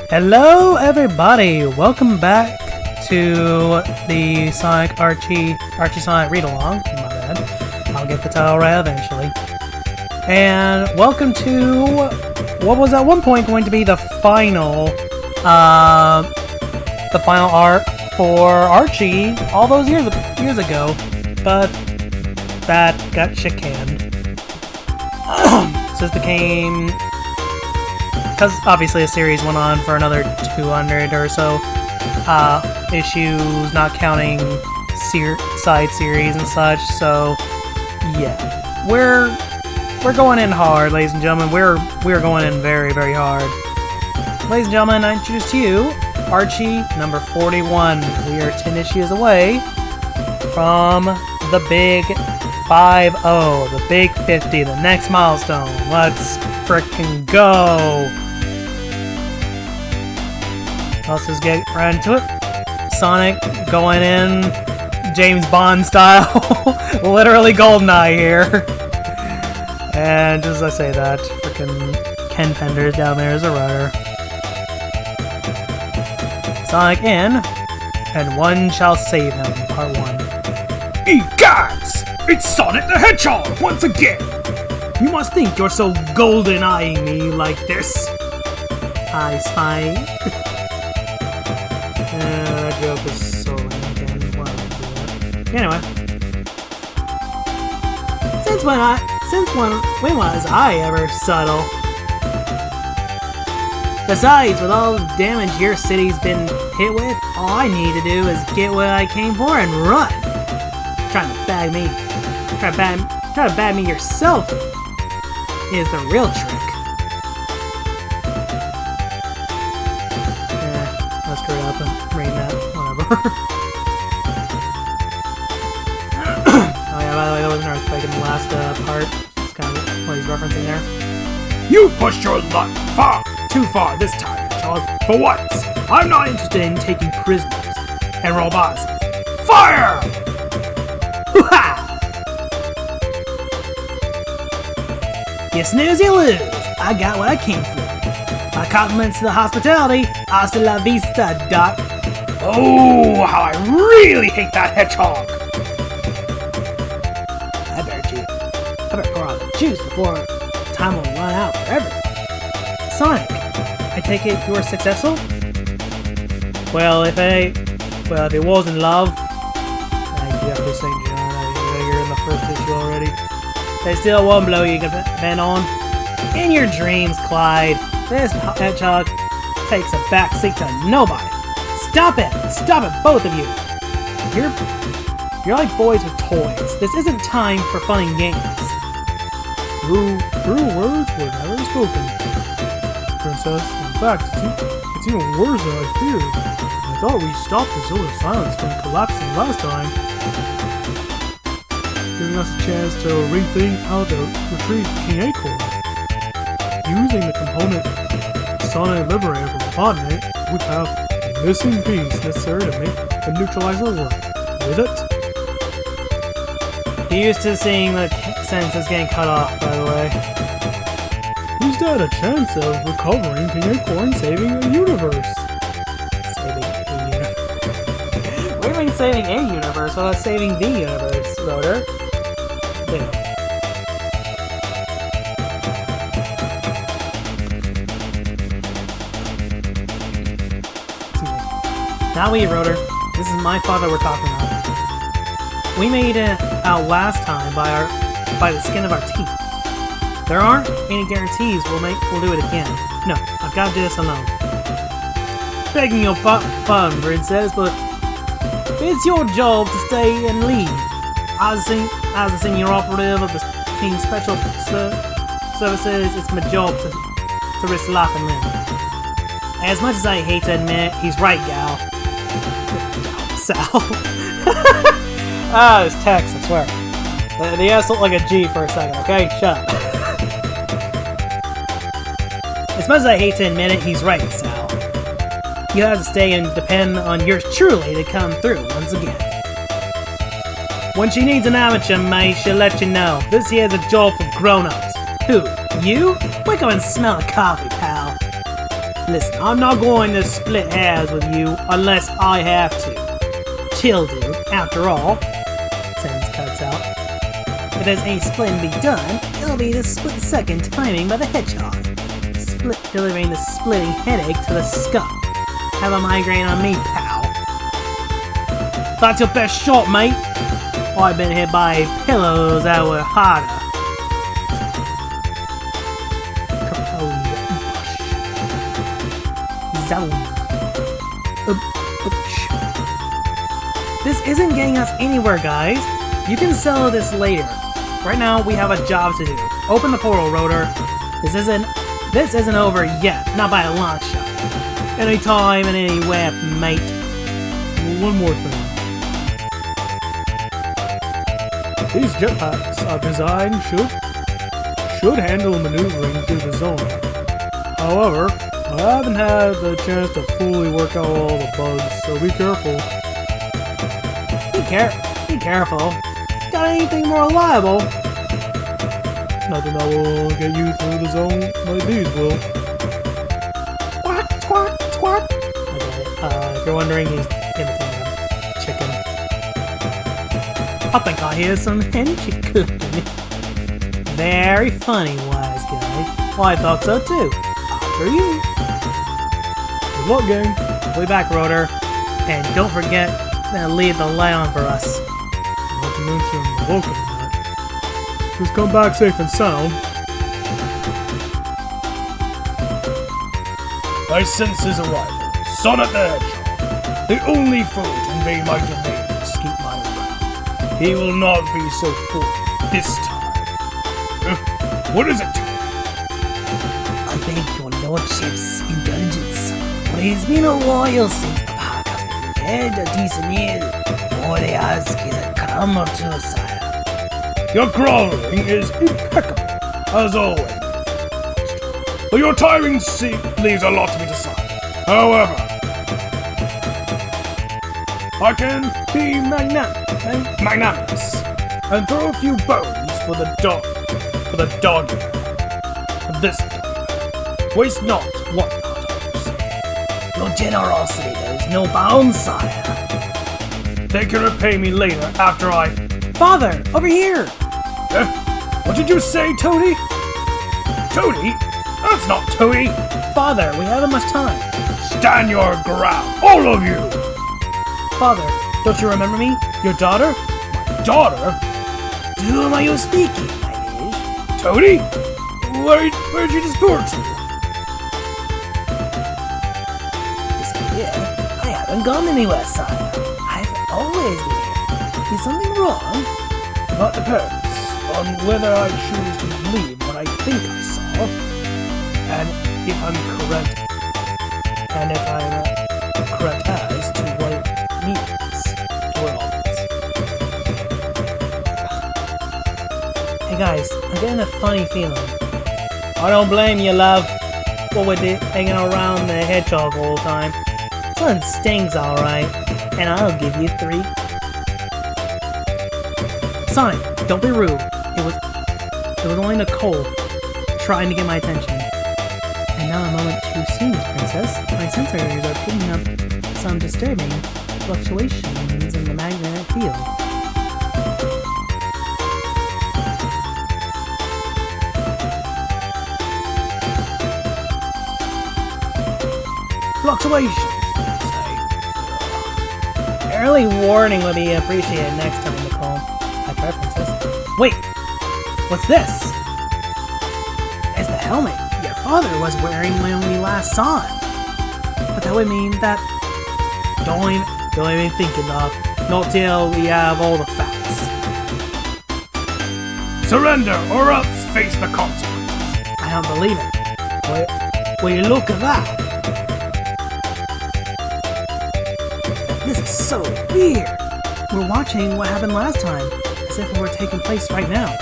Hello everybody, welcome back to the Sonic Archie Sonic read-along. My bad, I'll get the title right eventually. And welcome to what was at one point going to be the final arc for Archie all those years ago, but that got shit-canned. So this became, because obviously a series went on for another 200 or so issues, not counting side series and such. So yeah, we're going in hard, ladies and gentlemen. We're going in very, very hard. Ladies and gentlemen, I introduce to you Archie number 41. We are 10 issues away from the big 50, the big 50, the next milestone. Let's frickin' go! Let's just get right into it. Sonic going in James Bond style. Literally GoldenEye here. And just as I say that, frickin' Ken Pender's down there as a writer. Sonic in, and one shall save him, part 1. Egads! It's Sonic the Hedgehog once again! You must think you're so golden-eyeing me like this. I spy. That joke is so lame again. Why would I do that? Anyway. When was I ever subtle? Besides, with all the damage your city's been hit with, all I need to do is get what I came for and run. Trying to bag me. Try to bag me yourself is the real trick. Let's screw it up and read that. Whatever. Oh yeah, by the way, that was an earthquake in the last part. It's kind of what he's referencing there. You pushed your luck too far this time, Hedgehog. For once, I'm not interested in taking prisoners and robots. Fire! Hoo-ha! You snooze, you lose. I got what I came for. My compliments to the hospitality. Hasta la vista, Doc. Oh, how I really hate that hedgehog! I better pour out the juice before time will run out forever. Sonic, I take it you were successful? Well, if it wasn't love, Jeffrey St. John, you're in the first issue already. There's still one blow you can depend on. In your dreams, Clyde, this hedgehog takes a backseat to nobody. Stop it! Stop it, both of you! You're like boys with toys. This isn't time for fun and games. True words were never spoken, Princess. In fact, it's even worse than I feared. I thought we stopped the zone of silence from collapsing last time, giving us a chance to rethink how to retrieve King Acorn. Using the component Sonic Liberator from Robotnik, we have the missing piece necessary to make the neutralizer work. With it? You're used to seeing the senses getting cut off, by the way. We stand a chance of recovering King Acorn, saving the universe. Saving a universe? What do you mean saving a universe without saving the universe, Rotor? Not we, Rotor. This is my father we're talking about. We made it out last time by the skin of our teeth. There aren't any guarantees we'll do it again. No, I've got to do this alone. Begging your pardon, Princess, but it's your job to stay and lead. As a senior operative of the King's Special Services, it's my job to risk life and limb. As much as I hate to admit, he's right, gal. Sal. This text, I swear. The S looked like a G for a second, okay? Shut up. As much as I hate to admit it, he's right, Sal. You have to stay and depend on yours truly to come through once again. When she needs an amateur mate, she'll let you know. This here's a job for grown-ups. Who? You? Wake up and smell a coffee, pal. Listen, I'm not going to split hairs with you unless I have to. Chill, dude. After all, sentence cuts out. If there's any splitting to be done, it'll be the split-second timing by the hedgehog. Delivering the splitting headache to the skunk. Have a migraine on me, pal. That's your best shot, mate. I've been hit by pillows that were harder. This isn't getting us anywhere, guys. You can sell this later. Right now, we have a job to do. Open the portal, Rotor. This isn't over yet. Not by a long shot. Anytime and anywhere, mate. One more thing. These jetpacks are designed should handle maneuvering through the zone. However, I haven't had the chance to fully work out all the bugs, so be careful. Be careful. Got anything more reliable? Nothing that will get you through the zone like these will. Squawk, squawk, squawk. Okay, if you're wondering, he's imitating a chicken. I think I hear some hen chick cooking. Very funny, wise guy. Well, I thought so too. For you. Good luck, gang. Way back, Rotor. And don't forget to leave the light on for us. Not to mention the welcome mat. Just come back safe and sound. I sense his arrival. Sonic the Hedgehog. The only foe to invade my domain and escape my wrath. He will not be so foolish this time. What is it? I beg your lordship's indulgence, but it's been a while since the park has been fed a decent meal. All they ask is a crumb or two, sire. Your growling is impeccable, as always. But your timing leaves a lot to be decided. However, I can be magnanimous and throw a few bones for the dog. For this dog. Waste not what part of you say. Your generosity knows no bounds, sire. They can repay me later after I... Father, over here! What did you say, Toady? Toady? That's not Toady! Father, we haven't much time. Stand your ground, all of you! Father, don't you remember me? Your daughter? My daughter? To whom are you speaking, my liege? Toady? Where'd you disappear to? Listen here, I haven't gone anywhere, sire. I've always been here. Is something wrong? That depends on whether I choose to believe what I think I saw, and if I'm correct as to what it means to what all this. Hey guys, I'm getting a funny feeling. I don't blame you, love. What with it hanging around the hedgehog all the time. Something stings, alright. And I'll give you 3. Sonic, don't be rude. It was only Nicole trying to get my attention. And not a moment too soon, Princess. My sensors are picking up some disturbing fluctuations in the magnetic field. Fluctuations, Early warning would be appreciated next time, Nicole. I try, Princess. Wait! What's this? It's the helmet your father was wearing when we last saw him. But that would mean that... Don't even think enough. Not till we have all the facts. Surrender or else face the consequences. I don't believe it. Will you look at that? This is so weird. We're watching what happened last time, as if it were taking place right now.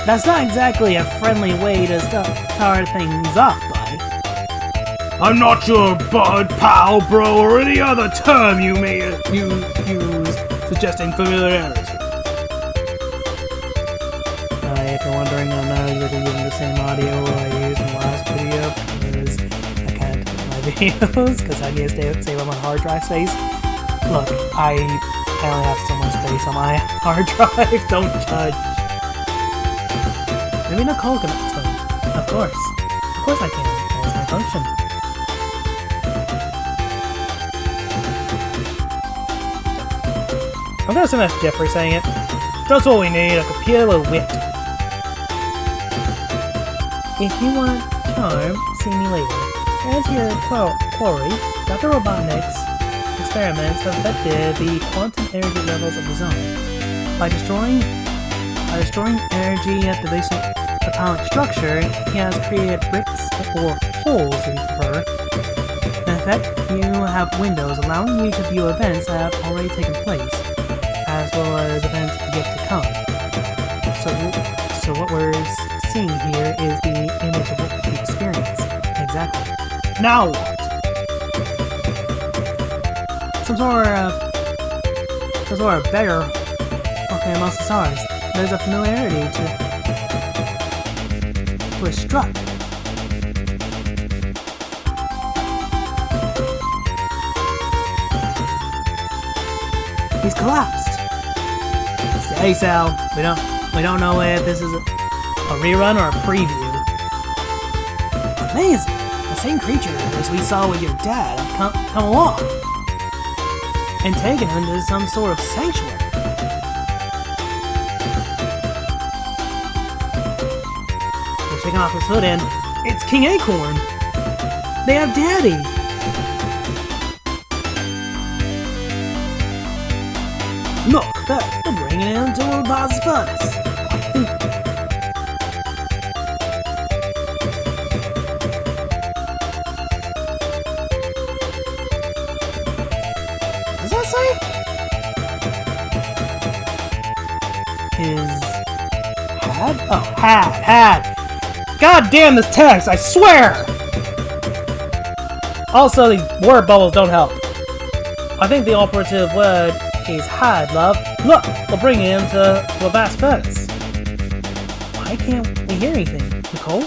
That's not exactly a friendly way to start things off, buddy. I'm not your bud, pal, bro, or any other term you may use suggesting familiarity. If you're wondering, I'm not using the same audio I used in the last video, because I kind of videos because I need to save on my hard drive space. Look, I only have so much space on my hard drive. Don't judge. Maybe Nicole can explain. Of course I can. That is my function. I'm gonna assume that's Jeffrey saying it. That's all we need, a computer with wit. If you want charm, see me later. As your quarry, Dr. Robotnik's experiments have affected the quantum energy levels of the zone. By destroying energy at the basic atomic structure, he has created bricks or holes, if you prefer. In effect, you have windows allowing you to view events that have already taken place, as well as events yet to come. So what we're seeing here is the image of what we experience. Exactly. Now what? Some sort of beggar. Okay, amongst the stars. There's a familiarity to a strut. He's collapsed. Hey Sal, we don't know if this is a rerun or a preview. Amazing! The same creature as we saw with your dad have come along and taken him to some sort of sanctuary. They're taking off his hood and it's King Acorn! They have Daddy! Look, they're bringing him to a boss furnace. Does that say? His had? Oh, had. God damn this text, I swear! Also, these word bubbles don't help. I think the operative word is hide, love. Look, they'll bring him to the blast furnace. Why can't we hear anything, Nicole?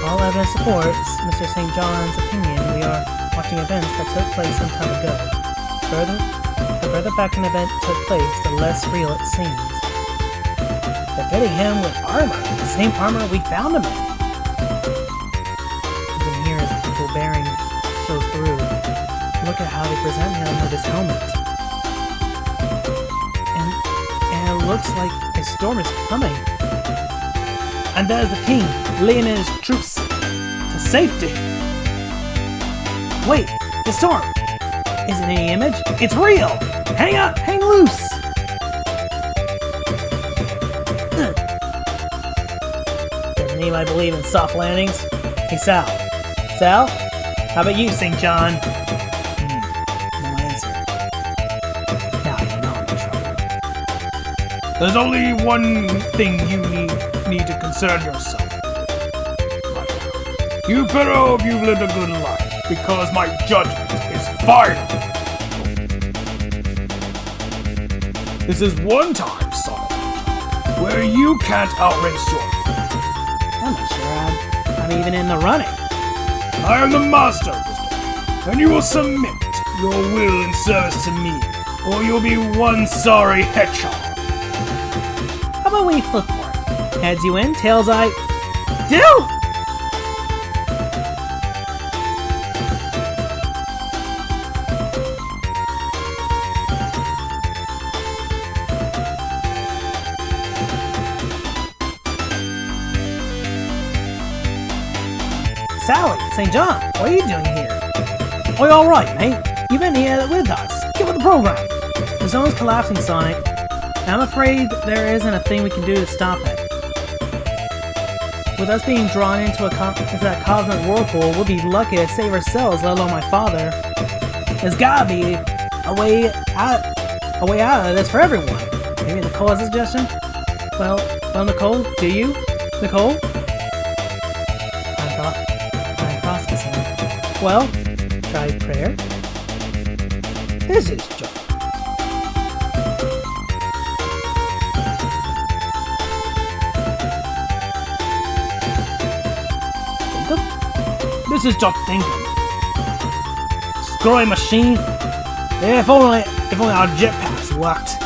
All evidence supports Mr. St. John's opinion. We are watching events that took place some time ago. The further back an event took place, the less real it seems. They're fitting him with armor, the same armor we found him in. You can hear his people bearing shows through. Look at how they present him with his helmet. And it looks like a storm is coming. And there's the king, leading his troops to safety. Wait, the storm! Isn't any image? It's real! Hang up! Hang loose! Doesn't anybody believe in soft landings? Hey, Sal. Sal? How about you, St. John? There's only one thing you need to concern yourself with right now. You better hope you've lived a good life, because my judgment is final. This is one time, son, where you can't outrace your friend. I'm not sure I'm even in the running. I am the master of this game, and you will submit your will in service to me, or you'll be one sorry hedgehog. How about we flip for it? Heads you in, tails I do! Sally, St. John, what are you doing here? Oh, you alright, mate? You've been here with us. Get with the program. The zone is collapsing, Sonic. I'm afraid there isn't a thing we can do to stop it. With us being drawn into that cosmic whirlpool, we'll be lucky to save ourselves, let alone my father. There's gotta be a way out of this for everyone. Maybe Nicole has a suggestion? Well, Nicole, do you? Nicole? I'm processing. Well, try prayer. This is joy. This is just thinking. Screwy machine. If only our jetpacks worked.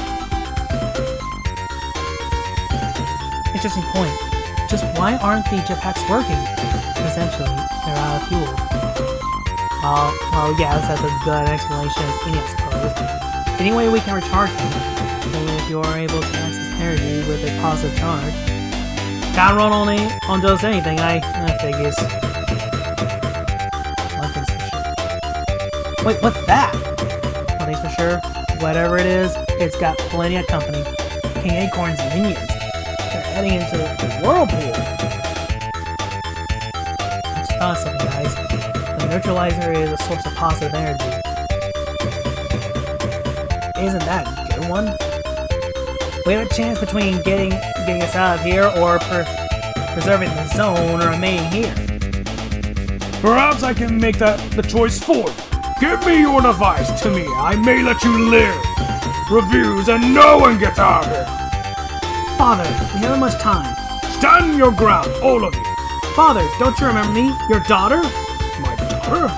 Interesting point. Just why aren't the jetpacks working? Essentially, they're out of fuel. Well, yes, that's a good explanation as any, I suppose. Any way we can recharge them, only if you are able to access energy with a positive charge. Can't run on just anything, I figures. One thing's for sure. Wait, what's that? One thing's for sure, whatever it is, it's got plenty of company. King Acorn's minions. They're heading into the whirlpool. I just thought of something, guys. The neutralizer is a source of positive energy. Isn't that a good one? We have a chance between getting us out of here or preserving the zone or remaining here. Perhaps I can make the choice for you. Give me your device to me. I may let you live. Reviews and no one gets out of here. Father, we haven't much time. Stand your ground, all of you. Father, don't you remember me? Your daughter? My daughter?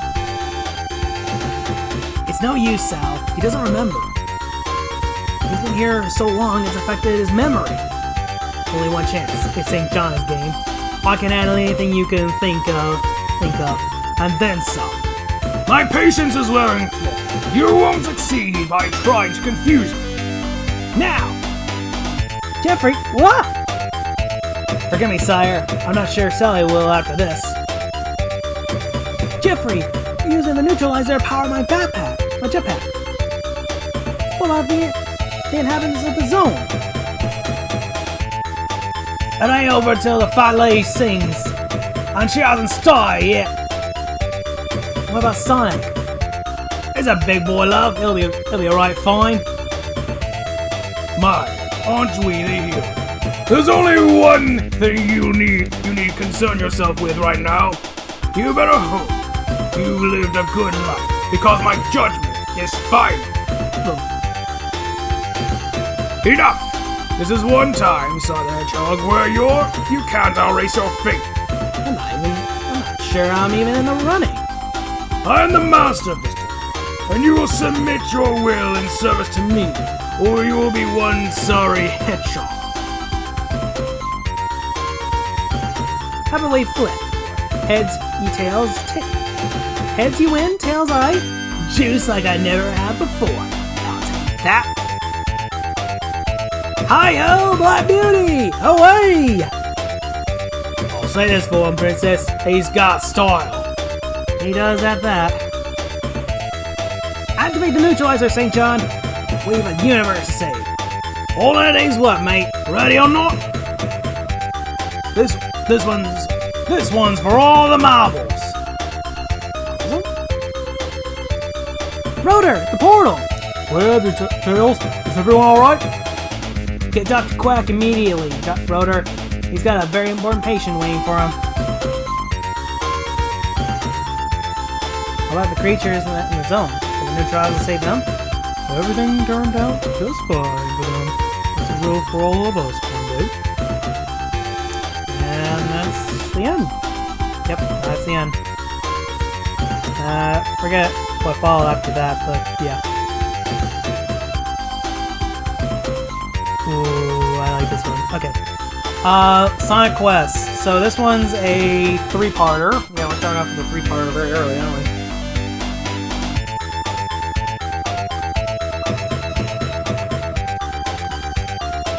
It's no use, Sal. He doesn't remember. He's been here so long it's affected his memory. Only one chance. It's St. John's game. I can handle anything you can think of, and then some. My patience is wearing thin. You won't succeed by trying to confuse me. Now! Jeffrey, what? Forgive me, sire. I'm not sure Sally will after this. Jeffrey, using the neutralizer to power my jetpack. What about the inhabitants of the zone? It ain't over till the fat lady sings, and she hasn't started yet. What about Sonic? He's a big boy, love. He'll be alright fine. My, aren't we the hero? There's only one thing you need to concern yourself with right now. You better hope you lived a good life, because my judgment is final. Enough! This is one time, son Hedgehog, where you can't erase your fate. I'm not sure I'm even in the running. I am the master of this town, and you will submit your will in service to me, or you will be one sorry hedgehog. Have a way flip. Heads, you tails, heads you win, tails I. Juice like I never have before. I'll take that. Hi-ho, Black Beauty! Away! I'll say this for him, princess. He's got style. He does have that. Activate the neutralizer, St. John. We have a universe to save. All that is what, mate? Ready or not? This one's for all the marbles. Rotor, the portal. Where the Tails? Is everyone alright? Get Dr. Quack immediately. Rotor, he's got a very important patient waiting for him. How about the creatures in the zone? Did the neutralizer save them? Everything turned out just fine for them. It's a rule for all of us one day. And that's the end. Yep, that's the end. Forget what followed after that, but yeah. Ooh, I like this one. Okay. Sonic Quest. So this one's a three-parter. Yeah, we're starting off with a three-parter very early, aren't we?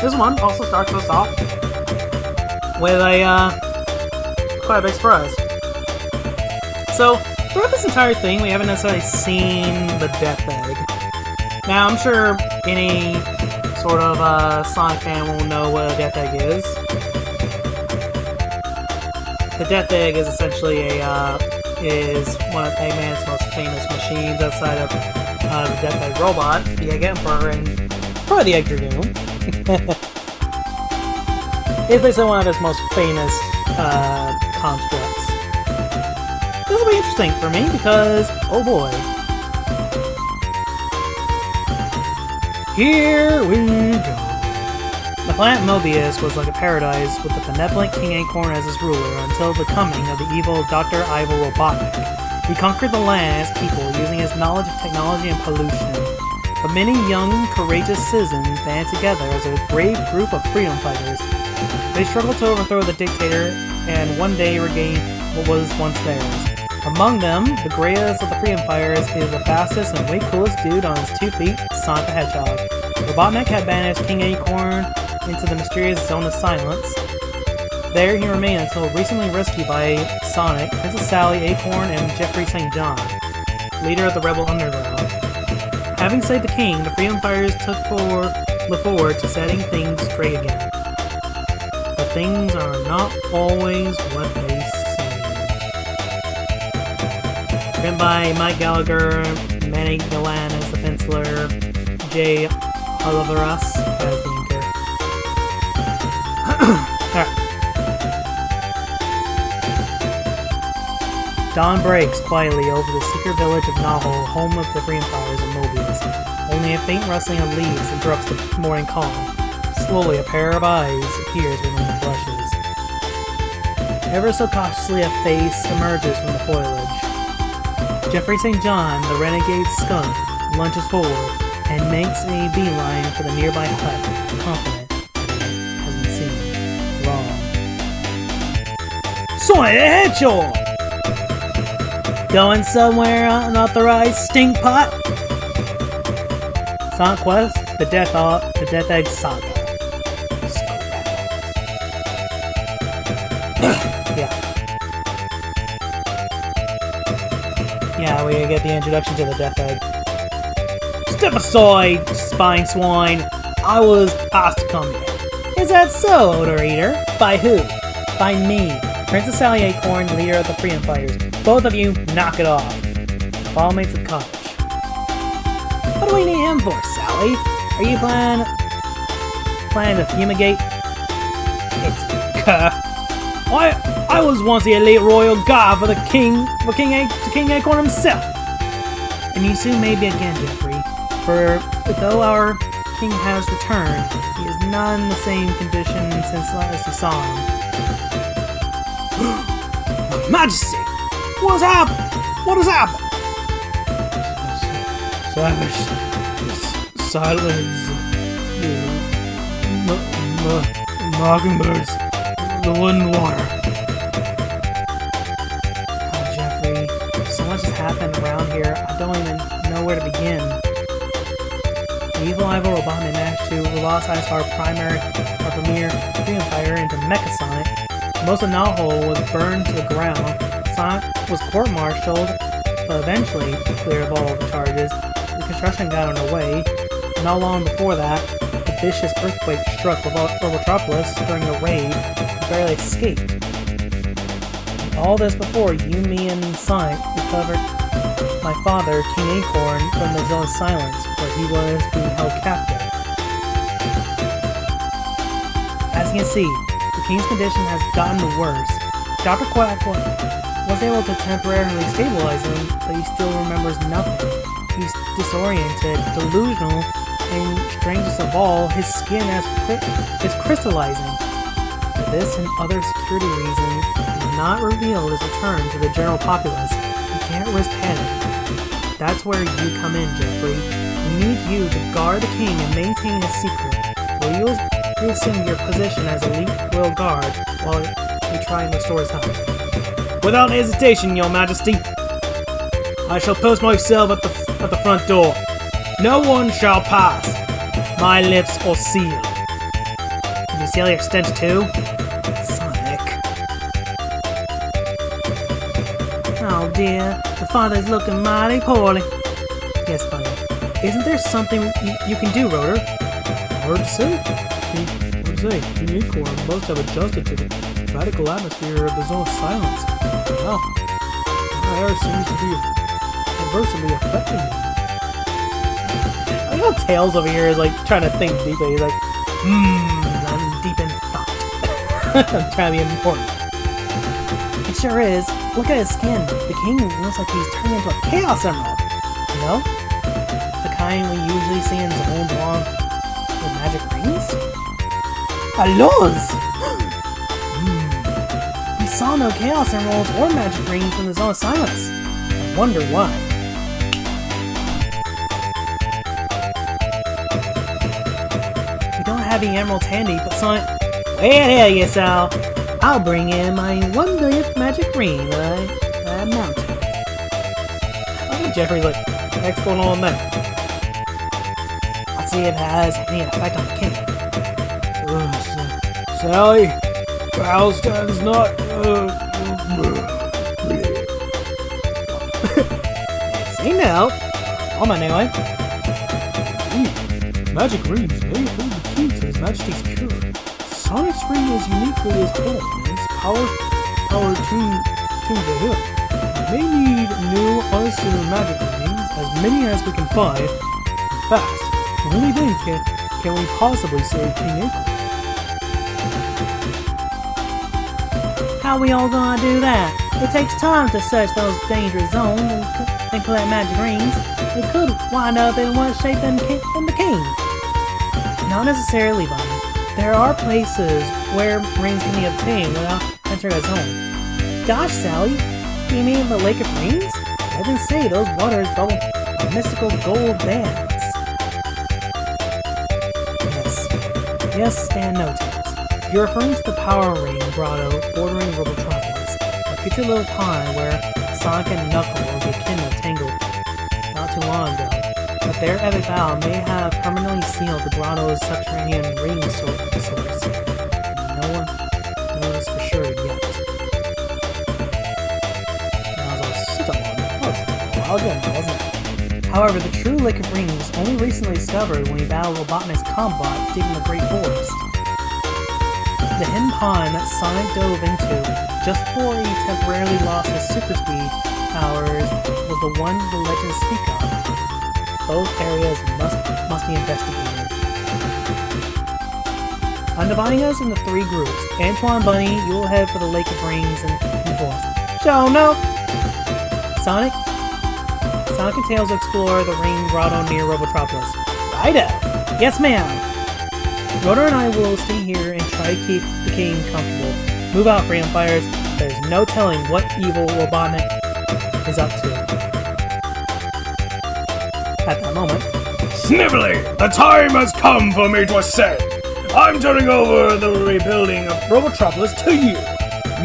This one also starts us off with a quite a big surprise. So throughout this entire thing, we haven't necessarily seen the Death Egg. Now, I'm sure any sort of Sonic fan will know what a Death Egg is. The Death Egg is essentially is one of Eggman's most famous machines outside of the Death Egg robot, the Egg Emperor, and probably the Egg Dragoon. It's basically one of his most famous constructs. This will be interesting for me because, oh boy. Here we go. The planet Mobius was like a paradise with the benevolent King Acorn as his ruler until the coming of the evil Dr. Ivo Robotnik. He conquered the land and its people using his knowledge of technology and pollution. But many young, courageous citizens band together as a brave group of freedom fighters. They struggled to overthrow the dictator and one day regain what was once theirs. Among them, the greatest of the freedom fighters is the fastest and way coolest dude on his 2 feet, Sonic the Hedgehog. Robotnik had banished King Acorn into the mysterious Zone of Silence. There he remained until recently rescued by Sonic, Princess Sally, Acorn, and Jeffrey St. John, leader of the Rebel Underground. Having saved the king, the freedom fighters look forward to setting things straight again. But things are not always what they seem. Written by Mike Gallagher, Manny Galan as the penciler, Jay Oliveras as the inker. Alright. Dawn breaks quietly over the secret village of Nahul, home of the freedom fighters of Mobius. Only a faint rustling of leaves interrupts the morning calm. Slowly, a pair of eyes appears within the bushes. Ever so cautiously, a face emerges from the foliage. Jeffrey St. John, the renegade skunk, lunges forward and makes a beeline for the nearby hut, confident that he hasn't seen wrong. Sonic the Hedgehog! Going somewhere unauthorized, stinkpot? Sonic Quest, the Death Egg Saga. Yeah, we get the introduction to the Death Egg. Step aside, spine swine. I was asked to come here. Is that so, Odor Eater? By who? By me, Princess Sally Acorn, leader of the Freedom Fighters. Both of you, knock it off. Follow me to the cottage. What do we need him for, Sally? Are you planning to fumigate? It's I was once the elite royal guard for King Acorn himself. And you soon may be again, Jeffrey. For though our king has returned, he is not in the same condition since last you saw him. Majesty! What has happened? Silence. Mockingbirds. The wood and water. Oh, Jeffrey, so much has happened around here, I don't even know where to begin. The evil Ivo Robotnik managed to velocize our premier freedom fighter into Mecha Sonic. Most of Nahul was burned to the ground. Sonic was court-martialed, but eventually cleared of all the charges. The construction got underway. Not long before that, a vicious earthquake struck Robotropolis during a raid and barely escaped. All this before you, me, and Sonic recovered my father, King Acorn, from the Zone of Silence, where he was being held captive. As you can see, the King's condition has gotten worse. Dr. Quack was able to temporarily stabilize him, but he still remembers nothing. He's disoriented, delusional, and strangest of all, his skin is crystallizing. For this and other security reasons, he did not reveal his return to the general populace. He can't risk panic. That's where you come in, Jeffrey. We need you to guard the king and maintain his secret. Will you assume your position as elite royal guard while we try and restore his health? Without hesitation, your majesty. I shall post myself at the front door. No one shall pass. My lips are sealed. Did you seal your stench too? Sonic. Oh dear, the father's looking mighty poorly. Yes, buddy. Isn't there something you can do, Rotor? Hard to say. King Acorn must have adjusted to the radical atmosphere of the Zone of Silence. Well, our air seems to be adversely affecting him. I know Tails over here is like trying to think deeply. He's like, I'm deep in thought. I'm trying to be important. It sure is. Look at his skin. The king looks like he's turning into a Chaos Emerald. You know? The kind we usually see in zones along with magic rings? Allos! We saw no Chaos Emeralds or Magic Rings in the Zone of Silence. I wonder why. We don't have any emeralds handy, but Sonic... Wait here, yourself! I'll bring in my 1 millionth magic ring that I mounted. Look at Jeffrey's like, what's going on there? Let's see if it has any effect on the king. Sally, Palstan's not. Say no. On my anyway. Magic rings may hold the key to His Majesty's cure. Sonic's ring is uniquely his own, and its power tuned to him. We may need new unassuming magic rings, as many as we can find, and fast. Only then can we possibly save King Acorn. How we all gonna do that? It takes time to search those dangerous zones and collect magic rings. We could wind up in worse shape than the king. Not necessarily, Bunny. There are places where rings can be obtained without entering a zone. Gosh, Sally, you mean the Lake of Rings? Legends say those waters bubble a mystical gold dance. Yes, and no, Tails. You're referring to the Power Ring grotto bordering Robotropolis, a future little pond where Sonic and Knuckles and Echidna tangled not too long ago. But their epic battle may have permanently sealed the grotto's subterranean ring source. No one knows for sure yet. That was such a while ago, wasn't it? However, the true Lake of Rings was only recently discovered when we battled Robotnik's Combots deep in the Great Forest. The hidden pond that Sonic dove into just before he temporarily lost his super speed powers was the one the legends speak of. Both areas must be investigated. I'm dividing us into 3 groups. Antoine, Bunny, you will head for the Lake of Rings and Forest. Show no! Sonic and Tails will explore the ring grotto near Robotropolis. Righto! Yes, ma'am! Rotor and I will stay here and try to keep the king comfortable. Move out, Freedom Fighters. There's no telling what evil Robotnik is up to. At that moment, Snivelly, the time has come for me to ascend. I'm turning over the rebuilding of Robotropolis to you.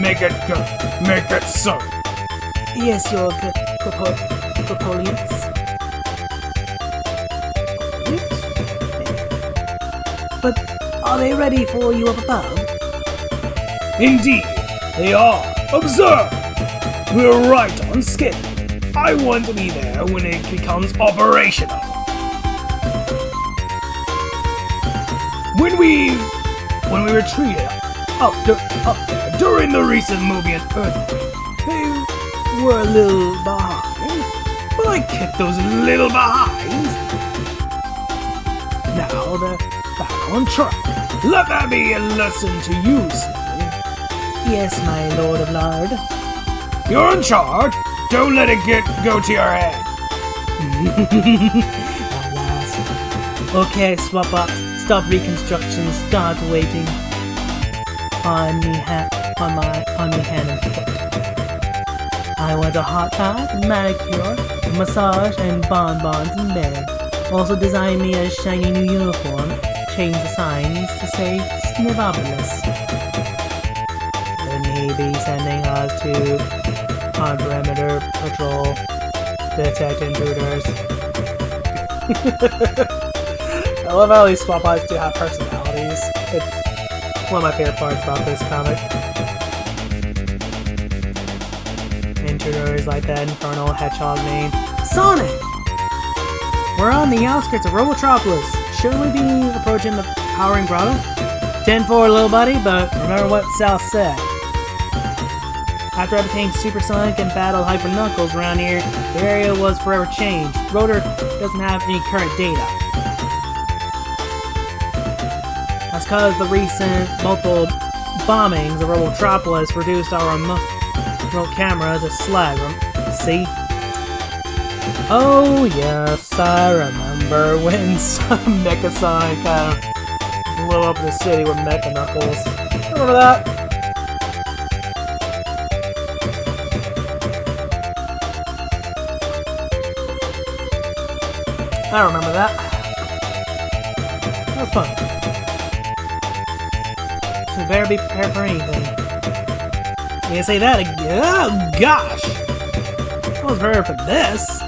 Make it good. Make it so. yes, your proponents. But are they ready for you up above? Indeed, they are. Observe! We're right on schedule. I want to be there when it becomes operational. When we retreated up there during the recent movie and earthquake, they were a little behind, but I kicked those little behinds. Now they're back on track. Let that be a lesson to you, Sally. Yes, my lord of lard. You're in charge. Don't let it go to your head. At last. Okay, swap up. Stop reconstruction. Start waiting on me hand and foot. I want a hot bath, manicure, massage, and bonbons in bed. Also design me a shiny new uniform. Change the signs to say Snivopolis. Then he be sending us to on perimeter patrol, detect intruders. I love how these swap eyes do have personalities. It's one of my favorite parts about this comic. Intruders like that infernal hedgehog named Sonic! We're on the outskirts of Robotropolis. Shouldn't we be approaching the Powering Grotto? 10-4, little buddy, but remember what South said. After I became Super Sonic and battled Hyper Knuckles around here, the area was forever changed. Rotor doesn't have any current data. That's because the recent multiple bombings of Robotropolis reduced our remote camera to slag. See? Oh yes, I remember when some Mecha Sonic blew up the city with Mecha Knuckles. Remember that? I remember that. That was fun. So better be prepared for anything. You say that again? Oh gosh! I was prepared for this.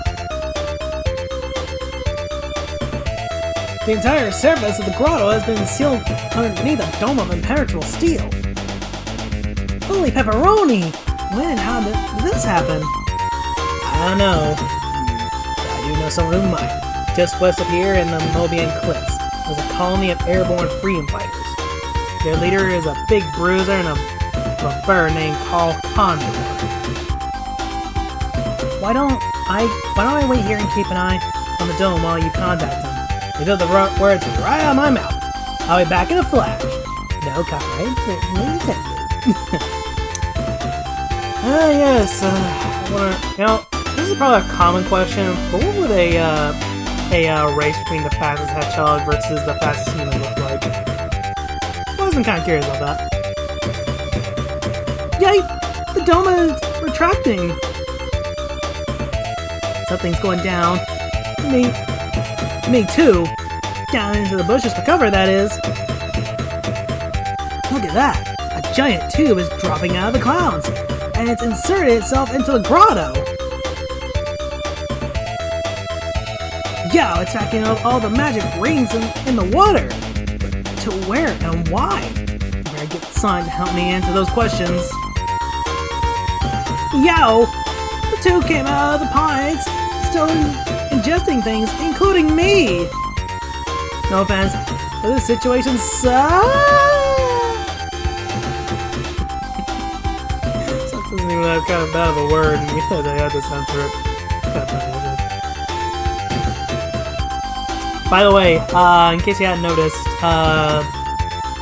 The entire surface of the grotto has been sealed underneath a dome of impenetrable steel. Holy pepperoni! When and how did this happen? I don't know. I do know someone who might. Just west of here in the Mobian Cliffs, there's a colony of airborne freedom fighters. Their leader is a big bruiser and a bird named Carl Condor. Why don't I wait here and keep an eye on the dome while you contact them? You took the words right out of my mouth. I'll be back in a flash. No copyright intended. Yes. I wonder. This is probably a common question, but what would a race between the fastest hedgehog versus the fastest human look like? I was kind of curious about that. Yay! The dome is retracting. Something's going down. Me too. Down into the bushes for cover, that is. Look at that. A giant tube is dropping out of the clouds, and it's inserted itself into the grotto. Yeah, it's backing up all the magic rings in the water. But to where and why? I better get the sun to help me answer those questions. Yo! The two came out of the pond, still ingesting things, including me! No offense, but this situation sucks! Sucks isn't even that kind of bad of a word, and yeah, they had to censor it. Kind of bad. By the way, in case you hadn't noticed,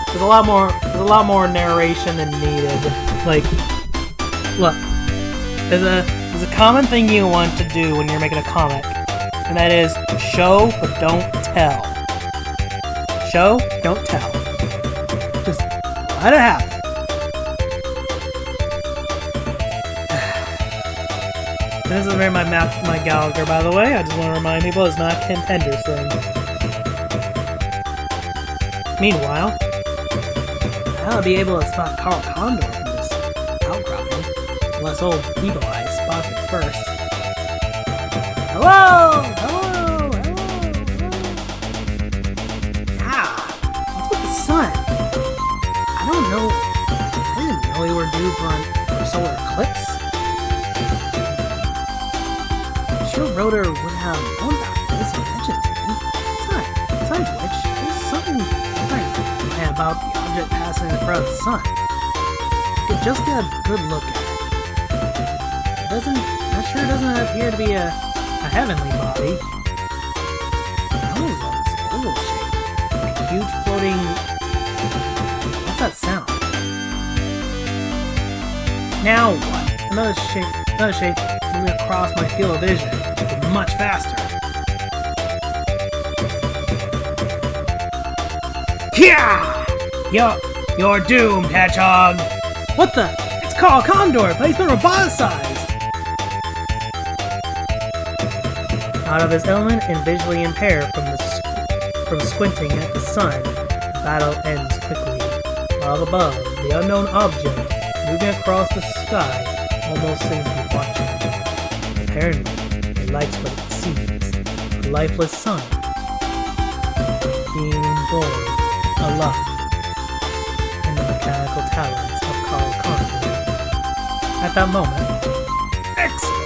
there's a lot more narration than needed. Like, look, there's a common thing you want to do when you're making a comic, and that is show but don't tell. Show, don't tell. Just let it happen. This is very my Gallagher, by the way. I just want to remind people it's not a contenders thing. Meanwhile, I'll be able to spot Carl Condor from this outcropping, unless old Eagle Eye spots me first. Hello! Hello! Hello! Ah! What's with the sun? I didn't know we were due for a solar eclipse. I'm sure Rotor would have known about this and mentioned to me. Besides which, there's something about the object passing in front of the sun. You could just get a good look at it. That sure doesn't appear to be a heavenly body. It almost looks oval shaped. Like a huge floating... What's that sound? Now what? Another shape moving across my field of vision, but much faster. Yeah! You're doomed, Hedgehog! What the? It's Carl Condor, but he's been roboticized! Out of his element and visually impaired from squinting at the sun, the battle ends quickly. While above, the unknown object, moving across the sky, almost seems to be watching. Apparently, it lights what it seems, a lifeless sun, being born alive. Mechanical talents of Carl Condor. At that moment, excellent!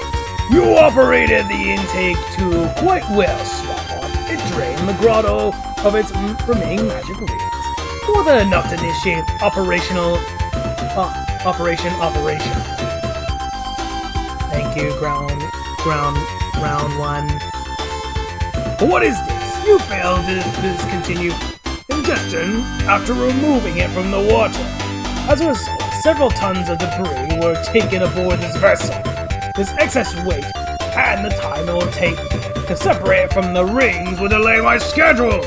You operated the intake tube quite well, Swamp. It drained the grotto of its remaining magic rings. More than enough to initiate operation. Thank you, round one. What is this? You failed to discontinue ingestion after removing it from the water. As a result, several tons of debris were taken aboard this vessel. This excess weight and the time it will take to separate it from the rings will delay my schedule.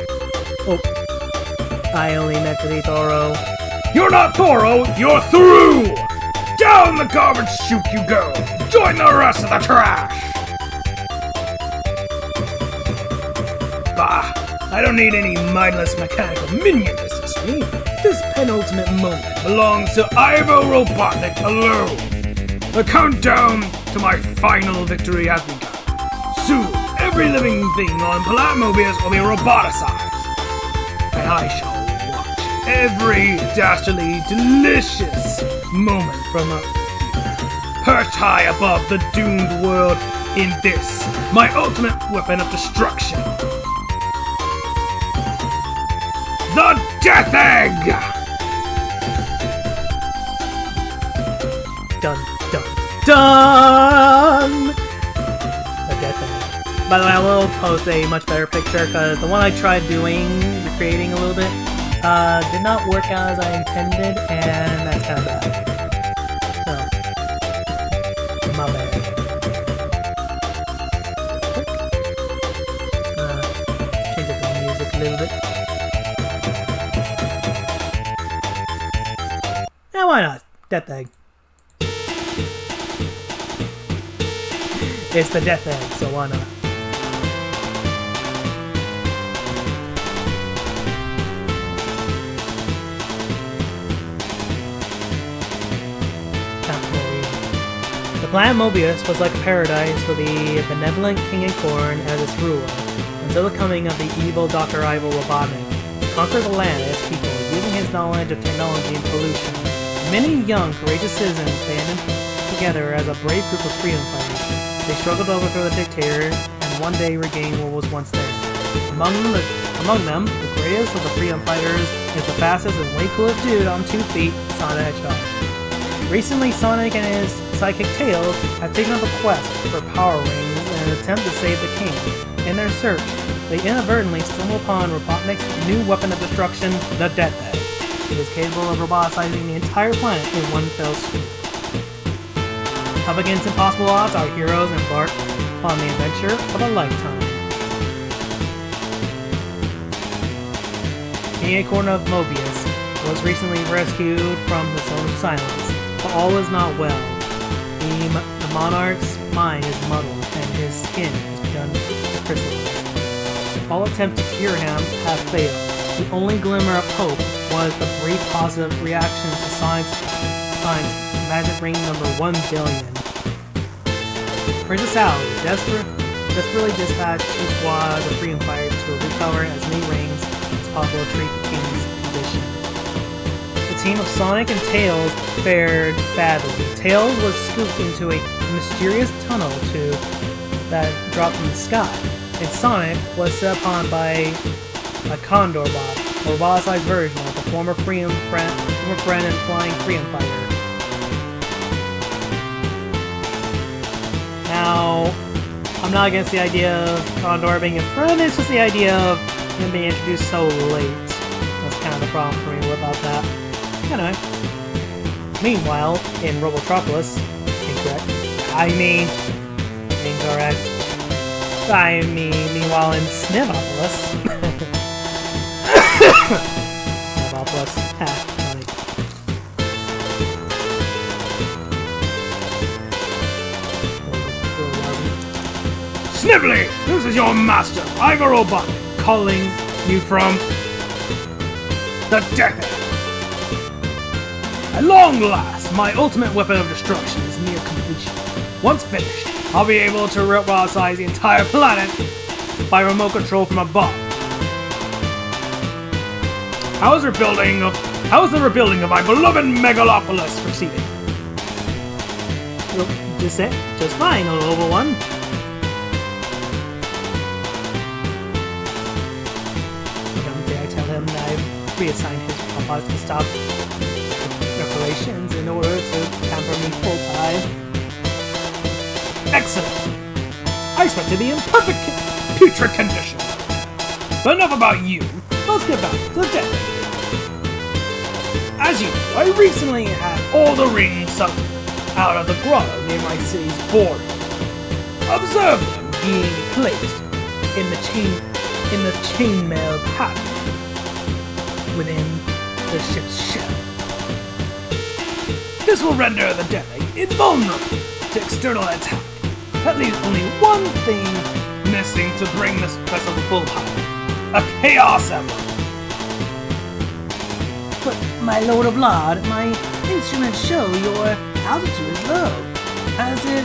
I only meant to be thorough. You're not thorough, you're through! Down the garbage chute you go! Join the rest of the trash! Bah! I don't need any mindless mechanical minion to assist me. This penultimate moment belongs to Ivo Robotnik alone. The countdown to my final victory has begun. Soon, every living thing on Planet Mobius will be roboticized. And I shall watch every dastardly, delicious moment from up here, perched high above the doomed world in this, my ultimate weapon of destruction. The Death Egg! Dun, dun, dun! The Death Egg. By the way, I will post a much better picture because the one I tried doing, recreating a little bit, did not work out as I intended, and that's kind of bad. So, my bad. Change up the music a little bit. Yeah, why not? Death Egg. It's the Death Egg, so why not? The planet Mobius was like a paradise for the benevolent King Acorn as its ruler, until the coming of the evil Dr. Ivo Robotnik to conquer the land as people, using his knowledge of technology and pollution. Many young, courageous citizens banded together as a brave group of freedom fighters. They struggled to overthrow the dictator and one day regain what was once theirs. Among them, the greatest of the freedom fighters is the fastest and way coolest dude on 2 feet, Sonic the Hedgehog. Recently, Sonic and his sidekick Tails have taken up a quest for Power Rings in an attempt to save the king. In their search, they inadvertently stumble upon Robotnik's new weapon of destruction, the Death Egg. It is capable of roboticizing the entire planet in one fell swoop. Up against impossible odds, our heroes embark on the adventure of a lifetime. King Acorn of Mobius was recently rescued from the Zone of Silence, but all is not well. The monarch's mind is muddled and his skin has begun to crystallize. All attempts to cure him have failed. The only glimmer of hope was the brief positive reaction to Sonic's magic ring number 1 billion. Princess Sally desperately dispatched 2 squads of freedom fighters to recover as many rings as possible to treat the king's condition. The team of Sonic and Tails fared badly. Tails was scooped into a mysterious tunnel tube that dropped from the sky, and Sonic was set upon by a Condor bot, a roboticized version of the former friend and flying freedom fighter. Now, I'm not against the idea of Condor being a friend, it's just the idea of him being introduced so late. That's kind of the problem for me about that. Anyway. Meanwhile, in Robotropolis, incorrect. Meanwhile in Snivopolis. Snivopolis. Ha, funny. Snibbly! This is your master, Ivo Robot, calling you from the Death Egg. At long last, my ultimate weapon of destruction is near completion. Once finished, I'll be able to roboticize the entire planet by remote control from above. How is the rebuilding of my beloved Megalopolis proceeding? Just fine, Oval One. Dare I tell him that I've reassigned his robots to stop reparations in order to pamper me full-time. Excellent! I expect to be in perfect putrid condition. But enough about you. Let's get back to the Death Egg. As you know, I recently had all the rings sucked out of the grotto near my city's border. Observe them being placed in the chainmail pattern. within the ship's shell. This will render the Death Egg invulnerable to external attack. That leaves only one thing missing to bring this vessel to full power. A Chaos Emerald. But, my Lord of Lord, my instruments show your altitude is low, as if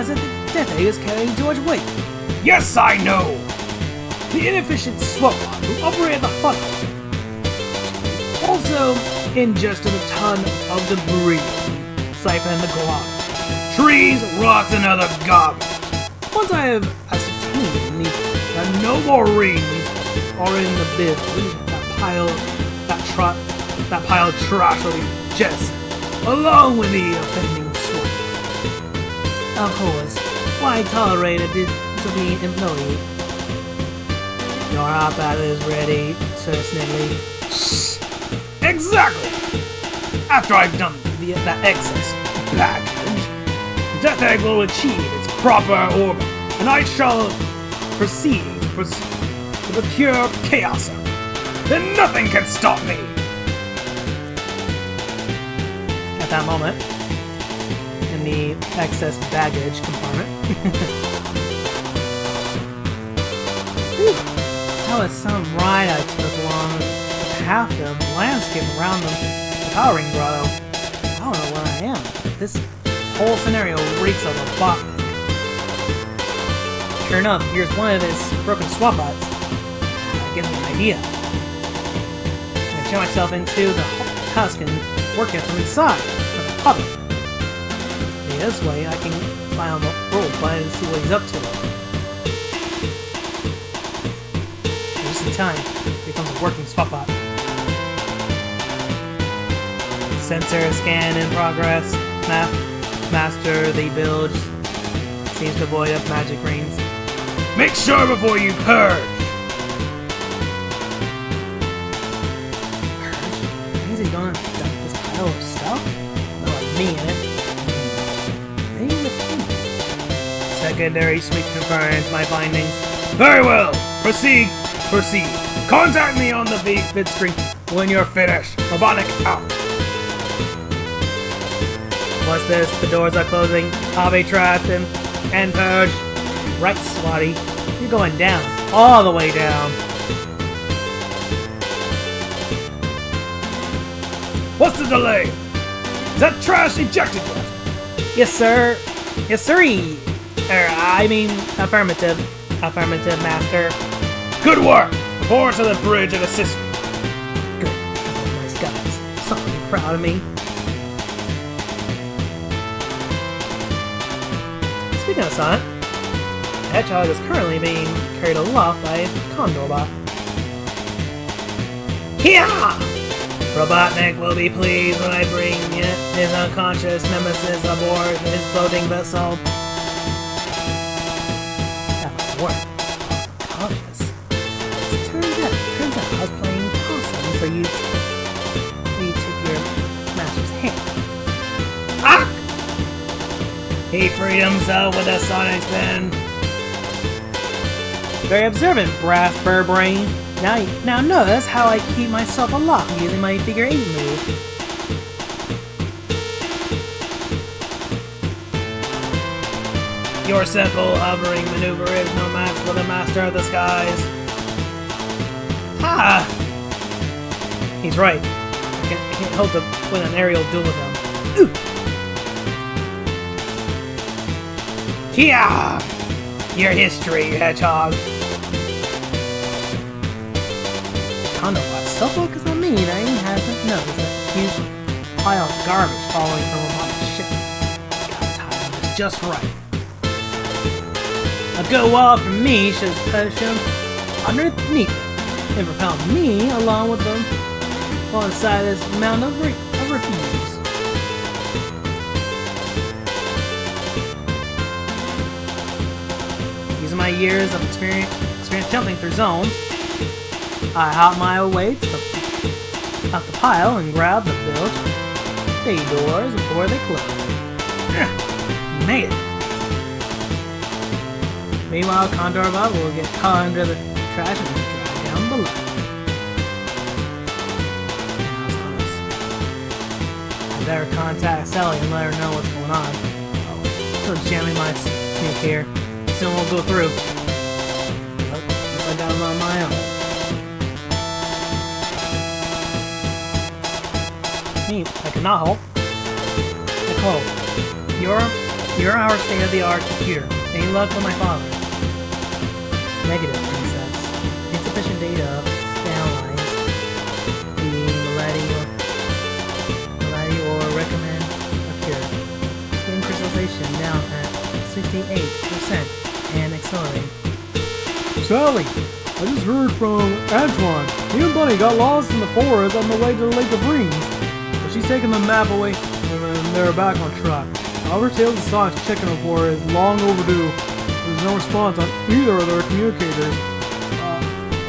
the Death Egg is carrying too much weight. Yes, I know! The inefficient swapbot who operated the funnel also ingested a ton of debris, siphoned the garbage. Trees, rocks, and other garbage. Once I have ascertained that no more rings are in the bin, that pile of trash will be jettisoned, along with the offending swamp. Of course, why tolerate a disobedient employee? Your hot batter is ready, Sir Snidley. Exactly! After I've done that excess baggage, the Death Egg will achieve its proper orbit, and I shall proceed to the pure Chaos Emerald. Then nothing can stop me! At that moment, in the excess baggage compartment, that was some ride I took along half the landscape around the powering grotto. I don't know where I am. This whole scenario reeks of a bot. Sure enough, here's one of his broken swap bots. That gives me an idea. I'm gonna turn myself into the husk and work it from inside, from the puppet. Maybe this way I can fly on the roleplay and see what he's up to. Just in time, he becomes a working swap bot. Sensor scan in progress. Master the build. Seems devoid of magic rings. Make sure before you purge! Purge? Means he's gonna dump this pile of stuff? Not like me in it. Maybe the thing. Secondary sweep confirms my findings. Very well! Proceed! Contact me on the vid screen when you're finished. Robotic out. What's this? The doors are closing. I'll be trapped and purged. Right, Swatty. You're going down. All the way down. What's the delay? Is that trash ejected yet? Yes, sir. Yes, sirree. I mean, affirmative. Affirmative, Master. Good work! Report to the bridge and assist me. Good. Nice guys. Something proud of me. Speaking of Sonic, the Hedgehog is currently being carried aloft by a Condorbot. Kia! Robotnik will be pleased when I bring his unconscious nemesis aboard his floating vessel. That might work. Unconscious? Turns out I was playing possum, so you took your master's hand. Ah! He freed himself with a sonic spin. Very observant, brass burr brain. Now notice how I keep myself aloft using my figure 8 move. Your simple hovering maneuver is no match for the master of the skies. Ha! He's right. I can't hope to win an aerial duel with him. Ooh! Kia! Your history, Hedgehog. Condobot so focused on me that he hasn't noticed that huge pile of garbage falling from him on the ship. Got time was just right. A good wall from me should push him underneath it and propel me along with them alongside this mound of refuse. Using my years of experience jumping through zones, I hop my way up the pile and grab the bilge bay doors before they close. Made it! Meanwhile, Condorbot will get caught under the trash and dragged down below. better contact Sally and let her know what's going on. I'm jamming my sneak here. Soon we'll go through. But looks like I'm on my own. Me, I cannot help. Nicole, you're our state-of-the-art computer. Any luck with my father? Negative, princess. Insufficient data analyzed. The malady or recommend a cure. Skin crystallization down at 68% and accelerating. Sally, I just heard from Antoine. He and Bunny got lost in the forest on the way to the Lake of Rings. But she's taken the map away and they're back on track. However, Tails and Sonic's check-in report is long overdue. There's no response on either of their communicators.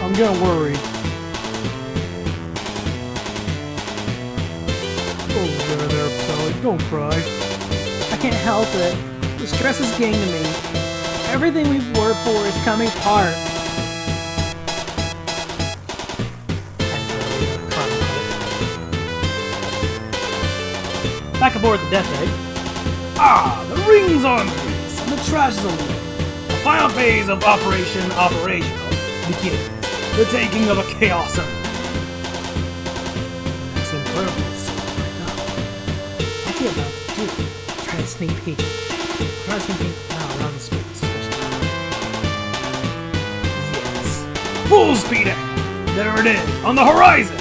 I'm getting worried. Oh, there, Sally. Don't cry. I can't help it. The stress is getting to me. Everything we've worked for is coming apart. Back aboard the Death Egg. Ah, the rings are in place, and the trash is eliminated. The final phase of operational begins. The taking of a Chaos Emerald. That's incredible. What's he about to do? Try to sneak peek. Try to sneak peek now around the space. Yes. Full speed ahead. There it is, on the horizon.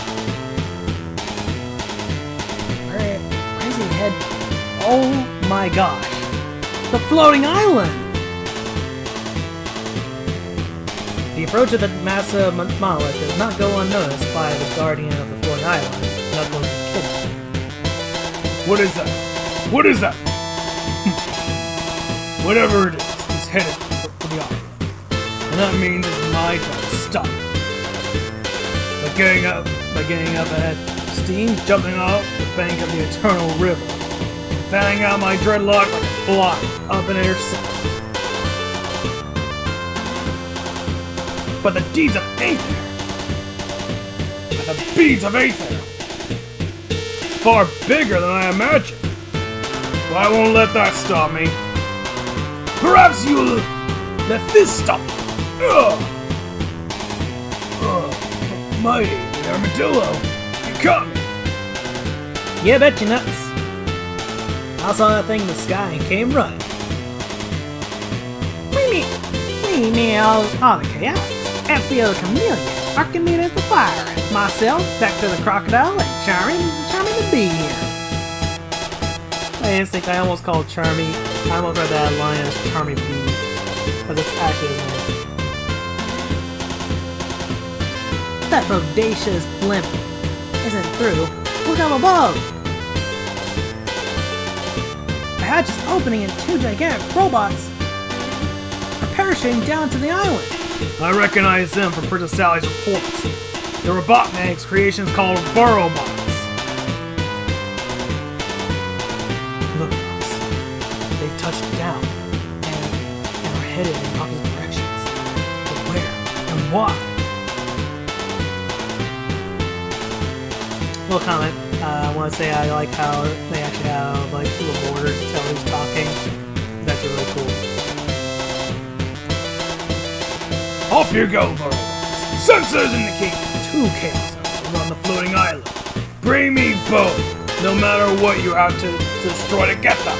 Where is he head? Oh my gosh. The floating island! The approach of the massive monolith does not go unnoticed by the guardian of the floating island, Knuckles the Kid. What is that? What is that? Whatever it is, it's headed for the island. And that means it's my time to stop. By getting up ahead, steam jumping off the bank of the eternal river, fanning out my dreadlock like a fly up in air. But the deeds of Aether, but the beads of Aether, far bigger than I imagined. But I won't let that stop me. Perhaps you'll let this stop me. Mighty, the armadillo, you caught me. Yeah, bet you nuts. I saw that thing in the sky and came running. We mean all the chaos. F.B.O. the chameleon, Archimedes the fire, myself, back to the crocodile, and charming to be here. By instinct, I almost called Charmy. I almost read that line as Charmy B, because it's actually his name. That bodacious blimp isn't through. Look up above! The hatch is opening and two gigantic robots are parachuting down to the island. I recognize them from Princess Sally's reports. They're Robotnik's creations called Burrobots. Look, Fox. They've touched down and are headed in opposite directions. But where and why? Little comment. I want to say I like how they actually have like little borders to tell who's talking. It's actually really cool. Off you go, Burrobots. Sensors indicate 2 Chaos Emeralds on the floating island. Bring me both, no matter what you have to destroy to get them.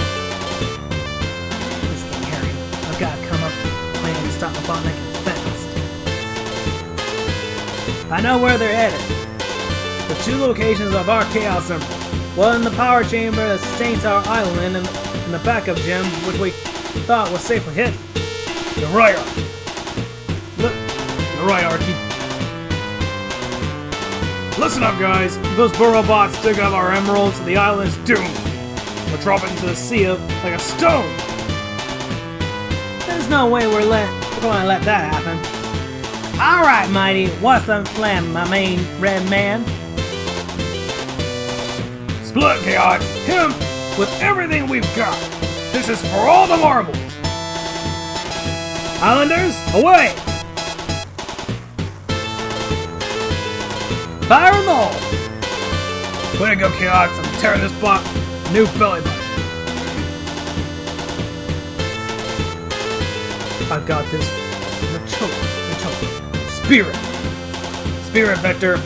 This is getting hairy. I've got to come up with a plan to stop Robotnik fast. I know where they're headed. The 2 locations of our Chaos Emerald. One in the power chamber that sustains our island, and in the backup gem, which we thought was safely hidden. You're right, Archie. Look, you're right, Archie. Listen up, guys. If those Burrobots dig up our emeralds, the island's doomed. We'll drop it into the sea like a stone. There's no way we're going to let that happen. All right, Mighty. What's the plan, my main red man? Split, Chaos. Him with everything we've got. This is for all the marbles. Islanders, away! Fire in the hole! Way to go, Chaos. I'm tearing this New belly button. I've got this. Machoke. Spirit vector.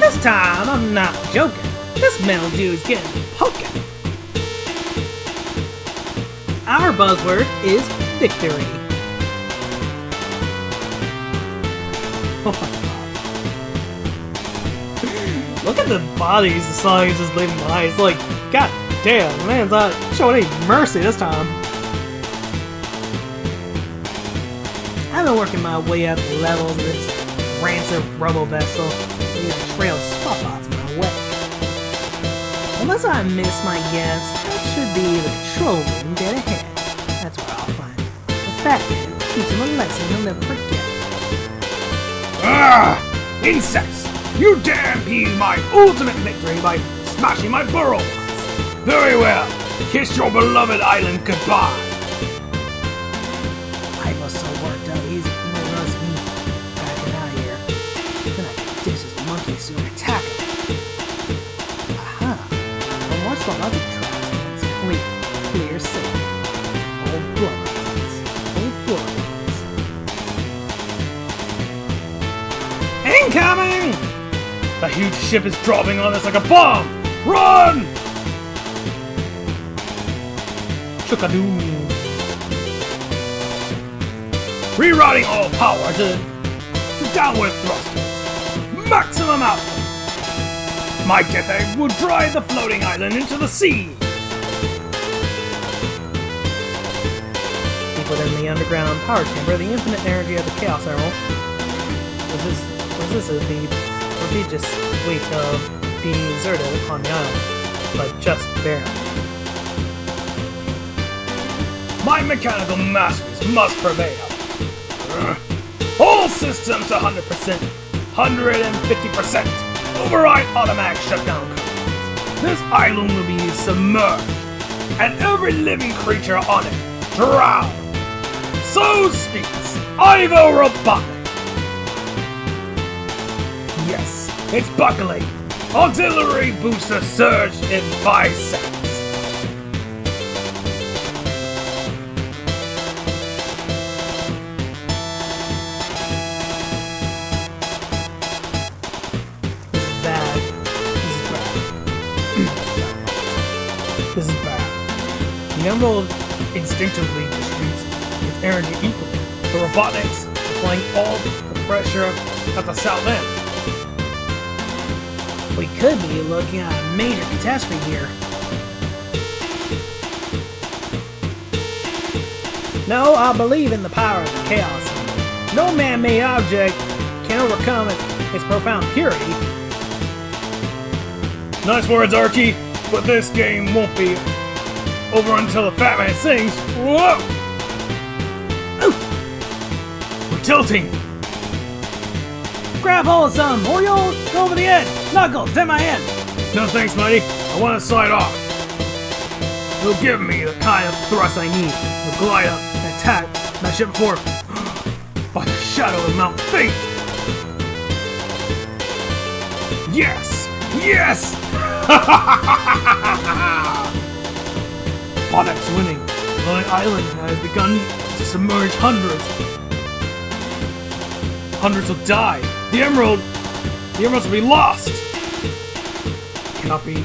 This time, I'm not joking. This metal dude's getting poking. Our buzzword is victory. Oh my god. Look at the bodies the Sonic is just leaving behind. It's like, god damn, man's not showing any mercy this time. I've been working my way up the levels of this rancid rubble vessel. Leaving a trail of spot bots in my way. Unless I miss my guess, that should be the control room dead ahead. That's where I'll find the fat man. Teach him a lesson he'll never forget. Ah! Insects! You dare impede my ultimate victory by smashing my burrow once. Very well. Kiss your beloved island goodbye. I was so worked up, he's gonna notice me backing out of here. Then I can ditch his monkey suit and attack him. Aha! One more spot I'll be trapped. It's clear sailing. Old bloodlines. Incoming! The huge ship is dropping on us like a bomb! Run! Chukadoo. Rerouting all power to downward thrusters. Maximum output. My death egg will drive the floating island into the sea. Deep within the underground power chamber, the infinite energy of the Chaos Emerald resists the prodigious weight of being exerted upon the island, but just barely. My mechanical masteries must prevail. All systems 100%, 150%. Override automatic shutdown codes. This island will be submerged, and every living creature on it drowned. So speaks Ivo Robotnik. Yes, it's buckling. Auxiliary booster surged in 5 seconds. This is bad. The Emerald instinctively distributes its energy equally. The Robotniks applying all the pressure at the south end. We could be looking at a major catastrophe here. No, I believe in the power of the chaos. No man-made object can overcome its profound purity. Nice words, Archie, but this game won't be over until the fat man sings. Whoa! Ooh. We're tilting. Grab hold of some, or you'll go over the edge. Knuckles, at my end. No thanks, mighty. I want to slide off. It'll give me the kind of thrust I need to glide up and attack that ship before by the shadow of Mount Fate. Yes! Yes! Bonnett's winning. The island has begun to submerge hundreds. Hundreds will die. The emeralds will be lost. Cannot be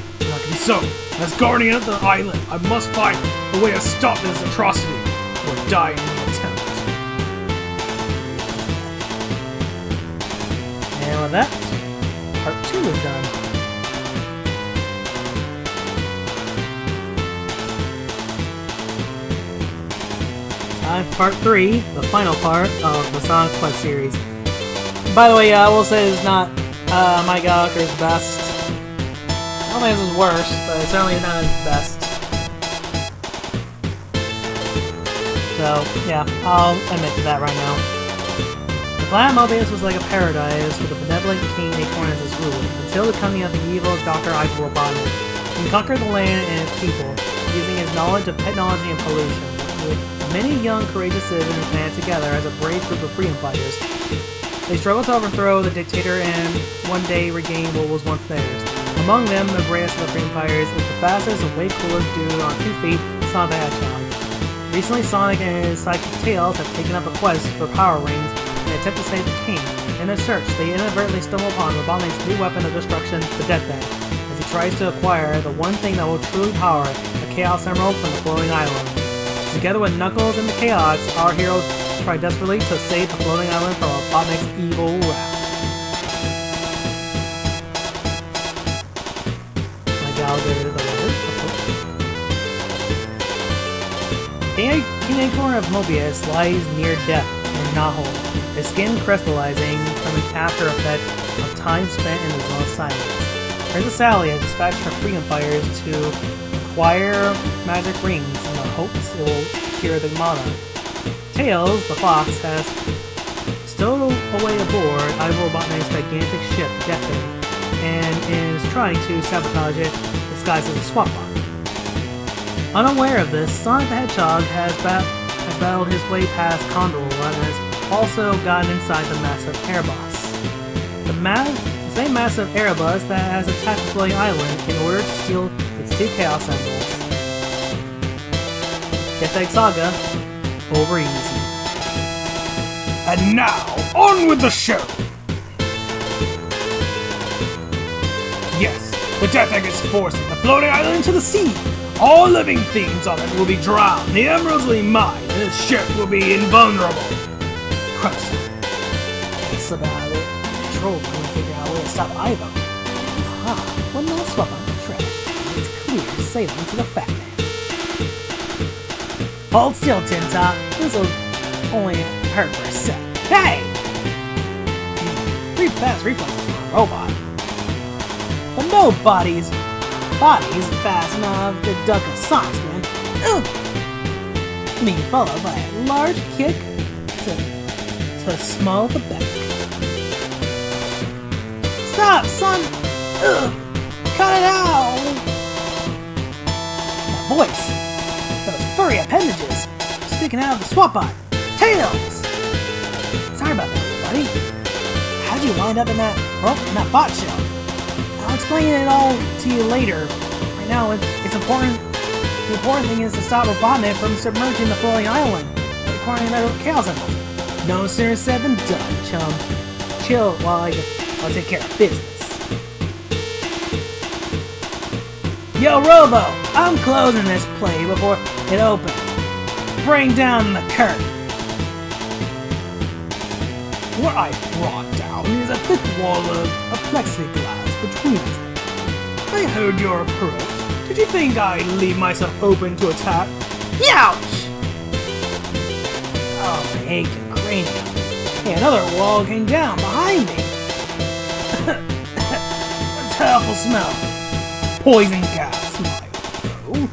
so. As guardian of the island, I must find a way to stop this atrocity or die in the attempt. And with that, part 2 is done. Time for part 3, the final part of the Sonic Quest series. By the way, I will say it's not Mike Gallagher's best. I don't think this is worse, but it's certainly not his best. So, yeah, I'll admit to that right now. The planet Mobius was like a paradise with a benevolent king Acorn as his ruler, until the coming of the evil Dr. Ivo Robotnik. He conquered the land and its people, using his knowledge of technology and pollution. With many young, courageous citizens banded together as a brave group of freedom fighters. They struggled to overthrow the dictator and one day regain what was once theirs. Among them, the greatest of the Freedom Fighters is the fastest and way coolest dude on 2 feet, Sonic the Hedgehog. Recently, Sonic and his sidekick Tails have taken up a quest for Power Rings in an attempt to save the king. In their search, they inadvertently stumble upon Robotnik's new weapon of destruction, the Death Egg, as he tries to acquire the one thing that will truly power the Chaos Emerald from the floating island. Together with Knuckles and the Chaos, our heroes try desperately to save the floating island from Robotnik's evil wrath. King Acorn of Mobius lies near death in Nahul, his skin crystallizing from an after effect of time spent in the zone of silence. Princess Sally has dispatched her freedom fighters to acquire magic rings in the hopes it will cure the mana. Tails, the fox, has stowed away aboard Ivo Robotnik's gigantic ship, Death Egg, and is trying to sabotage it disguised as a swap bot. Unaware of this, Sonic the Hedgehog has battled his way past Condor and has also gotten inside the massive Airbus. The same massive Airbus that has attacked the floating island in order to steal its 2 Chaos Emeralds. Death Egg Saga, over easy. And now, on with the show! Yes, the Death Egg is forcing the floating island into the sea. All living things on it will be drowned, the emeralds will be mine, and the ship will be invulnerable. Christ. That's about it. Control couldn't figure out a way to stop Ivo. Aha, one more swap on the trash. It's clear to save them to the Fat Man. Hold still, Tin Top. This'll only hurt for a sec. Hey! Pretty fast reflexes for a robot. But no bodies fast enough to duck a Sonic's, man. Being followed by a large kick to small the back. Stop, son! Ugh! Cut it out! That voice! Those furry appendages! Sticking out of the swap bot! Tails! Sorry about that, buddy. How'd you wind up in that bot shell? I'll explain it all to you later. Right now, it's important. The important thing is to stop Robotnik from submerging the floating island, acquiring another Chaos Emerald. No sooner said than done, chum. Chill while I'll take care of business. Yo, Robo! I'm closing this play before it opens. Bring down the curtain. What I brought down is a thick wall of plexiglass between us. I heard your approach. Did you think I'd leave myself open to attack? Youch! Oh, my aching cranium. Hey, another wall came down behind me. What's that awful smell? Poison gas, my foe.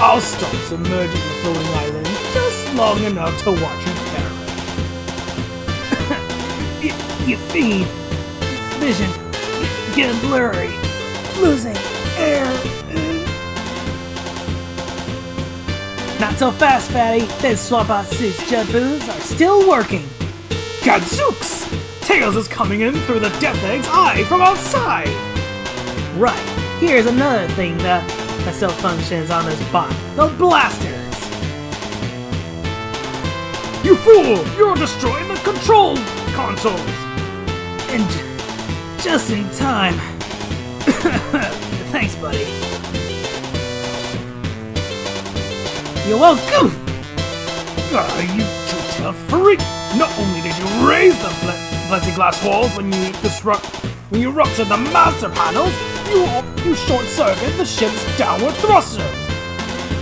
I'll stop submerging the floating island just long enough to watch you perish. You fiend. Vision. Getting blurry. Losing air. Not so fast, fatty. Those swap-out suits jet boots are still working. Gadzooks! Tails is coming in through the Death Egg's eye from outside! Right. Here's another thing that still functions on this bot. The blasters! You fool! You're destroying the control consoles! And just in time. Thanks, buddy. You're welcome! You two-tailed freak! Not only did you raise the plexiglass walls when you ruptured the master panels, you short-circuited the ship's downward thrusters!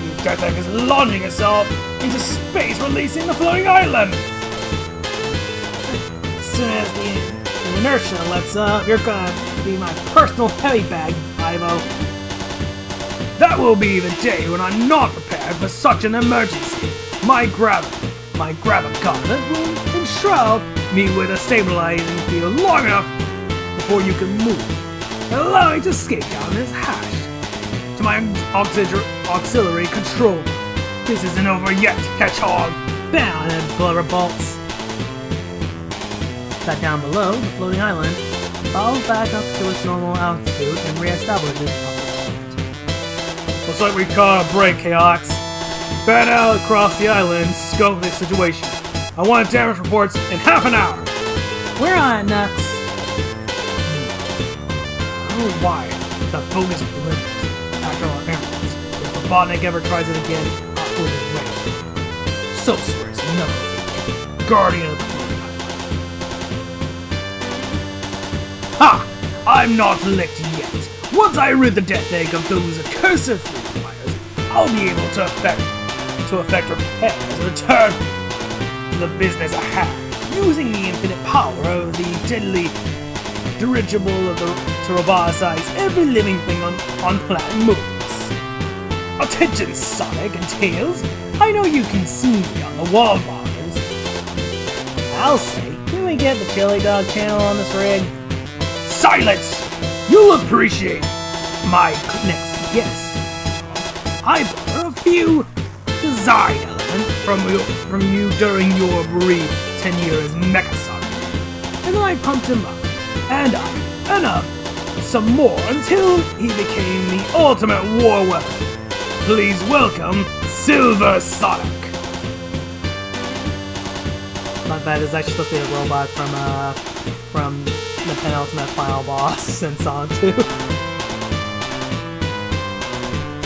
You Death Egg is launching itself into space, releasing the floating island! As soon as the inertia lets up, you're gonna be my personal heavy bag, Ivo. That will be the day when I'm not prepared for such an emergency. My graviton will enshroud me with a stabilizing field long enough before you can move, allowing to escape down this hatch to my auxiliary control. This isn't over yet, Hedgehog. Bam! And then blubber bolts. Back down below, the floating island falls back up to its normal altitude and reestablishes operations. Looks like we caught a break, Chaos. Fan out across the island, scope the situation. I want damage reports in half an hour. We're on it, Nux. I don't know why the bogus blinked after our errands. If the Botnik ever tries it again, I'll prove his way. So swears knuckles. Guardian of the Floating Island. Ha! I'm not licked yet. Once I rid the death egg of those accursed freedom fires, I'll be able to effect repairs and return to the business I had, using the infinite power of the deadly dirigible of the to roboticize every living thing on planet moves. Attention, Sonic and Tails! I know you can see me on the wall bars. I'll say, can we get the Chili Dog channel on this rig? Silence! You'll appreciate my next guest. I borrowed a few design elements from you during your brief tenure as Mecha Sonic, and then I pumped him up, and up some more until he became the ultimate war weapon. Please welcome Silver Sonic. My bad, it's actually supposed to be a robot from the penultimate final boss in Sonic 2.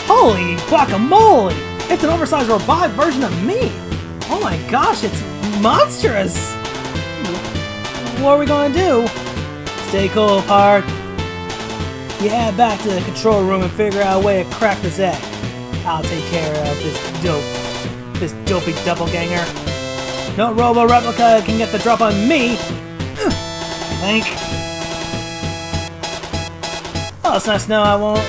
Holy guacamole! It's an oversized robot version of me! Oh my gosh, it's monstrous! What are we gonna do? Stay cool, Park. You head back to the control room and figure out a way to crack this egg. I'll take care of this dopey doppelganger. No Robo Replica can get the drop on me! I think. Oh, it's nice to know I won't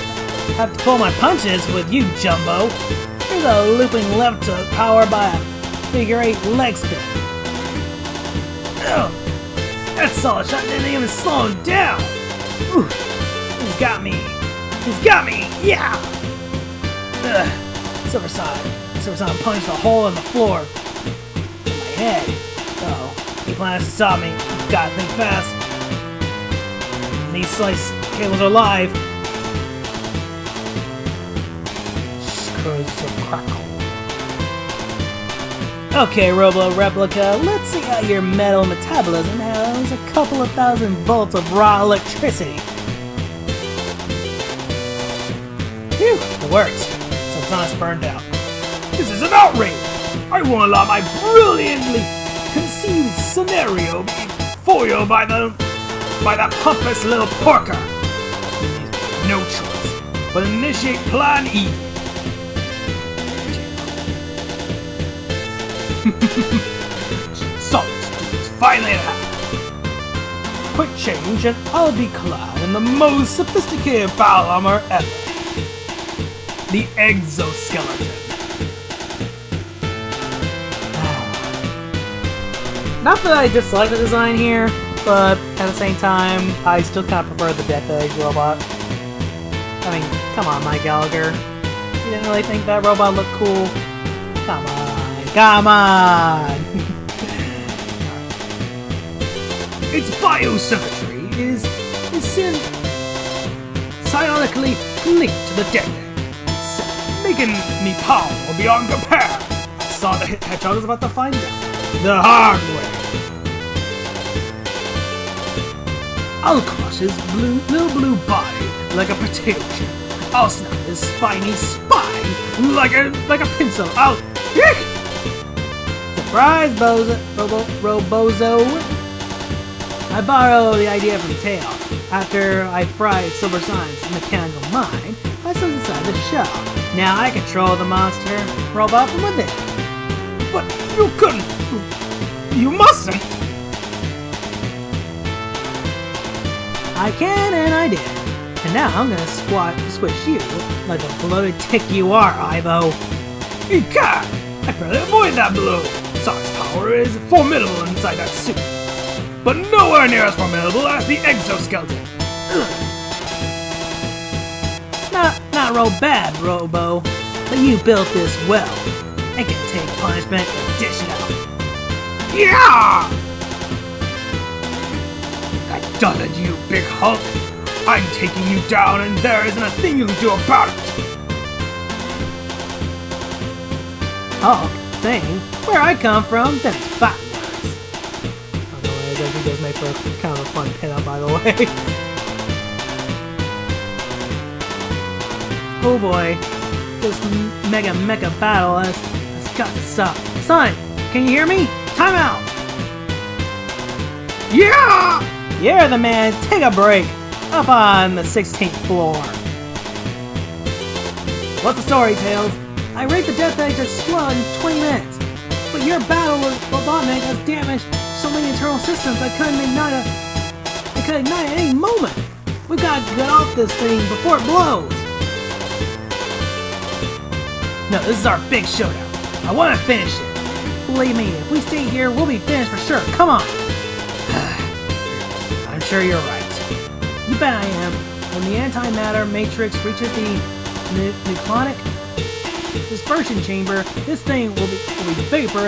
have to pull my punches with you, Jumbo. Here's a looping left hook powered by a figure-8 leg spin. Ugh. That solid shot didn't even slow him down. Ooh. He's got me. He's got me. Yeah. Ugh. Silver Side punched a hole in the floor. In my head. Uh-oh. He plans to stop me. Gotta think fast. These slice cables are live. Screws to crackle. Okay, Robo Replica, let's see how your metal metabolism handles a couple of thousand volts of raw electricity. Phew, it worked. Subsonics burned out. This is an outrage! I won't allow my brilliantly conceived scenario be foiled by that pompous little porker. He leaves me no choice but initiate Plan E. So, it's finally at hand. Quick change and I'll be clad in the most sophisticated battle armor ever. The exoskeleton. Not that I dislike the design here, but at the same time, I still kind of prefer the Death Egg robot. I mean, come on, Mike Gallagher. You didn't really think that robot looked cool? Come on, come on! Its biosymmetry is psionically linked to the Death Egg itself, making me powerful beyond compare. I saw the Hedgehog was about to find out the hard way. I'll crush his little blue body like a potato chip. I'll snap his spiny spine like a pencil. I'll Surprise, Robozo! I borrowed the idea from Tail. After I fried Silver Sign's mechanical mind, I stood inside the shell. Now I control the monster robot from within. But you couldn't. You mustn't. I can and I did. And now I'm gonna squish you like the bloated tick you are, Ivo. You can't. I barely avoid that blow. Sonic's power is formidable inside that suit, but nowhere near as formidable as the exoskeleton. Not real bad, Robo, but you built this well. I can take punishment and dish it out. Yeah! God done it, you big Hulk! I'm taking you down and there isn't a thing you can do about it! Hulk thing? Where I come from, then it's fat words. By the way, that does make for kind of a fun pinup, by the way. Oh boy, this mega mecha battle has got to stop. Sonic, can you hear me? Time out! Yeah! You're the man, take a break! Up on the 16th floor. What's the story, Tails? I raped the Death Egg to explode in 20 minutes. But your battle with Robotnik has damaged so many internal systems I couldn't ignite at any moment. We gotta get off this thing before it blows. No, this is our big showdown. I want to finish it. Believe me, if we stay here, we'll be finished for sure. Come on. I'm sure you're right. You bet I am. When the antimatter matrix reaches the nucleonic dispersion chamber, this thing will be vapor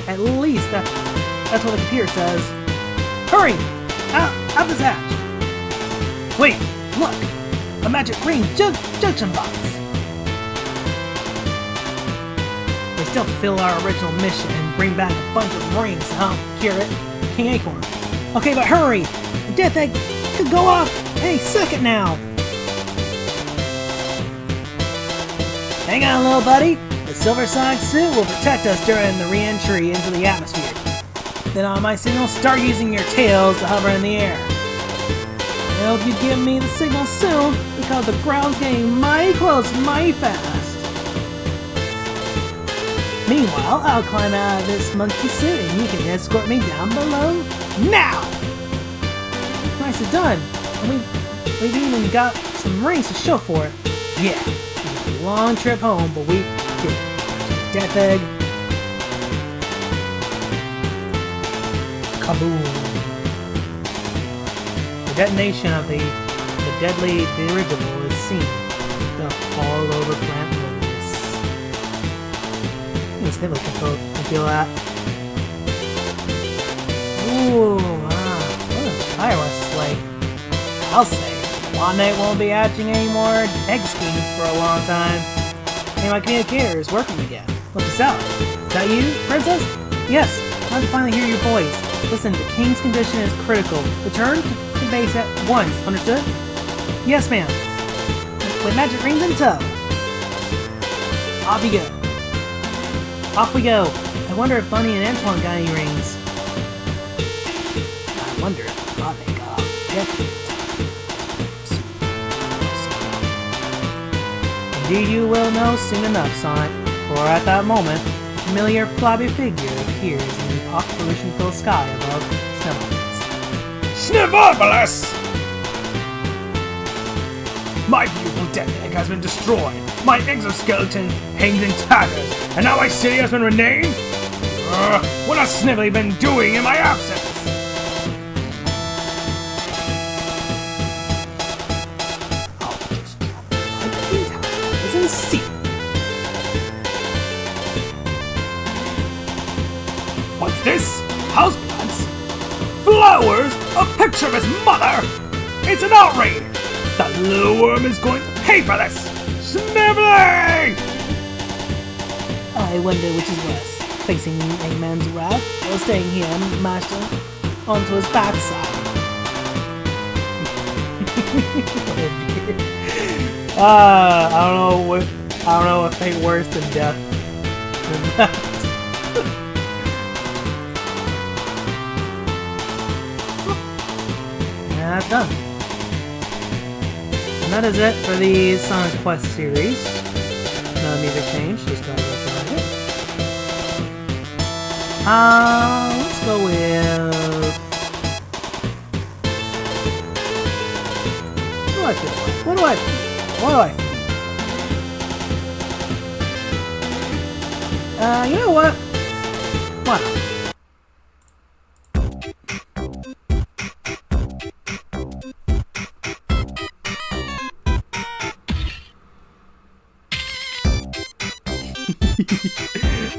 at least. That's what the computer says. Hurry! Out this hatch! Wait, look! A magic ring junction box! They still fulfill our original mission and bring back a bunch of rings to help cure it. King Acorn. Okay, but hurry! The Death Egg could go off any second now! Hang on, little buddy. The Silver Sonic suit will protect us during the re-entry into the atmosphere. Then on my signal, start using your tails to hover in the air. I hope you give me the signal soon, because the ground's getting mighty close, mighty fast. Meanwhile, I'll climb out of this monkey suit and you can escort me down below now! Nicely done. And we've even got some rings to show for it. Yeah. Long trip home, but we did Death Egg. Kaboom! The detonation of the deadly dirigible is seen all over Planet Mobius. This Nibbler can feel that. Ooh, wow! What a fireworks like. I'll say. Robotnik won't be hatching any more egg schemes for a long time. Hey, my communicator is working again. Look this out. Is that you, Princess? Yes, glad to finally hear your voice. Listen, the King's condition is critical. Return to base at once, understood? Yes, ma'am. With magic rings in tow. Off you go. Off we go. I wonder if Bunny and Antoine got any rings. I wonder if Robotnik got off. Yep. Indeed you will know soon enough, Sonic, for at that moment, a familiar flabby figure appears in the pollution-filled sky above Sniffles. Sniffles! My beautiful Death Egg has been destroyed. My exoskeleton hangs in tatters, and now my city has been renamed? What has Sniffly been doing in my absence? See. What's this? Houseplants? Flowers? A picture of his mother? It's an outrage! That little worm is going to pay for this! Sniffly! I wonder which is worse, facing Eggman's wrath or staying here and mashed onto his backside. I don't know if ain't worse than death. And that's done. And that is it for the Sonic Quest series. No music change, just gotta go for it. Let's go with... What do I feel like? What do I feel? You know what? Why not?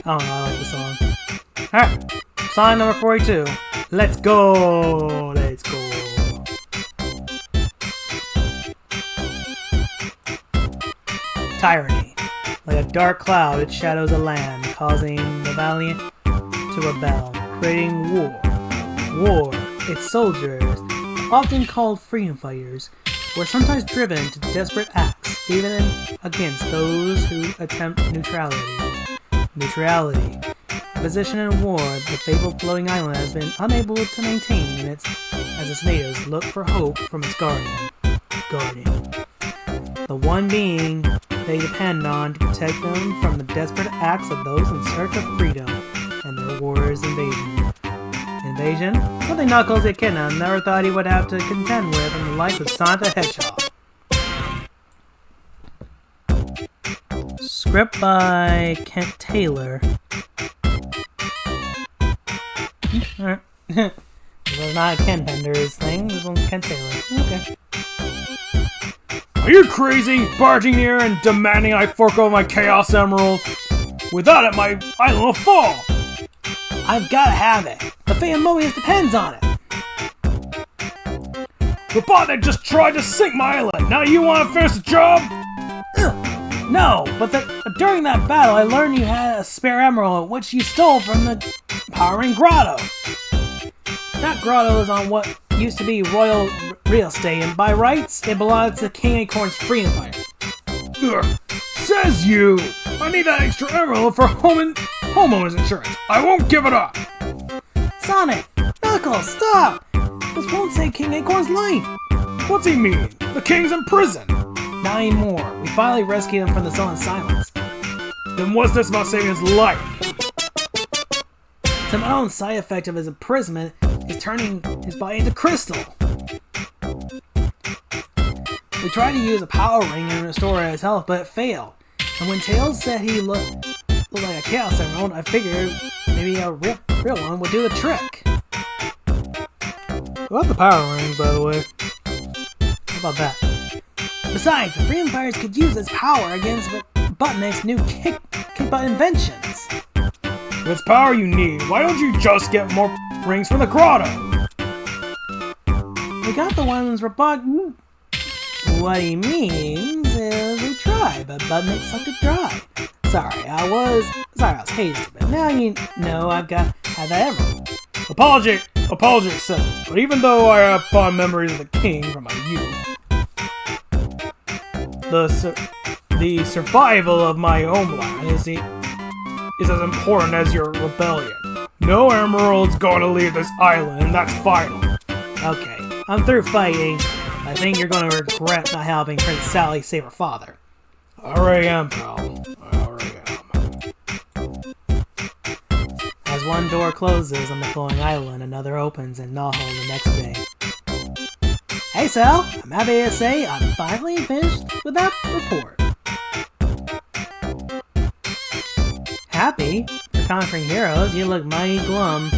I don't know, I like the song. Alright, song number 42. Let's go! Let's go! tyranny. Like a dark cloud, it shadows a land, causing the valiant to rebel, creating war. War, its soldiers, often called freedom fighters, were sometimes driven to desperate acts, even against those who attempt neutrality. Neutrality. A position in war the fabled floating island has been unable to maintain as its natives look for hope from its guardian. The one being they depend on to protect them from the desperate acts of those in search of freedom and their warriors' invasion. Invasion? Something Knuckles the Echidna never thought he would have to contend with in the life of Sonic the Hedgehog. Script by Kent Taylor. Alright. This was not a Ken Bender's thing, this one's Kent Taylor. Okay. Are you crazy? Barging here and demanding I fork over my Chaos Emerald? Without it, my island will fall! I've gotta have it. The fate of Mobius depends on it. Robotnik just tried to sink my island. Now you want to finish the job? No, but during that battle, I learned you had a spare emerald, which you stole from the Power Ring Grotto. That grotto is on what used to be royal real estate, and by rights, it belongs to King Acorn's freedom fighter. Says you! I need that extra emerald for homeowner's insurance. I won't give it up! Sonic! Knuckles, stop! This won't save King Acorn's life! What's he mean? The king's in prison! Not anymore. We finally rescued him from the sullen silence. Then what's this about saving his life? Some unknown side effect of his imprisonment is turning his body into crystal. We tried to use a power ring and restore his health, but it failed. And when Tails said he looked like a Chaos Emerald, I figured maybe a real one would do the trick. I love the power rings, by the way. How about that? Besides, the Freedom Fighters could use this power against Robotnik's new kick butt inventions. If it's power you need, why don't you just get more rings from the grotto? We got the ones Robotnik. What he means is we tried, but Robotnik sucked it dry. Sorry, I was hasty, but now you know I've got to have that emerald. Apology accepted, but even though I have fond memories of the king from my youth, the survival of my homeland is as important as your rebellion. No emerald's gonna leave this island, that's final. Okay, I'm through fighting. I think you're gonna regret not helping Prince Sally save her father. I already am, pal. I already am. As one door closes on the floating island, another opens in Naho the next day. Hey Sal, I'm happy to say I'm finally finished with that report. Happy? For conquering heroes, you look mighty glum.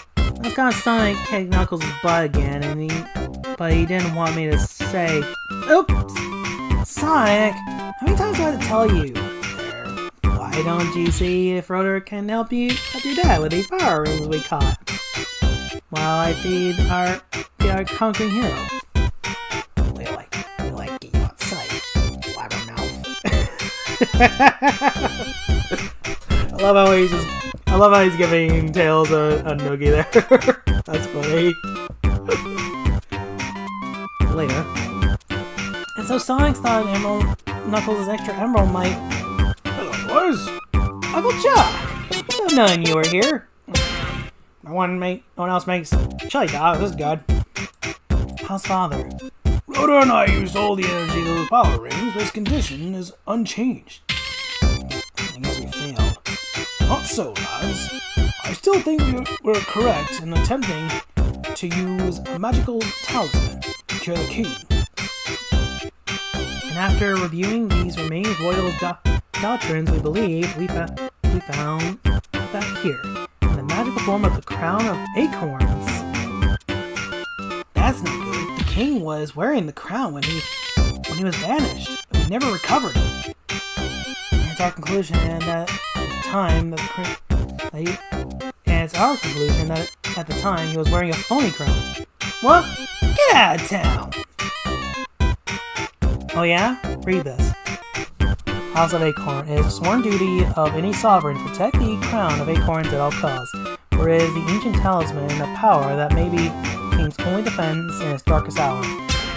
I was gonna Sonic kick Knuckles' butt again, but he didn't want me to say, oops! Sonic, how many times do I have to tell you? Why don't you see if Rotor can help your dad with these power rings we caught? While I feed our conquering hero. We like get you outside, blabbermouth. I love how he's giving Tails a noogie there. That's funny. Later. And so Sonic thought Knuckles' extra emerald might... Hello, boys. Uncle Chuck! I've known you were here. No one else makes chili dogs. This is good. How's father? Rhoda and I used all the energy of those power rings. This condition is unchanged. I guess we failed. Not so, lads. I still think we're correct in attempting to use a magical talisman to cure the king. And after reviewing these remaining royal doctrines, we believe we found that here, in the magical form of the crown of acorns. That's not good. The king was wearing the crown when he was vanished, but we never recovered it. And it's our conclusion that at the time he was wearing a phony crown. What? Get out of town! Oh yeah? Read this. House of Acorn. It is a sworn duty of any sovereign to protect the crown of acorns at all costs, for it is the ancient talisman of power that may be king's only defense in its darkest hour.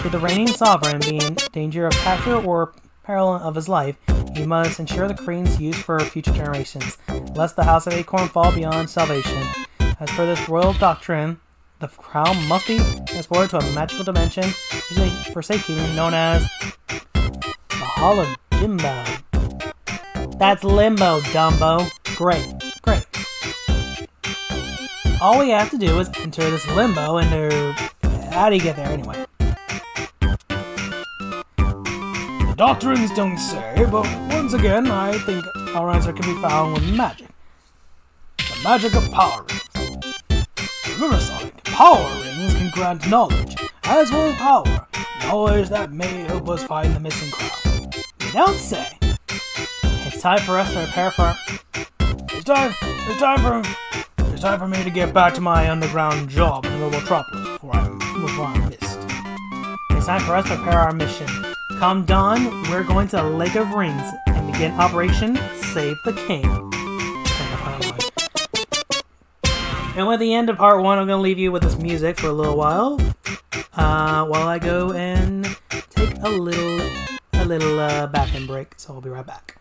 Should the reigning sovereign be in danger of capture or peril of his life, he must ensure the crane's use for future generations, lest the House of Acorn fall beyond salvation. As per this royal doctrine, the crown must be transported to a magical dimension, usually for safekeeping, known as the Hall of Jimbo. That's Limbo, Dumbo. Great. All we have to do is enter this limbo, and how do you get there anyway? The doctrines don't say, but once again, I think our answer can be found with magic. The magic of power rings. Remember, Sonic, power rings can grant knowledge, as well as power. Knowledge that may help us find the missing crown. You don't say. It's time for us to prepare for... It's time for me to get back to my underground job in Robotropolis before I'm missed. It's time for us to prepare our mission. Come dawn, we're going to the Lake of Rings and begin Operation Save the King. And with the end of part 1, I'm going to leave you with this music for a little while I go and take a little bathroom break. So I'll be right back.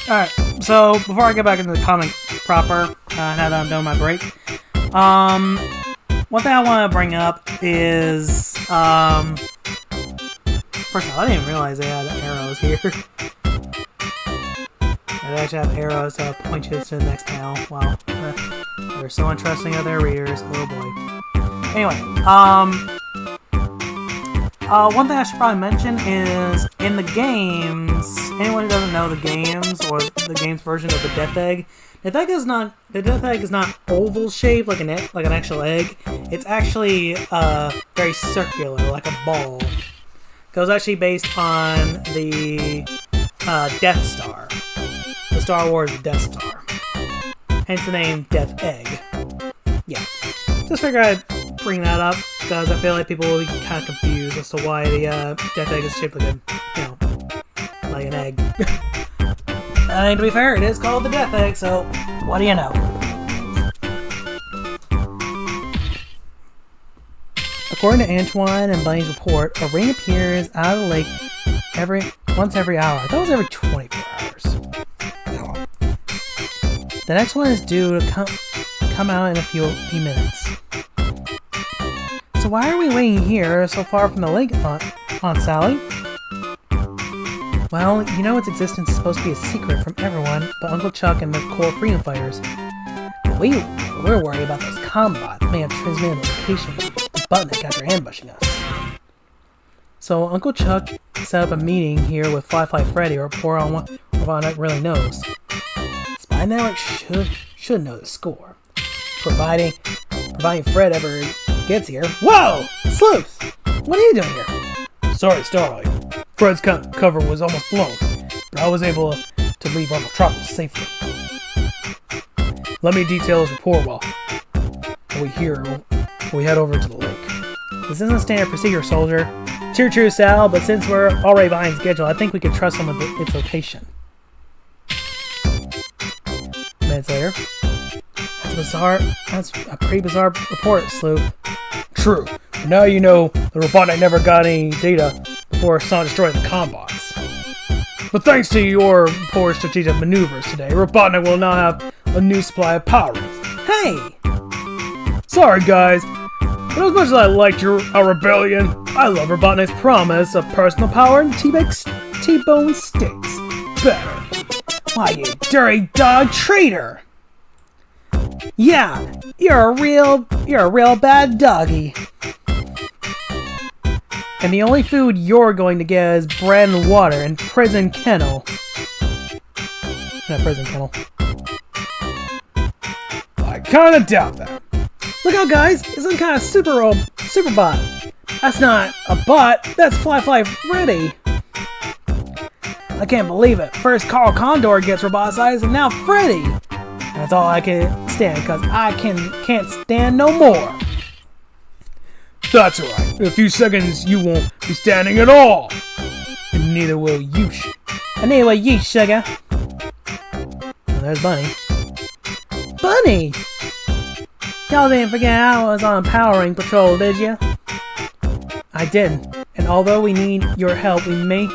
Alright, so before I get back into the comic proper, now that I'm done with my break, one thing I want to bring up is, first of all, I didn't realize they had arrows here. They actually have arrows to point you to the next panel. Wow, they're so interesting to their readers. Oh boy. Anyway, one thing I should probably mention is in the games, anyone who doesn't know the games or the games version of the Death Egg, the Death Egg is not oval shaped like an actual egg. It's actually very circular, like a ball. It was actually based on the Death Star, the Star Wars Death Star. Hence the name Death Egg. Yeah, just figured I'd bring that up because I feel like people will be kind of confused as to why the Death Egg is shaped like like an egg. And to be fair, it is called the Death Egg, so what do you know? According to Antoine and Bunny's report, a rain appears out of the lake once every hour. I thought it was every 24 hours. The next one is due to come out in a few minutes. So why are we waiting here so far from the lake, Aunt Sally? Well, you know its existence is supposed to be a secret from everyone but Uncle Chuck and the core freedom fighters. But we're worried about those combots that may have transmitted the location of the Butnick after ambushing us. So Uncle Chuck set up a meeting here with Fly Freddy, or report on what Robotnik really knows. Spy Network should know the score. Providing Fred ever gets here. Whoa! Sleuth! What are you doing here? Sorry, Starlight. Fred's cover was almost blown, but I was able to leave our metropolis safely. Let me detail his report while we head over to the lake. This isn't standard procedure, soldier. True, Sal, but since we're already behind schedule, I think we could trust him with its location. Minutes later. That's a pretty bizarre report, Sloop. True. But now you know the Robotnik never got any data before Sonic destroyed the Combots. But thanks to your poor strategic maneuvers today, Robotnik will now have a new supply of power rings. Hey! Sorry, guys. But as much as I liked our rebellion, I love Robotnik's promise of personal power and T-bone sticks better. Why, you dirty dog traitor! Yeah, you're a real bad doggy. And the only food you're going to get is bread and water and prison kennel. Not prison kennel. I kinda doubt that. Look out, guys! It's some kind of super bot. That's not a bot. That's Fly Freddy. I can't believe it. First Carl Condor gets roboticized, and now Freddy. That's all I can stand, because I can't stand no more. That's alright. In a few seconds, you won't be standing at all. And neither will you, sugar. Well, there's Bunny. Bunny! Y'all didn't forget I was on powering patrol, did ya? I didn't. And although we need your help, we may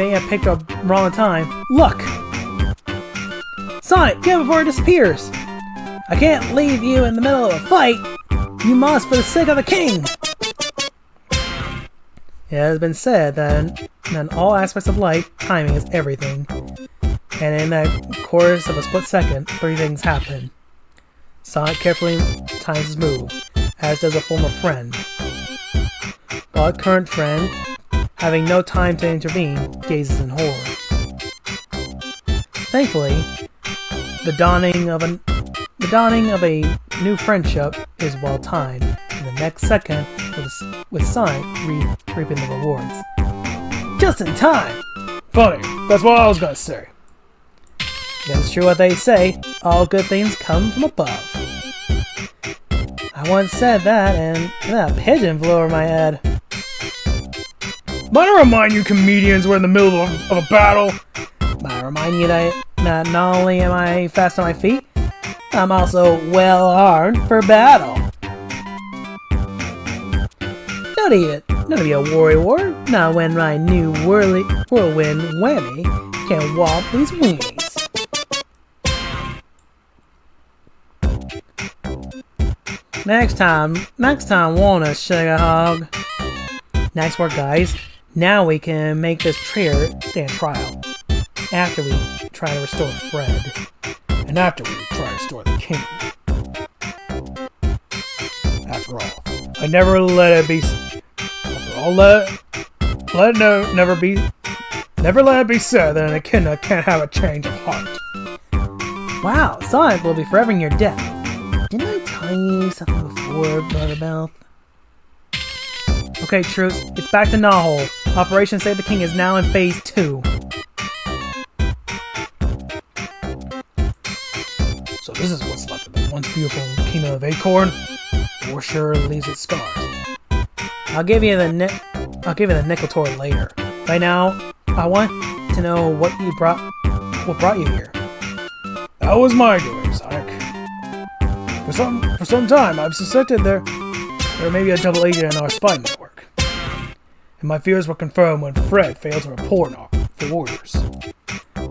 have picked a wrong time. Look! Sonic, get before it disappears! I can't leave you in the middle of a fight! You must for the sake of the king! It has been said that in all aspects of life, timing is everything. And in that course of a split second, 3 things happen. Sonic carefully times his move, as does a former friend. While a current friend, having no time to intervene, gazes in horror. Thankfully, the dawning of a new friendship is well timed, and the next second, with Sonic reaping the rewards. Just in time! Funny, that's what I was gonna say. It's true what they say, all good things come from above. I once said that, and that pigeon flew over my head. Might I remind you comedians we're in the middle of a battle? Might I remind you that not only am I fast on my feet, I'm also well armed for battle. None of you warrior, not when my new whirlwind whammy can walk these weenies. Next time, won't it, Sugar Hog? Nice work, guys. Now we can make this traitor stand trial. After we try to restore Fred. And after we try to restore the king. After all, I never let it be. Never let it be said that an echidna can't have a change of heart. Wow, Sonic will be forever in your debt. Didn't I tell you something before, Buttermouth? Okay, troops, it's back to Gnawhole. Operation Save the King is now in Phase 2. So this is what's left of the once beautiful Kingdom of Acorn. For sure leaves its scars. I'll give you the nickel tour later. Right now, I want to know what brought you here. That was my doing, Sonic. For some time, I've suspected there may be a double agent in our spy network. And my fears were confirmed when Fred failed to report for orders.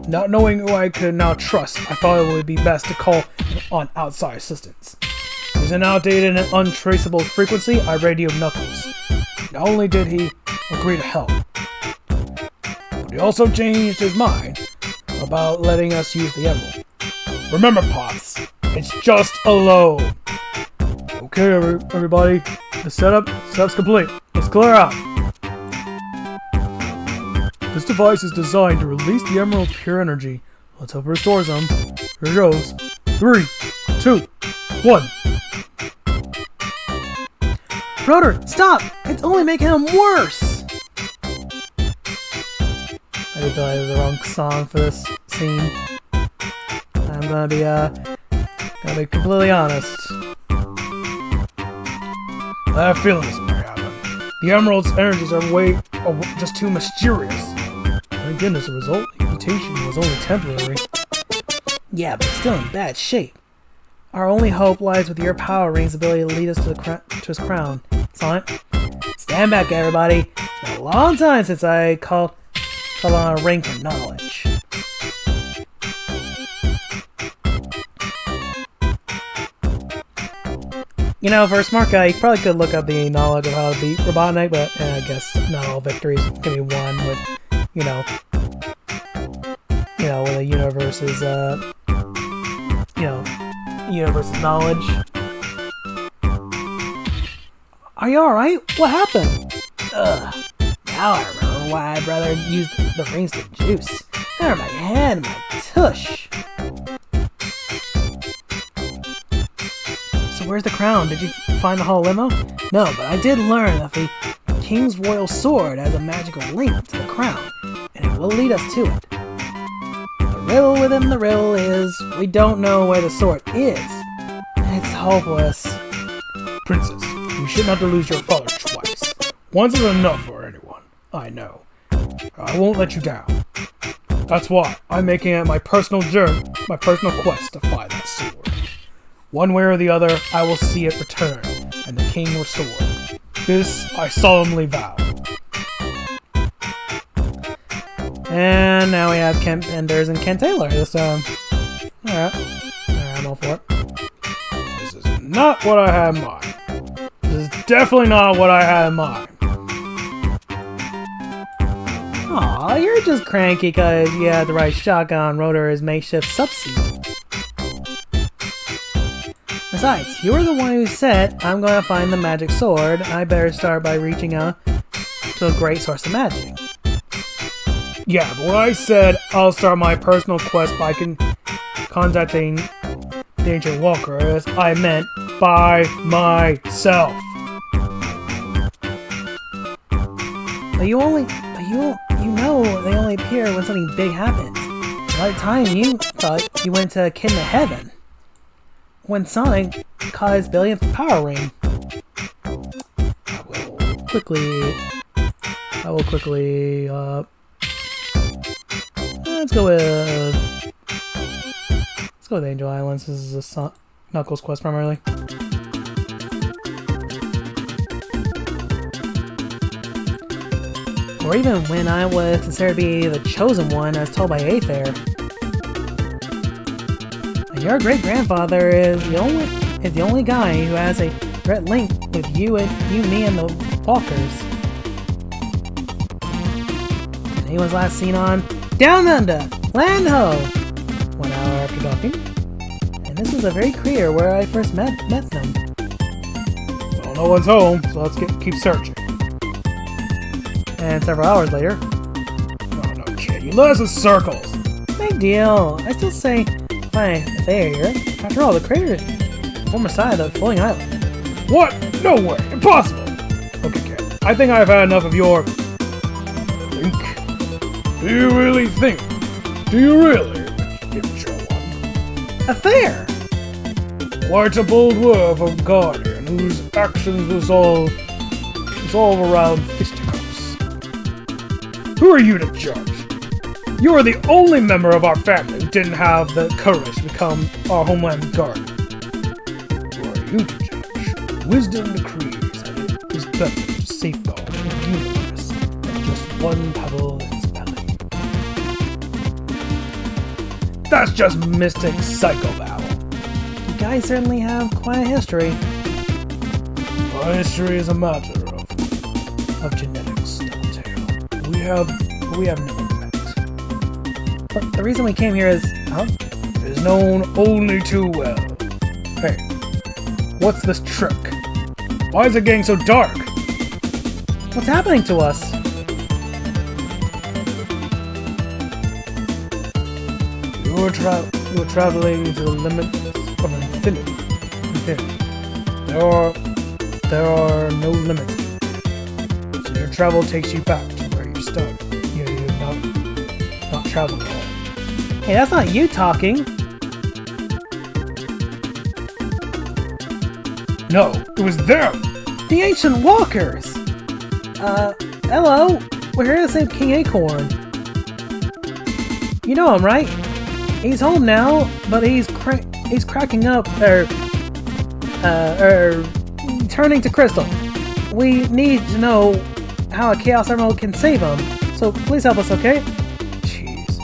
Not knowing who I could now trust, I thought it would be best to call on outside assistance. Using an outdated and untraceable frequency, I radioed Knuckles. Not only did he agree to help, but he also changed his mind about letting us use the Emerald. Remember, Pops, it's just a loan. Okay, everybody, the setup's complete. Let's clear out. This device is designed to release the Emerald's pure energy. Let's hope it restores them. Here goes. 3, 2, 1. Rotor, stop! It's only making him worse! honestly feel like it was the wrong song for this scene. I'm gonna be completely honest. I have feelings may happen. The Emerald's energies are just too mysterious. Thank goodness the result mutation was only temporary. Yeah, but still in bad shape. Our only hope lies with your Power Ring's ability to lead us to his crown. Sonic, stand back, everybody. It's been a long time since I called on a ring for knowledge. You know, for a smart guy, he probably could look up the knowledge of how to beat Robotnik, but I guess not all victories can be won with, with the universe's, universe's knowledge. Are you alright? What happened? Ugh. Now I remember why I'd rather use the rings to juice. They're my head, my tush. So where's the crown? Did you find the Hall Limo? No, but I did learn that the King's Royal Sword has a magical link to the crown, and it will lead us to it. The riddle within the riddle is, we don't know where the sword is. It's hopeless. Princess, you shouldn't have to lose your father twice. Once is enough for anyone. I know. I won't let you down. That's why I'm making it my personal journey, my personal quest to find that sword. One way or the other, I will see it return, and the king restored. This I solemnly vow. And now we have Kent Penders and Kent Taylor this time. Alright, I'm all for it. This is not what I had in mind. This is definitely not what I had in mind. Aw, you're just cranky because you had the right shotgun rotor as makeshift subseat. Besides, you were the one who said, I'm going to find the magic sword. I better start by reaching out to a great source of magic. Yeah, but when I said I'll start my personal quest by contacting the Ancient Walkers, I meant by myself. But you know they only appear when something big happens. By the time you thought you went to Kingdom Heaven, when Sonic caught his billionth Power Ring. I will quickly, let's go with Angel Islands. This is a Knuckles quest primarily. Or even when I was considered to be the chosen one, as told by Aether. Your great-grandfather is the only guy who has a direct link with you, me, and the Walkers. And he was last seen on Down Under, Land Ho! 1 hour after docking. And this is the very crater where I first met them. Well, no one's home, so let's keep searching. And several hours later. Oh, no kid, you led us in circles. Big deal. I still say, if they are here. After all, the crater is the former side of the floating island. What? No way! Impossible! Okay, kid. I think I've had enough of your... think? Do you really think? Do you really? Give it your one. A fair! Quite a bold word from Guardian, whose actions resolve around fisticuffs. Who are you to judge? You are the only member of our family who didn't have the courage to become our homeland's guardian. Who are you to judge? Wisdom decrees that it is better to safeguard the universe than just one pebble in its belly. That's just mystic psychobabble. You guys certainly have quite a history. Our history is a matter of genetics, Telltale. We have never met. But the reason we came here is... It is known only too well. Hey, what's this trick? Why is it getting so dark? What's happening to us? You are traveling to the limits of infinity. There are no limits. So your travel takes you back to where you started. traveling home. Hey, that's not you talking. No, it was them! The Ancient Walkers! Hello? We're here to save King Acorn. You know him, right? He's home now, but he's cracking up, turning to crystal. We need to know how a Chaos Emerald can save him, so please help us, okay? Jeez,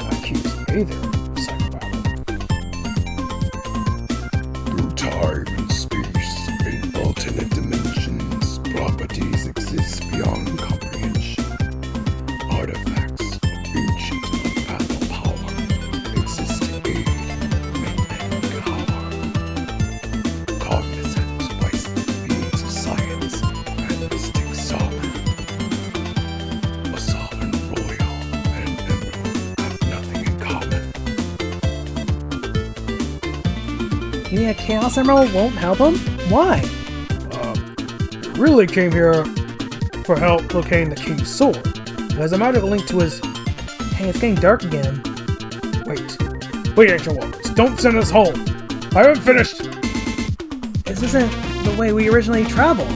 I accuse neither of psychopathy. Through time and space, in alternate dimensions, properties exist beyond comprehension. Artifacts of ancient unfathomed power exist to aid maintain power. Cognizant, wise beings of science and mystic sovereign. A sovereign royal and an emerald have nothing in common. You mean a Chaos Emerald won't help him? Why? Really came here for help locating the King's sword. There's a magical link to his... Hey, it's getting dark again. Wait, Ancient Walkers, don't send us home! I haven't finished! This isn't the way we originally traveled.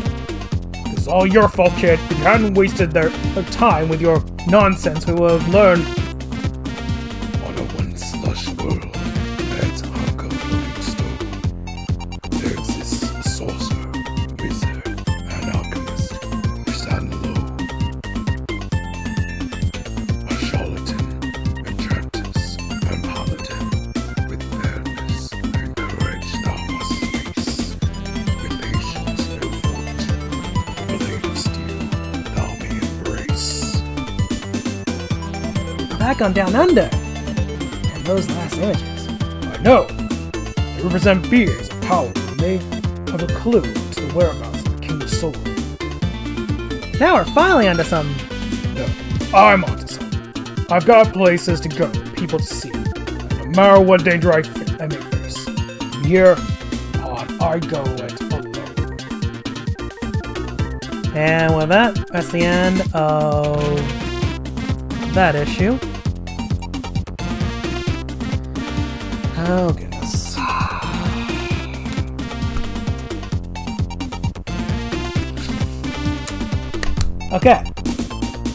It's all your fault, kid. If you hadn't wasted their time with your nonsense, we would have learned... On a once lush world, that's a hunk of floating stone. There exists a sorcerer, wizard, and alchemist who stand alone. A charlatan, enchantress, and paladin, with fairness and courage thou must face. With patience no fault, the blade of steel thou may embrace. Back on Down Under. And those last images. I know! They represent beings of power, and they have a clue to the whereabouts of the King's sword. Now we're finally onto something. No, I'm onto something. I've got places to go, people to see. And no matter what danger I may face, from here on, I go it alone. And with that, that's the end of that issue. Oh goodness. Okay.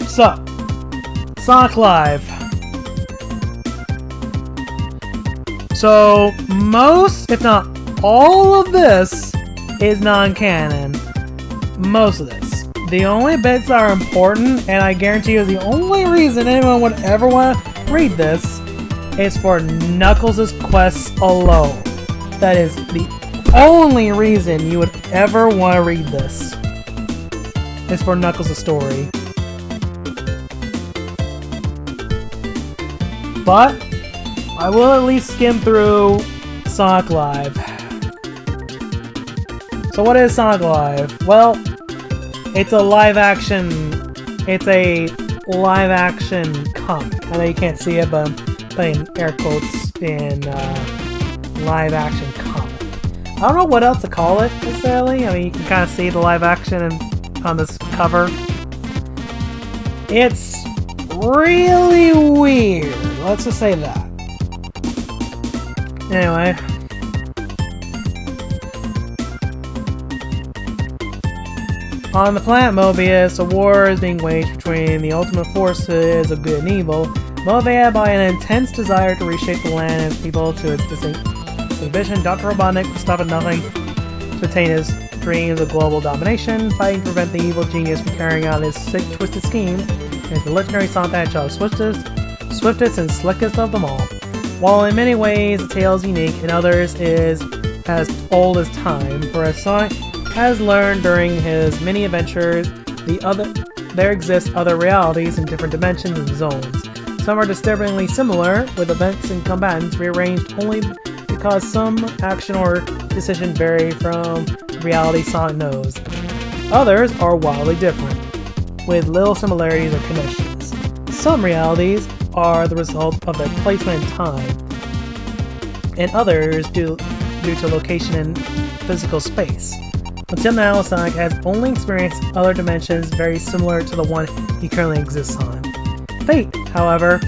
So, Sonic Live. So, most, if not all of this is non-canon. Most of this. The only bits that are important, and I guarantee you is the only reason anyone would ever want to read this, is for Knuckles' quests alone. That is the only reason you would ever want to read this. Is for Knuckles' story. But I will at least skim through Sonic Live. So what is Sonic Live? Well, it's a live action comic. I know you can't see it, but I'm putting air quotes in live action comic. I don't know what else to call it necessarily. I mean, you can kind of see the live action on this cover. It's really weird. Let's just say that. Anyway. On the planet Mobius, a war is being waged between the ultimate forces of good and evil, motivated by an intense desire to reshape the land and its people to its distinct vision. Dr. Robotnik will stop at nothing to attain his dreams of global domination, fighting to prevent the evil genius from carrying out his sick, twisted schemes, is the legendary Sonic the Hedgehog, swiftest and slickest of them all. While in many ways the tale is unique, in others is as old as time, for as Sonic has learned during his many adventures, there exist other realities in different dimensions and zones. Some are disturbingly similar, with events and combatants rearranged only because some action or decision vary from the reality Sonic knows. Others are wildly different, with little similarities or connections. Some realities are the result of their placement in time, and others due to location in physical space. Until now, Sonic has only experienced other dimensions very similar to the one he currently exists on. Fate, however,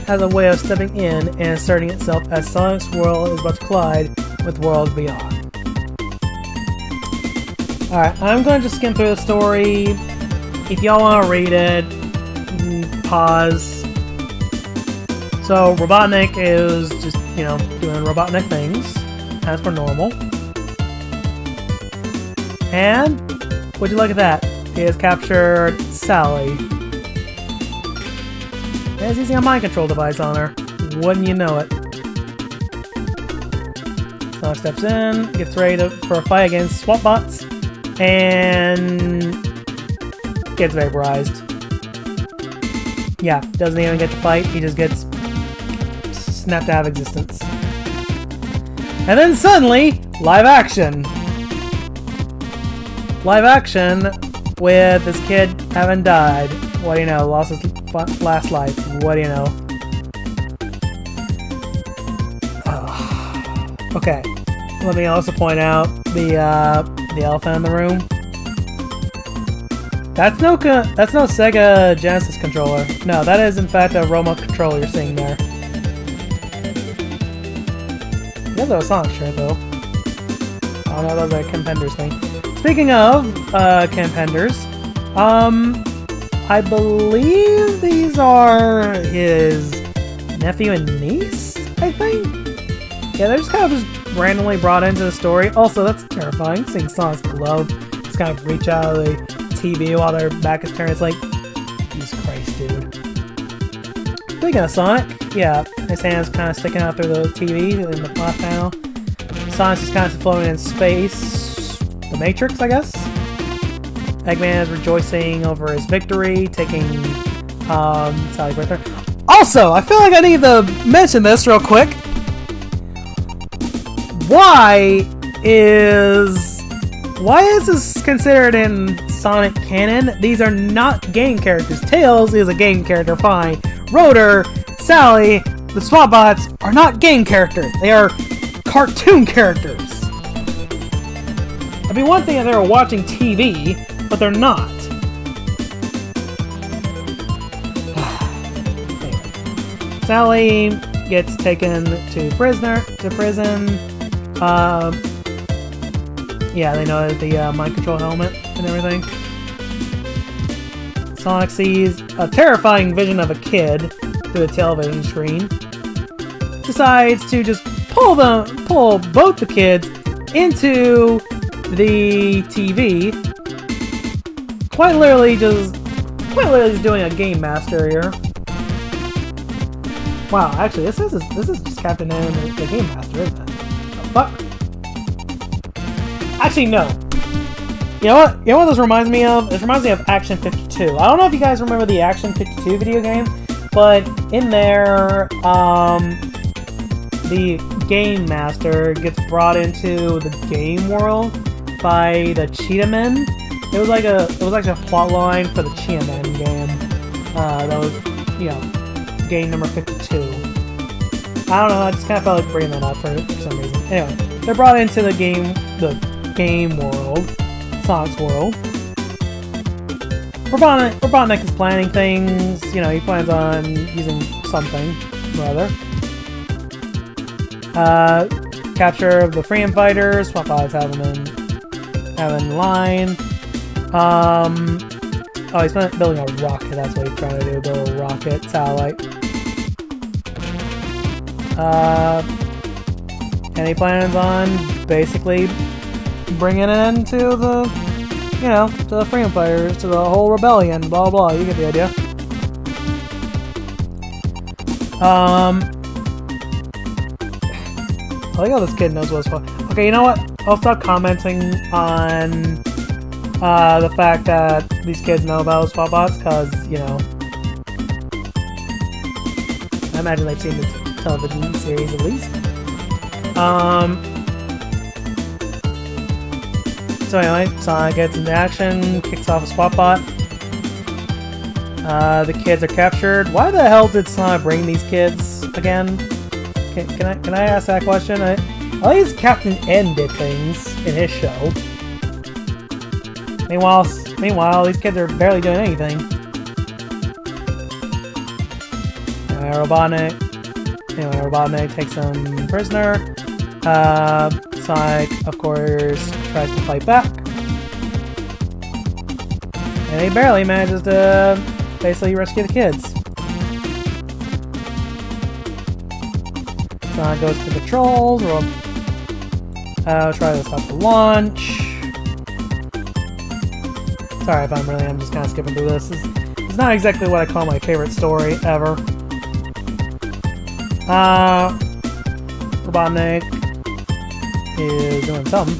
has a way of stepping in and asserting itself as Sonic's world is about to collide with worlds beyond. Alright, I'm going to just skim through the story. If y'all want to read it, pause. So, Robotnik is just, doing Robotnik things, as per normal. And, would you look at that? He has captured Sally. And he's using a mind control device on her. Wouldn't you know it? Sonic steps in, gets ready for a fight against SWAT bots, and gets vaporized. Yeah, doesn't even get to fight, he just gets snapped out of existence. And then suddenly, live action! Live action with this kid having died. What do you know? Lost his last life. What do you know? Okay. Let me also point out the elephant in the room. That's no Sega Genesis controller. No, that is in fact a remote controller you're seeing there. He does have a Sonic shirt though. Oh no, that was a Contenders thing. Speaking of Contenders, I believe these are his nephew and niece, I think? Yeah, they're just kind of randomly brought into the story. Also, that's terrifying, seeing Sonic's glove just kind of reach out of the TV while their back is turned. It's like, Jesus Christ, dude. Speaking of Sonic, yeah, his hand's kind of sticking out through the TV in the left panel. Sonic's just kind of floating in space. The Matrix, I guess? Eggman is rejoicing over his victory, taking Sally with her. Also, I feel like I need to mention this real quick. Why is this considered in Sonic canon? These are not game characters. Tails is a game character, fine. Rotor, Sally, the SWAT bots are not game characters. They are cartoon characters. It'd be one thing if they were watching TV, but they're not. Anyway. Sally gets taken to prison. Yeah, they know the mind control helmet and everything. Sonic sees a terrifying vision of a kid through the television screen. Decides to just pull both the kids into the TV. Quite literally just doing a game master here. Wow, actually, this is just Captain N and the Game Master, isn't it? The fuck? Actually, no. You know what this reminds me of? It reminds me of Action 52. I don't know if you guys remember the Action 52 video game, but in there, the Game Master gets brought into the game world by the Cheetah Men. It was actually a plot line for the Cheetah Men game. That was, game number 52. I don't know, I just kind of felt like bringing that up for some reason. Anyway, they're brought into the game world, Sonic's world. Robotnik is planning things, he plans on using something, rather. Capture of the freedom fighters, SWAT bots have them in line. Oh, he's building a rocket, that's what he's trying to do, build a rocket satellite. And he plans on basically bringing it into the, to the freedom fighters, to the whole rebellion, blah blah, you get the idea. I like how this kid knows what's fun. Okay, you know what? I'll stop commenting on the fact that these kids know about SWAT bots, because, I imagine they've seen the television series at least. So anyway, Sonic gets into action, kicks off a SWAT bot. The kids are captured. Why the hell did Sonic bring these kids again? Can I ask that question? At least Captain N did things in his show. Meanwhile, these kids are barely doing anything. Robotnik takes him prisoner. Sonic, of course, tries to fight back. And he barely manages to basically rescue the kids. Sonic goes to the trolls, try to stop the launch. Sorry if I'm just kind of skipping through this. It's not exactly what I call my favorite story ever. Robotnik is doing something.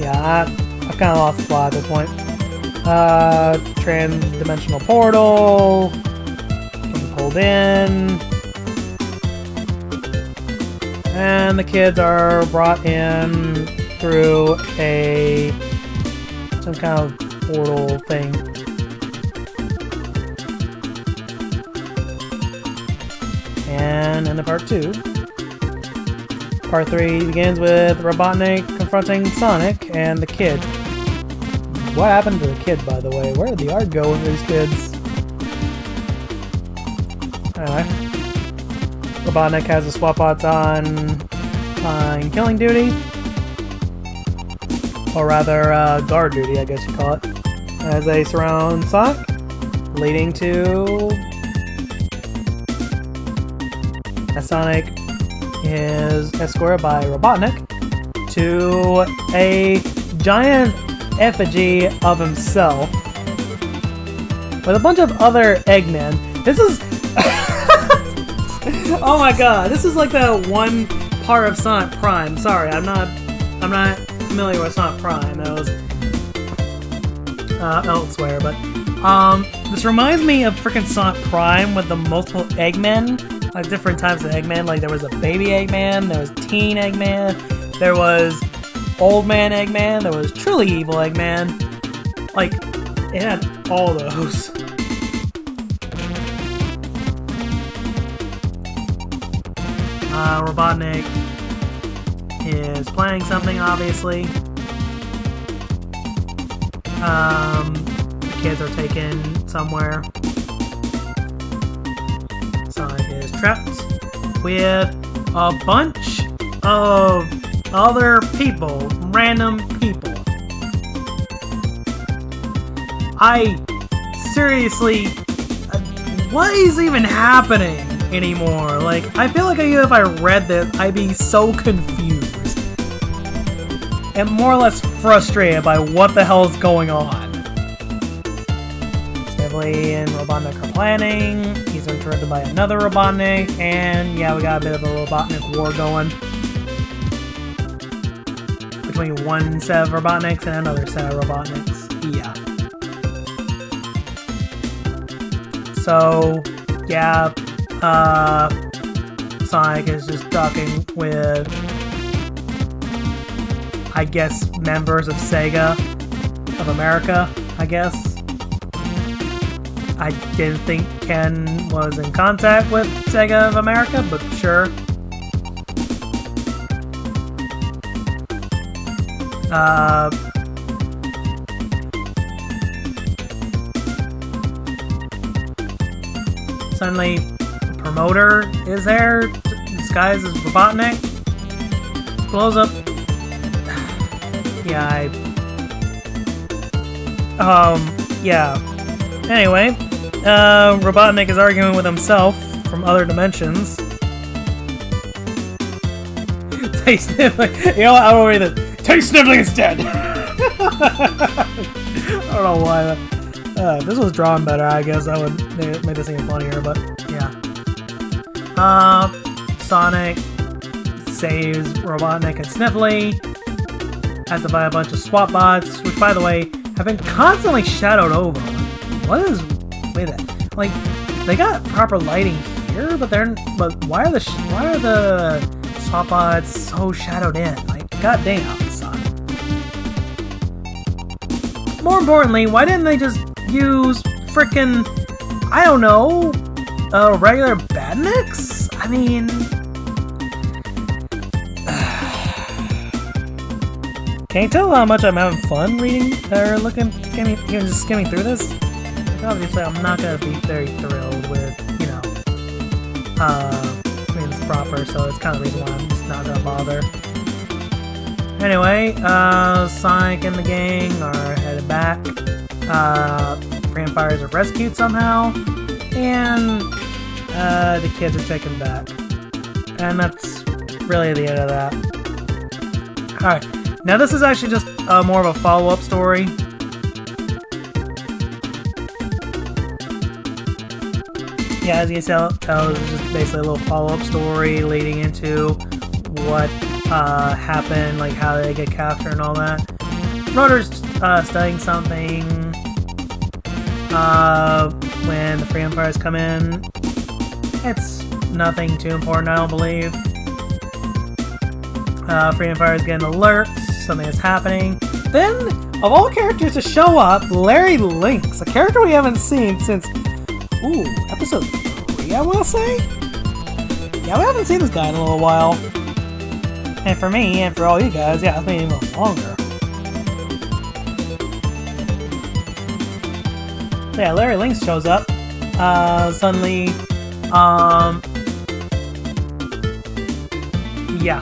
Yeah, I've kind of lost the plot at this point. Trans-dimensional portal. Getting pulled in. And the kids are brought in through some kind of portal thing. And into part 2. Part 3 begins with Robotnik confronting Sonic and the kid. What happened to the kid, by the way? Where did the art go with these kids? Anyway. Robotnik has the SWAT bots on killing duty. Or rather, guard duty, I guess you call it. As they surround Sonic, leading to... Sonic is escorted by Robotnik to a giant effigy of himself with a bunch of other Eggmen. This is... oh my god, this is like the one part of Sonic Prime. Sorry, I'm not familiar with Sonic Prime. That was elsewhere, but this reminds me of freaking Sonic Prime with the multiple Eggmen, like different types of Eggman. Like there was a baby Eggman, there was teen Eggman, there was old man Eggman, there was truly evil Eggman. Like it had all those. Robotnik is planning something, obviously. The kids are taken somewhere. Sonic is trapped with a bunch of other people, random people. I seriously, what is even happening anymore? Like, I feel like if I read this, I'd be so confused and more or less frustrated by what the hell is going on. Snivelly and Robotnik are planning. He's interrupted by another Robotnik, and yeah, we got a bit of a Robotnik war going between one set of Robotniks and another set of Robotniks. Yeah. So, yeah, Sonic is just talking with, I guess, members of Sega of America, I guess. I didn't think Ken was in contact with Sega of America, but sure. Suddenly, the promoter is there, disguised as Robotnik. Blows up. Yeah, yeah. Anyway, Robotnik is arguing with himself from other dimensions. Taste Sniveling. You know what? I will read this. Taste Sniveling is dead! I don't know why. If this was drawn better, I guess I would make this even funnier, but yeah. Sonic saves Robotnik and Snivelly. Has to buy a bunch of SWAT bots, which, by the way, have been constantly shadowed over. What is... Wait a... Like, they got proper lighting here, but why are the SWAT bots so shadowed in? Like, goddamn, son. More importantly, why didn't they just use frickin', I don't know, regular badniks? I mean... Can you tell how much I'm having fun reading or even just skimming through this? Like, obviously, I'm not gonna be very thrilled with, reading this proper, so it's kind of the reason why I'm just not gonna bother. Anyway, Sonic and the gang are headed back. Free Empires are rescued somehow, and the kids are taken back. And that's really the end of that. Alright, now this is actually just more of a follow-up story. Yeah, as you can tell, this is just basically a little follow-up story leading into what happened, like how they get captured and all that. Rotor's studying something when the Free Empires come in. It's nothing too important, I don't believe. Free Empires get an alert, something is happening. Then, of all characters to show up, Larry Lynx, a character we haven't seen since, episode 3, I want to say? Yeah, we haven't seen this guy in a little while. And for me, and for all you guys, yeah, it's been even longer. So yeah, Larry Lynx shows up. Suddenly, yeah.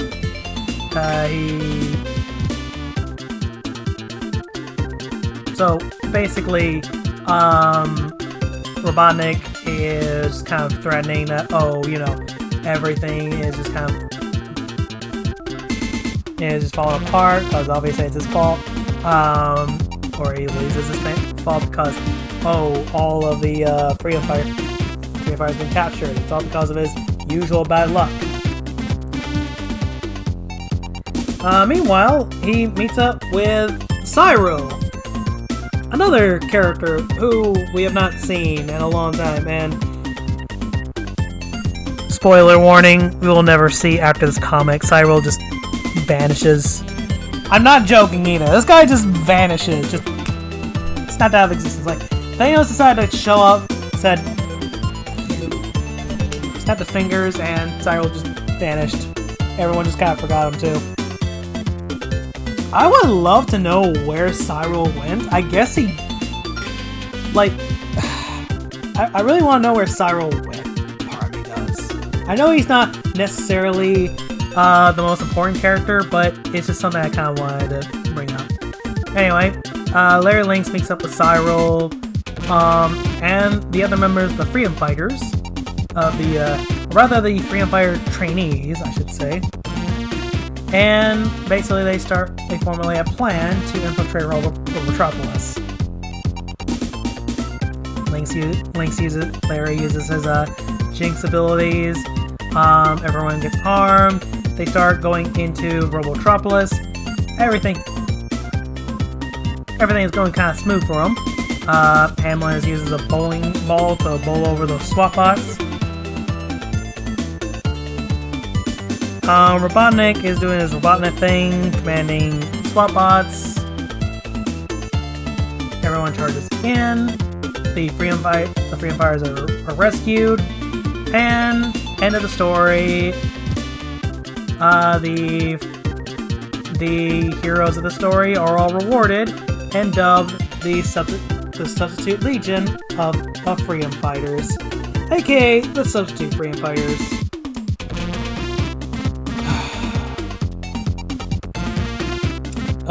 So basically, Robotnik is kind of threatening that, everything is just kind of just falling apart because obviously it's his fault, or he believes it's his fault because all of the Free Empire has been captured. It's all because of his usual bad luck. Meanwhile, he meets up with Cyril, another character who we have not seen in a long time, and spoiler warning, we will never see after this comic. Cyril just vanishes. I'm not joking either. This guy just vanishes. Just snapped out of existence. Like, Thanos decided to show up, said, snapped his fingers, and Cyril just vanished. Everyone just kind of forgot him too. I would love to know where Cyril went. I guess he... Like... I really want to know where Cyril went. Part of me does. I know he's not necessarily the most important character, but it's just something I kind of wanted to bring up. Anyway, Larry Lynx meets up with Cyril, and the other members of the Freedom Fighters, the Freedom Fighter trainees, I should say. And basically they formulate a plan to infiltrate Robotropolis. Larry uses his Jinx abilities, everyone gets armed, they start going into Robotropolis. Everything is going kind of smooth for him. Hamlin uses a bowling ball to bowl over the SWAT bots. Robotnik is doing his Robotnik thing, commanding SWAT bots. Everyone charges in. The Free Empires are rescued. And end of the story. The heroes of the story are all rewarded and dubbed the Substitute Legion of Freedom Fighters, aka the Substitute Freedom Fighters.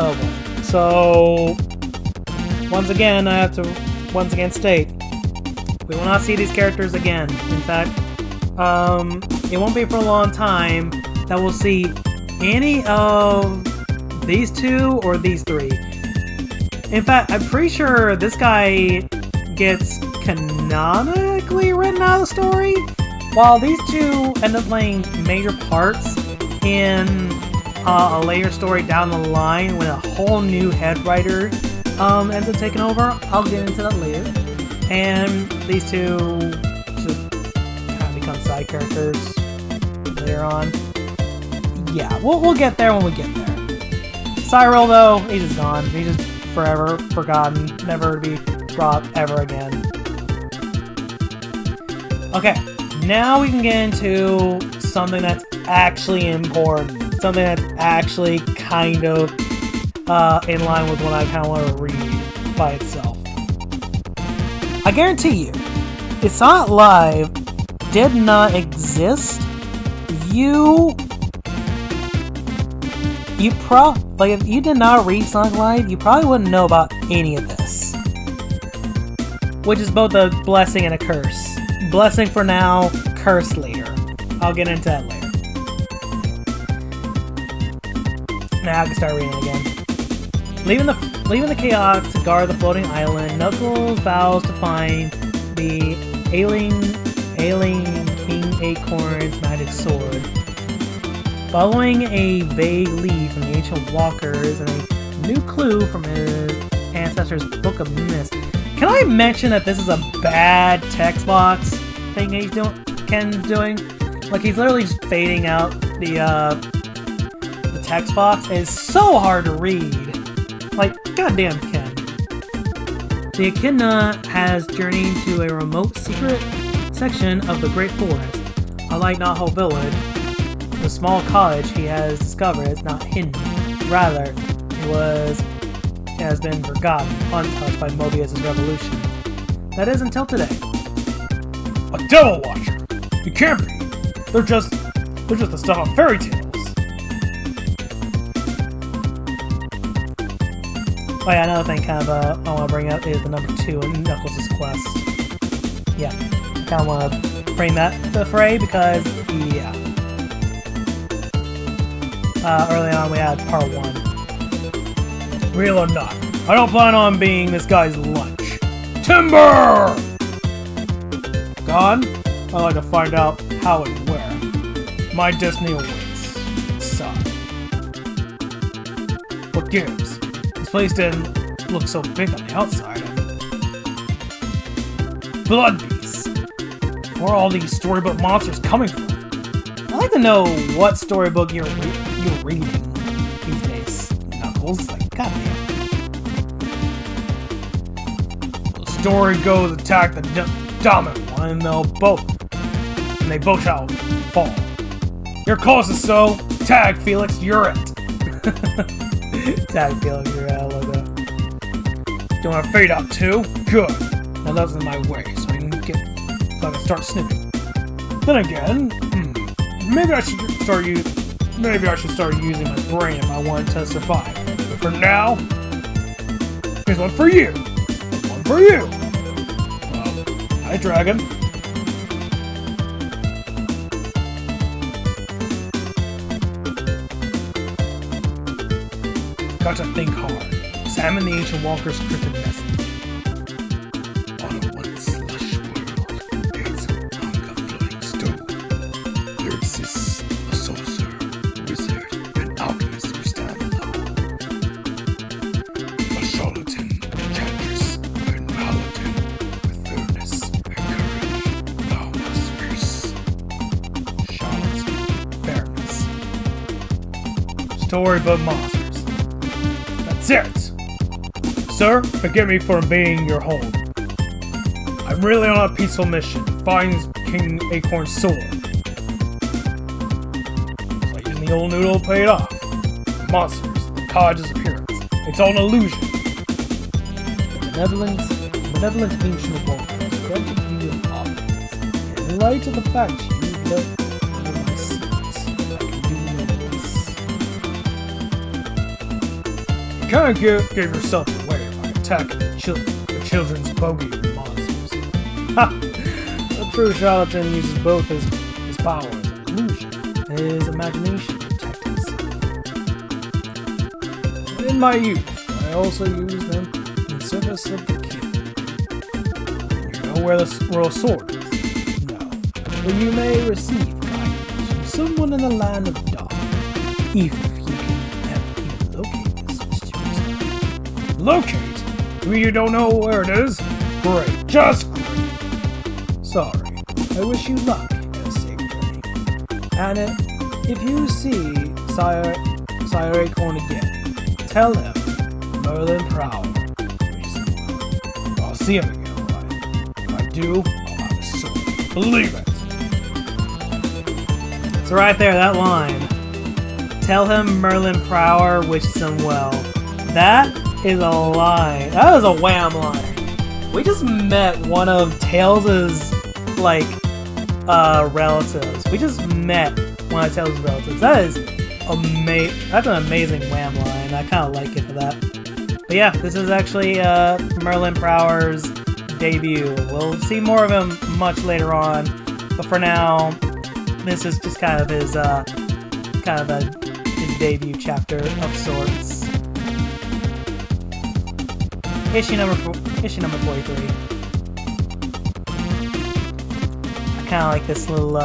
Oh boy. So, once again, I have to state, we will not see these characters again. In fact, it won't be for a long time that we'll see any of these two or these three. In fact, I'm pretty sure this guy gets canonically written out of the story, while these two end up playing major parts in a later story down the line when a whole new head writer ends up taking over. I'll get into that later. And these two just kind of become side characters later on. Yeah, we'll get there when we get there. Cyril, though, he's just gone. He's just forever forgotten, never to be brought ever again. Okay, now we can get into something that's actually important. Something that's actually kind of in line with what I kind of want to read by itself. I guarantee you, if Sonic Live did not exist, if you did not read Sonic Live, you probably wouldn't know about any of this. Which is both a blessing and a curse. Blessing for now, curse later. I'll get into that later. Now I can start reading again. Leaving the chaos to guard the floating island, Knuckles vows to find the ailing King Acorn's magic sword. Following a vague lead from the ancient walkers and a new clue from his ancestors' Book of Mist. Can I mention that this is a bad text box thing he's Ken's doing? Like, he's literally just fading out the text box. It's so hard to read. Like, goddamn Ken. The Echidna has journeyed to a remote secret section of the Great Forest. Unlike Naho Village, the small cottage he has discovered is not hidden. Rather, it has been forgotten, untouched by Mobius's revolution. That is until today. A devil watcher! You can't be! They're just the stuff of fairy tales. Oh yeah, another thing kind of I want to bring up is the number 2 in Knuckles' quest. Yeah, I kind of want to bring that to the fray because, yeah. Early on we had part 1. Real or not, I don't plan on being this guy's lunch. Timber! Gone? I'd like to find out how and where. My destiny awaits. Sigh. What gives? This place didn't look so big on the outside. Blood beasts. Where are all these storybook monsters coming from? I'd like to know what storybook you're reading these days, Knuckles. Like, goddamn. The story goes attack the dominant one, and they both shall fall. Your cause is so. Tag, Felix, you're it. Tag Felix, you're it. I love that. Do you want to fade out too? Good. Now that's in my way, so I can start snipping. Then again, maybe I should start using my brain if I want to survive. But for now, here's one for you. One for you. Hi, Dragon. Got to think hard. Examine the ancient walker's cryptic message. On a once lush world, it's hunger flowing stone. There exists a sorcerer, wizard, and alchemist who stand alone. A charlatan, enchantress, and paladin with fairness and courage. Thou must face. Charlatan. Fairness. Storybook monsters. That's it! Sir, forgive me for being your hold. I'm really on a peaceful mission to find King Acorn's sword. So using the old noodle paid off. The monsters, the cottage's appearance. It's all an illusion. The benevolent ancient walkers granted you an audience. In light of the fact you left under my seats, I can do no less. You can't give yourself away by attacking the children's bogey monsters. Ha! The true charlatan uses both his power as an illusion and his imagination to protect himself. In my youth, I also used them in service of the king. You know where the royal sword is? No. But you may receive guidance from someone in the land of Dawn, if you can help me locate this mysterious. Locate? You don't know where it is? Great, just great. Sorry. I wish you luck and a safe journey. And if you see Sire Acorn again, tell him Merlin Prowl. I'll see him again, alright? If I do, I'll have a sword. Believe it! So right there, that line. Tell him Merlin Prower wishes him well. That is a line. That is a wham line. We just met one of Tails' like relatives. We just met one of Tails' relatives. That is that's an amazing wham line. I kind of like it for that. But yeah, this is actually Merlin Prower's debut. We'll see more of him much later on, but for now, this is just kind of his his debut chapter of sorts. Issue number 43. I kind of like this little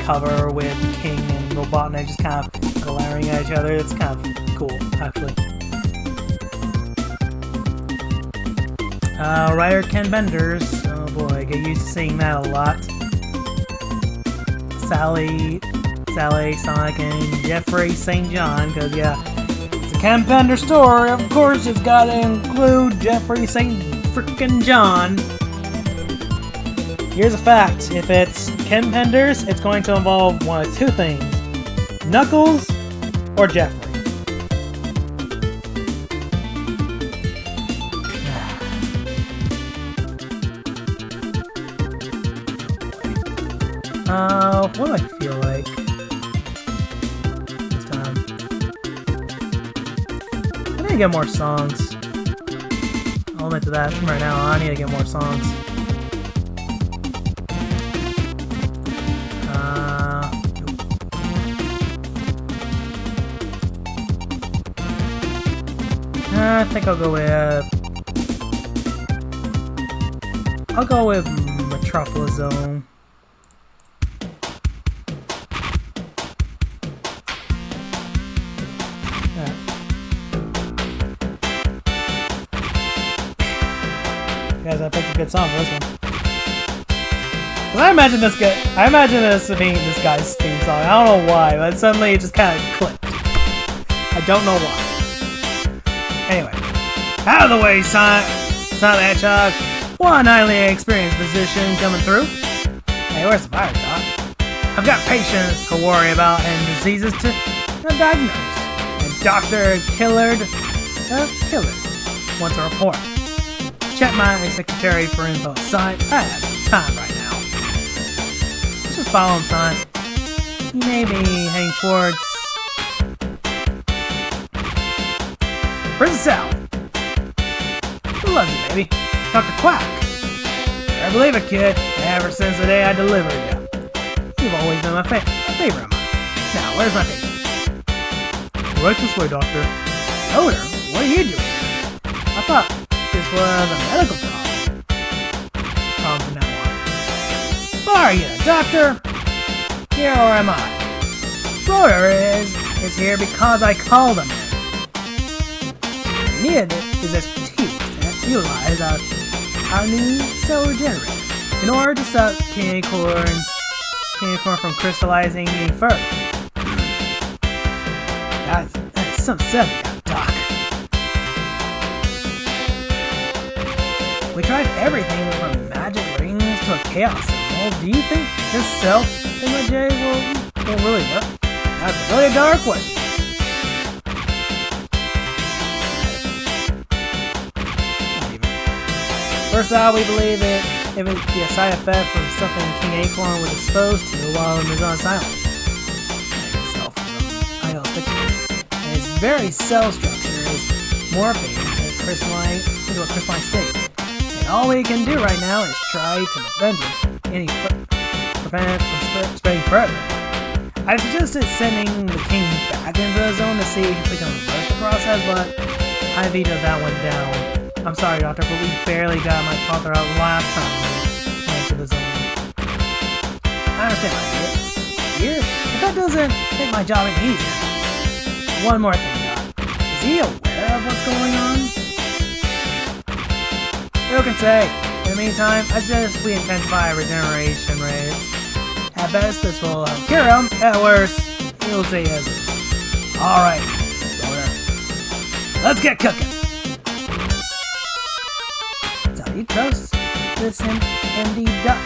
cover with King and Robotnik just kind of glaring at each other. It's kind of cool, actually. Writer Ken Benders. Oh boy, I get used to seeing that a lot. Sally, Sonic, and Jeffrey St. John, because yeah, it's a Ken Bender story. Of course, it's got to include Jeffrey St. Frickin' John. Here's a fact: if it's Ken Benders, it's going to involve one of two things: Knuckles or Jeffrey. What do I feel like this time? I need to get more songs. I'll admit to that right now. I need to get more songs. I think I'll go with Metropolis Zone. Guys, I picked a good song for this one. Cause I imagine this being this guy's theme song. I don't know why, but suddenly it just kind of clicked. I don't know why. Anyway, out of the way, Sonic the Hedgehog. One highly experienced physician coming through. Hey, where's the fire, Doc? I've got patients to worry about and diseases to diagnose. And Dr. Killard wants a report. Check my secretary for info. Son, I have time right now. Let's just follow him, son. He may be heading towards... Where's Sal? Who loves you, baby? Dr. Quack. I believe it, kid. Ever since the day I delivered you. You've always been my favorite of mine. Now, where's my patient? Right this way, Doctor. Odor? What are you doing here? I thought this was a medical problem from now on. Are you a doctor? Here or am I? Rotor is here because I called him. We needed his expertise to utilize our new cell regenerator in order to stop candy corn from crystallizing any further. That's some stuff you got, Doc. We tried everything from magic rings to a chaos symbol. Do you think this cell thingamajig will really work? That's really a dark question. First out, we believe it would be a side effect from something King Acorn was exposed to while he was on silence. And its very cell structure is morphing into a crystalline state. And all we can do right now is try to prevent it from spreading further. I suggested sending the king back into the zone to see if we can reverse the process, but I vetoed that one down. I'm sorry, Doctor, but we barely got my father out last time we went to the zone. I understand why I did it. Here, but that doesn't make my job any easier. One more thing, Doc. Is he aware of what's going on? Who can say? In the meantime, I suggest we intensify regeneration rates. At best, this will cure him. At worst, he'll say yes. Alright, Rotor. Let's get cooking. So you trust this MD Duck?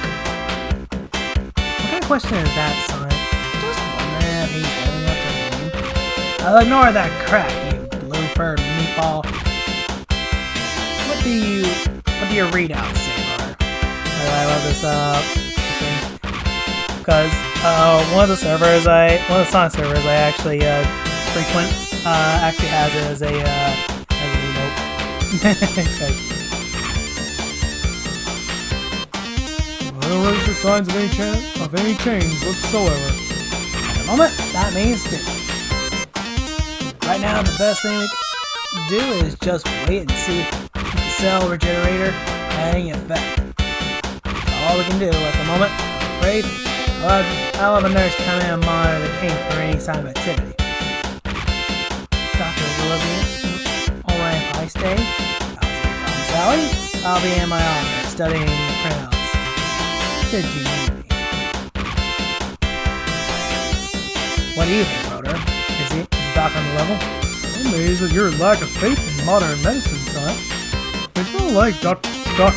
What kind of question is that, son? Just wondering if he's living up to the name. I'll ignore that crap, you blue prefer meatball. What do your readouts say, brother? I love this thing because one of the Sonic servers I actually frequent actually has it as a remote. It's like, I don't register signs of any change whatsoever. at the moment, that means do. Right now, the best thing we can do is just wait and see if the cell regenerator any effect. That's all we can do at the moment. I'm afraid I'll have a nurse come in and monitor the cave for any sign of activity. Dr. Willoughby, alright if I stay? Sally? I'll be in my office studying the printouts. Should you need me? What do you think, Rotor? Is the doc on the level? I'm amazed at your lack of faith in modern medicine, son. It's not like Doc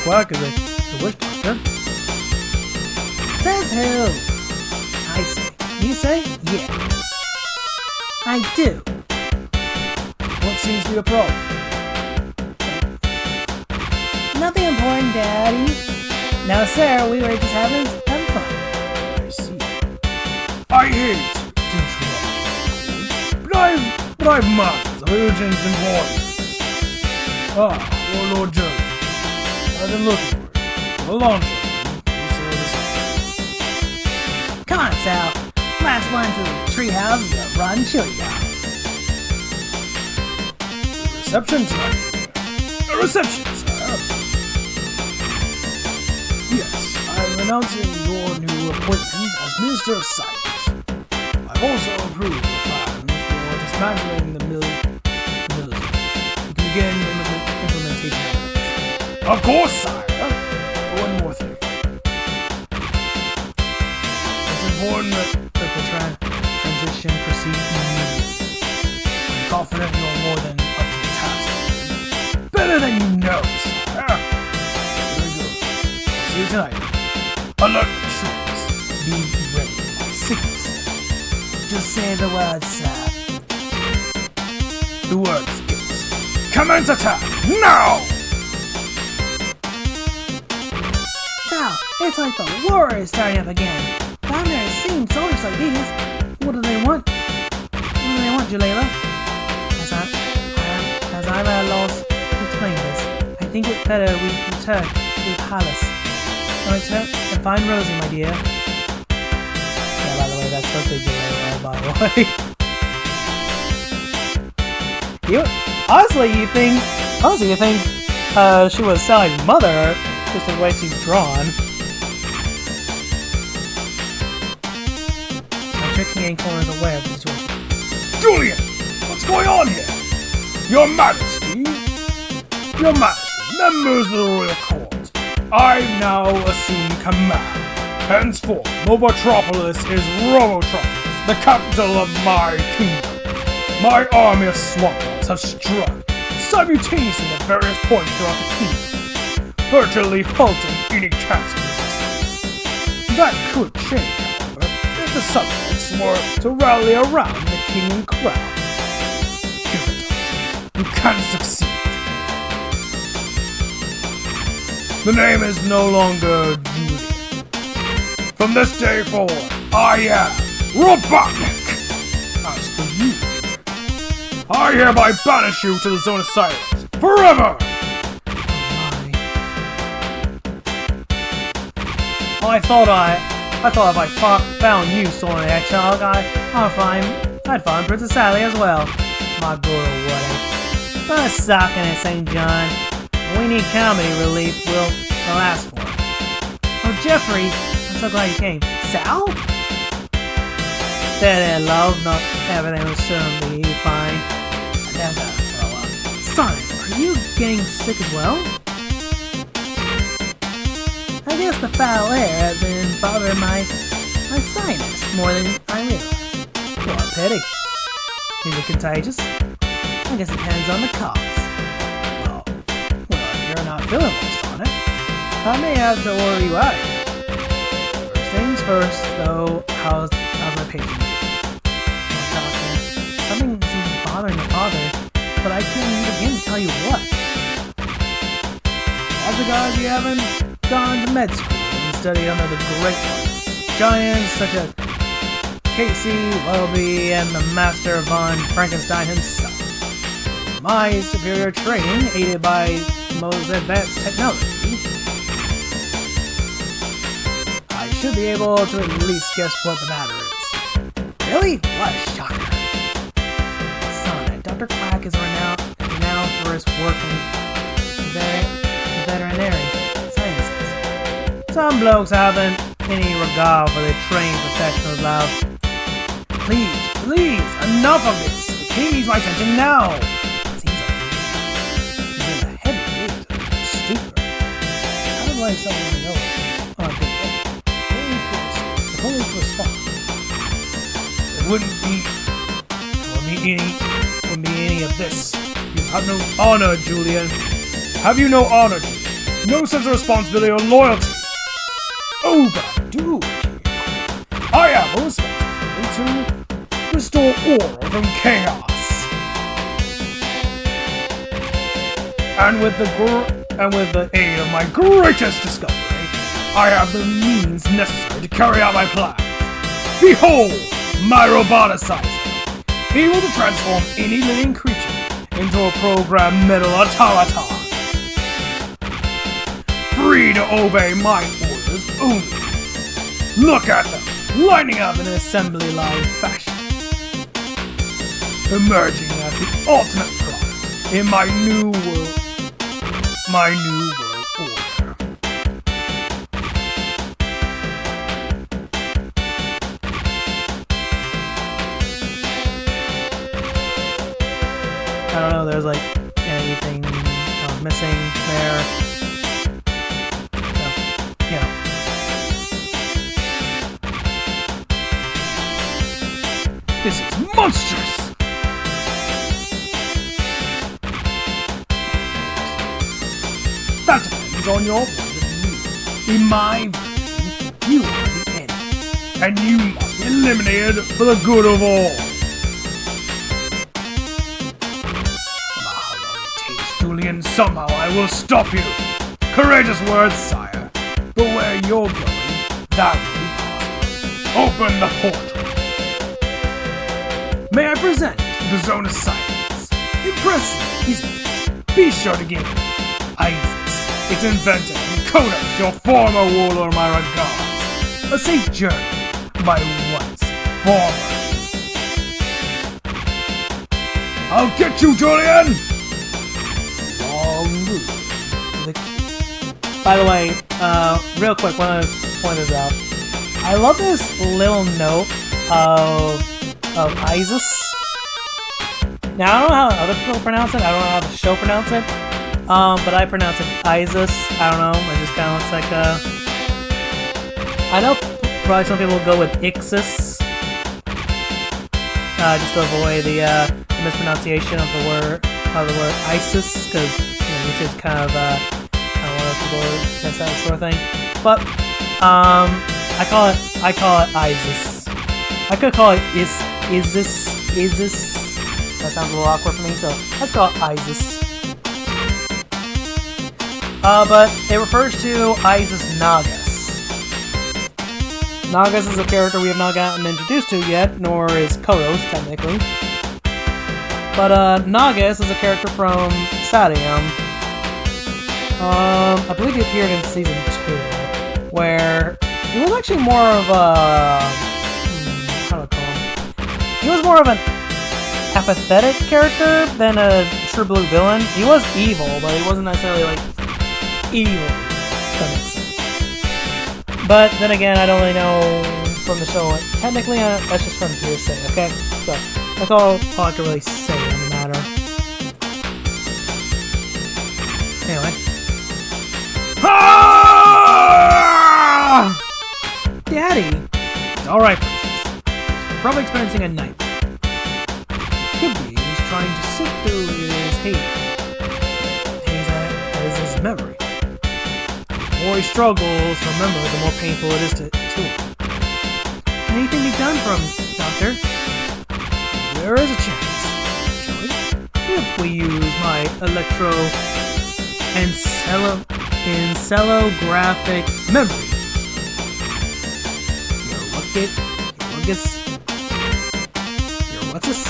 Quack is a witch doctor. Says who? I say. You say? Yeah. I do. What seems to be the problem? Nothing important, Daddy. No, sir, we were just having fun. I see. I hate to interrupt, but I've matters of urgent importance. Well, Lord Joe, I've been looking for a long time. Come on, Sal. Last one to the treehouse is a rotten chili dog. Reception tonight. A reception, sir. Yes, I'm announcing your new appointment as Minister of Science. I've also approved the plans for dismantling the military. You can begin implementation of it. Of course, sire. One more thing. It's important that the transition proceed immediately. I'm confident you're more than up to the task. Better than you know, sire. Very good. See you tonight. Alert the troops. Be ready for my sickness. Just say the word, sir. The words get. Commence attack now! Sal, it's like the war is starting up again. I've never seen soldiers like these. What do they want? What do they want, Jalila? As I'm at a loss to explain this, I think it's better we return to the palace. And find Rosie, my dear. Yeah, by the way, that's supposed to be Jalila, by the way. Honestly, you think she was Sally's mother, just the way she's drawn. I'm sure King Acorn is aware of the situation. Julian! What's going on here? Your Majesty, members of the Royal Court, I now assume command. Henceforth, Mobotropolis is Robotropolis, the capital of my kingdom. My army of swampers have struck simultaneously at various points throughout the kingdom, virtually halting any chance of resistance. That could change, however, if the subjects were to rally around the king and crown. Give it up. You can succeed. The name is no longer Julian. From this day forward, I am Robotnik. As for you, I hereby banish you to the Zone of Silence forever! I thought if I found you, Sonic the Hedgehog, I'd find Princess Sally as well. My good old Woody. But a sockin' at St. John. We need comedy relief. We'll ask for it. Oh, Jeffrey, I'm so glad you came. Sal? There, love. Not everything will soon be fine. I never gotta throw up. Sonic, are you getting sick as well? I guess the foul air has been bothering my sinus more than I realized. What a pity. Is it contagious? I guess it depends on the cause. Well, if you're not feeling well, Sonic, I may have to order you out here. First things first, though, how's my patient? Doctor, something seems bothering the father, but I couldn't begin to tell you what. As the guys you haven't gone to med school and studied under the great giants such as Casey, Welby, and the Master von Frankenstein himself. My superior training, aided by most advanced technology, I should be able to at least guess what the matter is. Really? What a shocker. Son, Dr. Quack is renowned for his work in veterinary sciences. Some blokes haven't any regard for their trained professionals' love. Please, enough of this! The king needs my attention now! Seems like he's in a heavy daze of stupor. I would like someone to know on a good day. If only to respond. It wouldn't be any of this. You have no honor, Julian. Have you no honor, Julian? No sense of responsibility or loyalty? Oh, but I do! I have a responsibility to restore order from chaos. And with the aid of my greatest discovery, I have the means necessary to carry out my plan. Behold, my roboticizer, able to transform any living creature into a programmed metal automaton, free to obey my orders only. Look at them, lining up in an assembly line fashion, emerging as the ultimate product in my new world order. I don't know, there's like anything missing there. So, yeah. This is monstrous! That depends on your point of view. In my version, you are the enemy, and you must be eliminated for the good of all. Julian, somehow I will stop you. Courageous words, sire. But where you're going, that will be possible. Open the portal. May I present the Zone of Silence? Impressive, isn't it? Be sure to give it Isis, its inventor, and Konos, your former ruler, my regards. A safe journey, my once former. I'll get you, Julian! By the way, real quick, want to point this out. I love this little note of Isis. Now, I don't know how other people pronounce it. I don't know how the show pronounce it. But I pronounce it Isis. I don't know. It just kind of looks like I know probably some people will go with Ixis. Just to avoid the mispronunciation of the word ISIS, because YouTube's kind of one of those people who test that sort of thing. But I call it Isis. I could call it Isis. That sounds a little awkward for me, so let's call it Isis. But it refers to Isis Nagas. Nagas is a character we have not gotten introduced to yet, nor is Kodos, technically. But Nagas is a character from Sadium. I believe he appeared in Season 2, where he was actually more of a... how do I call him? He was more of an apathetic character than a true blue villain. He was evil, but he wasn't necessarily, like, evil. If that makes sense. But then again, I don't really know from the show. Technically, that's just from hearsay, okay? So, that's all I can really say on the matter. Anyway. Ah! Daddy! It's alright, princess. He's probably experiencing a nightmare. Could be he's trying to sift through his hate. That is his memory. The more he struggles to remember, the more painful it is to him. Can anything be done for him, Doctor? There is a chance. Joey? You if we use my encephalographic memory? What's this?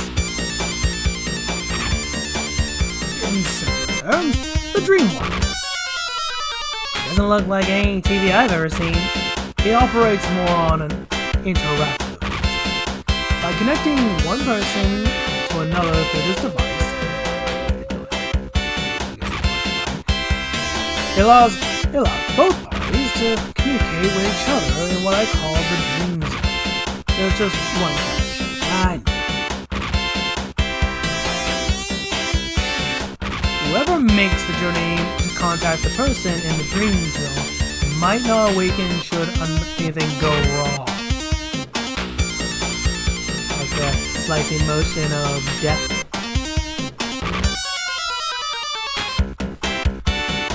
In simple terms, the Dream One. Doesn't look like any TV I've ever seen. It operates more on an interactive. By connecting one person to another through this device, it allows both parties to communicate with each other in what I call the dream zone. There's just one catch. I know. Whoever makes the journey to contact the person in the dream zone might not awaken should anything go wrong. Like the slicing motion of death.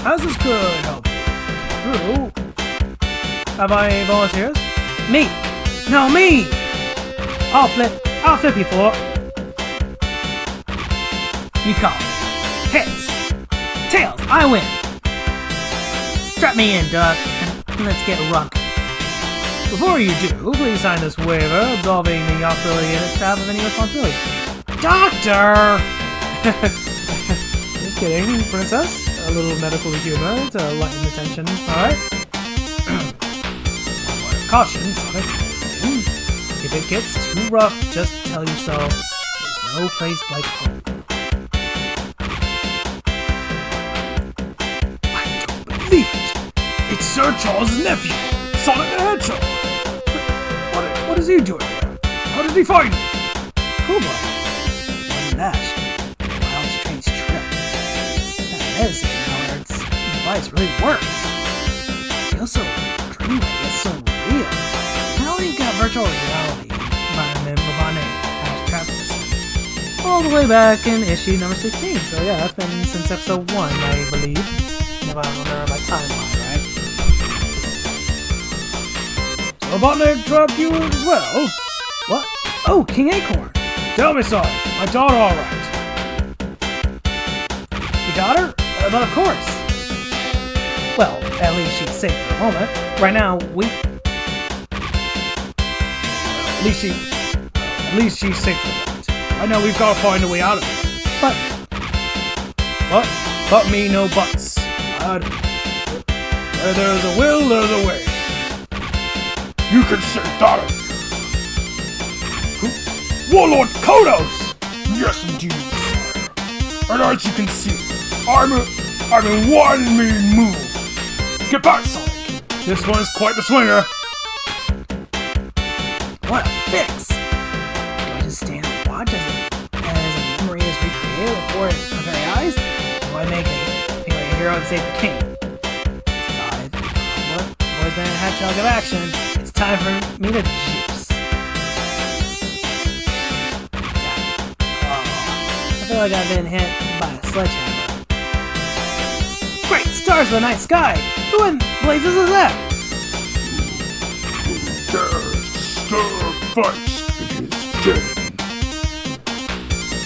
As this could help through, have I volunteers? Me! No, me! I'll flip you for it. You call. Heads. Tails, I win. Strap me in, Duck, and let's get rockin'. Before you do, please sign this waiver absolving the affiliated staff of any responsibility. Doctor! Just kidding, princess. A little medical humor to lighten the tension, alright? Caution, Sonic. If it gets too rough, just tell yourself there's no place like home. It's Sir Charles' nephew, Sonic the Hedgehog. What is he doing here? How did he find me? Cool boy. Wasn't that wild strange trip? That medicine, how its device really works. Feels so dreamlike, it's so real. Now you've got virtual reality environment Robotnik has trapped us all the way back in issue number 16. So yeah, that's been since episode 1, I believe. If I remember my timeline, right? Robotnik trapped you as well? What? Oh, King Acorn! Tell me, Sonic, my daughter alright? You got her? But of course. Well, at least she's safe for the moment. Right now, At least she's safe for the moment. Right now, we've got to find a way out of here. But me, no buts. Where there's a will, there's a way. You can say that. Warlord Kodos! Yes, indeed, sire. And as you can see, I'm in one mean move. Get back, Sonic. This one's quite the swinger. what a fix! Do I just stand and watch as a memory is recreated before my very eyes? Or do I make a hero and save the king? Boys been a hedgehog of action. It's time for me to juice. I feel like I've been hit by a sledgehammer. Great stars of the night sky! Who in blazes is that? Who dares stir fights against Jen?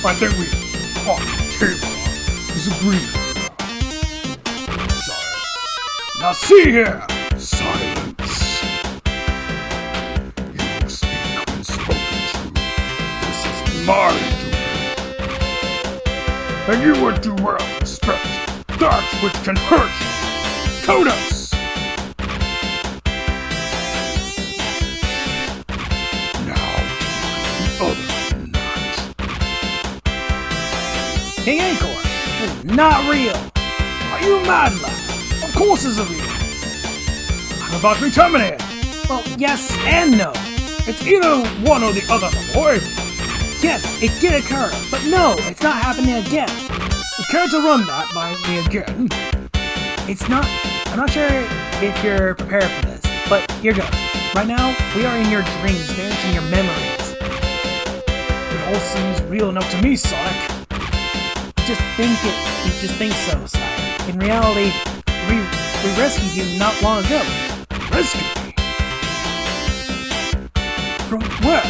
I think we ought to table this agreement. Sire. Now see here! Silence. You will speak when spoken to. This is my doing. And you would do well to respect that which can hurt you. Kodos! Now the other notch. King Acorn is not real! Are you mad, lad? Of course it's real. I'm about to be terminated. Well, yes and no. It's either one or the other, my boy. Yes, it did occur, but no, it's not happening again. You care to run that by me again? I'm not sure if you're prepared for this, but here goes. Right now, we are in your dreams, experiencing your memories. It all seems real enough to me, Sonic. You just think so, sire. In reality, we rescued you not long ago. Rescue me? From where?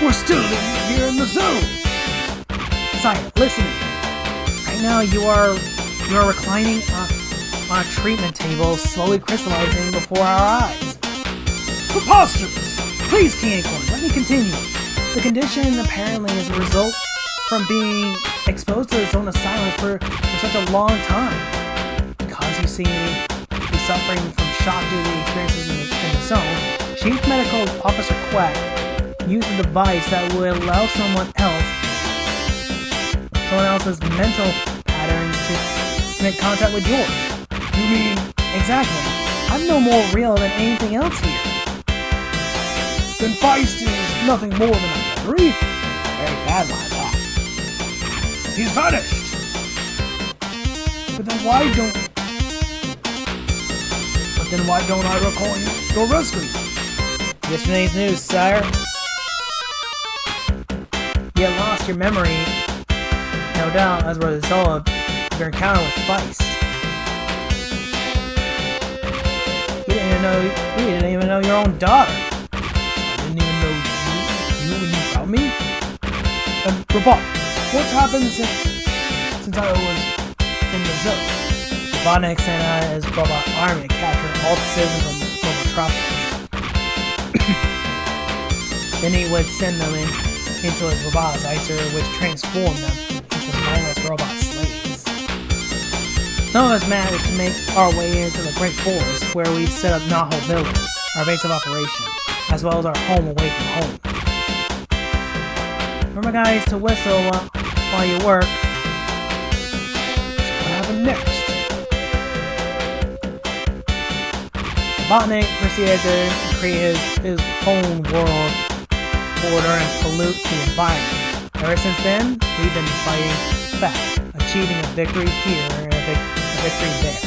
We're still here in the zone. Sire, listen to me. Right now, you are reclining on a treatment table, slowly crystallizing before our eyes. Preposterous! Please, King Acorn, let me continue. The condition apparently is a result from being exposed to the zone of silence for such a long time. Because you seem to be suffering from shock due to the experiences in the zone, Chief Medical Officer Quack used a device that would allow someone else's mental patterns to make contact with yours. You mean Exactly. I'm no more real than anything else here. then Feist is nothing more than a memory? Very bad like that. He's vanished! But then why don't I recall your rescue? Yesterday's news, sire. You had lost your memory, no doubt, as a result of your encounter with Feist. You didn't even know your own daughter. I didn't even know you when you found me? And Robot, what's happened since I was in the zone? Robotnik sent out his robot army to capture all the citizens of Metropolis. Then he would send them into his roboticizer, which transformed them into mindless robot slaves. Some of us managed to make our way into the Great Forest, where we set up Naho Village, our base of operation, as well as our home away from home. Remember, guys, to whistle while you work. So what happened next? Robotnik proceeded to create his own world order and pollute the environment. Ever since then, we've been fighting back, achieving a victory here and a victory there.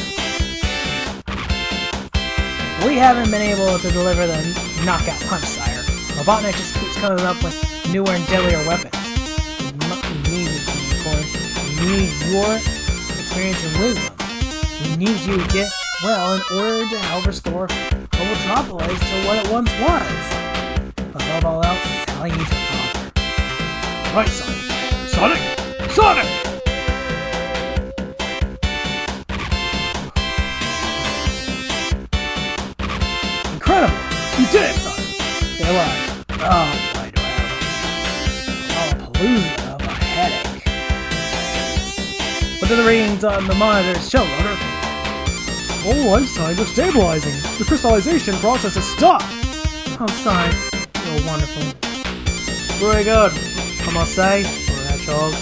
We haven't been able to deliver the knockout punch, sire. Robotnik just keeps coming up with newer and deadlier weapons. We need you, King Acorn. We need your experience and wisdom. We need you to get well in order to help restore Metropolis to what it once was. Above all else, it's telling you to father. Right, Sonic. Sonic! Sonic! Incredible! You did it, Sonic! Say what? Oh, boy, do I have a Lollapalooza of a headache. What do the readings on the monitors show, Rotor? All life signs are stabilizing. The crystallization process has stopped. Oh, Sonic, you're wonderful. Very good, I must say, for that child.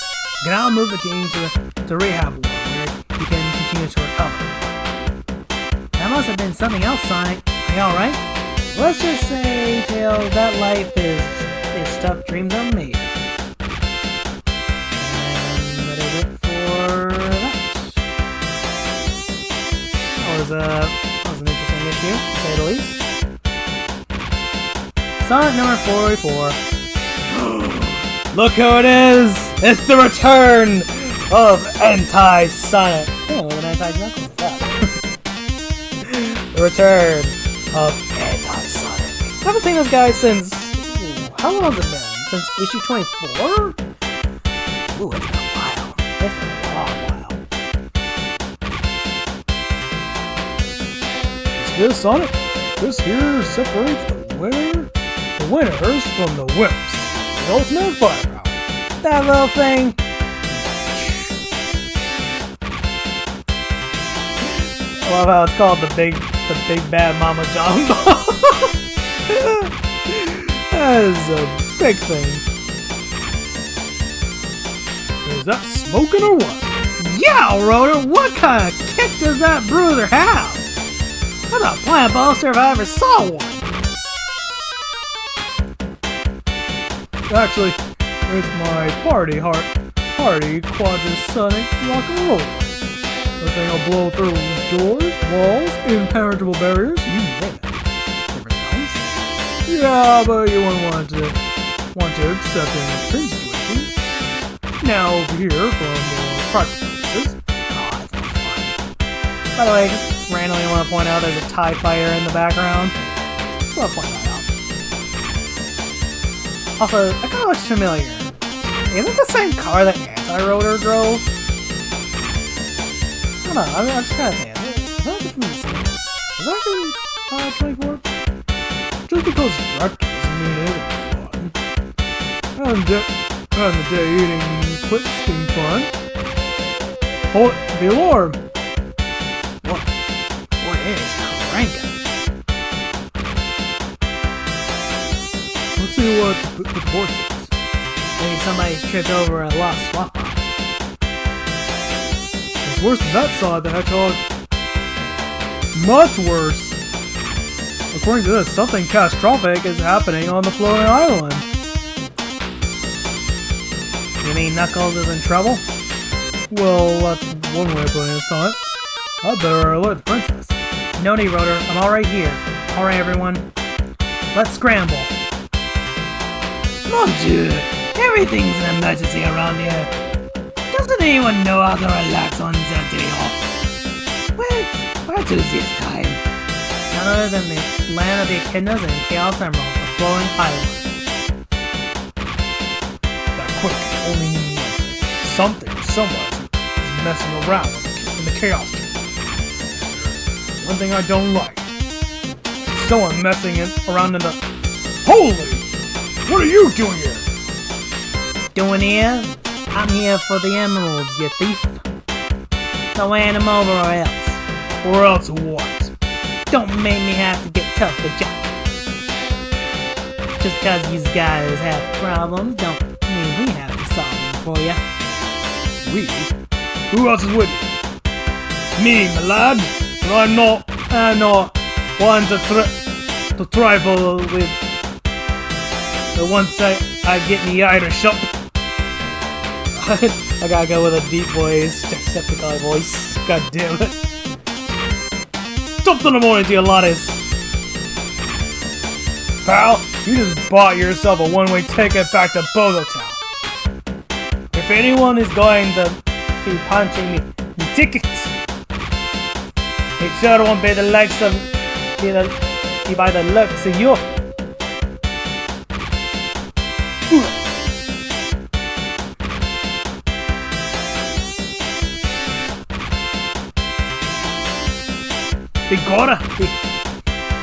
You can now move the king to the rehab ward, where you can continue to recover. That must have been something else, Sonic. Are you alright? Let's just say, Tails, that life is stuff dreams are made of. And that is it for that. That was an interesting issue, to say the least. Sonic number 44. Look who it is! It's the return of Anti-Sonic. Oh, with an anti-knuckle. The return of Anti-Sonic. I haven't seen this guy since... how long has it been? Since issue 24? Ooh, it's been a while. It's been a long while. Yes, Sonic. This here separates the winners from the wimps. The ultimate firepower. That little thing. I love how it's called the big bad Mama Jumbo. That is a big thing. Is that smoking or what? Yeah, Rotor, what kind of kick does that bruiser have? That's a plant buster if I ever saw one. Actually, it's my party quadrasonic rock and roll. The thing will blow through doors, walls, impenetrable barriers, you name it. Different sounds? Yeah, but you wouldn't want to accept in extreme situations. Now over here, for more practical purposes. Oh, that's not fun. By the way, just randomly want to point out there's a TIE fighter in the background. Just want to point that out. Also, that kind of looks familiar. Isn't the same car that Anti-Rotor drove? I don't know, I'm just trying to think. Is that different? Is that actually 24? Just because wreck doesn't mean anything fun. And the day eating clips being fun. Oh, the alarm! What is cranking? Let's see what the board says. Maybe somebody's tripped over a lost swap. It's worse than that, Sonic the Hedgehog. Much worse. According to this, something catastrophic is happening on the floating island. You mean Knuckles is in trouble? Well, that's one way of putting it, Sonic. I'd better alert the princess. No need, Rotor. I'm all right here. All right, everyone. Let's scramble. Mon Dieu, everything's an emergency around here. Doesn't anyone know how to relax on their day off? Where to this time? None other than the land of the Echidnas and Chaos Emerald, the flowing island. That quick only means one thing. Something or someone is messing around in the chaos. One thing I don't like. Someone messing around in the... Holy! What are you doing here? Doing here? I'm here for the emeralds, you thief. So hand them over or else. Or else what? Don't make me have to get tough with you. Just because you guys have problems, don't mean we have to solve them for you. We? Who else is with you? Me, my lad. I'm not one to trifle with the ones I get in the Irish up. I gotta go with a deep voice, Jacksepticeye voice. God damn it. Top in the morning to you laddies. Pal, you just bought yourself a one-way ticket back to Bozo Town. If anyone is going to be punching me tickets, it sure won't be the likes of by the looks of you.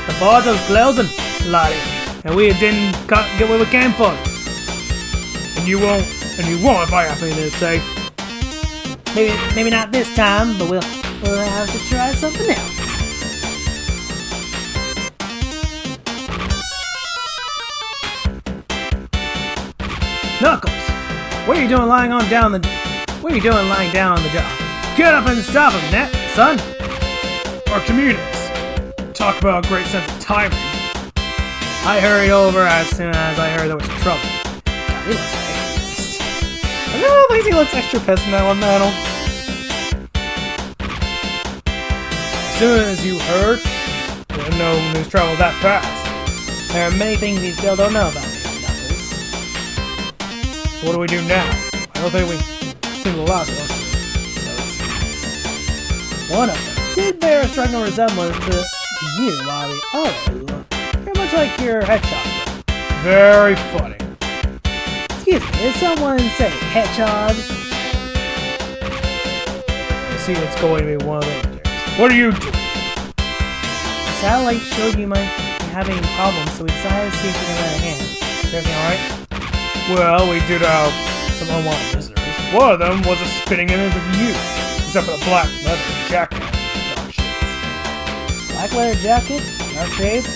The border's closing, laddie, and we didn't get what we came for. And you won't if I have anything to say. Maybe not this time, but we'll have to try something else. Knuckles, what are you doing lying down on the job? Get up and stop him, son. Archimedes, talk about a great sense of timing. I hurried over as soon as I heard there was trouble. God, he looks pissed. I don't think he looks extra pissed in that one battle. As soon as you heard, you didn't know news traveled that fast. There are many things you still don't know about me, Knuckles. So what do we do now? I don't think we seem to last us. One of them did bear a striking resemblance to you, while the other looked very much like your hedgehog. Very funny. Excuse me, did someone say hedgehog? I see it's going to be one of those days. What are you doing? The satellite showed you might be having problems, so we decided to see if we can lend a hand. Is everything alright? Well, we did have some unwanted visitors. One of them was a spitting image of you, except for the black leather jacket and dark shades. Black leather jacket, dark shades,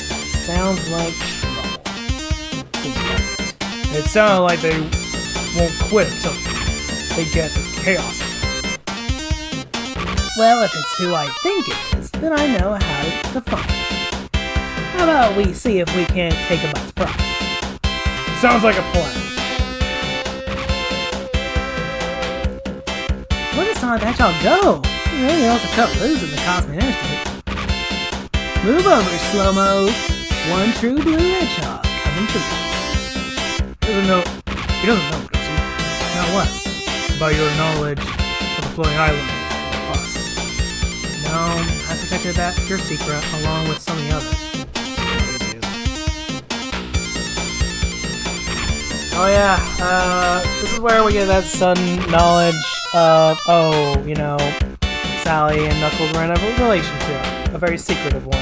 sounds like trouble. It sounded like they won't quit until they get the chaos. Well, if it's who I think it is, then I know how to find it. How about we see if we can't take them by surprise? Sounds like a plan. Where does Sonic the Hedgehog go? He really wants to cut loose in the Cosmic Interstate. Move over, slow-mos. One true blue hedgehog coming through. He doesn't know, does he? Now what? About your knowledge of the floating island. Us. No, I protected that pure secret along with some of the others. Oh yeah, this is where we get that sudden knowledge of, oh, you know, Sally and Knuckles were in a relationship. A very secretive one.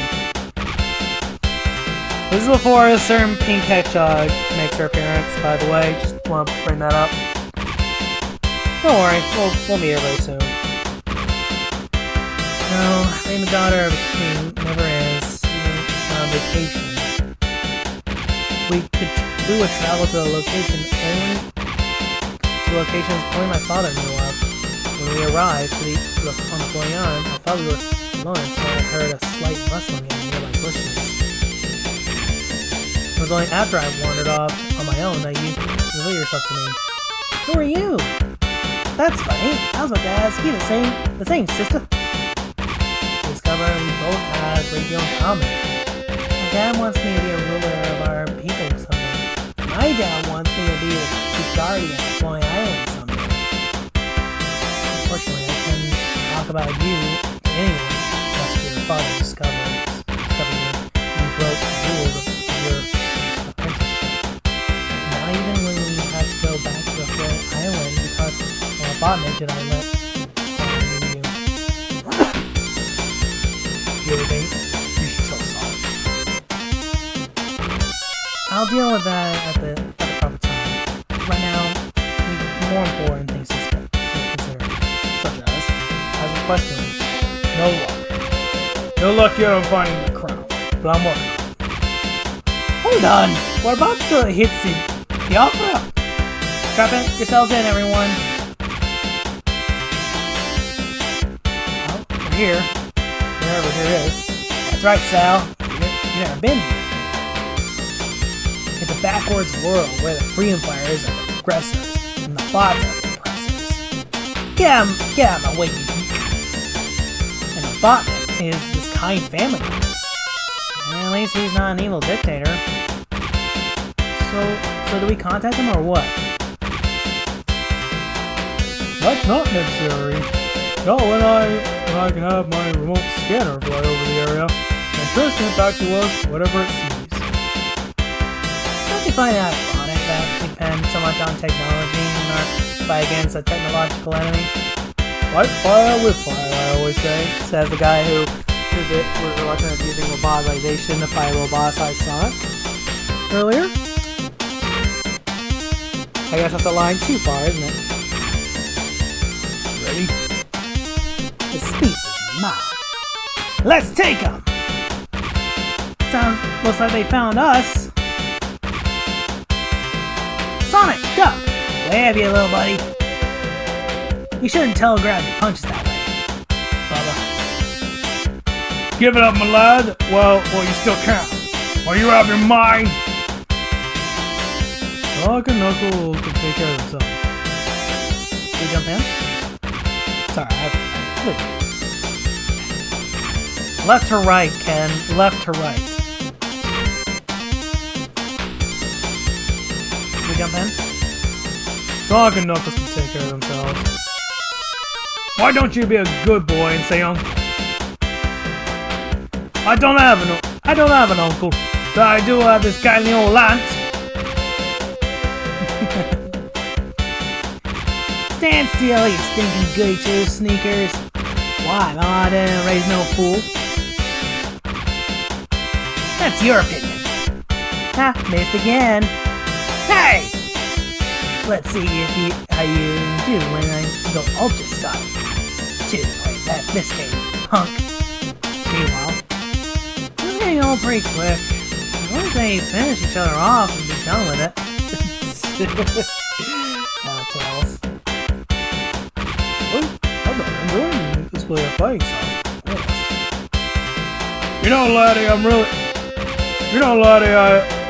This is before a certain pink hedgehog makes her appearance, by the way. Just want to bring that up. Don't worry, we'll meet her very soon. No, being the daughter of a king never is. Even on vacation. We would travel to locations only my father knew of. When we arrived on the floating island, I thought we were alone until I heard a slight rustling in the nearby bushes. It was only after I wandered off on my own that you revealed yourself to me. Who are you? That's funny. I was about to ask you the same, sister. We discovered we both had a great deal in common. My dad wants me to be a ruler of our people someday. My dad wants me to be the guardian of Floating Island someday. Unfortunately, I couldn't talk about you to anyone unless your father discovered you broke the rules of your apprenticeship. Not even when we had to go back to the Floating Island because of a botnet did I let you. You ever think you should tell Sonic? I'll deal with that at the proper time. Right now, we have more important things to consider, such as requesting No luck. No luck yet on finding the crown, but I'm working on it. Hold on! We're about to hit the opera! Strap yourselves in, everyone! Oh, we're here. Wherever here is. That's right, Sal. You've never been here. It's a backwards world where the freedom fighters are the aggressors and the bots are the oppressors. Get out of my way, you geek. And the botnet is this kind family man. At least he's not an evil dictator. So do we contact him or what? That's not necessary. No, when I can have my remote scanner fly over the area and transmit back to us whatever it sees. Don't you find that ironic that we depend so much on technology in our fight against a technological enemy? Fight fire with fire, I always say. Says the guy who was reluctant of using robotization to fight roboticized Sonic earlier. I guess that's a line too far, isn't it? Ready? The space is mine. Let's take them! Looks like they found us. Sonic, duck! Wave you, little buddy. You shouldn't telegraph your punches that way, Bubba. Give it up, my lad. Well, you still can. Are you out of your mind? Rock and Knuckles can take care of themselves. Can we jump in? Sorry, left to right, Ken. Left to right. Can we jump in? Rock and Knuckles can take care of themselves. Why don't you be a good boy and say uncle? I don't have an uncle, but I do have this kindly old aunt. Stand still, you stinking goody two sneakers. Why, Mama didn't raise no fool? That's your opinion. Ha, missed again. Hey! Let's see how you do when I go Ultra Sonic 2 play this game, punk. Meanwhile, this is getting old pretty quick. I want to say finish each other off and be done with it. Tails. Well, I'm not enjoying this way of fighting stuff. You know, laddie,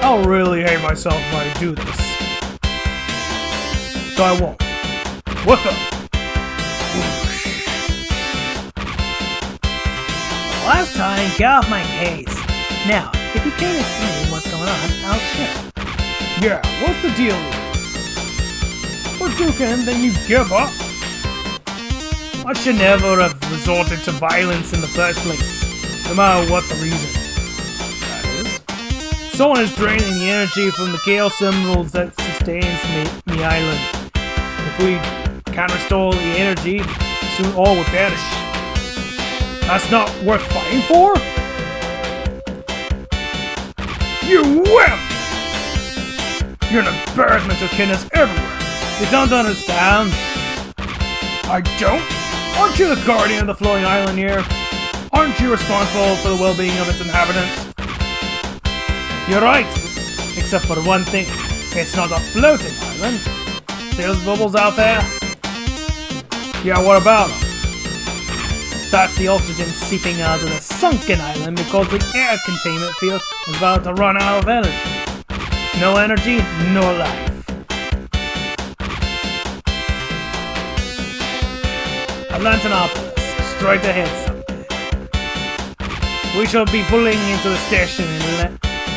I'll really hate myself if I do this. So I won't. What the? Last time, get off my case. Now, if you can't explain what's going on, I'll chill. Yeah, what's the deal here? We're duking, then you give up? I should never have resorted to violence in the first place, no matter what the reason. That is, Someone is draining the energy from the Chaos Emeralds that sustains the island. If we can't restore the energy, soon all will perish. That's not worth fighting for? You wimp! You're an embarrassment to kindness everywhere. You don't understand. I don't? Aren't you the guardian of the floating island here? Aren't you responsible for the well-being of its inhabitants? You're right, except for one thing. It's not a floating island. See those bubbles out there? Yeah, what about them? That's the oxygen seeping out of the sunken island because the air containment field is about to run out of energy. No energy, no life. Atlantonopolis, straight ahead someday. We shall be pulling into the station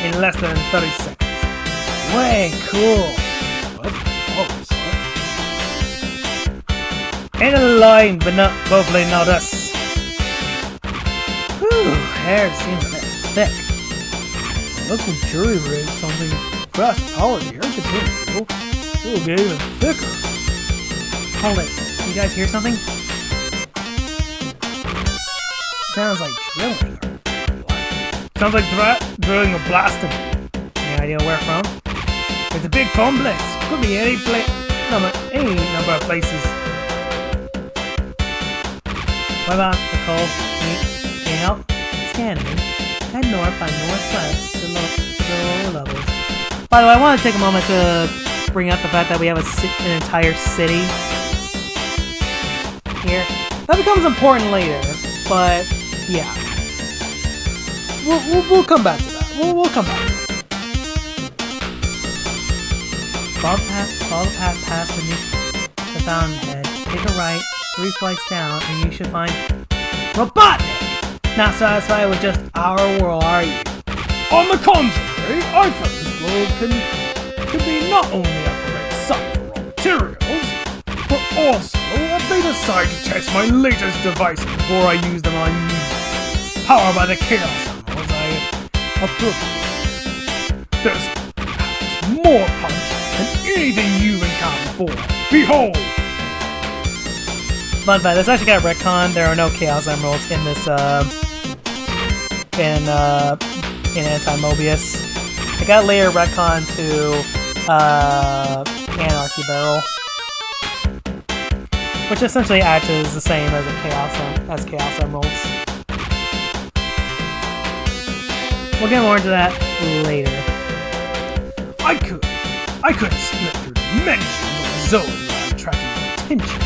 in less than 30 seconds. Way cool. Ain't a line, but hopefully not us. Whew, hair seems a bit thick. Local jury rigged something fast powered the air containment fuel. It will get even thicker. Hold it. You guys hear something? Sounds like drilling. Sounds like drilling or blasting. Any idea where from? It's a big complex. Could be any any number of places. What about Nicole? Can you help? Scanning. Head north by northwest to the lower levels. By the way, I want to take a moment to bring up the fact that we have an entire city here. That becomes important later, but yeah. We'll come back to that. We'll come back to that. Follow the path past the fountainhead. Take a right, 3 flights down, and you should find Robotnik! Not satisfied with just our world, are you? On the contrary, I thought this world could be not only a great site for raw materials, but also a beta site to test my latest devices before I use them on you. Powered by the Chaos Emeralds I appropriate. There's more punch than anything you've encountered before. Behold! Fun fact, this actually got a retcon. There are no Chaos Emeralds in this, in Anti-Mobius. It got later retcon to, Anarchy Barrel. Which essentially acts as the same as Chaos Emeralds. We'll get more into that later. I could split through dimensions or zones without attracting my attention.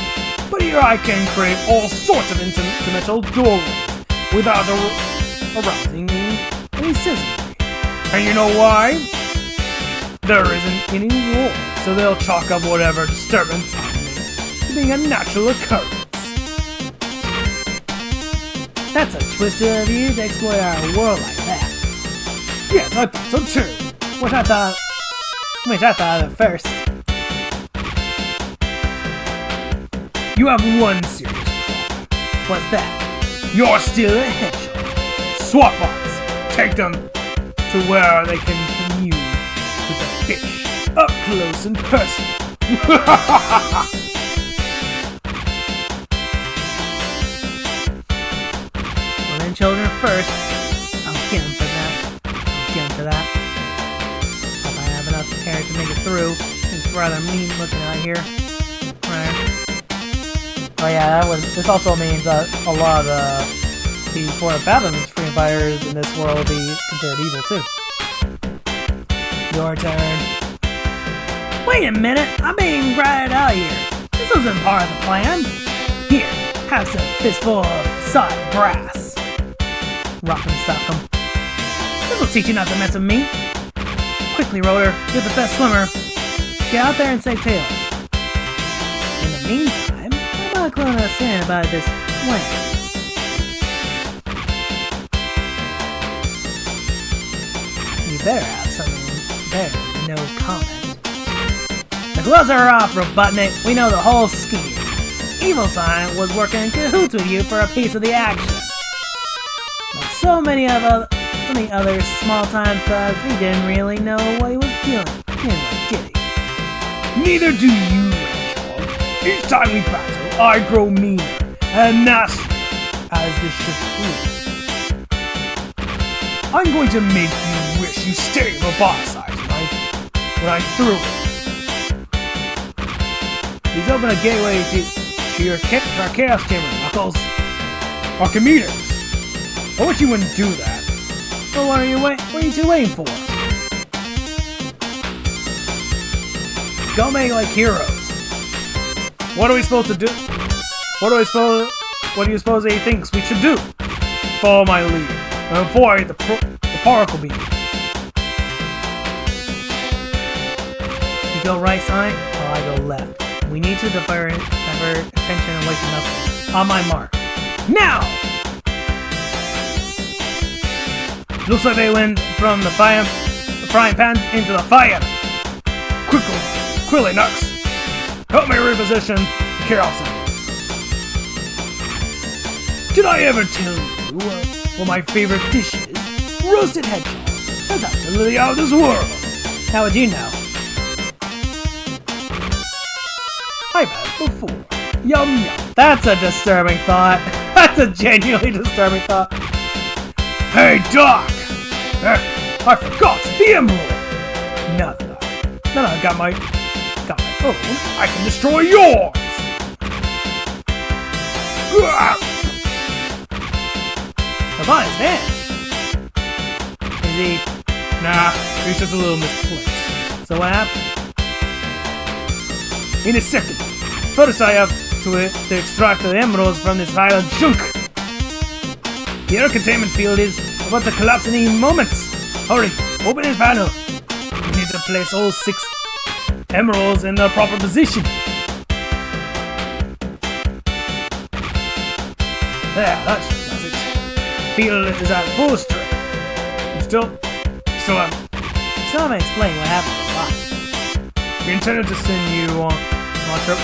But here I can create all sorts of interdimensional doorways without arousing any sympathy. And you know why? There isn't any war, so they'll chalk up whatever disturbance I make to being a natural occurrence. That's a twisted of you to exploit our world like that. Yes, I thought so too. Which I thought of it first. You have one serious problem. What's that? You're still a hedgehog. Swap bots. Take them to where they can commune with the fish. Up close and personal. Women and children first. I'll get them for that. Hope I have enough hair to make it through. It's rather mean looking out here. Right. Oh yeah, this also means that a lot of the Florida Fathoms freedom fighters in this world will be considered evil too. Your turn. Wait a minute, I'm being ratted out here. This wasn't part of the plan. Here, have some fistful of solid brass. Rock and stop him. This'll teach you not to mess with me. Quickly, Rotor, you're the best swimmer. Get out there and save tails. In the meantime, I'm not cluing us in about this plan. You better have something there. No comment. The gloves are off, Robotnik. We know the whole scheme. Evil Sign was working in cahoots with you for a piece of the action. Like so many of Some of the other small-time thugs, he didn't really know what he was doing. Anyway, did he? Neither do you, Hedgehog. Each time we battle, I grow meaner and nastier, as this should prove. I'm going to make you wish you stayed roboticized when I'm through. He's opened a gateway to your chaos chamber, Knuckles. Archimedes. I wish you wouldn't do that. Well, what are you two waiting for? Go make like heroes. What are we supposed to do? What do you suppose he thinks we should do? Follow my lead and avoid the particle beam. You go right, Sonic, while I go left. We need to divert attention away from Knuckles. On my mark. Now! Looks like they went from the frying pan into the fire. Quickly, Nux. Help me reposition the Chaos Center. Did I ever tell you what my favorite dish is? Roasted hedgehog. That's absolutely out of this world. How would you know? I've had it before. Yum yum. That's a disturbing thought. That's a genuinely disturbing thought. Hey, Doc! I forgot the emerald! Now that I've got my own, I can destroy yours! About his vanished. Is he... Nah, he's just a little misplaced. So what happened? In a second. First I have to extract the emeralds from this pile of junk. The air containment field is about to collapse in any moments. Hurry, open his panel. We need to place all 6 emeralds in their proper position. There, that does it. Field is at full strength. You still haven't explained what happened. He intended to send you on a trip.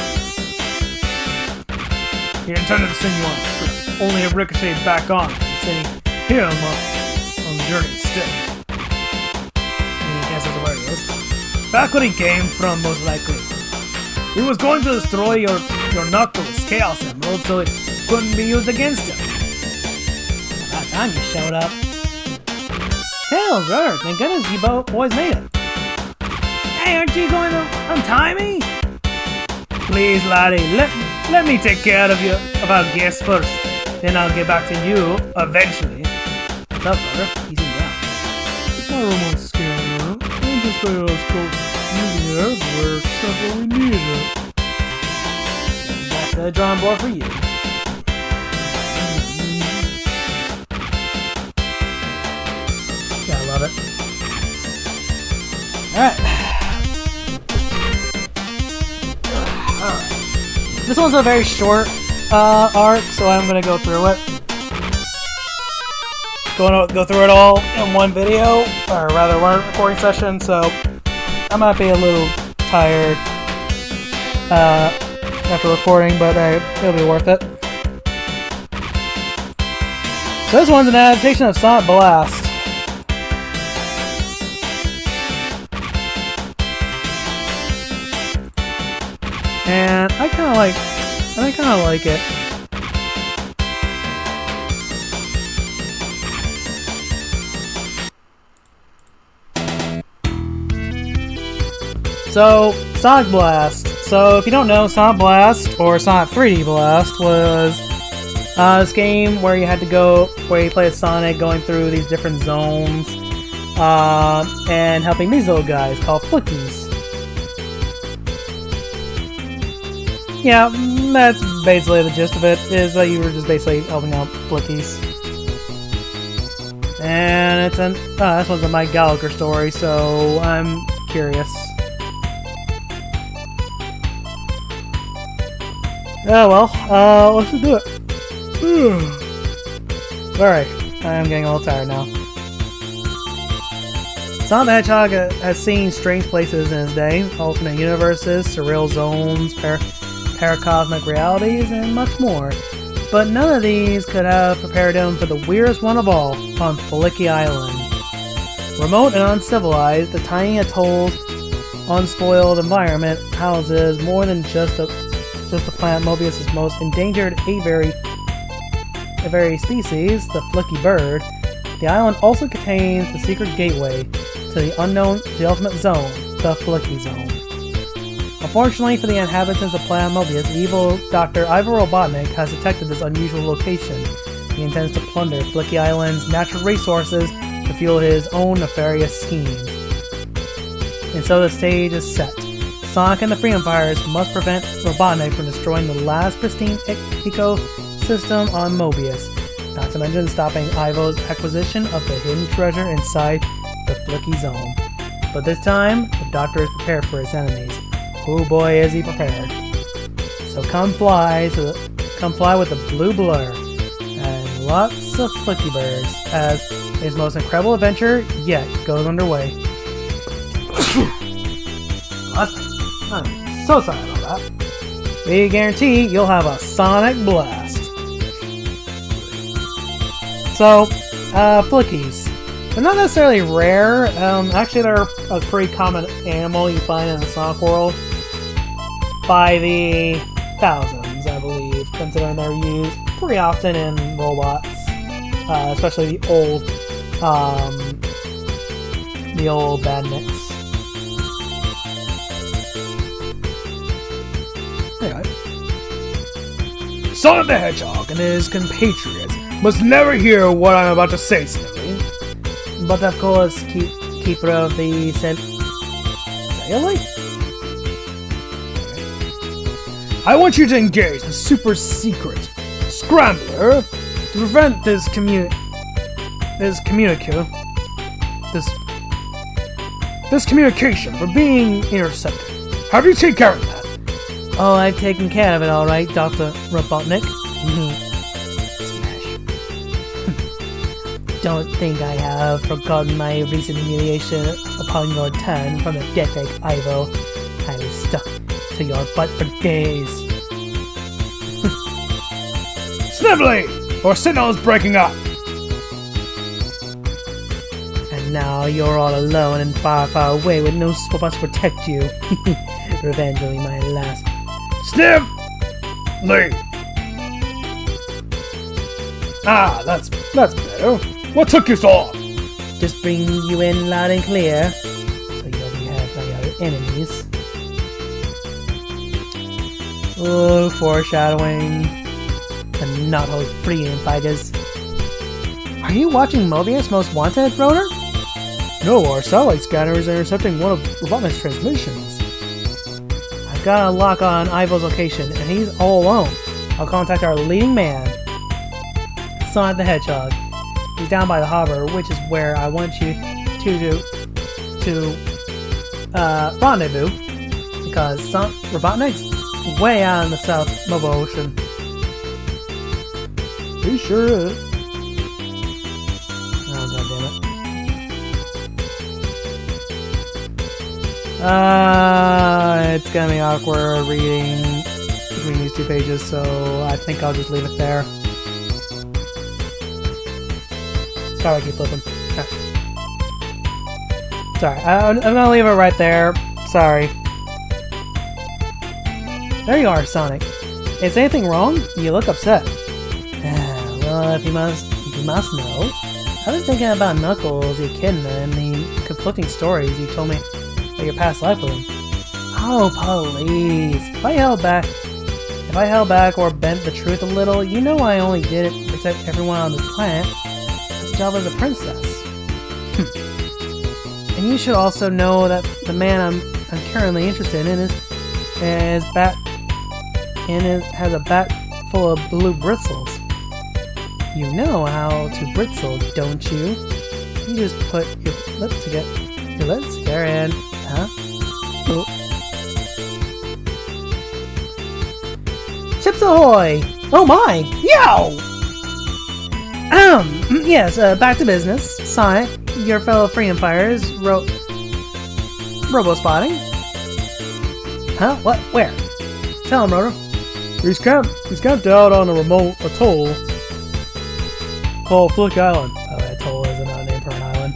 Only it ricocheted back on, sending him on the journey instead. Any guesses where he is? Back when he came from, most likely. He was going to destroy your Knuckles Chaos Emerald so it couldn't be used against him. By the time you showed up. Tails, Earth, thank goodness you boys made it. Hey, aren't you going to untie me? Please, laddie, let me take care of our guests first. Then I'll get back to you eventually. What's up, brother? Easy down. It's not almost scary, huh? Don't just let us go using it everywhere except when we need it. Back to the drawing board for you. Yeah, I love it. Alright. This one's a very short arc, so I'm gonna go through it. Go through it all in one video, or rather one recording session, so I might be a little tired after recording, but it'll be worth it. So this one's an adaptation of Sonic Blast. And I kind of like it. So, Sonic Blast. So, if you don't know, Sonic Blast, or Sonic 3D Blast, was this game where you play as Sonic going through these different zones, and helping these little guys called Flickies. Yeah, that's basically the gist of it, is that you were just basically helping out Flickies. And this one's a Mike Gallagher story, so I'm curious. Oh well, let's just do it. Alright, I am getting a little tired now. Sonic the Hedgehog has seen strange places in his day, alternate universes, surreal zones, paracosmic realities, and much more. But none of these could have prepared him for the weirdest one of all, on Flicky Island. Remote and uncivilized, the tiny atoll's unspoiled environment houses more than just the planet Mobius' most endangered aviary species, the flicky bird. The island also contains the secret gateway to the unknown, the ultimate zone, the Flicky Zone. Unfortunately for the inhabitants of planet Mobius, the evil Dr. Ivor Robotnik has detected this unusual location. He intends to plunder Flicky Island's natural resources to fuel his own nefarious schemes. And so the stage is set. Sonic and the Freedom Fighters must prevent Robotnik from destroying the last pristine ecosystem on Mobius, not to mention stopping Ivo's acquisition of the hidden treasure inside the Flicky Zone. But this time, the Doctor is prepared for his enemies. Oh boy, is he prepared. So come fly with the blue blur and lots of Flicky birds as his most incredible adventure yet goes underway. I'm so sorry about that. We guarantee you'll have a sonic blast. So, Flickies. They're not necessarily rare. Actually, they're a pretty common animal you find in the Sonic world. By the thousands, I believe, considering they're used pretty often in robots, especially the old badniks. Anyway. Sonic the Hedgehog and his compatriots must never hear what I'm about to say, Snively. But of course, keeper of the satellite? I want you to engage the super secret Scrambler to prevent this communication from being intercepted. Have you taken care of that? Oh, I've taken care of it all right, Dr. Robotnik. Smash. Don't think I have forgotten my recent humiliation upon your turn from the death egg, Ivo. I was stuck to your butt for days. Snively! Our signal is breaking up! And now you're all alone and far, far away with no robots to protect you. Revenge will be my last. Snively! Ah, that's better. What took you so long? Just bring you in loud and clear, so you'll be heard by your enemies. Oh, foreshadowing. The not-hold freedom fighters. Are you watching Mobius Most Wanted, Rotor? No, our satellite scanner is intercepting one of Robotnik's transmissions. I've got a lock on Ivo's location, and he's all alone. I'll contact our leading man, Sonic the Hedgehog. He's down by the harbor, which is where I want you to rendezvous, because Robotnik's way out in the South Mobile Ocean. He sure is. Oh, goddammit. It's gonna be awkward reading between these two pages, so I think I'll just leave it there. Sorry, I keep flipping. Okay. Sorry, I'm gonna leave it right there. Sorry. There you are, Sonic. Is anything wrong? You look upset. Well, if you must know, I've been thinking about Knuckles, the Echidna, and the conflicting stories you told me about your past life with him. Oh, please. If I held back or bent the truth a little, you know I only did it to protect everyone on this planet. It's a job as a princess. And you should also know that the man I'm currently interested in has a bat full of blue bristles. You know how to brittle, don't you? You just put your lips together and, huh? Oh. Chips ahoy! Oh my! Yow! Yes, back to business. Sonic, your fellow freedom fighters, robo-spotting. Huh? What? Where? Tell him, Rotor. He's camped out on a remote atoll called Flick Island. Oh, atoll is another name for an island.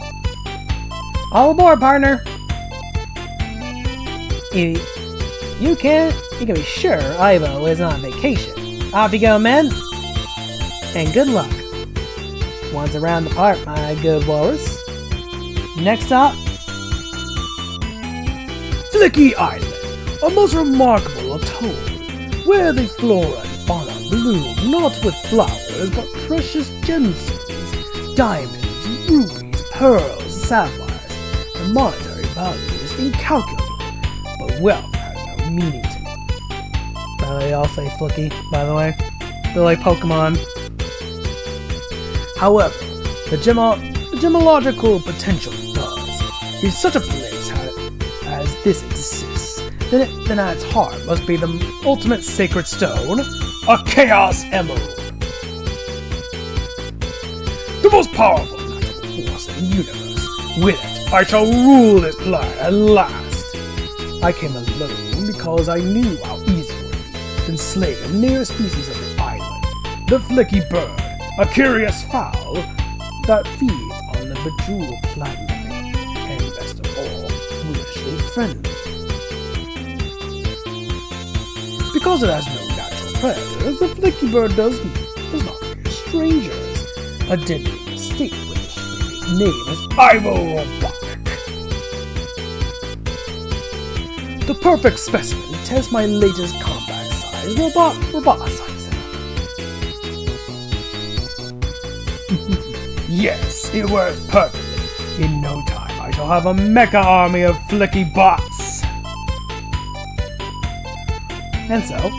All aboard, partner! You can be sure Ivo is on vacation. Off you go, men! And good luck. Once around the park, my good walrus. Next up, Flicky Island, a most remarkable atoll, where the flora and fauna bloom not with flowers but precious gemstones, diamonds, rubies, pearls, sapphires. The monetary value is incalculable, but wealth has no meaning to me. they all say Flicky, by the way. They're like Pokemon. However, the gemological potential does. If such a place as this exists, then at its heart must be the ultimate sacred stone, a Chaos Emerald. The most powerful natural force in the universe. With it, I shall rule this planet at last. I came alone because I knew how easy it would be to enslay the nearest species of the island, the flicky bird, a curious fowl that feeds on the bejeweled planet, and best of all, foolishly friendly. Because it has no natural predators, the flicky bird does not fear strangers. A deadly mistake with the stranger's name is Ivo Robotic. The perfect specimen to test my latest combat size roboticizing. Yes, it works perfectly. In no time, I shall have a mecha army of flicky bots. And so,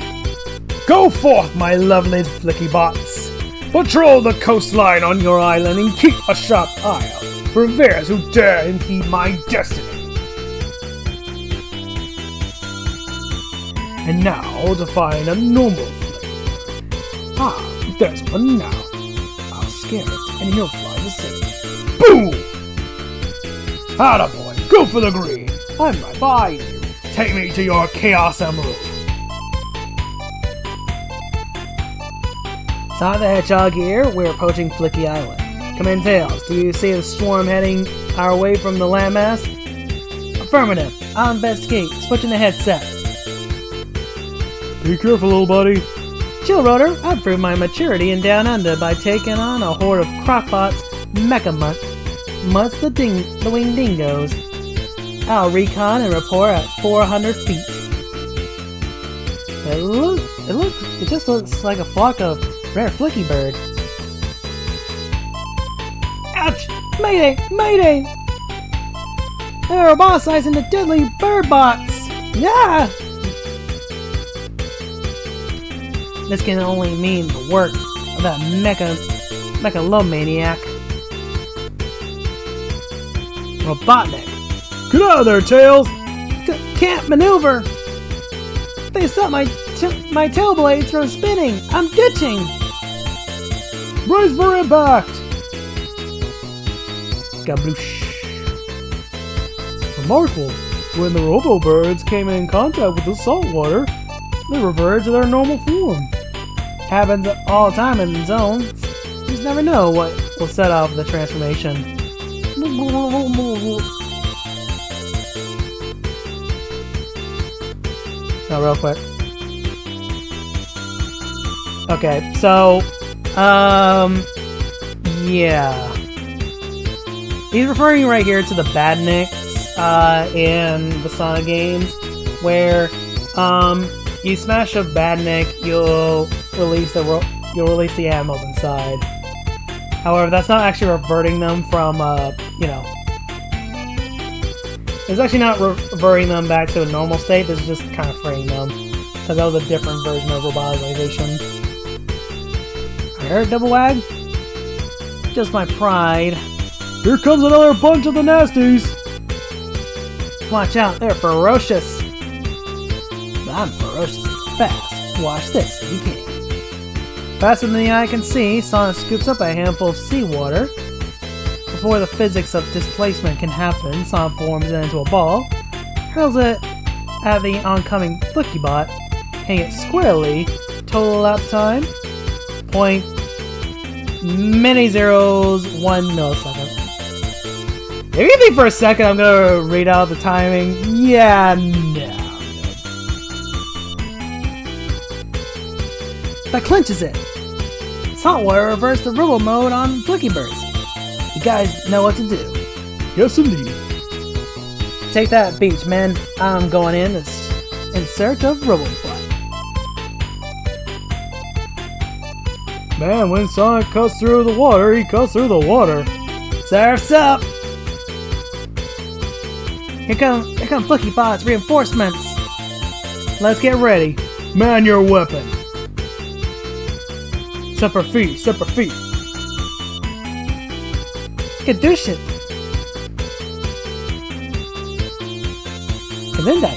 go forth, my lovely flicky bots. Patrol the coastline on your island and keep a sharp eye out for bears who dare impede my destiny. And now to find a normal flicky. Ah, there's one now. I'll scare it and he'll fly to safety. Boom! Attaboy, go for the green. I'm right behind you. Take me to your Chaos Emerald. Sonic the Hedgehog here. We're approaching Flicky Island. Come in, Tails. Do you see the swarm heading our way from the landmass? Affirmative. I'll investigate. Switching the headset. Be careful, little buddy. Chill, Rotor. I've proved my maturity in Down Under by taking on a horde of Crockpots, Mecha Mutts, the Winged Dingoes. I'll recon and report at 400 feet. It just looks like a flock of rare flicky bird. Ouch! Mayday! Mayday! They're roboticizing the deadly bird bots! Yeah! This can only mean the work of that Mechalomaniac. Robotnik. Get out of there, Tails! Can't maneuver! They stopped my tail blades from spinning! I'm ditching! Brace for impact! Gabloosh. Remarkable. When the robo-birds came in contact with the salt water, they reverted to their normal form. Happens all the time in zones. You just never know what will set off the transformation. Now, real quick. Okay, so, yeah. He's referring right here to the Badniks, in the Sonic games, where, you smash a Badnik, you'll release the animals inside. However, that's not actually reverting them from, it's actually not reverting them back to a normal state. This is just kind of freeing them, because that was a different version of roboticization. I heard double wag. Just my pride. Here comes another bunch of the nasties! Watch out, they're ferocious. But I'm ferocious and fast. Watch this if you can. Faster than the eye can see, Sonic scoops up a handful of seawater. Before the physics of displacement can happen, Sonic forms it into a ball, hurls it at the oncoming Flickybot, hitting it squarely. Total elapsed time, 0.001 millisecond. If you think for a second I'm gonna read out the timing, yeah, no. That clinches it. Saltwater reversed the robo mode on Flicky Birds. You guys know what to do. Yes, indeed. Take that, beach men. I'm going in search of Robofly. Man, when Sonic cuts through the water, he cuts through the water. Surf's up! Here come Flicky Bot's reinforcements. Let's get ready. Man your weapon. Separate feet, separate feet. Kadoosh it. Kazendai.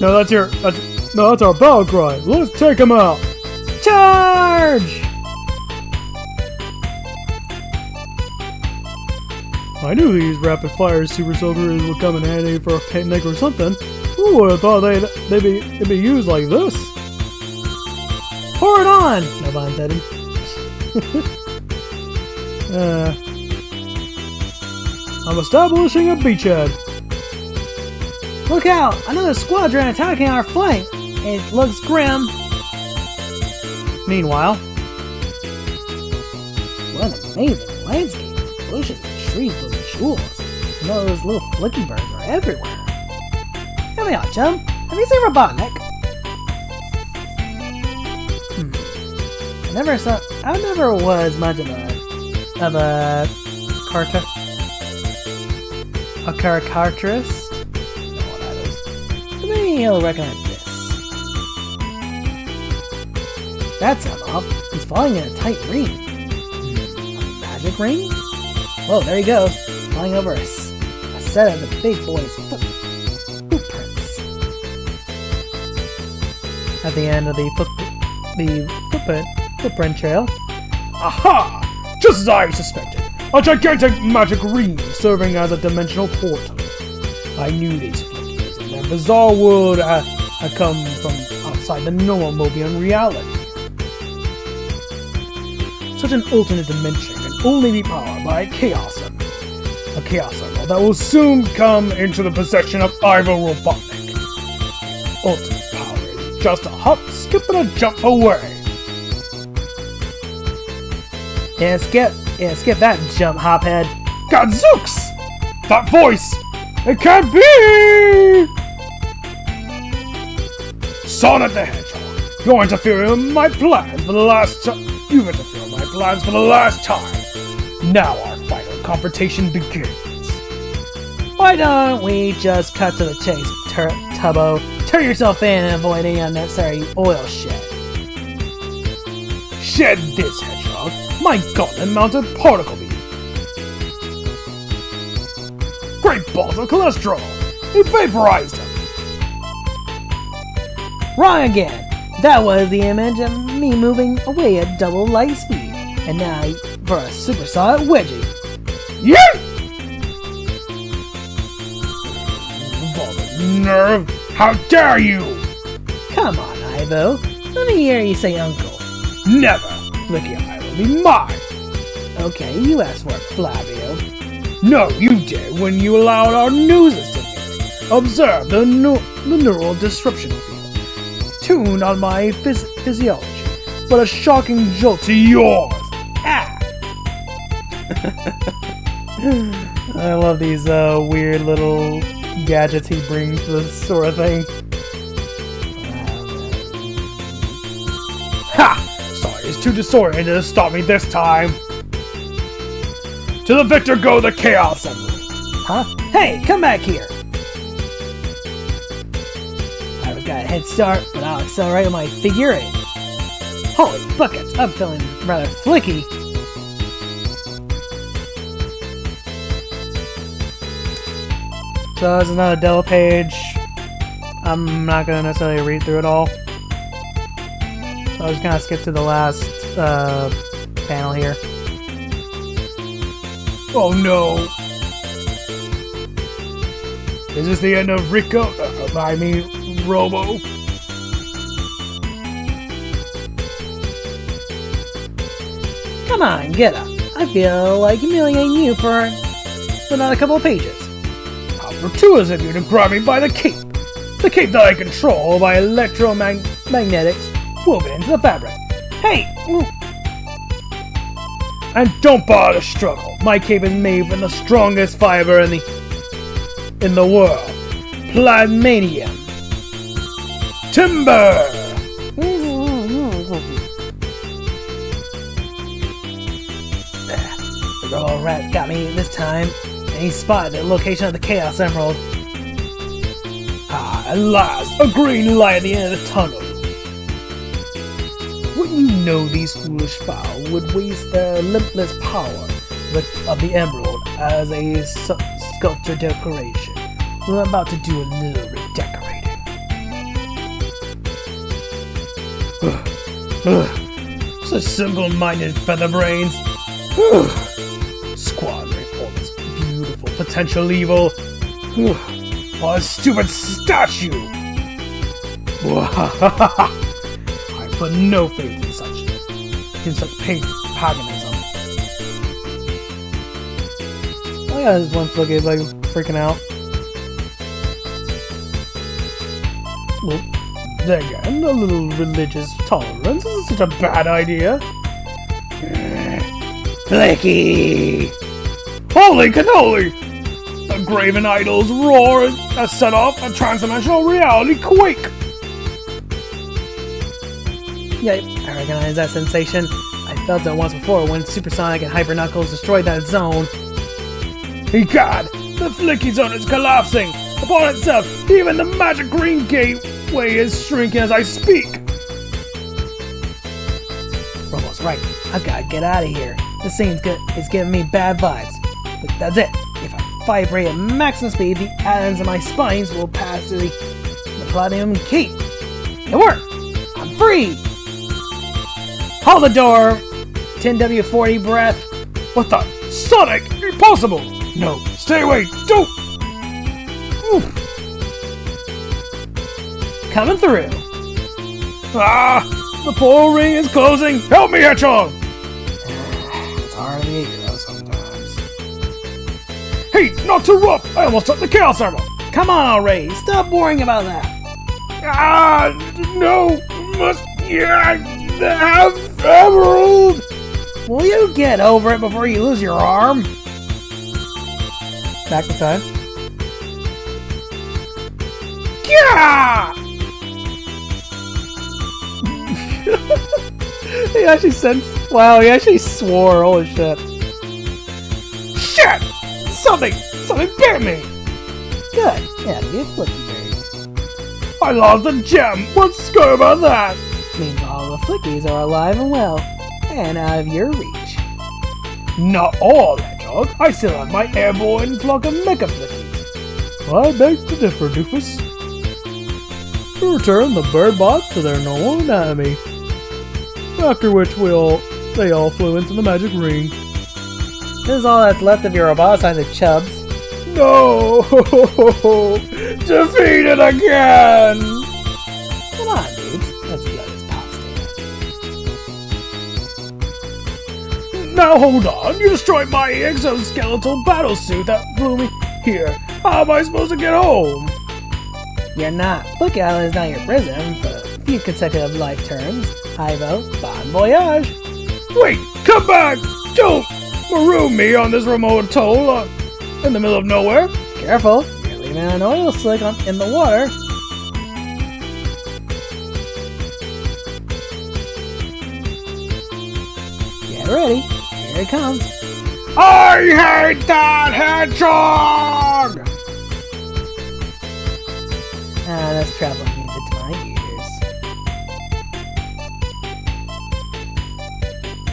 No, that's our battle cry. Let's take him out. Charge! I knew these rapid fire super soldiers would come in handy for a picnic or something. Who would have thought they'd be used like this? Pour it on! No pun intended. I'm establishing a beachhead. Look out! Another squadron attacking our flank! It looks grim. Meanwhile, what an amazing landscape. Bushes and trees full of jewels. And those little flicky birds are everywhere. Help me out, chum. Have you seen Robotnik? I never was much of a caricaturist. Maybe he'll recognize this. That's him off. He's flying in a tight ring. A magic ring? Whoa, there he goes. Flying over a set of the big boy's footprints. At the end of the footprint trail. Aha! Just as I suspected. A gigantic magic ring serving as a dimensional portal. I knew these flickies and their bizarre world had come from outside the normal Mobian reality. Such an alternate dimension can only be powered by a Chaos Emerald. A Chaos Emerald that will soon come into the possession of Ivo Robotnik. Ultimate power is just a hop, skip, and a jump away. Yeah, skip that jump, hophead. Gadzooks! That voice! It can't be! Sonic the Hedgehog, you're interfering with my plans for the last time. You've interfered with my plans for the last time. Now our final confrontation begins. Why don't we just cut to the chase, Tubbo? Turn yourself in and avoid any unnecessary oil shed. Shed this, Hedgehog. My gauntlet-mounted particle beam. Great balls of cholesterol. It vaporized him. Wrong again. That was the image of me moving away at double light speed. And now for a supersonic wedgie. Yeah! Nerve! How dare you! Come on, Ivo. Let me hear you say uncle. Never! Flicky Eye will be mine! Okay, you asked for it, Flavio. No, you did when you allowed our noses to meet. Observe the neural disruption field. Tuned on my physiology, but a shocking jolt to yours. Ah! I love these weird little gadgets he brings to this sort of thing. Ha! Sorry, it's too disoriented to stop me this time. To the victor go the Chaos Emerald. Huh? Hey, come back here! I've got a head start, but I'll accelerate with my figure 8. Holy buckets, I'm feeling rather flicky. So there's another Dell page. I'm not going to necessarily read through it all. So I was going to skip to the last panel here. Oh no! Is this the end of Rico? Robo? Come on, get up. I feel like humiliating you for not a couple of pages. How fortuitous of you to grab me by the cape! The cape that I control by electromagnetics woven into the fabric. Hey! And don't bother to struggle. My cape is made from the strongest fiber in the world. Plasmanium. Timber! The little rat got me this time, and he spotted the location of the Chaos Emerald. Ah, at last, a green light at the end of the tunnel. Wouldn't you know these foolish fowl would waste their limitless power of the emerald as a sculpture decoration? Well, I'm about to do a little redecorating. Such simple-minded featherbrains. Squandering all this beautiful potential evil. Oh, a stupid statue! I put no faith in such paganism. Oh yeah, this one flick is like freaking out. Well, then again, a little religious tolerance isn't such a bad idea. Flicky! Holy cannoli! The graven idol's roar has set off a transdimensional reality quake! Yeah, I recognize that sensation. I felt it once before when Supersonic and Hyper Knuckles destroyed that zone. Egad! The Flicky Zone is collapsing upon itself! Even the magic green gateway is shrinking as I speak! Robo's right. I've got to get out of here. This scene's it's giving me bad vibes. But that's it. If I vibrate at maximum speed, the atoms in my spines will pass through the platinum key. It worked! I'm free! Hold the door! 10W40 breath. What the? Sonic! Impossible! No, stay away! Don't! Oof. Coming through. Ah! The portal ring is closing! Help me, Hedgehog! It's hard to be a hero sometimes. Hey, not too rough! I almost dropped the Chaos Emerald! Come on already! Stop worrying about that! Ah! No! Must... Yeah! Have Emerald! Will you get over it before you lose your arm? Back to time. Yeah! He actually said... Wow, he actually swore. Holy shit. Shit! Something bit me! Good. Yeah, be a flicky bird. I lost the gem! What's good about that? Meanwhile, the flickies are alive and well, and out of your reach. Not all, Hedgehog. I still have my airborne flock of mecha flickies. I beg to differ, Doofus. Return the bird bots to their normal anatomy. After which they all flew into the magic ring. This is all that's left of your robots on the chubs. No! Defeated again! Come on, dudes. Let's go this pop stand. Now hold on, you destroyed my exoskeletal battlesuit that flew me here. How am I supposed to get home? You're not. Flicky Island is not your prison for a few consecutive life terms. I vote bon voyage. Wait, come back! Don't maroon me on this remote atoll in the middle of nowhere. Careful, you're leaving an oil slick in the water. Get ready, here it comes. I hate that hedgehog! Ah, that's traveling music to my ears.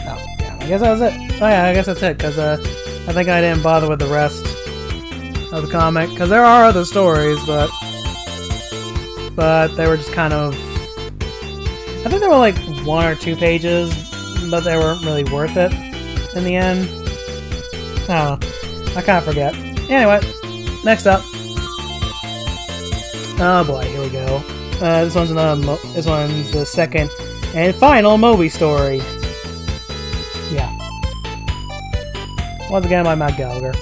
Oh, yeah, I guess that was it. Oh yeah, I guess that's it, because I think I didn't bother with the rest of the comic, because there are other stories, but they were just kind of... I think they were like 1 or 2 pages, but they weren't really worth it in the end. I don't know. I kind of forget. Anyway, next up. Oh boy, here we go. This one's the second and final Moby story. Yeah. Once again by Matt Gallagher.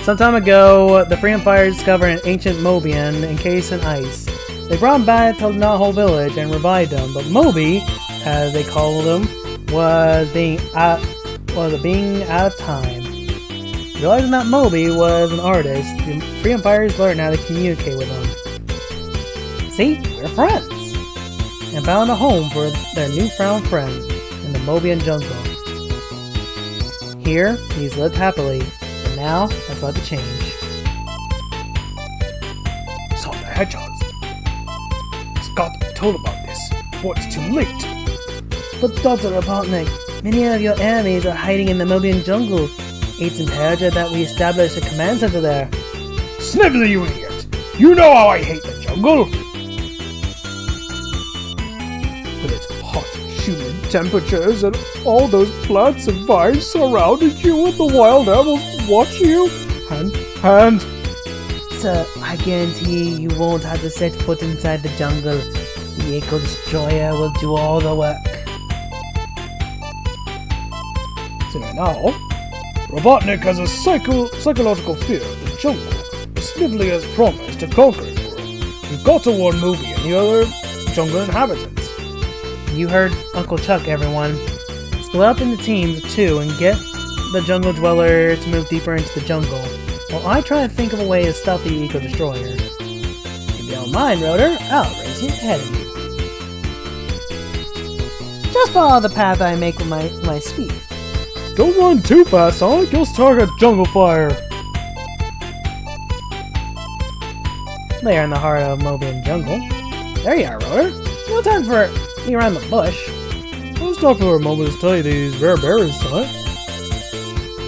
Some time ago, the Freedom Fighters discovered an ancient Mobian encased in ice. They brought him back to the Naho village and revived him, but Moby, as they called him, was being out of time. Realizing that Moby was an artist, the Freedom Fighters learned how to communicate with him. See, we're friends! And found a home for their newfound friend in the Mobian jungle. Here, he's lived happily, but now that's about to change. So the hedgehogs. It's got to be told about this before it's too late. But Dr. Robotnik, many of your enemies are hiding in the Mobian jungle. It's imperative that we establish a command center there. Snivelly, you idiot! You know how I hate the jungle! With its hot, humid temperatures and all those plants and vines surrounding you and the wild animals watching you. And... Sir, I guarantee you won't have to set foot inside the jungle. The Echo Destroyer will do all the work. So now, Robotnik has a psychological fear of the jungle. Snivelly has promised to conquer it for him. We've got to warn Moby and the other jungle inhabitants. You heard Uncle Chuck, everyone. Split up into teams of 2 and get the jungle dweller to move deeper into the jungle, while I try to think of a way to stop the Eco Destroyer. If you don't mind, Rotor, I'll race you ahead of you. Just follow the path I make with my speed. Don't run too fast, Sonic. You'll start a jungle fire. There in the heart of Mobian jungle. There you are, Rotor. No time for me around the bush. I'll stop for a moment to tell you these rare berries, Sonic.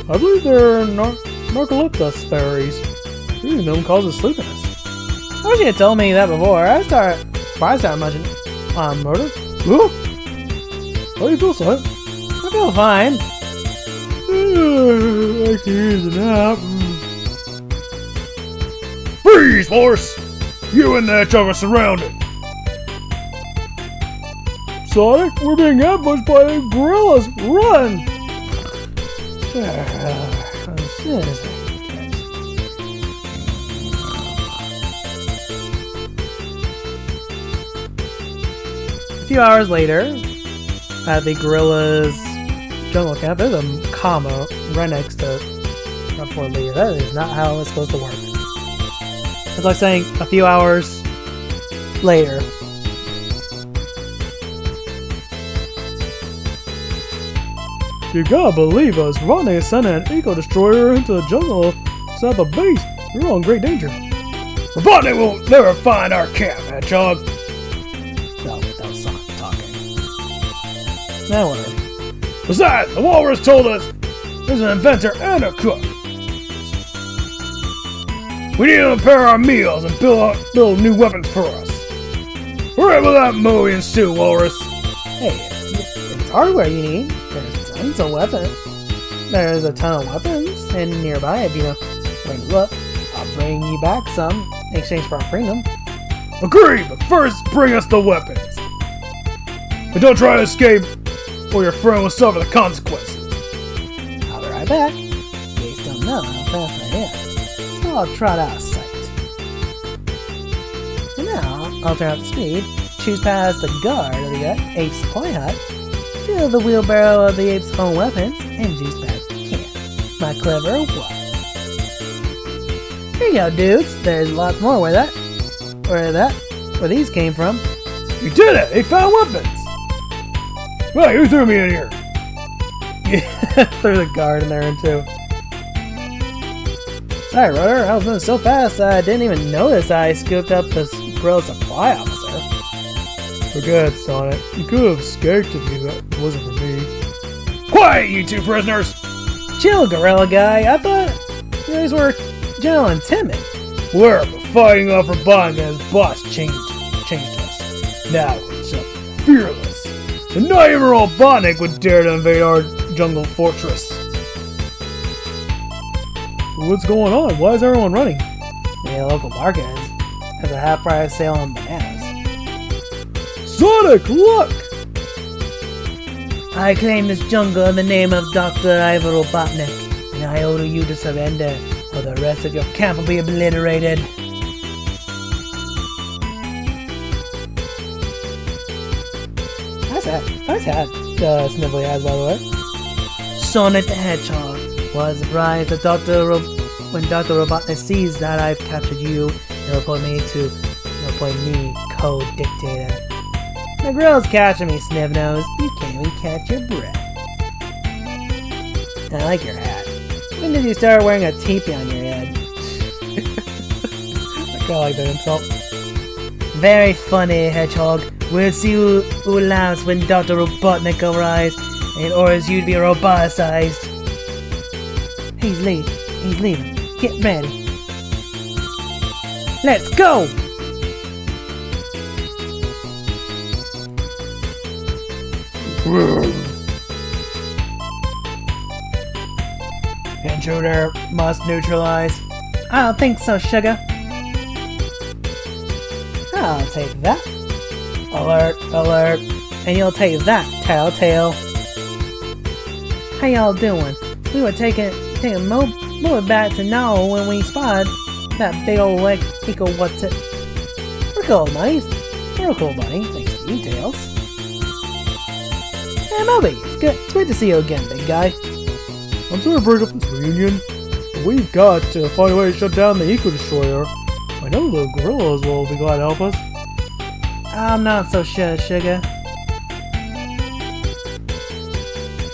I believe they're narcoleptus berries. Eating them causes sleepiness. I wish you had told me that before. I started munching on murder. Ooh. How do you feel, Sonic? I feel fine. I can use a nap. Freeze, horse! You and that jungle are surrounded. Sonic, we're being ambushed by gorillas! Run! A few hours later, at the gorillas' jungle camp, there's a comma right next to Fort Lee. That is not how it's supposed to work. It's like saying a few hours later. You gotta believe us. Rodney sent an Eco Destroyer into the jungle set up a base. You're in great danger. Robotnik will never find our camp, hedgehog. No, that was Sonic talking. Now whatever. Besides, the walrus told us there's an inventor and a cook. We need to prepare our meals and build new weapons for us. Hurry with that movie and stew, walrus. Hey, it's hardware you need. There's tons of weapons. There's a ton of weapons and nearby if you know where to look. I'll bring you back some in exchange for our freedom. Agreed, but first bring us the weapons. But don't try to escape or your friend will suffer the consequences. I'll be right back. You guys don't know how fast I am, so I'll trot out of sight. And now, I'll turn up the speed, choose past the guard of the ape's supply hut, fill the wheelbarrow of the ape's own weapons, and juice back to camp. My clever what? Here you go, dudes. There's lots more where these came from. You did it! They found weapons! Well, you threw me in here. Yeah, threw the guard in there too. Sorry, Rotor. I was moving so fast I didn't even notice I scooped up this grill supply officer. Forget, Sonic. You could have escaped if it wasn't for me. Quiet, you two prisoners! Chill, gorilla guy. I thought you guys were gentle and timid. We're fighting off Robotnik and his boss changed us. Now we're so fearless. And not even Robotnik would dare to invade our jungle fortress. What's going on? Why is everyone running? The local market has a half-price sale on bananas. Sonic, look! I claim this jungle in the name of Dr. Ivor Robotnik, and I order you to surrender, or the rest of your camp will be obliterated. Nice hat, Snivelly has, by the way. Sonic the Hedgehog was surprised that when Dr. Robotnik sees that I've captured you, he'll appoint me co-dictator. The grill's catching me, Snivnose. You can't even catch your breath. I like your hat. When did you start wearing a teepee on your head? I kinda like that insult. Very funny, Hedgehog. We'll see who laughs when Dr. Robotnik arrives and orders you to be roboticized. He's leaving. Get ready. Let's go! Intruder must neutralize. I don't think so, sugar. I'll take that. Alert. And you'll take that, Telltale. How y'all doing? We were taking moving back to now when we spotted that big old leg eco what's it. We're cool, buddies. We're cool, buddy. Thanks to you, Tails. Hey, Moby, it's good to see you again, big guy. I'm sorry to break up this reunion, but we've got to find a way to shut down the Eco Destroyer. I know the gorillas will be glad to help us. I'm not so sure, sugar.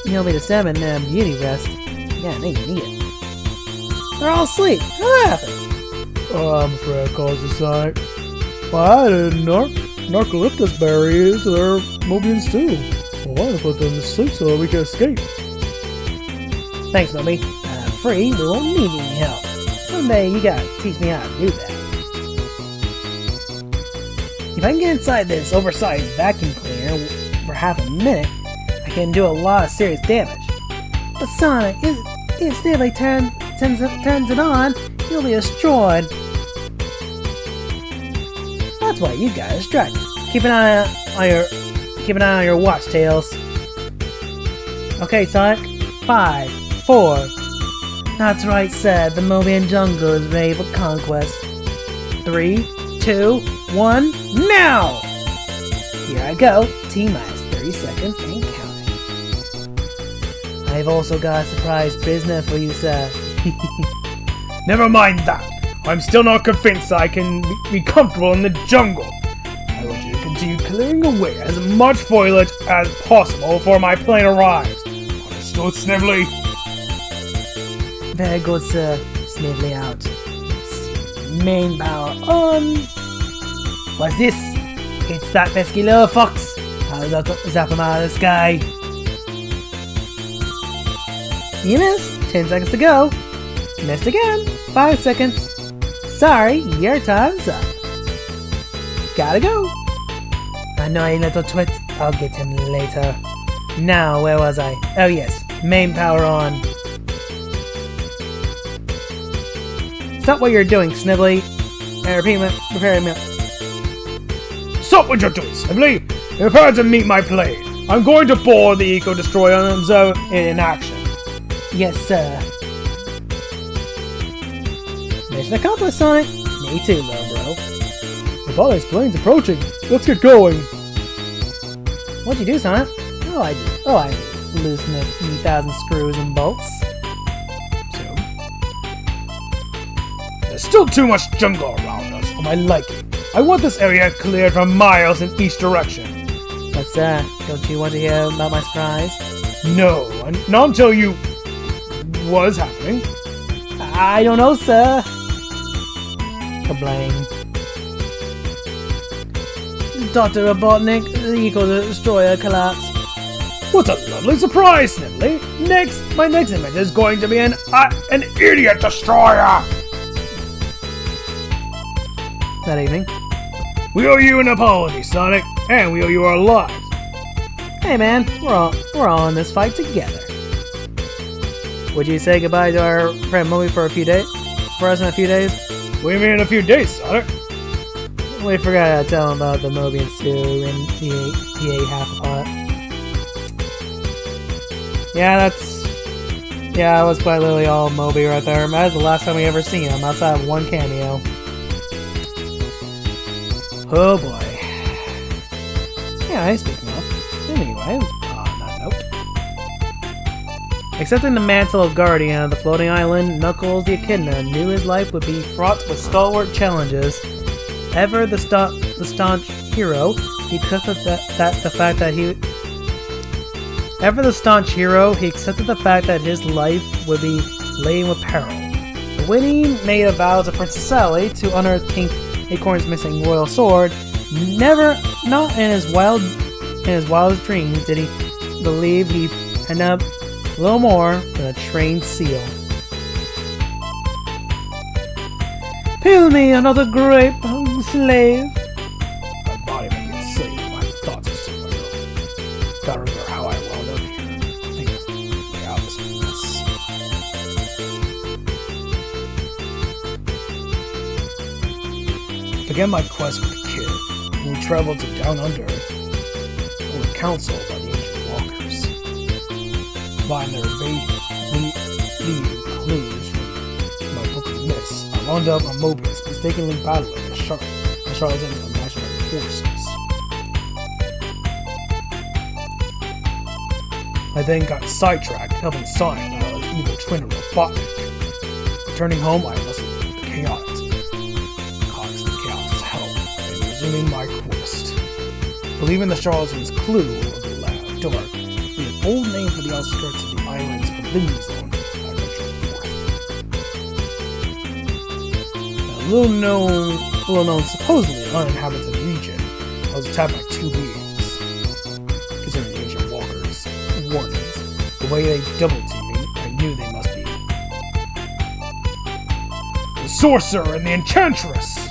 You'll be disturbing their beauty rest. Yeah, they need it. They're all asleep. What happened? Oh, I'm afraid I caused the Sonic. Well, I added narcoleptus berries to their Mobians too. I want to put them to sleep so that we can escape. Thanks, Moby. Free, we won't need any help. Someday you gotta teach me how to do that. If I can get inside this oversized vacuum cleaner for half a minute, I can do a lot of serious damage. But Sonic, if Snively turns it on, you'll be destroyed. That's why you got distracted. Keep an eye on your watch, Tails. Okay, Sonic. 5, 4. That's right, sir. The Mobian jungle is ready for conquest. 3, 2, 1, now! Here I go. T-minus 30 seconds and counting. I've also got a surprise prisoner for you, sir. Never mind that. I'm still not convinced I can be comfortable in the jungle. I want you to continue clearing away as much foliage as possible before my plane arrives. Understood, Snively? Very good, sir. Snively out. Let's see. Main power on. What's this? It's that pesky little fox. I'll zap him out of the sky. You missed. 10 seconds to go. Missed again. 5 seconds. Sorry, your time's up. Gotta go. I know you little twit. I'll get him later. Now, where was I? Oh yes, main power on. Stop what you're doing, Snively. Prepare me. Stop what you're doing, Snively! Prepare to meet my plane. I'm going to board the Eco Destroyer and observe it in action. Yes, sir. Mission accomplished, Sonic. Me too, little bro. The body's plane's approaching. Let's get going. What'd you do, Sonic? I loosened a few thousand screws and bolts. So, there's still too much jungle around us for my liking. I want this area cleared for miles in each direction. But sir, don't you want to hear about my surprise? No, not until you... What is happening? I don't know, sir. Kablang. Dr. Robotnik, the Eco Destroyer collapsed. What a lovely surprise, Snively! My next image is going to be an idiot destroyer! That evening. We owe you an apology, Sonic, and we owe you our lives. Hey man, we're all in this fight together. Would you say goodbye to our friend Moby for a few days? For us in a few days? What do you mean in a few days, Sonic? We forgot to tell him about the Mobian stew and he ate half a pot. Yeah, that was quite literally all Moby right there. That was the last time we ever seen him, outside of one cameo. Oh boy. Yeah, speaking of. Anyway, on that note. Accepting the mantle of Guardian of the floating island, Knuckles the Echidna knew his life would be fraught with stalwart challenges. Ever the staunch hero, he accepted the fact that his life would be laden with peril. When he made a vow to Princess Sally to unearth King Acorn's missing royal sword, not in his wildest dreams did he believe he'd end up a little more than a trained seal. Peel me, another great slave. My body may be enslaved, but my thoughts are still real. Gotta remember how I wound up here. I think of the way out of this mess. Began my quest with the kid, and we traveled to Down Under, who were counseled by the ancient walkers. By their leading clues from my book of myths, I wound up on Mobius, mistakenly battling the charlatan's imaginary forces. I then got sidetracked, helping Sonic battle his evil twin Robotnik. Returning home, I enlisted the Chaotix help in resuming my quest. Believing the charlatan's clue of the dark, the old name for the outskirts of the island's forbidden zone, I ventured forth. A little known, supposedly uninhabited region, I was attacked by two beings. Considering the ancient walkers' warnings, the way they double teamed me, I knew they must be the sorcerer and the enchantress.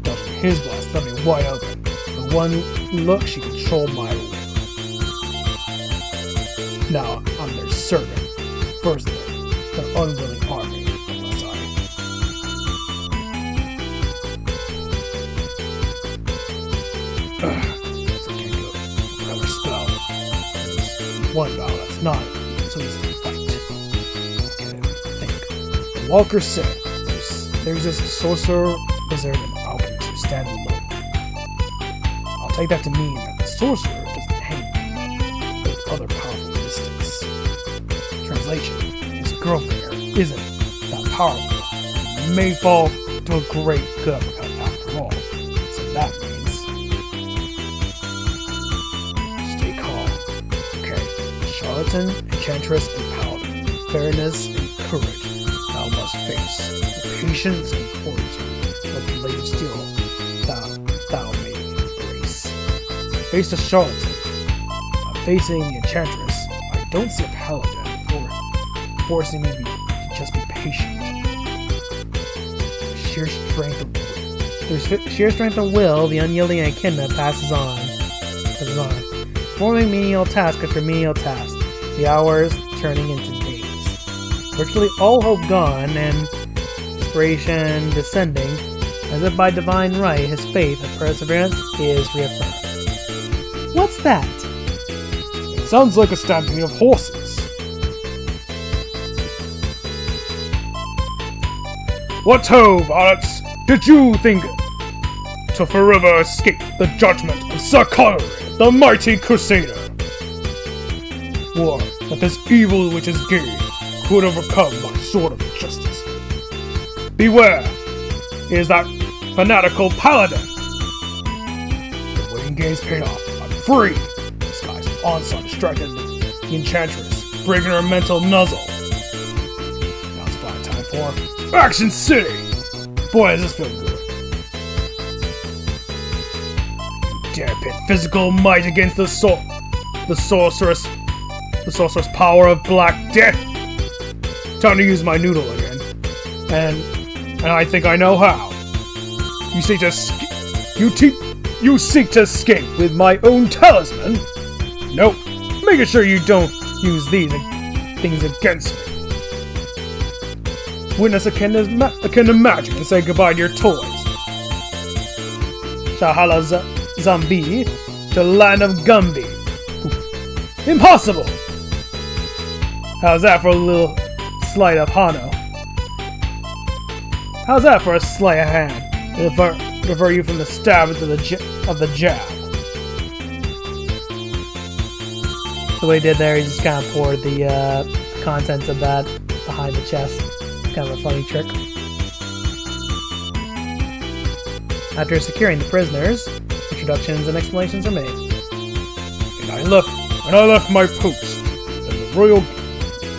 Dodging his blast left me wide open. With one look, she controlled my will. Now I'm their servant. First, their unwilling army, unless I. So I can't go with another spell. There's one vow that's not so easy to fight. Okay, think. The Walker said there exists a sorcerer, wizard, and alchemist who stand alone. I'll take that to mean that the sorcerer doesn't hang with other powerful mystics. Translation: his girlfriend here isn't that powerful. He may fall to a great good after all. So that means stay calm. Okay, charlatan, enchantress, and paladin. Fairness and courage thou must face. With patience and fortitude, but the blade of steel thou may embrace. Face the charlatan. I'm facing the enchantress. I don't see a paladin forcing me to just be patient. There's sheer strength of will, the unyielding Echidna passes on. Performing menial task after menial task, the hours turning into days. Virtually all hope gone, and desperation descending, as if by divine right, his faith and perseverance is reaffirmed. What's that? It sounds like a stampede of horses. What ho, varlets! Did you think to forever escape the judgment of Sir Connery, the mighty crusader? Or that this evil which is gained could overcome my sword of justice? Beware! He is that fanatical paladin! The waiting game's paid off. I'm free! This guy's onslaught distracted the enchantress, breaking her mental nuzzle. Now it's fine time for Action City! Boy, does this feel good. You dare pit physical might against the sorceress power of Black Death! Time to use my noodle again. And I think I know how. You seek to escape with my own talisman? Nope. Making sure you don't use these things against me. Witness akin to magic and say goodbye to your toys. Shahala Zambi to land of Gumby. Impossible! How's that for a little sleight of Hano? How's that for a sleight of hand? Divert you from the stab into the jab. So what he did there, he just kind of poured the contents of that behind the chest. It's kind of a funny trick. After securing the prisoners, introductions and explanations are made. And I left my post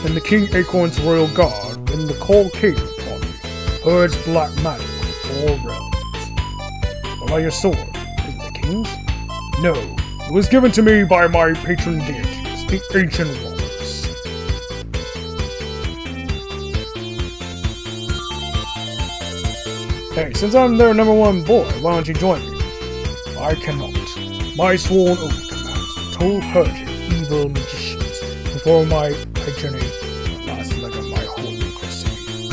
in the King Acorn's royal guard when the cold came upon me. Purged black magic of all realms. What about your sword? Is it the king's? No, it was given to me by my patron deities, the ancient ones. Hey, since I'm their #1 boy, why don't you join me? I cannot. My sworn oath commands total purging evil magicians before my journey, the last leg of my holy crusade.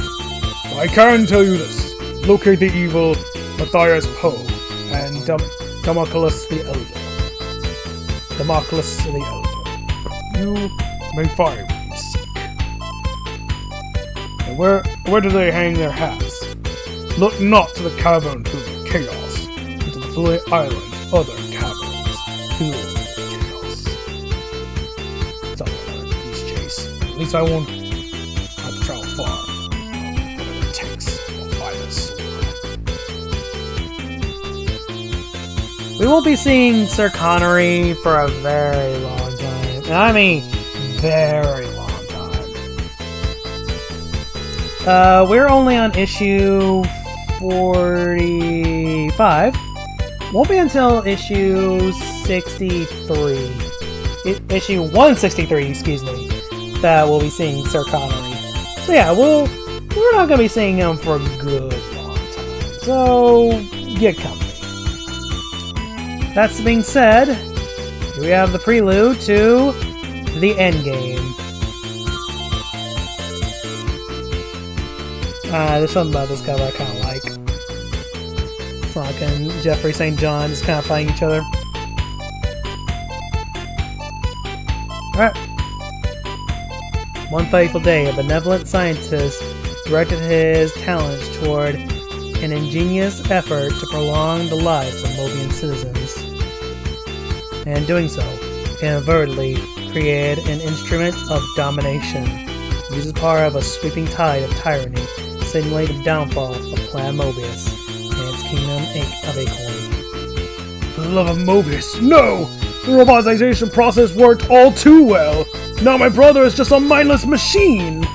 But I can tell you this: locate the evil Matthias Poe and Damocles the Elder. You may find what you seek. And where do they hang their hats? Look not to the cavern filled with chaos, but to the floating island's other caverns filled with chaos. Something like a goose chase. At least I won't have to travel far. Whatever it takes, I'll find a sword. We won't be seeing Sir Connery for a very long time. And I mean, very long time. We're only on issue 45. Won't be until issue 63. Issue 163, excuse me, that we'll be seeing Sir Connery. So yeah, we're not gonna be seeing him for a good long time. So get comfy. That being said, here we have the prelude to the Endgame. There's something about this cover I kind of like. Frank and Jeffrey St. John just kind of fighting each other. Alright. One fateful day, a benevolent scientist directed his talents toward an ingenious effort to prolong the lives of Mobian citizens. And in doing so, inadvertently created an instrument of domination. Uses power of a sweeping tide of tyranny, simulate the downfall of Clan Mobius and its kingdom of Acorn. For the love of Mobius, no! The robotization process worked all too well! Now my brother is just a mindless machine!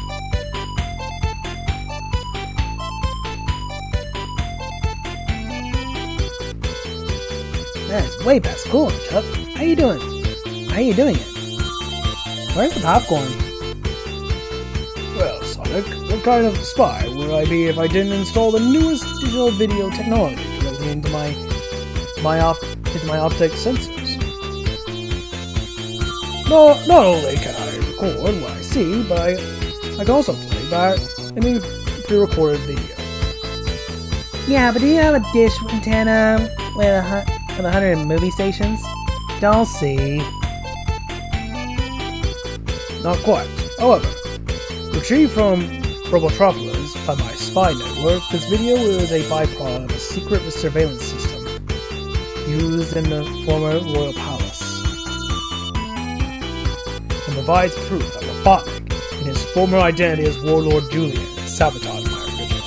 That's way past cool, Chuck. How you doing? How you doing it? Where's the popcorn? Well, Sonic, what kind of spy would I be if I didn't install the newest digital video technology directly into my optic sensors? No, not only can I record what I see, but I can also play back any pre-recorded video. Yeah, but do you have a dish antenna with 100 movie stations? Don't see. Not quite. However, retrieved from Robotropolis by my spy network, this video is a byproduct of a secret surveillance system used in the former royal palace, and provides proof that Robotnik, in his former identity as Warlord Julian, sabotaged my original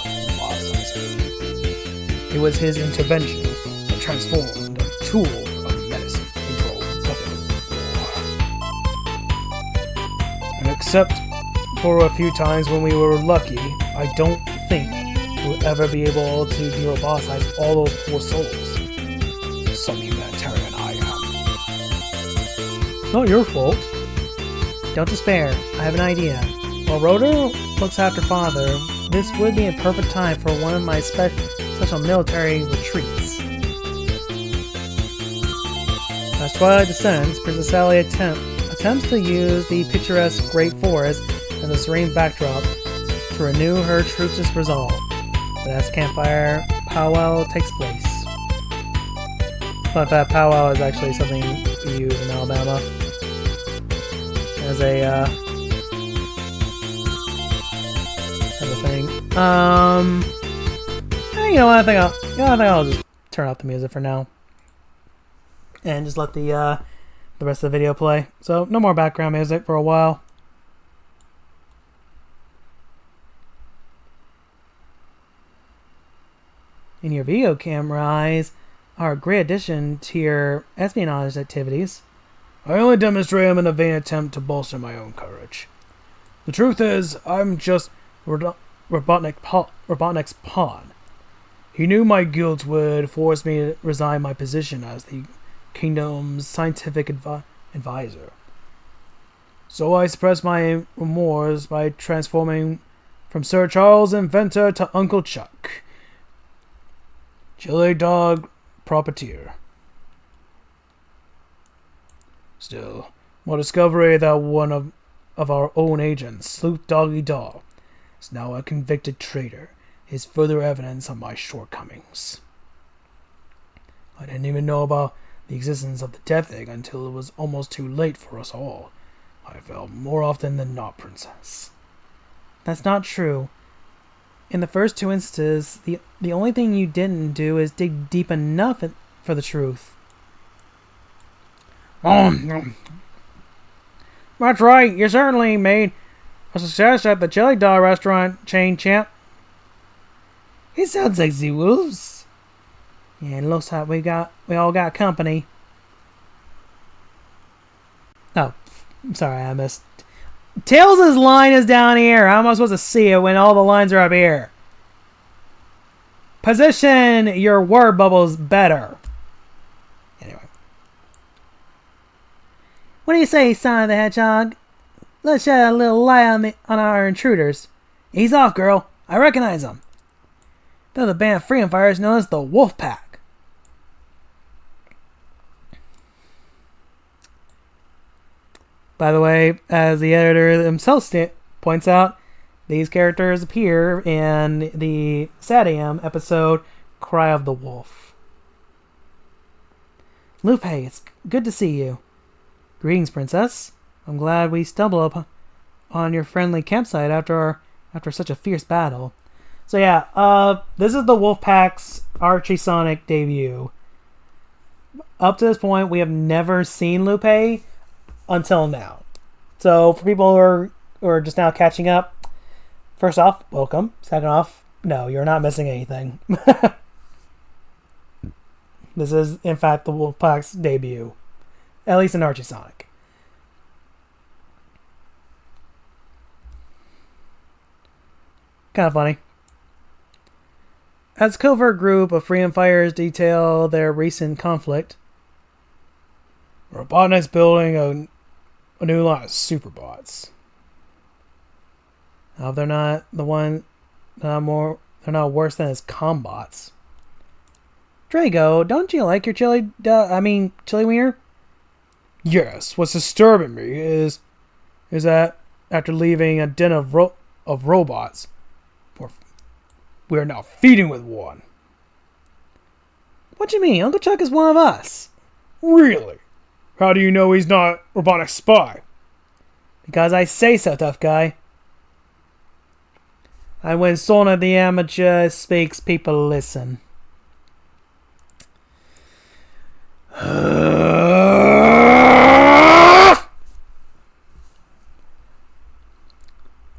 synthesizer. It was his intervention that transformed a tool of medicine into a weapon of war. And except for a few times when we were lucky, I don't think we'll ever be able to de-roboticize all those poor souls. Some humanitarian I am. It's not your fault. Don't despair. I have an idea. While Rotor looks after Father, this would be a perfect time for one of my special military retreats. As twilight descends, Princess Sally attempts to use the picturesque Great Forest and the serene backdrop to renew her troops' resolve. But as campfire powwow takes place. Fun fact, powwow is actually something we use in Alabama as a thing. You know what? I think I'll just turn off the music for now, and just let the rest of the video play. So no more background music for a while. And your video camera eyes are a great addition to your espionage activities. I only demonstrate them in a vain attempt to bolster my own courage. The truth is, I'm just Robotnik's pawn. He knew my guilt would force me to resign my position as the kingdom's scientific advisor. So I suppressed my remorse by transforming from Sir Charles Inventor to Uncle Chuck, Chili Dog Proprietor. Still, my discovery that one of our own agents, Sleuth Doggy Dog, is now a convicted traitor is further evidence of my shortcomings. I didn't even know about the existence of the Death Egg until it was almost too late for us all. I fell more often than not, Princess. That's not true. In the first two instances, the only thing you didn't do is dig deep enough for the truth. That's right, you certainly made a success at the Chili Dog restaurant chain, champ. It sounds like the wolves. Yeah, it looks like we all got company. Oh, I'm sorry, I missed. Tails' line is down here. How am I supposed to see it when all the lines are up here? Position your word bubbles better. Anyway. What do you say, Sonic the Hedgehog? Let's shed a little light on our intruders. Ease off, girl. I recognize them. They're the band of freedom fighters known as the Wolf Pack. By the way, as the editor himself points out, these characters appear in the Sadiam episode Cry of the Wolf. Lupe, it's good to see you. Greetings, Princess. I'm glad we stumbled on your friendly campsite after such a fierce battle. So yeah, this is the Wolfpack's Archie Sonic debut. Up to this point, we have never seen Lupe until now. So for people who are just now catching up, first off, welcome. Second off, no, you're not missing anything. This is, in fact, the Wolfpack's debut. At least in Archie Sonic. Kind of funny. As a covert group of freedom fighters detail their recent conflict, Robotnik's building a new line of superbots. They're not they're not worse than his combots. Drago, don't you like your chili wiener? Yes, what's disturbing me is that after leaving a den of robots, we are now feeding with one. What do you mean? Uncle Chuck is one of us. Really? How do you know he's not Robotnik's spy? Because I say so, tough guy. And when Sona the Amateur speaks, people listen.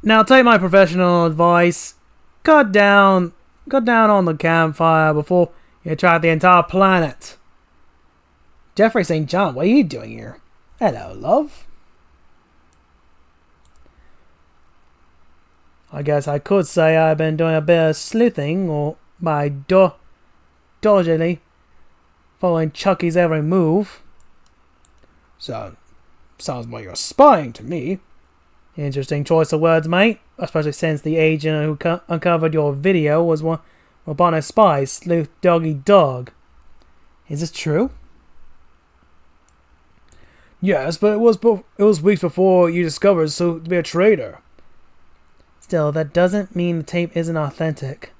Now take my professional advice. Cut down on the campfire before you try the entire planet. Jeffrey St. John, what are you doing here? Hello, love. I guess I could say I've been doing a bit of sleuthing, or by dodgily following Chucky's every move. Sounds like you're spying to me. Interesting choice of words, mate. Especially since the agent who uncovered your video was one of Robotnik's spies, Sleuth Doggy Dog. Is this true? Yes, but it was weeks before you discovered so to be a traitor. Still, that doesn't mean the tape isn't authentic.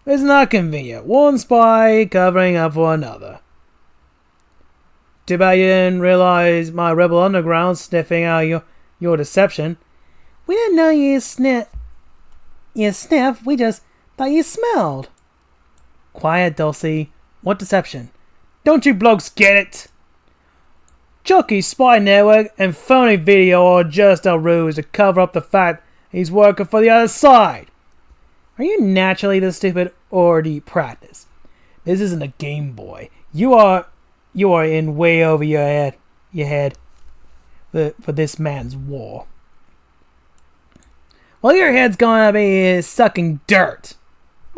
It's not convenient. One spy covering up for another. Too bad you didn't realize my rebel underground sniffing out your deception. We didn't know you you sniff, we just thought you smelled. Quiet, Dulcie. What deception? Don't you blokes get it? Chucky's spy network and phony video are just a ruse to cover up the fact he's working for the other side. Are you naturally this stupid, or do you practice? This isn't a Game Boy. You are in way over your head for this man's war. Well, your head's gonna be sucking dirt.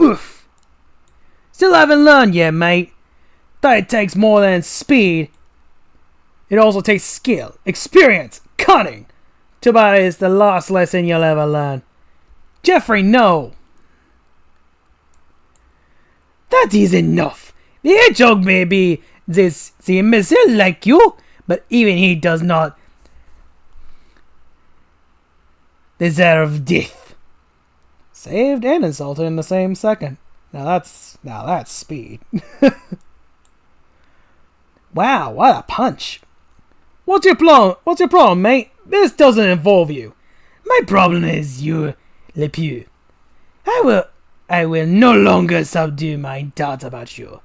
Oof. Still haven't learned yet, mate. Thought it takes more than speed. It also takes skill, experience, cunning. Too bad it's the last lesson you'll ever learn. Jeffrey, no. That is enough. The hedgehog may be the imbecile like you, but even he does not deserve death. Saved and insulted in the same second. Now that's speed. Wow, what a punch. What's your problem, mate? This doesn't involve you. My problem is you, Le Pew. I will no longer subdue my doubts about you.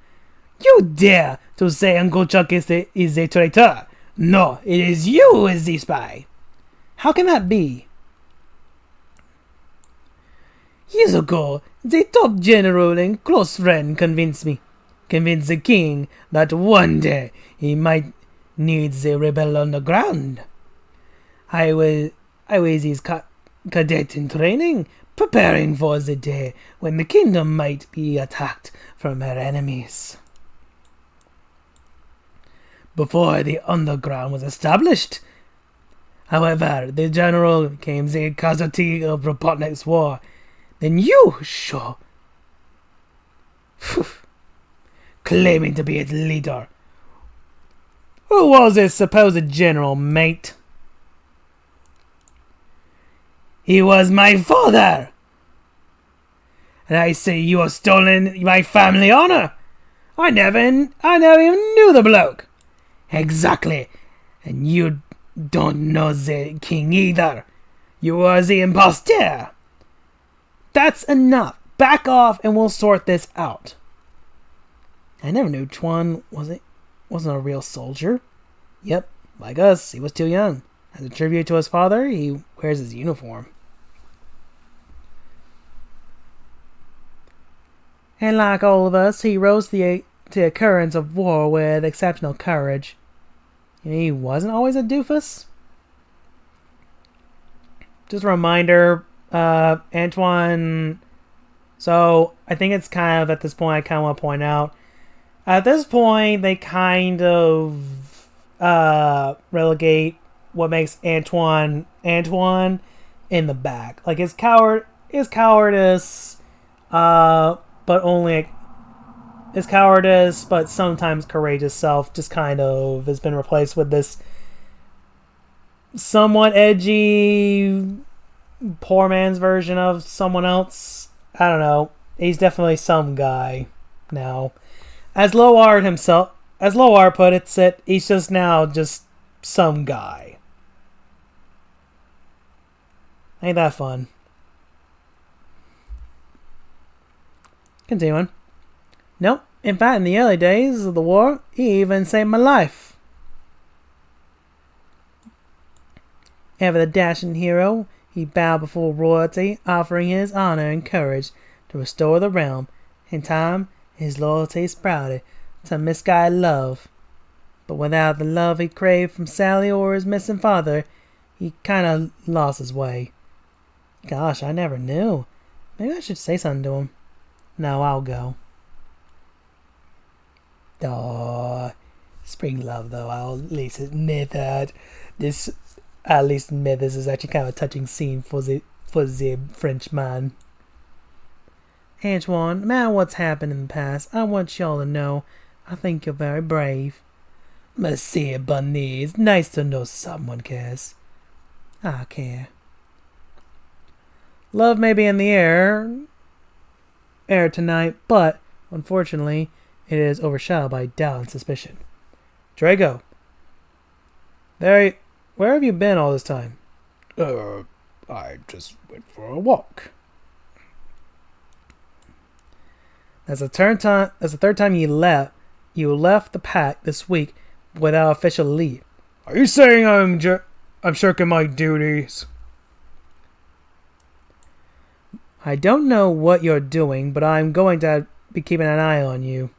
You dare to say Uncle Chuck is a traitor. No, it is you who is the spy. How can that be? Years ago, the top general and close friend convinced the king that one day he might need the rebel on the ground. I was his cadet in training, preparing for the day when the kingdom might be attacked from her enemies. Before the underground was established, however, the general became the casualty of Robotnik's war. Then you, sure, claiming to be its leader. Who was this supposed general, mate? He was my father. And I say you have stolen my family honor. I never even knew the bloke. Exactly. And you don't know the king either. You are the impostor. That's enough. Back off and we'll sort this out. I never knew Chuan wasn't a real soldier. Yep, like us, he was too young. As a tribute to his father, he wears his uniform. And like all of us, he rose to the occurrence of war with exceptional courage. He wasn't always a doofus. Just a reminder, Antoine. So I think it's kind of at this point I kind of want to point out. At this point, they kind of relegate what makes Antoine in the back. Like his cowardice, but sometimes courageous self just kind of has been replaced with this somewhat edgy, poor man's version of someone else. I don't know. He's definitely some guy now. As Loar put it, he's just now just some guy. Ain't that fun? Continuing. Nope. In fact, in the early days of the war, he even saved my life. Ever the dashing hero, he bowed before royalty, offering his honor and courage to restore the realm. In time, his loyalty sprouted to misguided love. But without the love he craved from Sally or his missing father, he kind of lost his way. Gosh, I never knew. Maybe I should say something to him. No, I'll go. Aww. Spring love, though. I'll at least admit that. This is actually kind of a touching scene for the Frenchman. Antoine, no matter what's happened in the past, I want y'all to know I think you're very brave. Monsieur Bunny, it's nice to know someone cares. I care. Love may be in the air tonight, but unfortunately, it is overshadowed by doubt and suspicion. Drago, where have you been all this time? I just went for a walk. That's the third time you left the pack this week without official leave. Are you saying I'm shirking my duties? I don't know what you're doing, but I'm going to be keeping an eye on you.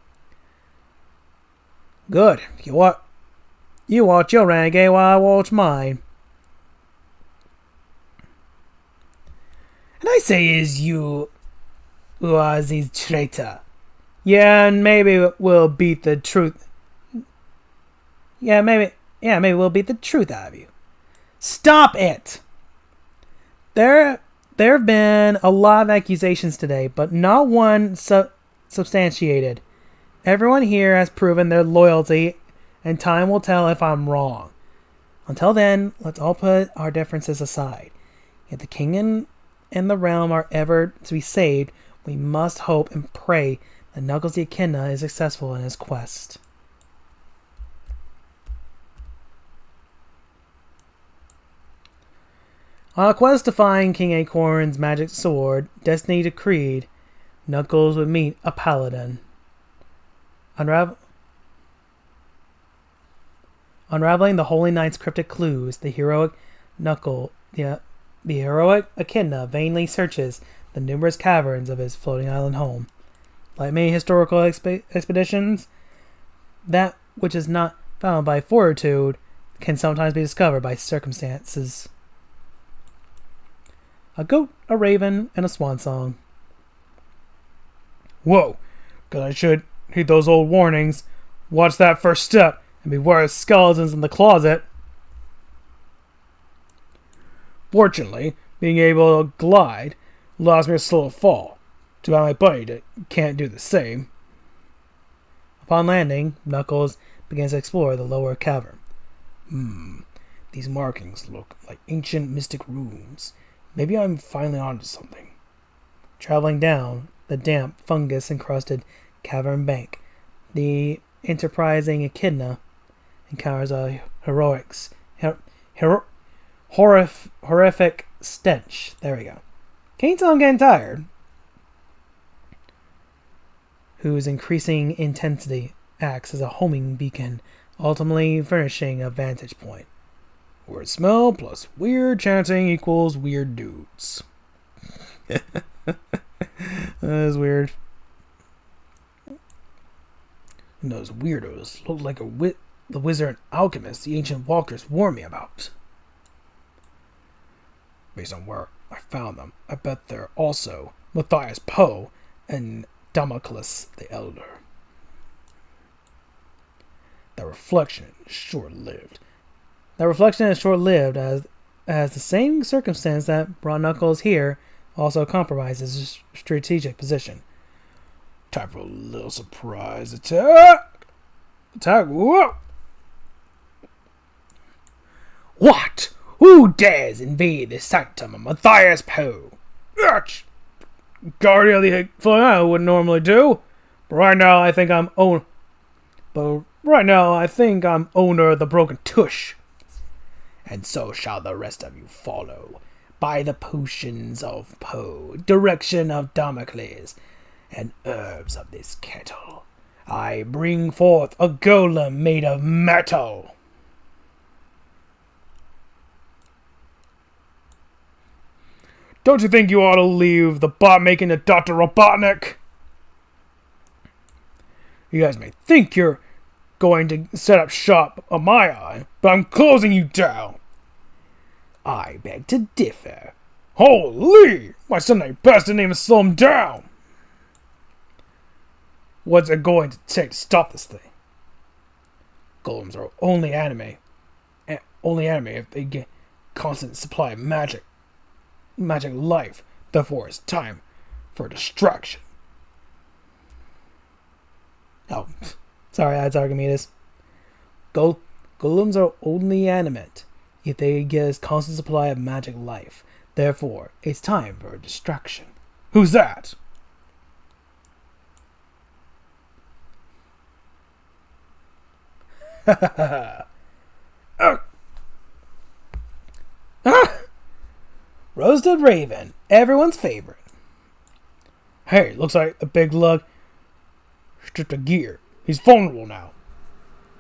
Good. You watch your renegade while I watch mine. And I say is you who are this traitor. Yeah, and maybe we'll beat the truth. Maybe we'll beat the truth out of you. Stop it! There have been a lot of accusations today, but not one substantiated. Everyone here has proven their loyalty, and time will tell if I'm wrong. Until then, let's all put our differences aside. If the king and the realm are ever to be saved, we must hope and pray that Knuckles the Echidna is successful in his quest. On a quest to find King Acorn's magic sword, Destiny decreed Knuckles would meet a paladin. Unraveling the Holy Knight's cryptic clues, the heroic Echidna vainly searches the numerous caverns of his floating island home. Like many historical expeditions, that which is not found by fortitude can sometimes be discovered by circumstances. A goat, a raven, and a swan song. Whoa, guess I should heed those old warnings. Watch that first step, and beware of skeletons in the closet. Fortunately, being able to glide allows me to slow a fall. Too bad my buddy can't do the same. Upon landing, Knuckles begins to explore the lower cavern. These markings look like ancient mystic runes. Maybe I'm finally onto something. Traveling down the damp, fungus-encrusted cavern bank, the enterprising Echidna encounters a horrific stench. There we go. Can you tell I'm getting tired? Whose increasing intensity acts as a homing beacon, ultimately furnishing a vantage point. Weird smell plus weird chanting equals weird dudes. That is weird. And those weirdos look like the wizard and alchemist the ancient walkers warned me about. Based on where I found them, I bet they're also Matthias Poe and Damocles the Elder. That reflection is short-lived. As the same circumstance that brought Knuckles here also compromises his strategic position. Time for a little surprise attack! Whoa! What? Who dares invade the sanctum of Matthias Poe? Guardian of the Flying Isle would normally do. But right now I think I'm owner of the broken tush. And so shall the rest of you follow, by the potions of Poe, direction of Damocles, and herbs of this kettle. I bring forth a golem made of metal. Don't you think you ought to leave the bot making to Dr. Robotnik? You guys may think you're going to set up shop on my eye, but I'm closing you down. I beg to differ. Holy! My Sunday best didn't even slow him down. What's it going to take to stop this thing? Golems are only anime if they get constant supply of magic life. Therefore, it's time for distraction. Oh, sorry, that's Archimedes. Golems are only animate if they get a constant supply of magic life. Therefore, it's time for a distraction. Who's that? Roasted Raven, everyone's favorite. Hey, looks like the big lug Strip the gear. He's vulnerable now.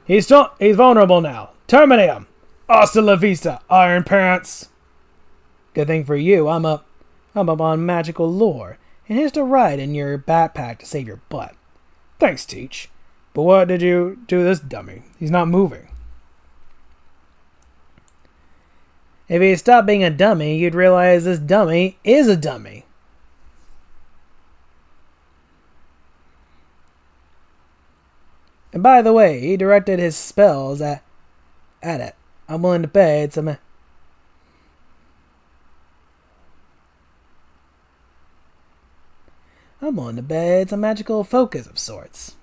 He's vulnerable now. Terminate him. Hasta la vista, Iron Pants. Good thing for you, I'm up on magical lore, and here's the ride in your backpack to save your butt. Thanks, Teach. But what did you do to this dummy? He's not moving. If he stopped being a dummy, you'd realize this dummy is a dummy. And by the way, he directed his spells at it. I'm willing to pay some. I'm willing to bet it's a magical focus of sorts.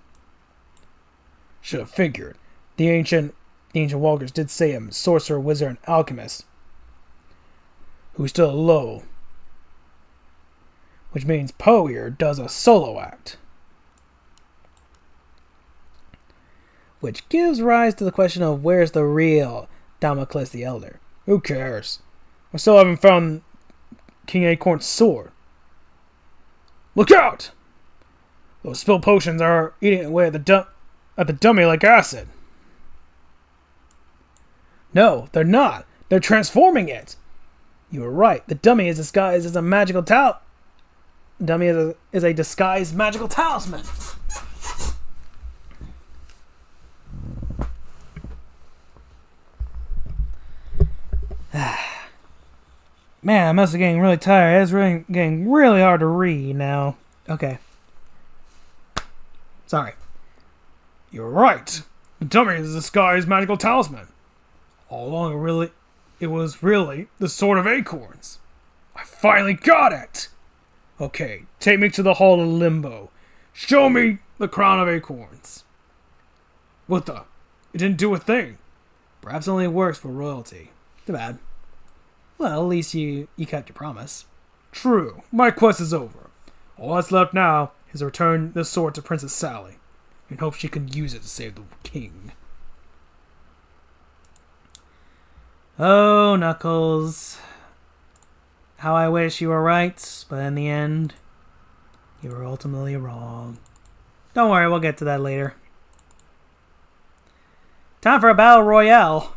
Should have figured. The ancient walkers did say him sorcerer, wizard, and alchemist. Who's still low. Which means Poe here does a solo act. Which gives rise to the question of where's the real Damocles the Elder? Who cares? I still haven't found King Acorn's sword. Look out! Those spilled potions are eating away at the dummy like acid. No, they're not. They're transforming it. You were right. The dummy is disguised as a magical Dummy is a disguised magical talisman. Man, I must be getting really tired. It's really getting really hard to read now. Okay. Sorry. You're right. The dummy is a disguised magical talisman. All along, it was really the Sword of Acorns. I finally got it! Okay, take me to the Hall of Limbo. Show me the Crown of Acorns. What the? It didn't do a thing. Perhaps only works for royalty. Too bad. Well, at least you kept your promise. True. My quest is over. All that's left now is to return the sword to Princess Sally, in hopes she can use it to save the king. Oh, Knuckles. How I wish you were right, but in the end, you were ultimately wrong. Don't worry, we'll get to that later. Time for a battle royale.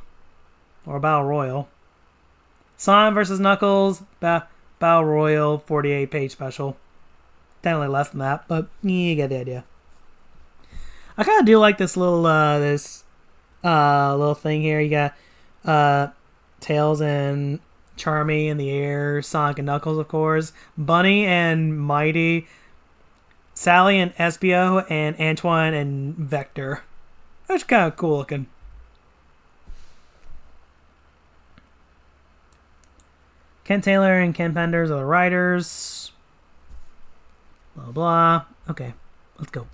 Or a battle royal. Sonic vs. Knuckles, Battle Royal, 48-page special. Technically less than that, but you get the idea. I kind of do like this little little thing here. You got Tails and Charmy in the air, Sonic and Knuckles, of course, Bunny and Mighty, Sally and Espio, and Antoine and Vector. That's kind of cool looking. Ken Taylor and Ken Penders are the writers. Blah, blah. Okay, let's go.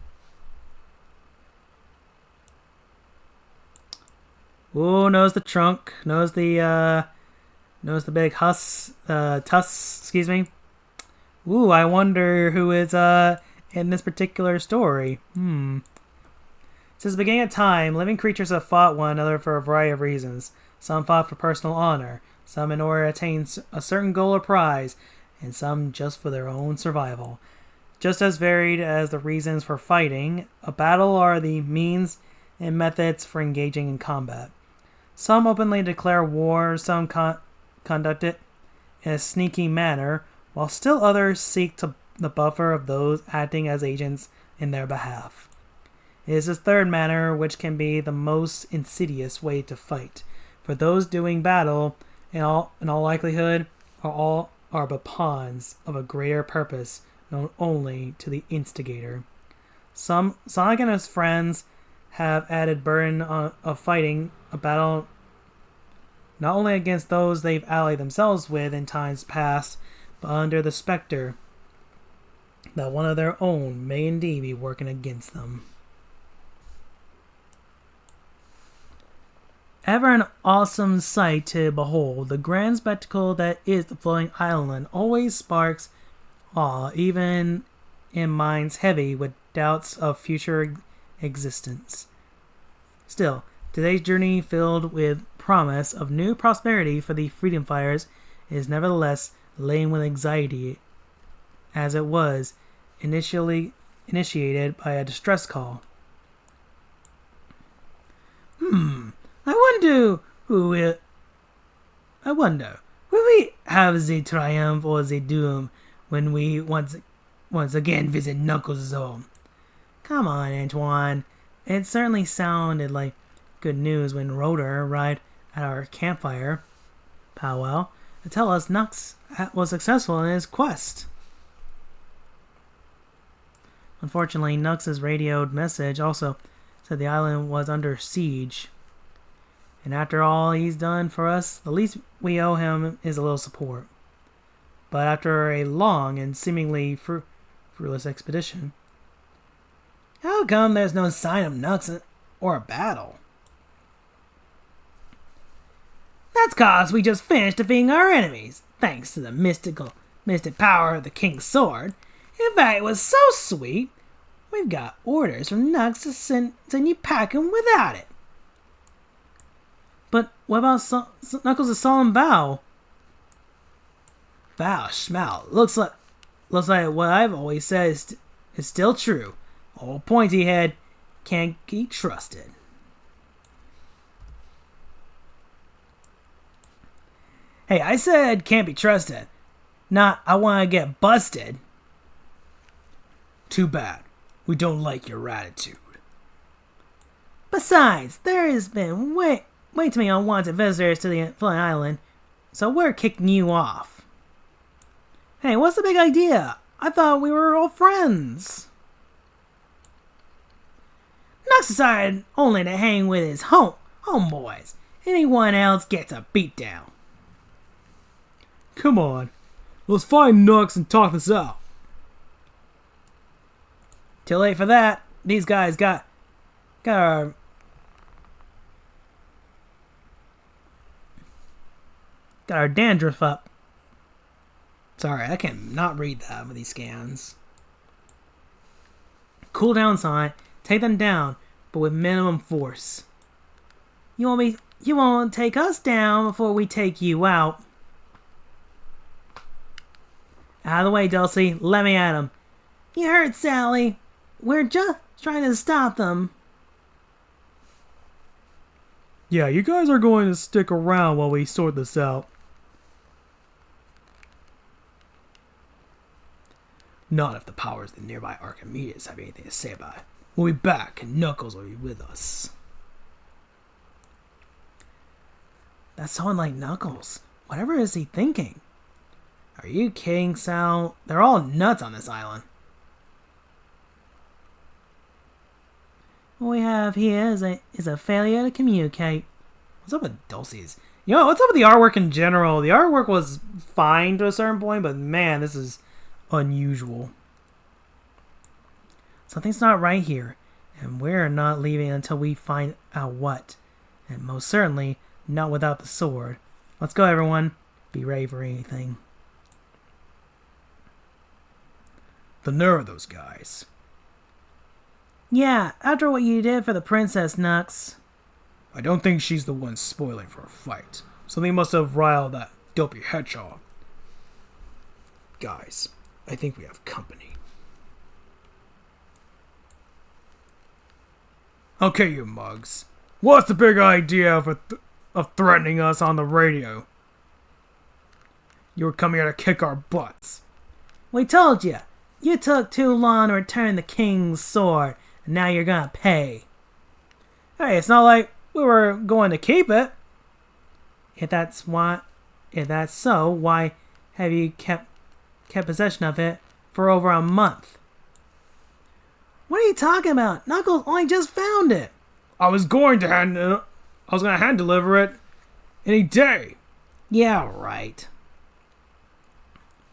Ooh, knows the trunk. Knows the big tuss, excuse me. Ooh, I wonder who is in this particular story. Since the beginning of time, living creatures have fought one another for a variety of reasons. Some fought for personal honor, some in order to attain a certain goal or prize, and some just for their own survival. Just as varied as the reasons for fighting, a battle are the means and methods for engaging in combat. Some openly declare war, some conduct it in a sneaky manner, while still others seek the buffer of those acting as agents in their behalf. It is this third manner which can be the most insidious way to fight, for those doing battle, in all likelihood, are but pawns of a greater purpose known only to the instigator. Sonic and his friends have added burden of fighting a battle not only against those they've allied themselves with in times past, but under the specter that one of their own may indeed be working against them. Ever an awesome sight to behold, the grand spectacle that is the floating island always sparks awe, even in minds heavy with doubts of future existence. Still, today's journey, filled with promise of new prosperity for the freedom fighters, is nevertheless laden with anxiety, as it was initially initiated by a distress call. I wonder who will. I wonder, will we have the triumph or the doom when we once again visit Knuckles' home? Come on, Antoine. It certainly sounded like good news when Rotor arrived at our campfire powwow to tell us Nux was successful in his quest. Unfortunately, Nux's radioed message also said the island was under siege. And after all he's done for us, the least we owe him is a little support. But after a long and seemingly fruitless expedition, How come there's no sign of Nux or a battle? That's cause we just finished defeating our enemies, thanks to the mystic power of the King's Sword. In fact, it was so sweet, we've got orders from Nux to send you packing without it. but what about Knuckles' solemn vow? Vow schmal, looks like what I've always said is still true. Old Pointy Head can't be trusted. Hey, I said can't be trusted. Not I want to get busted. Too bad. We don't like your attitude. Besides, there has been way too many unwanted visitors to the Flying Island, so we're kicking you off. Hey, what's the big idea? I thought we were all friends. Nux decided only to hang with his homeboys. Anyone else gets a beatdown. Come on. Let's find Nux and talk this out. Too late for that. These guys got our dandruff up. Sorry, I can not read that with these scans. Cool down, Sonic. Take them down, but with minimum force. You won't take us down before we take you out. Out of the way, Dulcie. Let me at him. You heard, Sally. We're just trying to stop them. Yeah, you guys are going to stick around while we sort this out. Not if the powers of the nearby Archimedes have anything to say about it. We'll be back, and Knuckles will be with us. That sounded like Knuckles. Whatever is he thinking? Are you kidding, Sal? They're all nuts on this island. What we have here is a failure to communicate. What's up with Dulce's? What's up with the artwork in general? The artwork was fine to a certain point, but man, this is unusual. Something's not right here, and we're not leaving until we find out what. And most certainly not without the sword. Let's go, everyone. Be ready for anything. The nerve of those guys. Yeah, after what you did for the princess, Nux. I don't think she's the one spoiling for a fight. Something must have riled that dopey hedgehog. Guys, I think we have company. Okay, you mugs. What's the big idea of threatening us on the radio? You were coming here to kick our butts. We told you. You took too long to return the king's sword, and now you're gonna pay. Hey, it's not like we were going to keep it. If that's so, why have you kept possession of it for over a month? What are you talking about? Knuckles only just found it. I was going to hand deliver it any day. Yeah, right.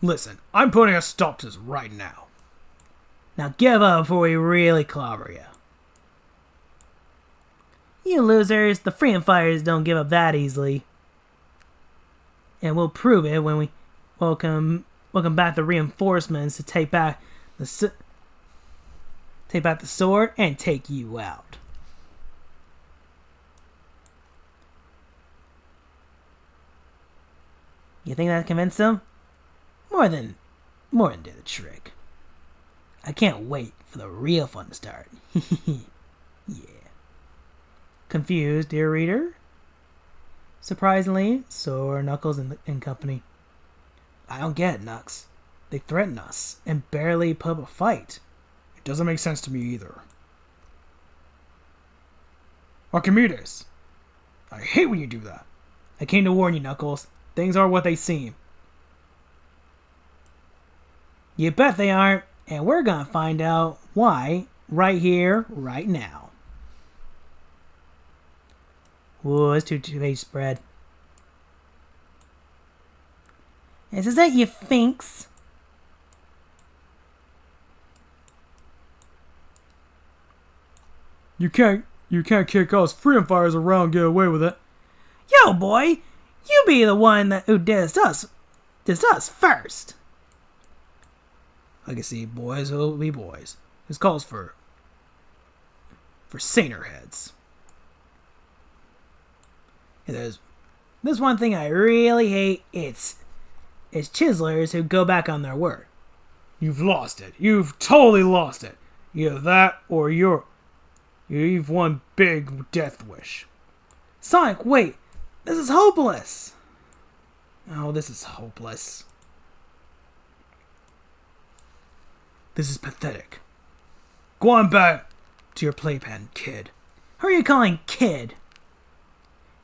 Listen, I'm putting a stop to this right now. Now give up before we really clobber you. You losers, the freedom fighters don't give up that easily. And we'll prove it when we welcome back the reinforcements to take back the sword and take you out. You think that convinced them? More than did the trick. I can't wait for the real fun to start. Yeah. Confused, dear reader? Surprisingly, so are Knuckles and company. I don't get it, Nux. They threaten us and barely put up a fight. It doesn't make sense to me either. Archimedes! I hate when you do that. I came to warn you, Knuckles. Things aren't what they seem. You bet they aren't, and we're gonna find out why right here, right now. Whoa, it's two-page spread. Is that you thinks? You can't kick us freedom fighters around and get away with it. Yo, boy, you be the one who dissed us first. I can see boys will be boys. This calls for saner heads. Yeah, there's one thing I really hate. It's chiselers who go back on their word. You've lost it. You've totally lost it. Either that or you've one big death wish. Sonic, wait. This is hopeless. Oh, this is hopeless. This is pathetic. Go on back to your playpen, kid. Who are you calling kid?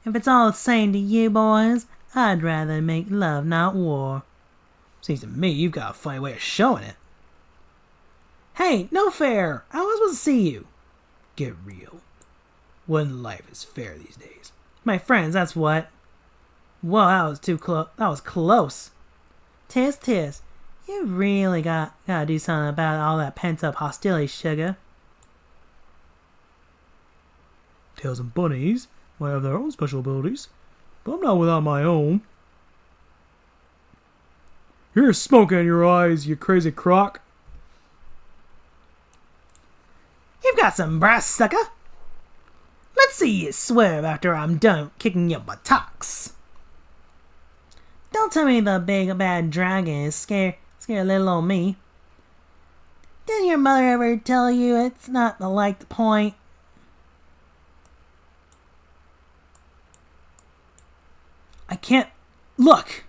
If it's all the same to you boys, I'd rather make love, not war. Seems to me you've got a funny way of showing it. Hey, no fair. I was supposed to see you. Get real. What in life is fair these days? My friends, that's what. Well, that was too close. That was close. Tis. You really gotta do something about all that pent-up hostility, sugar. Tails and bunnies might have their own special abilities, but I'm not without my own. Here's smoke in your eyes, you crazy croc. You've got some brass, sucker. Let's see you swerve after I'm done kicking your buttocks. Don't tell me the big bad dragon is scare little old me. Didn't your mother ever tell you it's not the point? I can't look.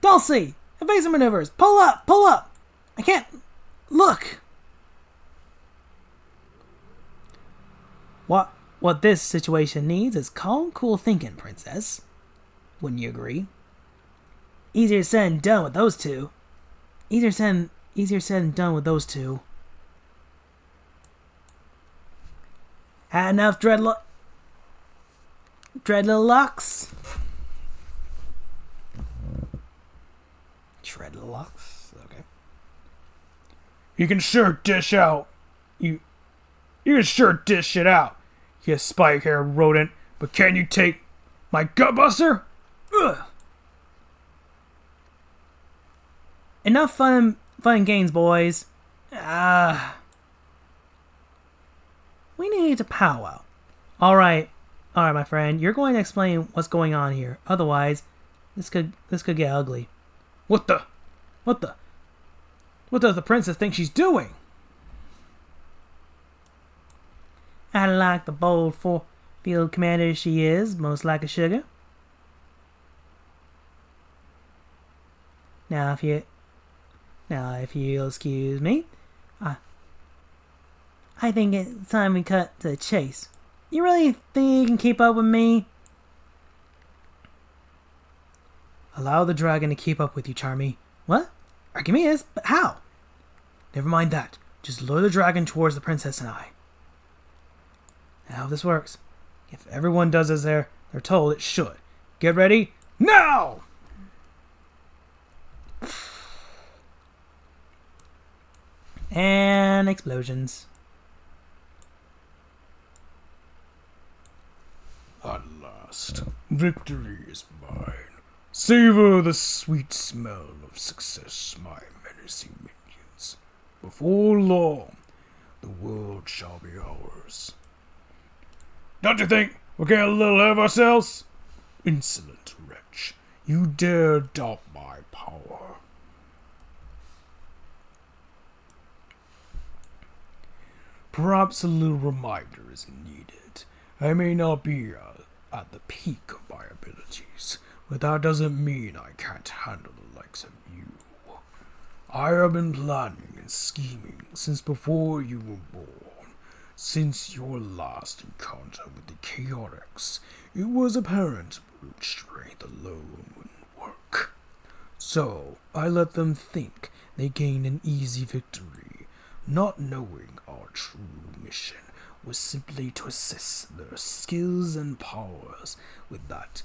Dulcie, evasive maneuvers. Pull up. I can't look. What this situation needs is calm, cool thinking, princess. Wouldn't you agree? Easier said than done with those two. Easier said than done with those two. Had enough, Dreadlocks? Dreadlocks? Okay. You can sure dish out. You can sure dish it out, you spike-haired rodent. But can you take my gutbuster? Ugh. Enough fun and games, boys. We need to powwow. All right, my friend. You're going to explain what's going on here. Otherwise, this could get ugly. What does the princess think she's doing? I like the bold field commander she is, most like a sugar. Now, if you'll excuse me, I think it's time we cut to the chase. You really think you can keep up with me? Allow the dragon to keep up with you, Charmy. What? Archimedes? But how? Never mind that. Just lure the dragon towards the princess and I. Now this works. If everyone does as they're told, it should. Get ready now! And explosions. At last, victory is mine. Savor the sweet smell of success, my menacing minions. Before long, the world shall be ours. Don't you think we're getting a little ahead of ourselves? Insolent wretch, you You dare doubt my power. Perhaps a little reminder is needed. I may not be at the peak of my abilities, but that doesn't mean I can't handle the likes of you. I have been planning and scheming since before you were born. Since your last encounter with the Chaotix, it was apparent brute strength alone wouldn't work. So I let them think they gained an easy victory, not knowing our true mission was simply to assist their skills and powers. With that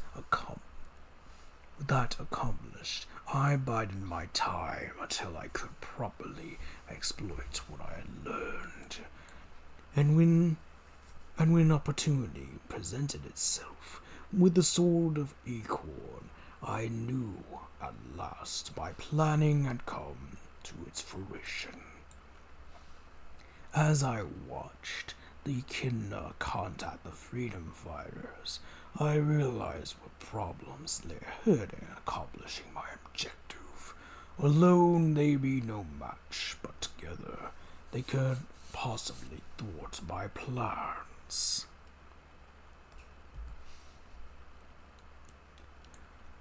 accomplished, I bided my time until I could properly exploit what I had learned. And when opportunity presented itself with the sword of Acorn, I knew at last my planning had come to its fruition. As I watched the Echidna contact the freedom fighters, I realized what problems lay ahead in accomplishing my objective. Alone they be no match, but together they could possibly thwart my plans.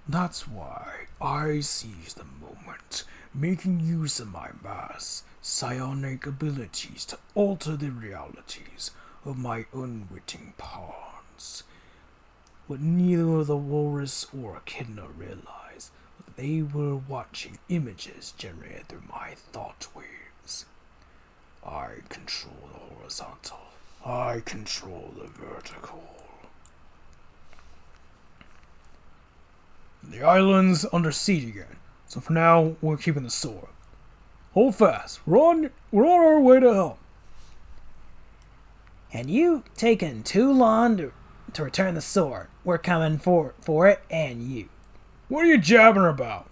That's why I seized the moment, making use of my mass psionic abilities to alter the realities of my unwitting pawns. What neither the walrus or echidna realized was that they were watching images generated through my thought waves. I control the horizontal. I control the vertical. The island's under siege again, so for now we're keeping the sword. Hold fast. We're on our way to help. And you taking too long to return the sword. We're coming for it, and you. What are you jabbing about?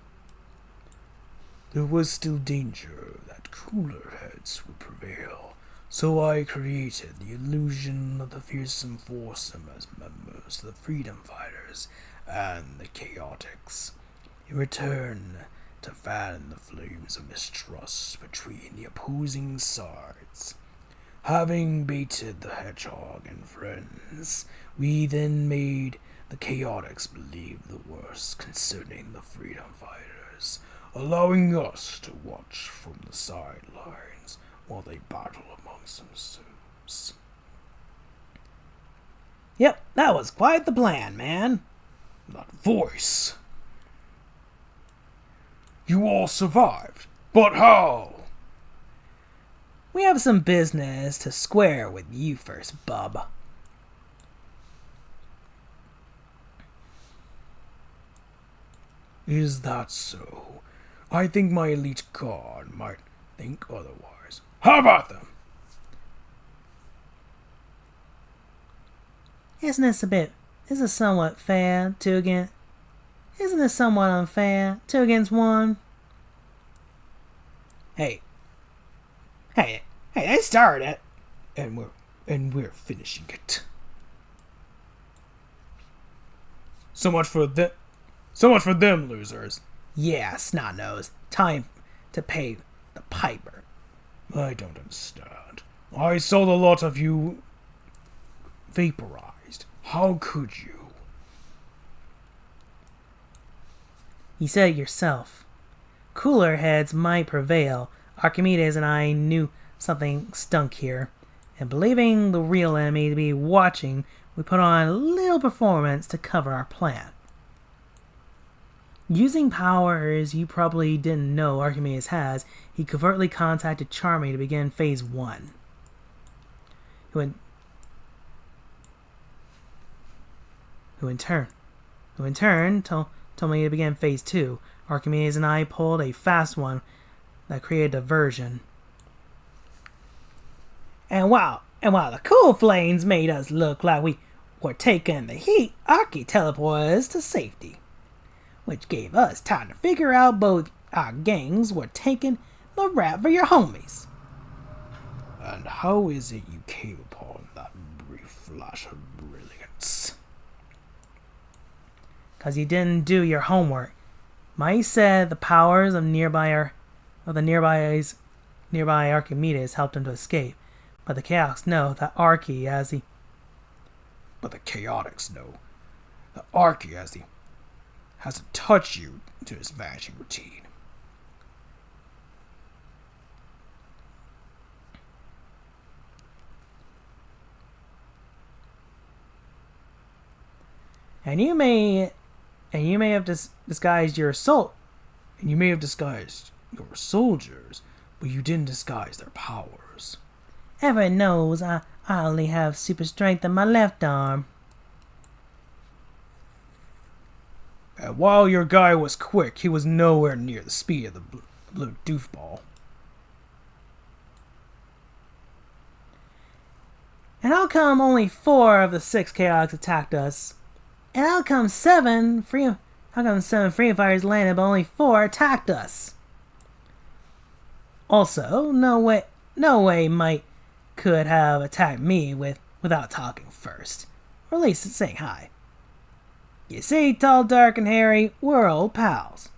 There was still danger that cooler heads would prevail, so I created the illusion of the fearsome foursome as members of the freedom fighters and the Chaotix, in return to fan the flames of mistrust between the opposing sides. Having baited the hedgehog and friends, we then made the Chaotix believe the worst concerning the freedom fighters, allowing us to watch from the sidelines while they battle amongst themselves. Yep, that was quite the plan, man. That voice. You all survived, but how? We have some business to square with you first, bub. Is that so? I think my elite guard might think otherwise. How about them? Isn't this somewhat fair, isn't this somewhat unfair, 2 against 1? Hey, they started it. And we're finishing it. So much for them losers. Yeah, snot-nose. Time to pay the piper. I don't understand. I saw the lot of you vaporized. How could you? You said it yourself. Cooler heads might prevail. Archimedes and I knew something stunk here, and believing the real enemy to be watching, we put on a little performance to cover our plan. Using powers you probably didn't know Archimedes has, he covertly contacted Charmy to begin Phase 1. Who in turn told me to begin Phase 2. Archimedes and I pulled a fast one that created diversion. And while the cool flames made us look like we were taking the heat, Archie teleported us to safety, which gave us time to figure out both our gangs were taking the rap for your homies. And how is it you came upon that brief flash of brilliance? because you didn't do your homework. Mice said the powers of nearby Archimedes helped him to escape, but the Chaotics know that Archie has the has to touch you to his vanishing routine. And you may have disguised your And you may have disguised your soldiers, but you didn't disguise their powers. Everyone knows I only have super strength in my left arm. And while your guy was quick, he was nowhere near the speed of the blue doofball. And how come only 4 of the 6 Chaotics attacked us? And how come 7 free fires landed but only 4 attacked us? Also, no way Mike could have attacked me without talking first. Or at least saying hi. You see, Tall, Dark, and Hairy, we're old pals.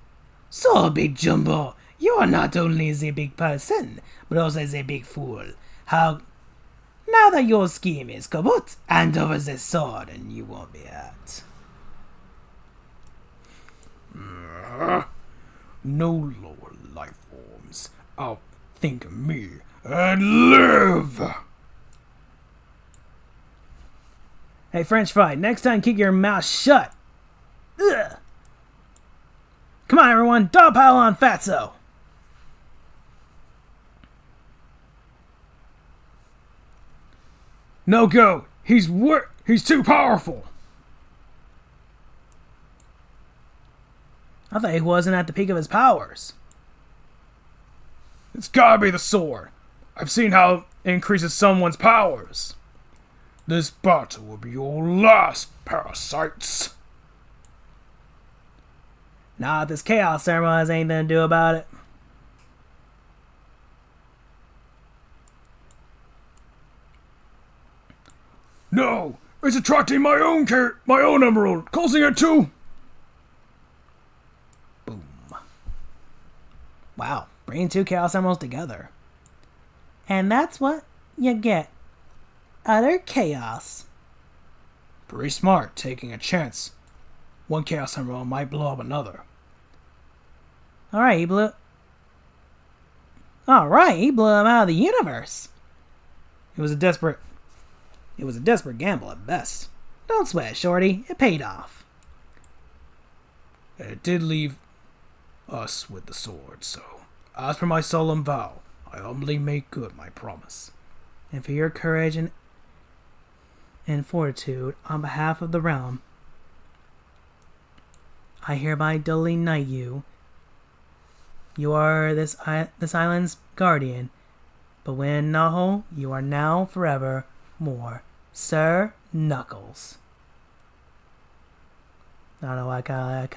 So, Big Jumbo, you are not only the big person, but also the big fool. How... Now that your scheme is kaput, hand over the sword and you won't be hurt. No lower life forms outthink me and live! Hey, French fry, next time keep your mouth shut. Ugh. Come on, everyone, dog pile on Fatso. No go! He's too powerful! I thought he wasn't at the peak of his powers. It's gotta be the sword. I've seen how it increases someone's powers. This battle will be your last, parasites. Nah, this chaos ceremony has anything to do about it. No! It's attracting my own emerald, causing it too! Boom. Wow, bringing 2 chaos emeralds together. And that's what you get. Utter chaos. Pretty smart, taking a chance. One chaos emerald might blow up another. Alright, he blew him out of the universe. It was a desperate gamble at best. Don't sweat, Shorty. It paid off. And it did leave us with the sword, so as per my solemn vow, I humbly make good my promise. And for your courage and fortitude on behalf of the realm, I hereby duly knight you. You are this island's guardian, but when Naho, you are now forever more Sir Knuckles. I don't know, I kind of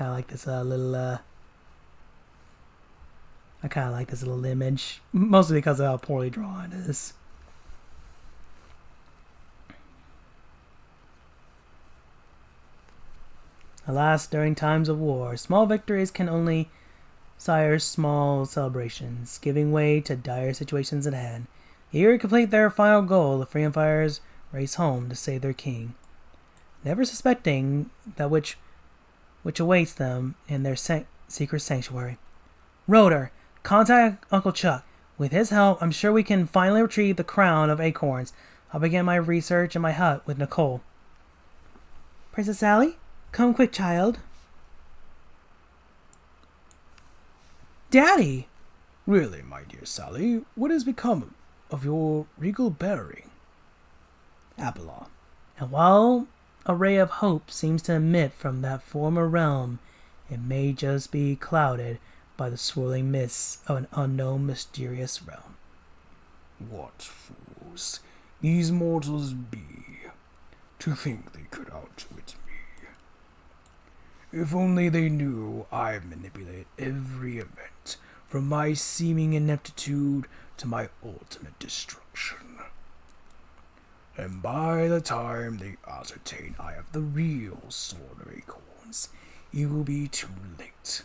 like this little image, mostly because of how poorly drawn it is. Alas, during times of war, small victories can only sire small celebrations, giving way to dire situations at hand. Eager to complete their final goal, the Freedom Fighters race home to save their king, never suspecting that which awaits them in their secret sanctuary. Rotor, contact Uncle Chuck. With his help, I'm sure we can finally retrieve the crown of acorns. I'll begin my research in my hut with Nicole. Princess Sally, come quick, child. Daddy! Really, my dear Sally, what has become of your regal bearing? Apollon. And while a ray of hope seems to emit from that former realm, it may just be clouded by the swirling mists of an unknown mysterious realm. What fools these mortals be, to think they could outwit me. If only they knew I manipulate every event, from my seeming ineptitude to my ultimate destruction. And by the time they ascertain I have the real sword of acorns, it will be too late.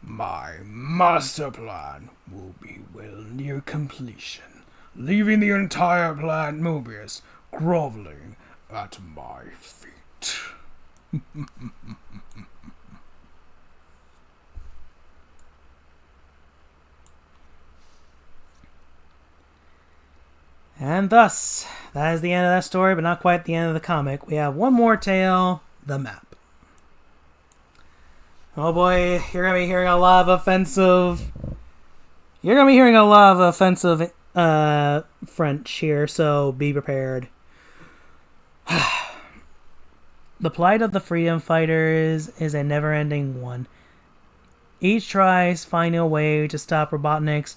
My master plan will be well near completion, leaving the entire planet Mobius groveling at my feet. And thus, that is the end of that story, but not quite the end of the comic. We have one more tale, the map. Oh boy, you're gonna be hearing a lot of offensive... You're gonna be hearing a lot of offensive French here, so be prepared. The plight of the freedom fighters is a never-ending one. Each tries finding a way to stop Robotnik's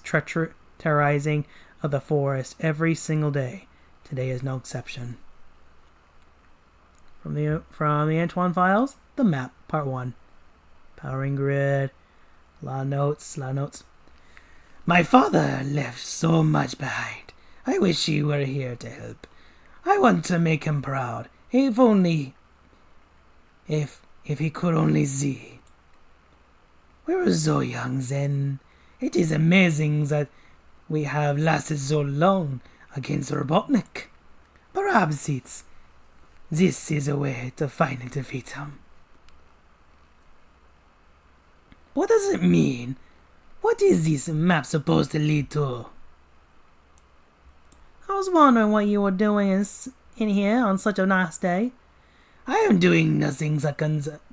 terrorizing of the forest every single day. Today is no exception. From the Antoine Files, the map, part 1. Powering grid. A lot of notes. My father left so much behind. I wish he were here to help. I want to make him proud. If he could only see. We were so young then. It is amazing that we have lasted so long against Robotnik. Perhaps this is a way to finally defeat him. What does it mean? What is this map supposed to lead to? I was wondering what you were doing in here on such a nice day. I am doing nothing that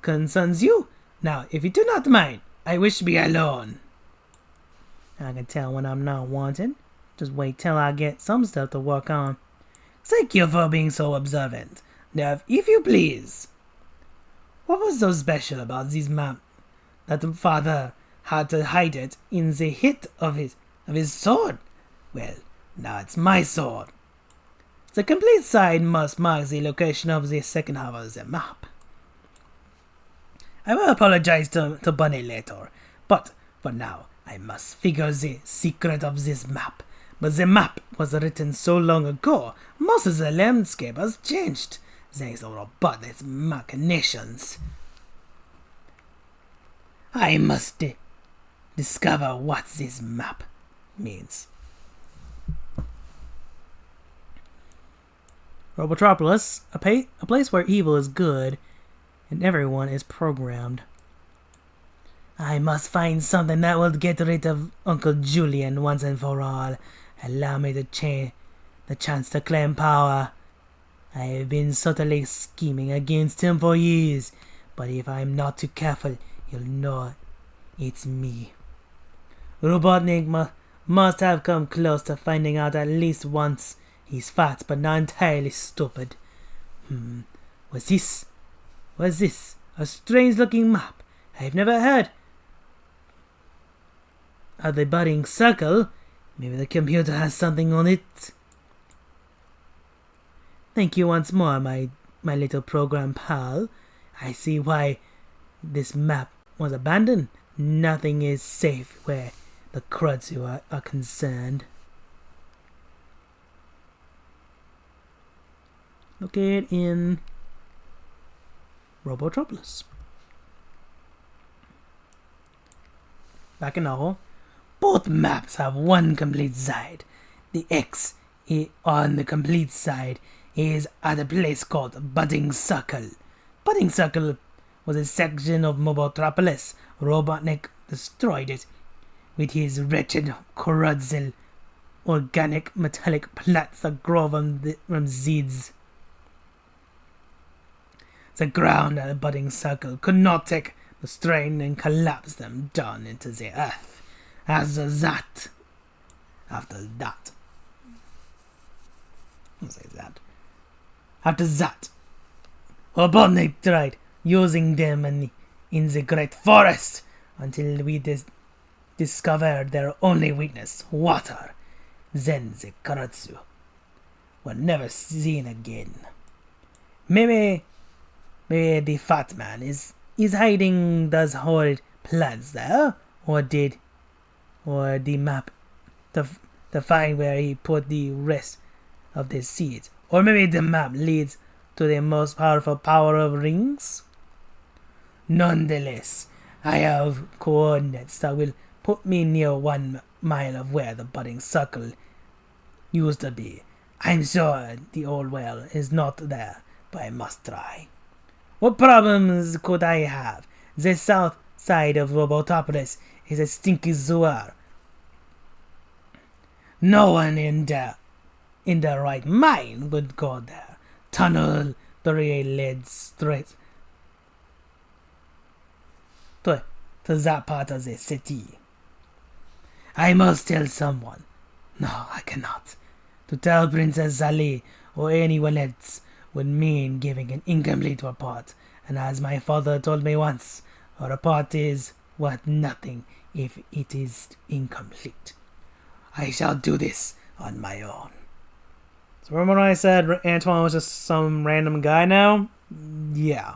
concerns you. Now, if you do not mind, I wish to be alone. I can tell when I'm not wanted. Just wait till I get some stuff to work on. Thank you for being so observant. Now, if you please, what was so special about this map that the father had to hide it in the hilt of his sword? Well, now it's my sword. The complete side must mark the location of the second half of the map. I will apologize to Bunny later, but for now, I must figure the secret of this map. But the map was written so long ago, most of the landscape has changed, thanks to Robotnik's machinations. I must discover what this map means. Robotropolis, a place where evil is good and everyone is programmed. I must find something that will get rid of Uncle Julian once and for all. Allow me the chance to claim power. I have been subtly scheming against him for years, but if I'm not too careful, he'll know it's me. Robotnik must have come close to finding out at least once. He's fat, but not entirely stupid. Was this a strange-looking map? I've never heard of the budding circle. Maybe the computer has something on it. Thank you once more, my little program pal. I see why this map was abandoned. Nothing is safe where the Krudzu are concerned. Located in Robotropolis. Back in novel. Both maps have one complete side. The X on the complete side is at a place called Budding Circle. Budding Circle was a section of Robotropolis. Robotnik destroyed it with his wretched Krudzel organic metallic plants that grow from seeds. The ground at the Budding Circle could not take the strain and collapsed them down into the earth. After that, Robotnik tried using them in the great forest until we discovered their only weakness, water. Then the Krudzu were never seen again. Maybe the fat man is hiding those horrid plants there, or the map to find where he put the rest of the seeds. Or maybe the map leads to the most powerful power of rings. Nonetheless, I have coordinates that will put me near 1 mile of where the budding circle used to be. I'm sure the old well is not there, but I must try. What problems could I have? The south side of Robotopolis is a stinky sewer. No one in their right mind would go there. Tunnel the rail leads straight to that part of the city. I must tell someone. No, I cannot. To tell Princess Zali or anyone else would mean giving an incomplete report, and as my father told me once, a report is worth nothing if it is incomplete. I shall do this on my own. So remember when I said Antoine was just some random guy now? Yeah.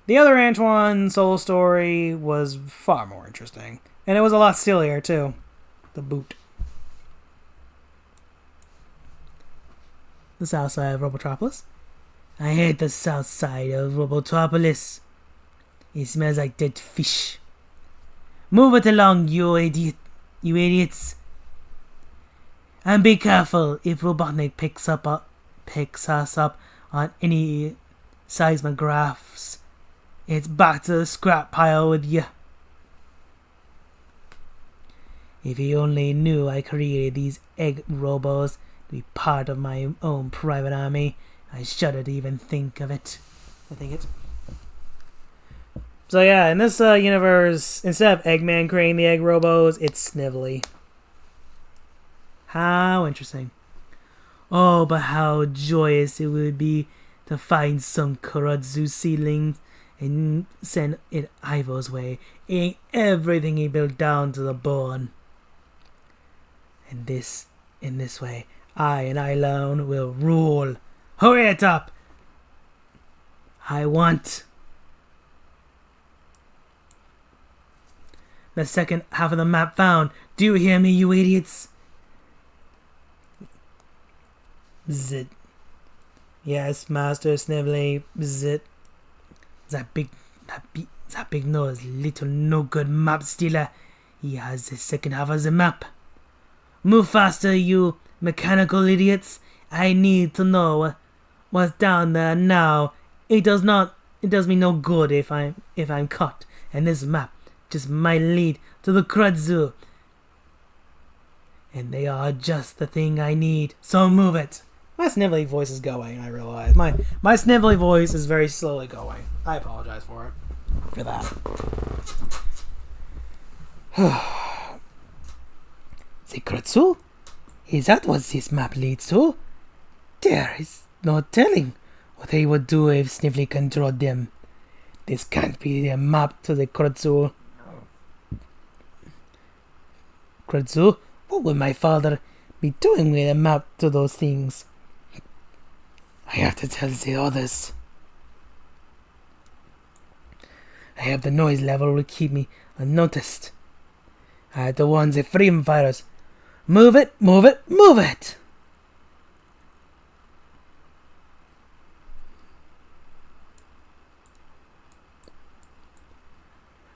The other Antoine solo story was far more interesting. And it was a lot sillier, too. The boot. The south side of Robotropolis. I hate the south side of Robotropolis. It smells like dead fish. Move it along, you idiots. And be careful if Robotnik picks us up on any seismographs. It's back to the scrap pile with you. If he only knew I created these egg robos to be part of my own private army, I shudder to even think of it. So yeah, in this universe, instead of Eggman creating the egg robos, it's Snively. How interesting. Oh, but how joyous it would be to find some Kuratsu seedlings and send it Ivo's way, eating everything he built down to the bone. In this way, I and I alone will rule. Hurry it up! I want the second half of the map found. Do you hear me, you idiots? Bzzzt. Yes, Master Snively. Bzzzt. That big nose, little no good map stealer. He has the second half of the map. Move faster, you mechanical idiots. I need to know what's down there now. It does me no good if I'm caught. And this map just might lead to the Kuratsu. And they are just the thing I need. So move it. My Snively voice is going, I realize. My Snively voice is very slowly going. I apologize for it. For that. The Kuratsu? Is that what this map leads to? There is no telling what they would do if Snively controlled them. This can't be the map to the Kuratsu. Kuratsu? What would my father be doing with a map to those things? I have to tell the others. I have the noise level to keep me unnoticed. I have to warn the freedom fighters. Move it, move it, move it!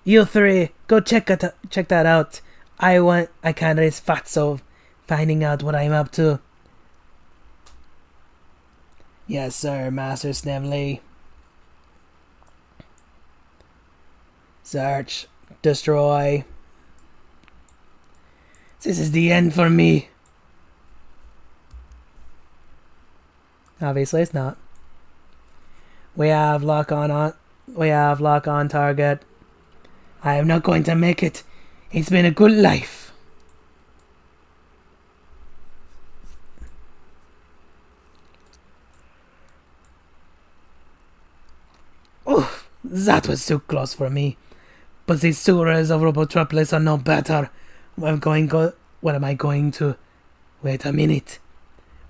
You three, go check that out. I can't raise fatso finding out what I'm up to. Yes, sir, Master Snively. Search. Destroy. This is the end for me. Obviously, it's not. We have lock on target. I am not going to make it. It's been a good life. Oof, that was too close for me. But the sewers of Robotropolis are no better. What am I going to? Wait a minute.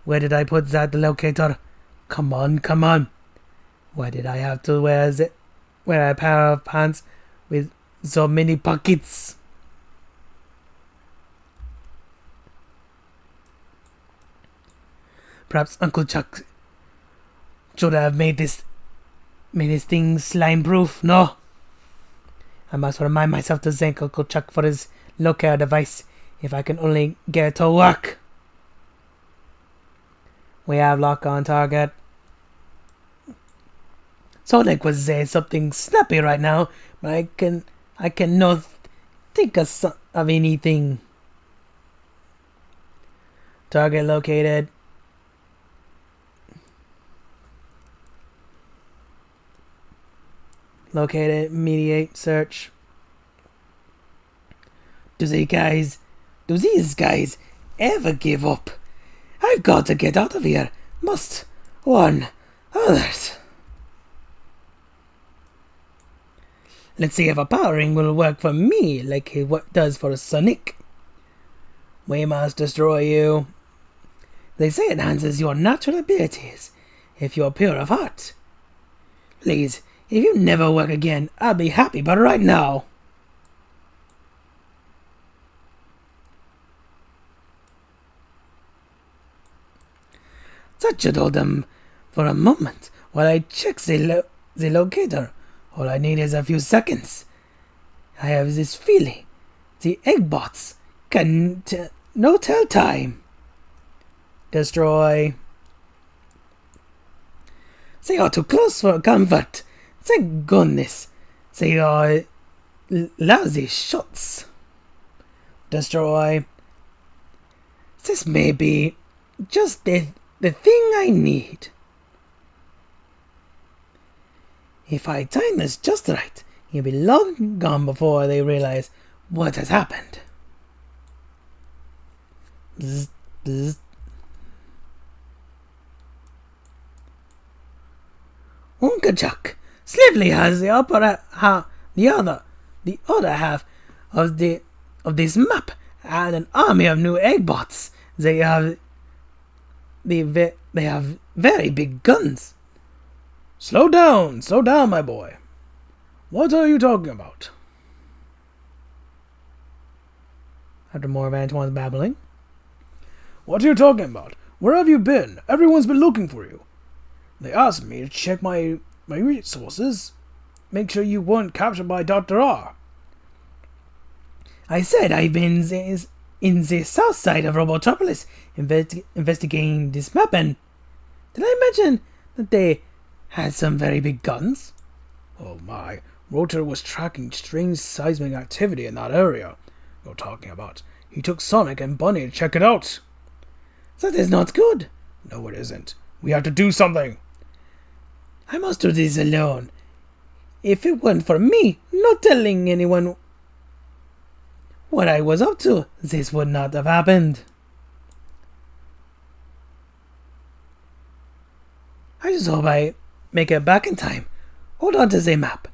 Where did I put that locator? Come on. Why did I have to wear a pair of pants with so many pockets? Perhaps Uncle Chuck should have made this May this thing slime-proof? No. I must remind myself to thank Uncle Chuck for his locale device, if I can only get it to work. We have lock on target. Sonic was saying something snappy right now, but I cannot think of anything. Target located. Located. Mediate search. Do these guys ever give up? I've got to get out of here. Must warn others. Let's see if a power ring will work for me like it does for Sonic. We must destroy you. They say it enhances your natural abilities if you're pure of heart. Please, if you never work again, I'll be happy, but right now. Touch it, hold them for a moment while I check the locator. All I need is a few seconds. I have this feeling the Eggbots can no tell time. Destroy. They are too close for comfort. Thank goodness. They are lousy shots. Destroy. This may be just the thing I need. If I time this just right, he'll be long gone before they realize what has happened. Bzz, bzz. Uncle Chuck, Slively has the other half of this map and an army of new Eggbots. They have very big guns. Slow down, my boy. What are you talking about? After more of Antoine's babbling. What are you talking about? Where have you been? Everyone's been looking for you. They asked me to check my resources. Make sure you weren't captured by Dr. R. I said I've been in the south side of Robotropolis investigating this map, and did I mention that they had some very big guns? Oh my, Rotor was tracking strange seismic activity in that area you're talking about. He took Sonic and Bunny to check it out. That is not good. No, it isn't. We have to do something. I must do this alone. If it weren't for me not telling anyone what I was up to, this would not have happened. I just hope I make it back in time. Hold on to the map.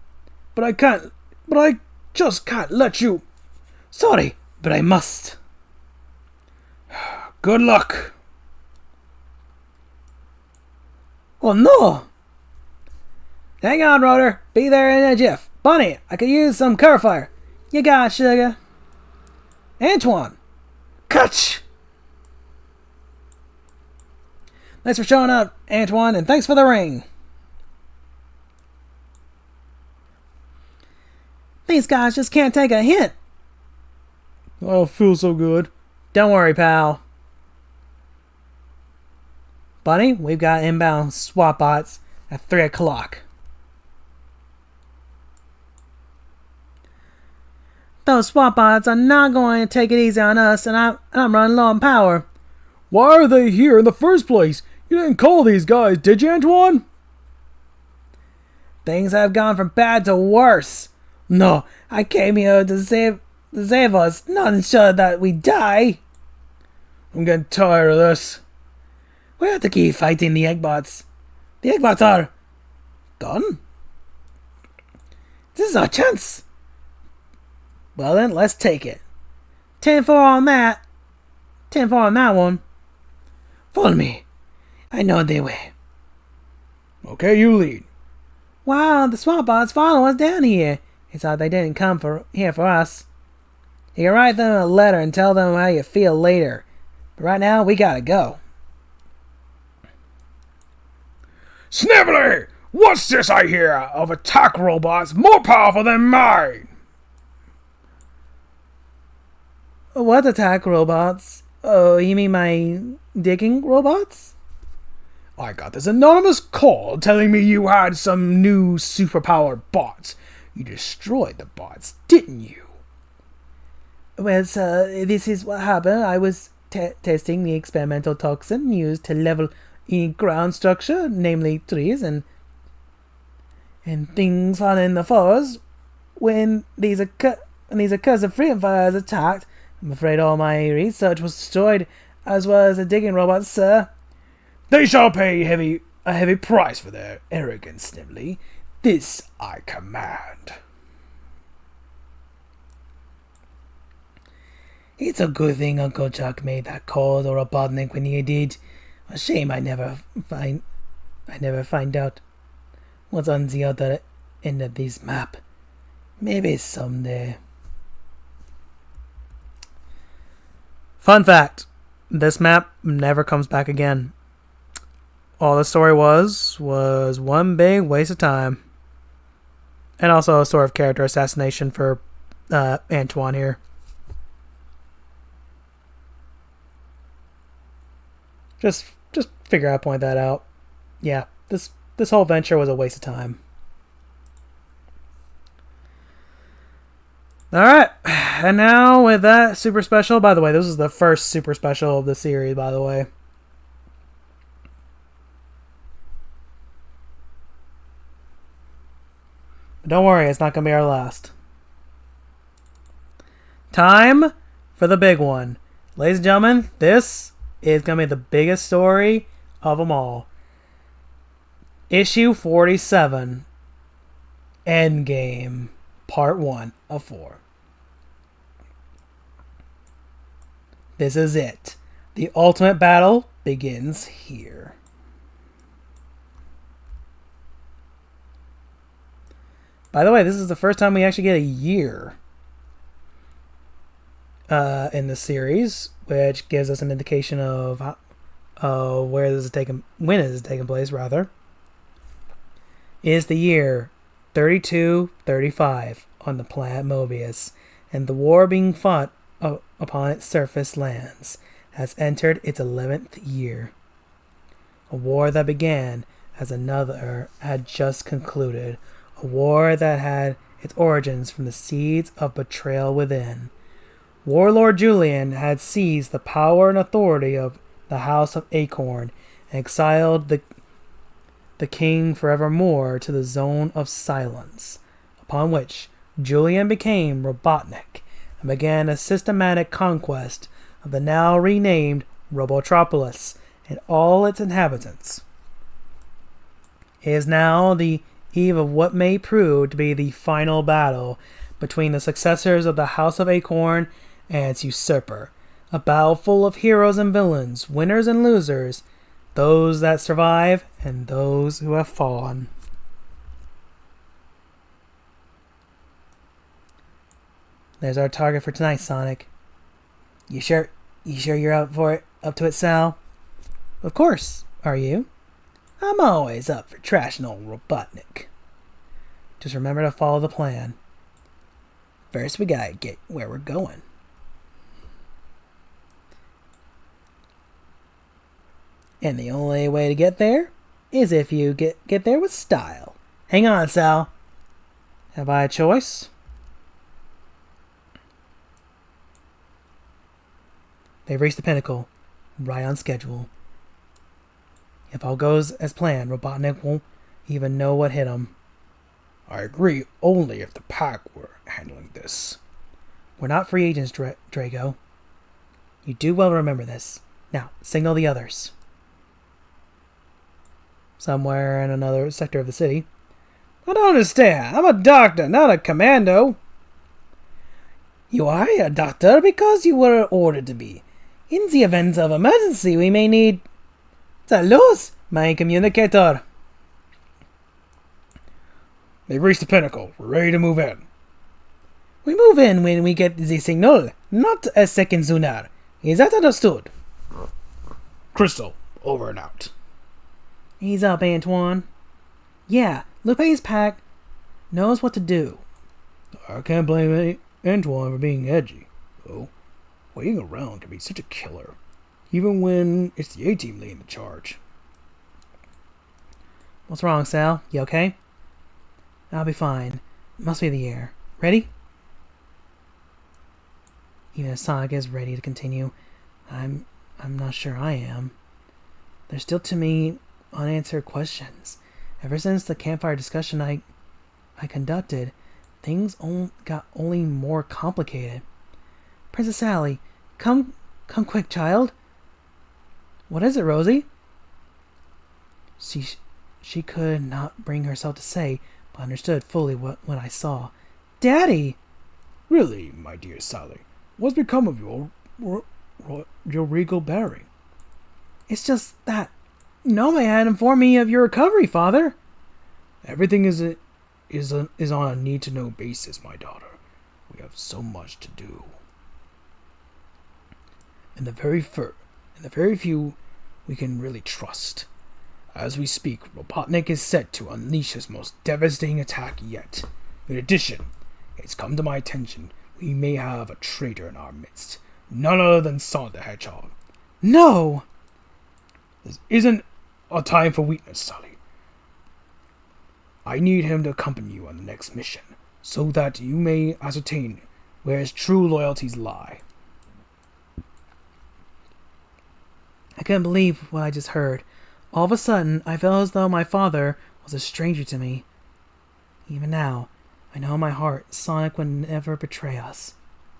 But I just can't let you. Sorry, but I must. Good luck. Oh no! Hang on, Rotor. Be there in a jiff. Bunny, I could use some cover fire. You got it, sugar. Antoine! Catch! Thanks for showing up, Antoine, and thanks for the ring. These guys just can't take a hint. I don't feel so good. Don't worry, pal. Bunny, we've got inbound SWAT bots at 3 o'clock. Those SWAT bots are not going to take it easy on us, and I'm running low on power. Why are they here in the first place? You didn't call these guys, did you, Antoine? Things have gone from bad to worse. No, I came here to save us, not ensure that we die. I'm getting tired of this. We have to keep fighting the Eggbots. The Eggbots are gone. This is our chance. Well then, let's take it. 10-4 on that. 10-4 on that one. Follow me. I know the way. Okay, you lead. Wow, the SWAT bots follow us down here. It's odd they didn't come here for us. You can write them a letter and tell them how you feel later. But right now, we gotta go. Snively! What's this I hear of attack robots more powerful than mine? What attack robots? Oh, you mean my digging robots? I got this anonymous call telling me you had some new superpowered bots. You destroyed the bots, didn't you? Well, sir, this is what happened. I was testing the experimental toxin used to level the ground structure, namely trees and things found in the forest. When these accursed freedom fires attacked, I'm afraid all my research was destroyed, as well as the digging robots, sir. They shall pay a heavy price for their arrogance, Snively. This I command. It's a good thing Uncle Chuck made that call to Robotnik when he did. A shame I never find out what's on the other end of this map. Maybe someday. Fun fact, this map never comes back again. All the story was one big waste of time. And also a sort of character assassination for Antoine here. Just figure out, point that out. Yeah, this whole venture was a waste of time. Alright, and now with that super special, by the way, this is the first super special of the series, by the way. But don't worry, it's not going to be our last. Time for the big one. Ladies and gentlemen, this is going to be the biggest story of them all. Issue 47, Endgame, Part 1 of 4. This is it. The ultimate battle begins here. By the way, this is the first time we actually get a year in the series, which gives us an indication of where this is taking, when it is taking place, rather. Is the year 3235 on the planet Mobius, and the war being fought upon its surface lands has entered its 11th year. A war that began as another had just concluded. A war that had its origins from the seeds of betrayal within. Warlord Julian had seized the power and authority of the House of Acorn and exiled the king forevermore to the Zone of Silence, upon which Julian became Robotnik and began a systematic conquest of the now renamed Robotropolis and all its inhabitants. It is now the eve of what may prove to be the final battle between the successors of the House of Acorn and its usurper. A battle full of heroes and villains, winners and losers, those that survive and those who have fallen. There's our target for tonight, Sonic. You sure you're up for it? Up to it, Sal? Of course. Are you? I'm always up for trashing old Robotnik. Just remember to follow the plan. First, we gotta get where we're going. And the only way to get there is if you get there with style. Hang on, Sal. Have I a choice? They've reached the pinnacle, right on schedule. If all goes as planned, Robotnik won't even know what hit him. I agree only if the pack were handling this. We're not free agents, Drago. You do well to remember this. Now, signal the others. Somewhere in another sector of the city. I don't understand. I'm a doctor, not a commando. You are a doctor because you were ordered to be. In the event of emergency, we may need... Saludos, my communicator. They've reached the pinnacle. We're ready to move in. We move in when we get the signal, not a second sooner. Is that understood? Crystal, over and out. Ease up, Antoine. Yeah, Lupe's pack knows what to do. I can't blame Antoine for being edgy, though. Waiting around can be such a killer, even when it's the A-team leading the charge. What's wrong, Sal? You okay? I'll be fine. Must be the air. Ready? Even if Sonic is ready to continue, I'm not sure I am. There's still too many unanswered questions. Ever since the campfire discussion I conducted, things got only more complicated. Princess Sally, come quick, child. What is it, Rosie? She could not bring herself to say, but understood fully what I saw. Daddy! Really, my dear Sally, what's become of your regal bearing? It's just that Nome had informed me of your recovery, Father. Everything is on a need-to-know basis, my daughter. We have so much to do. And the very few we can really trust. As we speak, Robotnik is set to unleash his most devastating attack yet. In addition, it's come to my attention we may have a traitor in our midst. None other than Sonic the Hedgehog. No! This isn't a time for weakness, Sully. I need him to accompany you on the next mission, so that you may ascertain where his true loyalties lie. I couldn't believe what I just heard. All of a sudden, I felt as though my father was a stranger to me. Even now, I know in my heart Sonic would never betray us.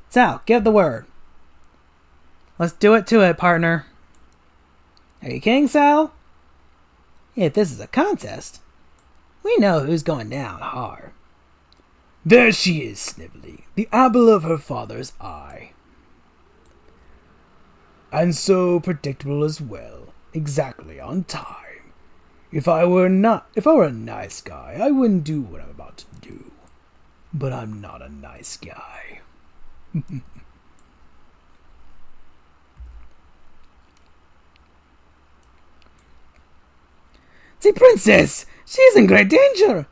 Sal, give the word. Let's do it to it, partner. Are you kidding, Sal? If this is a contest, we know who's going down hard. There she is, Snively, the apple of her father's eye. And so predictable as well, exactly on time. If I were a nice guy, I wouldn't do what I'm about to do. But I'm not a nice guy. The princess! She is in great danger!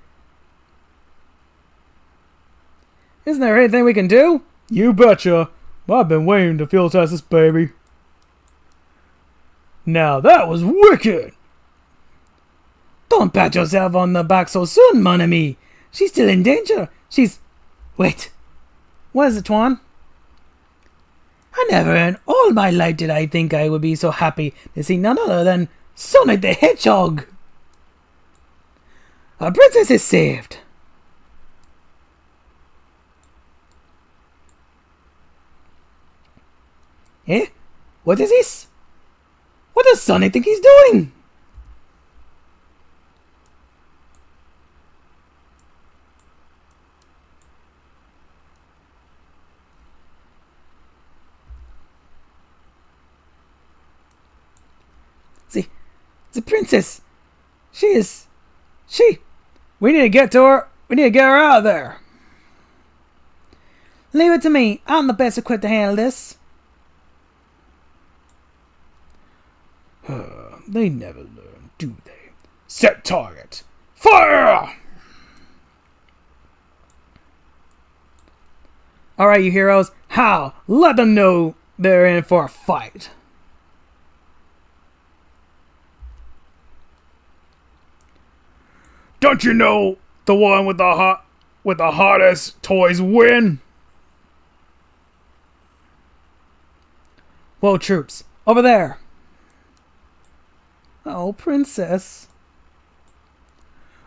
Isn't there anything we can do? You betcha. I've been waiting to field test this baby. Now that was wicked! Don't pat yourself on the back so soon, mon ami. She's still in danger. Wait. What is it, Twan? I never in all my life did I think I would be so happy to see none other than Sonic the Hedgehog. Our princess is saved. Eh? What is this? What does Sonic think he's doing? The princess. We need to get to her. We need to get her out of there. Leave it to me. I'm the best equipped to handle this. They never learn, do they? Set target. Fire! Alright, you heroes. How? Let them know they're in for a fight. Don't you know the one with the hottest toys win? Whoa, troops. Over there. Oh, princess.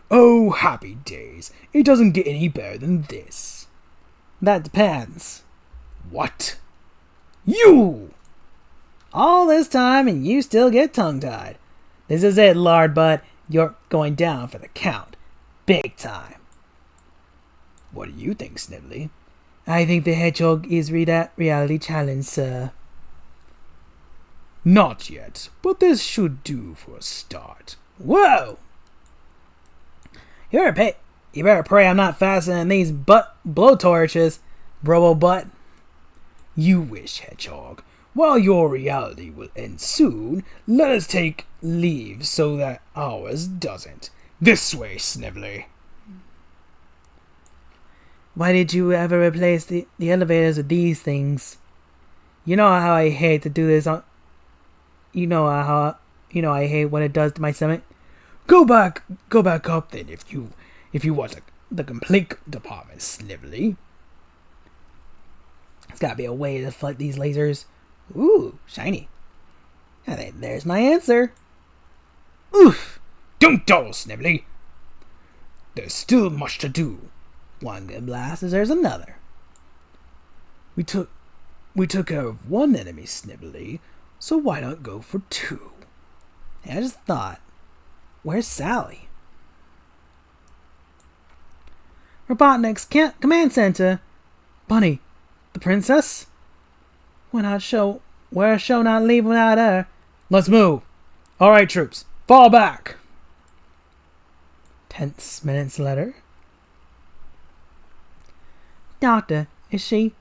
Oh, happy days. It doesn't get any better than this. That depends. What? You! All this time and you still get tongue-tied. This is it, lard butt. You're going down for the count. Big time. What do you think, Snively? I think the hedgehog is reality challenged, sir. Not yet, but this should do for a start. Whoa! You better pray I'm not fastening these blowtorches, Brobo butt. You wish, Hedgehog. While your reality will end soon, let us take leave so that ours doesn't. This way, Snively. Why did you ever replace the elevators with these things? You know how I hate to do this on... You know I hate what it does to my stomach? Go back up then if you want the complete department, Snively. There's gotta be a way to deflect these lasers. Ooh, shiny. There's my answer. Oof! Don't dawdle, Snively. There's still much to do. One good blast deserves another. We took care of one enemy, Snively, so why not go for two? Hey, I just thought, where's Sally? Robotnik's command center. Bunny, the princess? We're a show not leave without her. Let's move. All right, troops, fall back. Tense minutes later. Doctor, is she?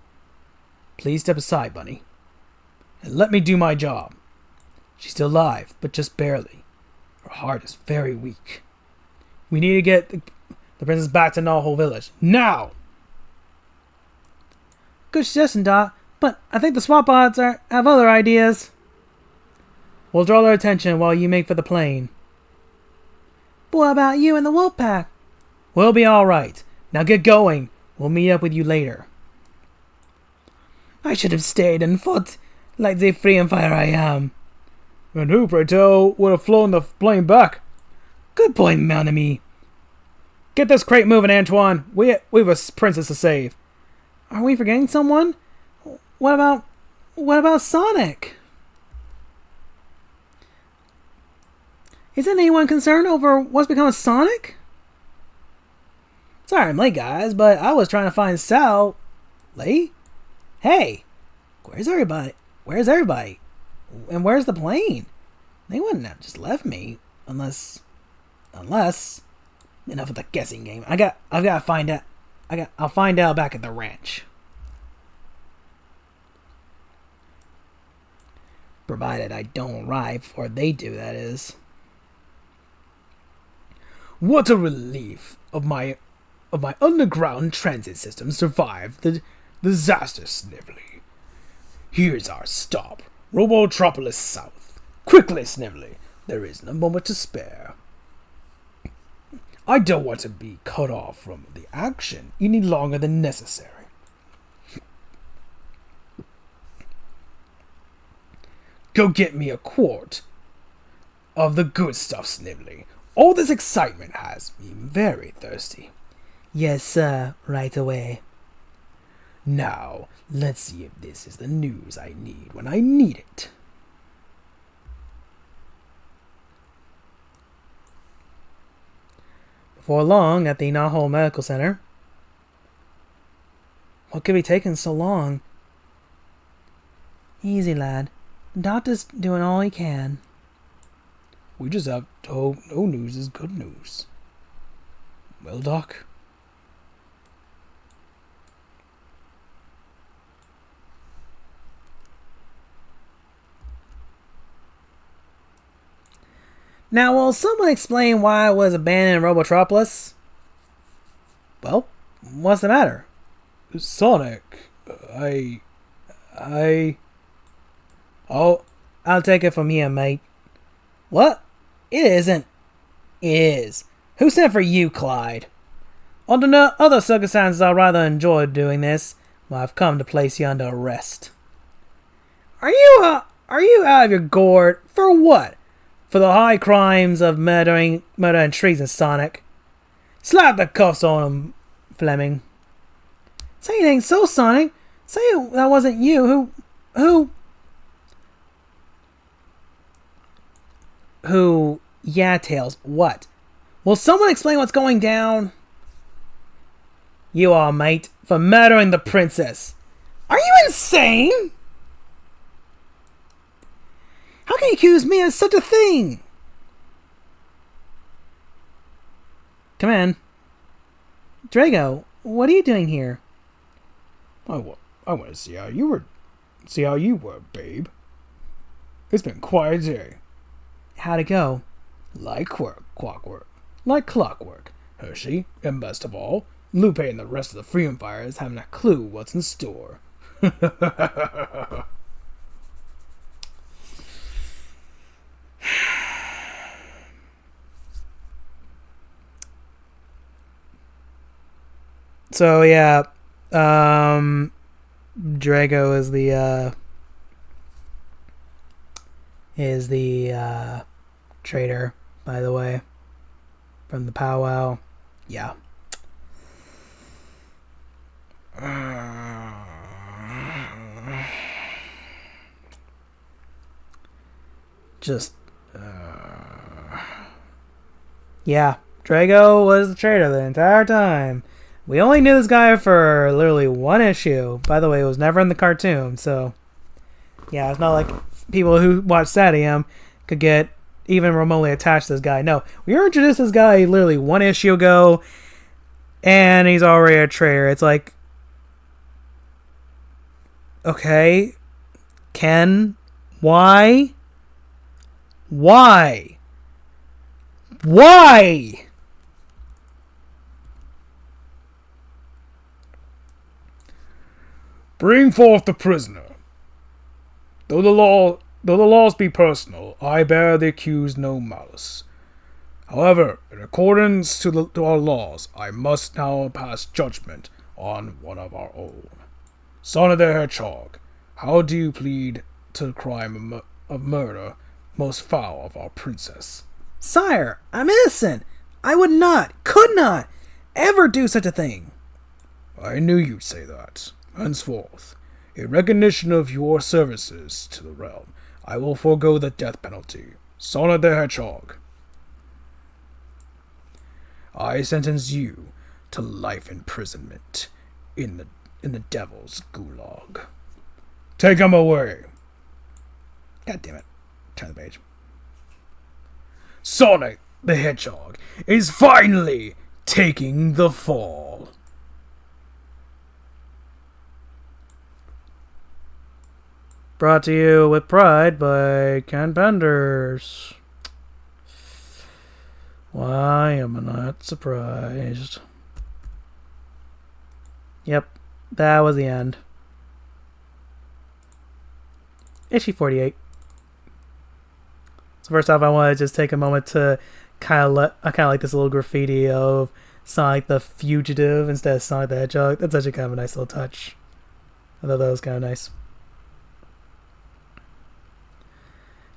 Please step aside, Bunny, and let me do my job. She's still alive, but just barely. Her heart is very weak. We need to get the princess back to Null Village, now! Good suggestion, Doc, but I think the SWAT bots have other ideas. We'll draw their attention while you make for the plane. But what about you and the wolf pack? We'll be alright. Now get going. We'll meet up with you later. I should have stayed and fought like the free and fire I am. And who, pray tell, would have flown the plane back? Good point, mon ami. Get this crate moving, Antoine. We've a princess to save. Are we forgetting someone? What about Sonic? Isn't anyone concerned over what's become of Sonic? Sorry I'm late, guys, but I was trying to find Sal. Late? Hey, where's everybody? And where's the plane? They wouldn't have just left me unless enough of the guessing game. I've got to find out. I'll find out back at the ranch. Provided I don't arrive before they do, that is. What a relief of my underground transit system survived the disaster, Snively. Here's our stop. Robotropolis South. Quickly, Snively. There isn't a moment to spare. I don't want to be cut off from the action any longer than necessary. Go get me a quart of the good stuff, Snively. All this excitement has me very thirsty. Yes, sir. Right away. Now, let's see if this is the news I need when I need it. Before long, at the Nahal Medical Center. What could be taking so long? Easy, lad. The doctor's doing all he can. We just have to hope no news is good news. Well, Doc? Now, will someone explain why I was abandoned in Robotropolis? Well, what's the matter? Sonic, Oh, I'll take it from here, mate. What? It isn't. It is. Who sent for you, Clyde? Under no other circumstances, I'd rather enjoy doing this, but I've come to place you under arrest. Are you out of your gourd? For what? For the high crimes of murder and treason, Sonic. Slap the cuffs on him, Fleming. Say you think so, Sonic. Say that wasn't you. Who? Yeah, Tails. What? Will someone explain what's going down? You are, mate, for murdering the princess. Are you insane? How can you accuse me of such a thing? Come in. Drago, what are you doing here? I want to see how you were, babe. It's been quite a day. How'd it go? Like clockwork. like clockwork. Hershey, and best of all, Lupe and the rest of the Freedom Fighters haven't a clue what's in store. So yeah, Drago is the traitor, by the way, from the powwow. Yeah. Just yeah, Drago was the traitor the entire time. We only knew this guy for literally one issue. By the way, it was never in the cartoon, so yeah, it's not like people who watch Sadium could get even remotely attached to this guy. No, we were introduced to this guy literally one issue ago, and he's already a traitor. It's like, okay, Ken, why? Why? Why? Bring forth the prisoner. Though the laws be personal, I bear the accused no malice. However, in accordance to our laws, I must now pass judgment on one of our own. Son of the Hedgehog, how do you plead to the crime of murder, most foul of our princess? Sire, I'm innocent. I would not, could not, ever do such a thing. I knew you'd say that. Henceforth, in recognition of your services to the realm, I will forego the death penalty. Son of the Hedgehog, I sentence you to life imprisonment in the devil's gulag. Take him away. God damn it. Turn the page. Sonic the Hedgehog is finally taking the fall. Brought to you with pride by Ken Penders. Why am I not surprised? Yep, that was the end. Issue 48. So first off, I want to just take a moment to kind of like this little graffiti of Sonic the Fugitive instead of Sonic the Hedgehog. That's actually kind of a nice little touch. I thought that was kind of nice.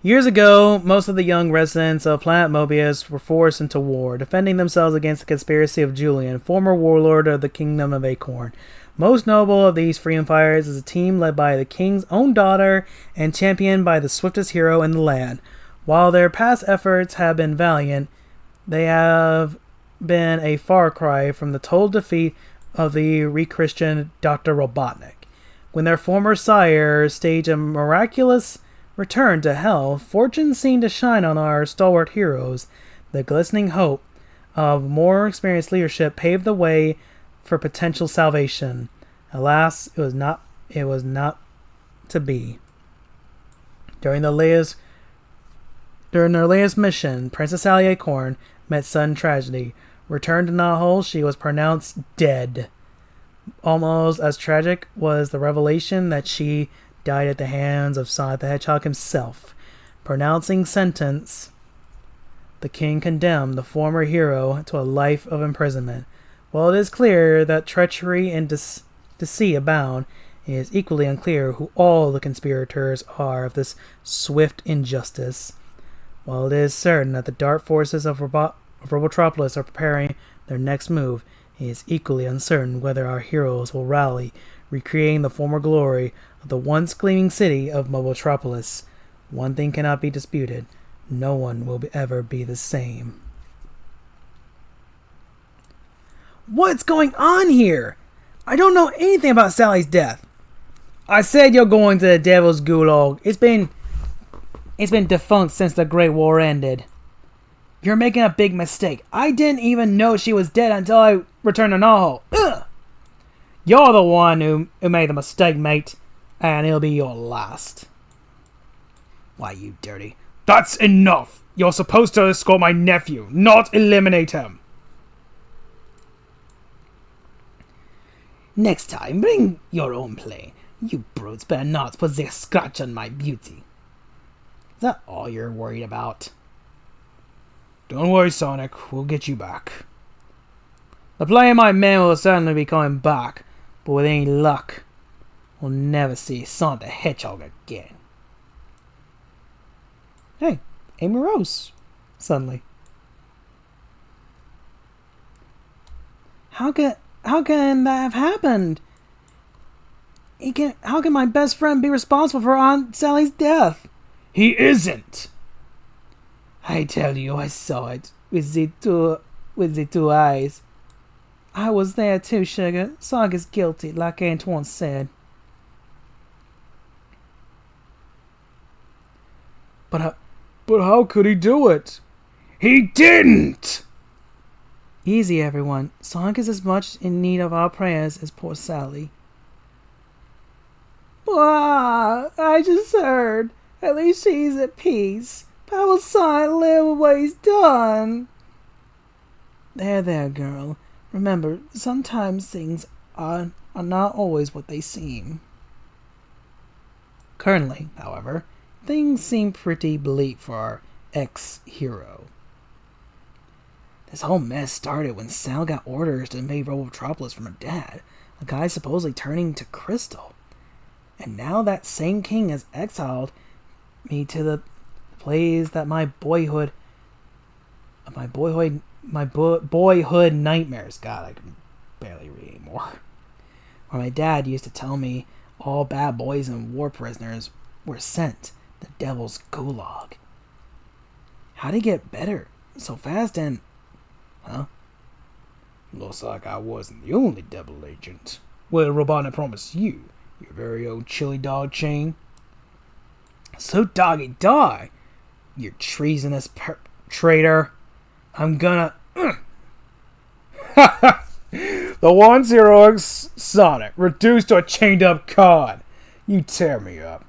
Years ago, most of the young residents of Planet Mobius were forced into war, defending themselves against the conspiracy of Julian, former warlord of the Kingdom of Acorn. Most noble of these freedom fighters is a team led by the king's own daughter and championed by the swiftest hero in the land. While their past efforts have been valiant, they have been a far cry from the total defeat of the re-Christian Dr. Robotnik. When their former sire staged a miraculous return to hell, fortune seemed to shine on our stalwart heroes. The glistening hope of more experienced leadership paved the way for potential salvation. Alas, it was not to be. During their latest mission, Princess Sally Acorn met sudden tragedy. Returned to Knothole, she was pronounced dead. Almost as tragic was the revelation that she died at the hands of Sonic the Hedgehog himself. Pronouncing sentence, the king condemned the former hero to a life of imprisonment. While it is clear that treachery and deceit abound, it is equally unclear who all the conspirators are of this swift injustice. While it is certain that the dark forces of Robotropolis are preparing their next move, it is equally uncertain whether our heroes will rally, recreating the former glory of the once gleaming city of Mobotropolis. One thing cannot be disputed. No one will ever be the same. What's going on here? I don't know anything about Sally's death. I said you're going to the Devil's Gulag. It's been defunct since the Great War ended. You're making a big mistake. I didn't even know she was dead until I returned to Knothole. Ugh! You're the one who made the mistake, mate. And it'll be your last. Why, you dirty. That's enough! You're supposed to escort my nephew, not eliminate him. Next time, bring your own plane. You brutes better not put their scratch on my beauty. Is that all you're worried about? Don't worry, Sonic. We'll get you back. The plane and my men will certainly be coming back, but with any luck, we'll never see Sonic the Hedgehog again. Hey, Amy Rose, suddenly. How can that have happened? How can my best friend be responsible for Aunt Sally's death? He isn't. I tell you, I saw it with the two eyes. I was there too, Sugar. Sonic is guilty, like Antoine said. But how could he do it? He didn't! Easy, everyone. Sonic is as much in need of our prayers as poor Sally. I just heard. At least he's at peace. How will Sonic live with what he's done? There, girl. Remember, sometimes things are not always what they seem. Currently, however, things seem pretty bleak for our ex-hero. This whole mess started when Sal got orders to invade Robotropolis from her dad, a guy supposedly turning to Crystal. And now that same king has exiled me to the place that my boyhood nightmares. God, I can barely read anymore. Where my dad used to tell me all bad boys and war prisoners were sent the devil's gulag. How'd he get better so fast and... Huh? Looks like I wasn't the only devil agent. Well, Robotnik promised you your very own chili dog chain. So doggy dog, you treasonous traitor. I'm gonna... The once heroic Sonic reduced to a chained up cod. You tear me up.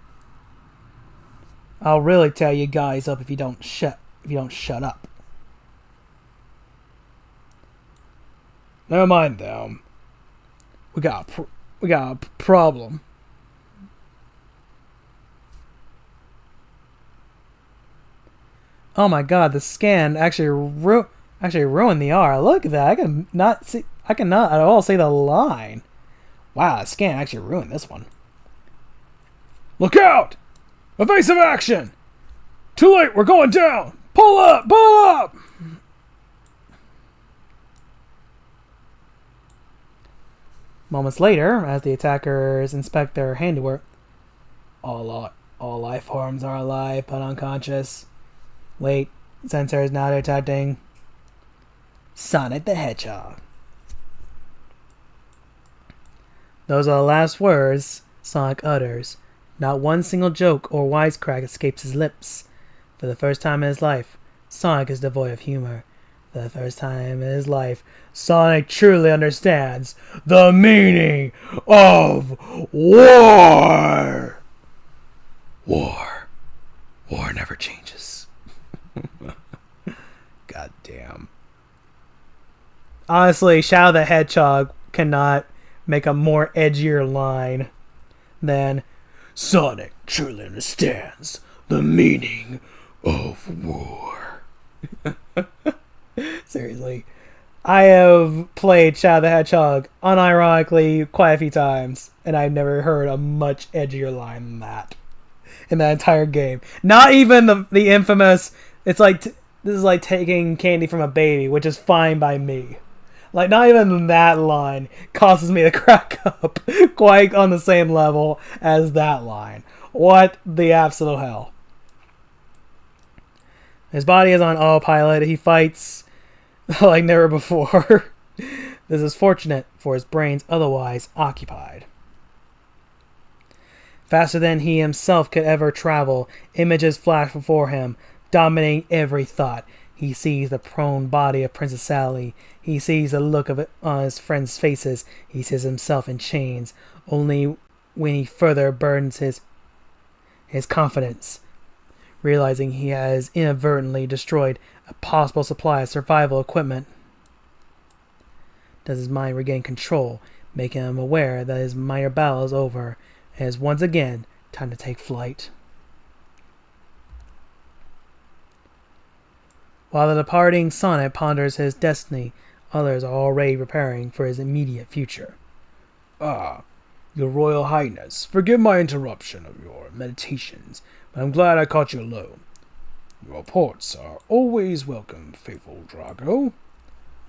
I'll really tear you guys up if you don't shut up. Never mind them. We got a problem. Oh my god, the scan actually ruined the R. Look at that. I cannot at all see the line. Wow, the scan actually ruined this one. Look out! Evasive action! Too late, we're going down! Pull up! Pull up! Moments later, as the attackers inspect their handiwork, All life forms are alive but unconscious. Wait, sensors now detecting Sonic the Hedgehog. Those are the last words Sonic utters. Not one single joke or wisecrack escapes his lips. For the first time in his life, Sonic is devoid of humor. For the first time in his life, Sonic truly understands the meaning of war. War never changes. God damn. Honestly, Shadow the Hedgehog cannot make a more edgier line than Sonic truly understands the meaning of war. seriously. I have played Shadow the Hedgehog unironically quite a few times, and I've never heard a much edgier line than that in that entire game. Not even the infamous, it's like, this is like taking candy from a baby, which is fine by me. Like, not even that line causes me to crack up quite on the same level as that line. What the absolute hell? His body is on autopilot. He fights like never before. This is fortunate for his brain's otherwise occupied. Faster than he himself could ever travel, images flash before him, dominating every thought. He sees the prone body of Princess Sally. He sees the look of it on his friends' faces. He sees himself in chains. Only when he further burdens his confidence. realizing he has inadvertently destroyed a possible supply of survival equipment. Does his mind regain control, making him aware that his minor battle is over, and is once again time to take flight. While the departing Sonic ponders his destiny, others are already preparing for his immediate future. Ah, your Royal Highness, forgive my interruption of your meditations, but I'm glad I caught you alone. Your reports are always welcome, faithful Drago.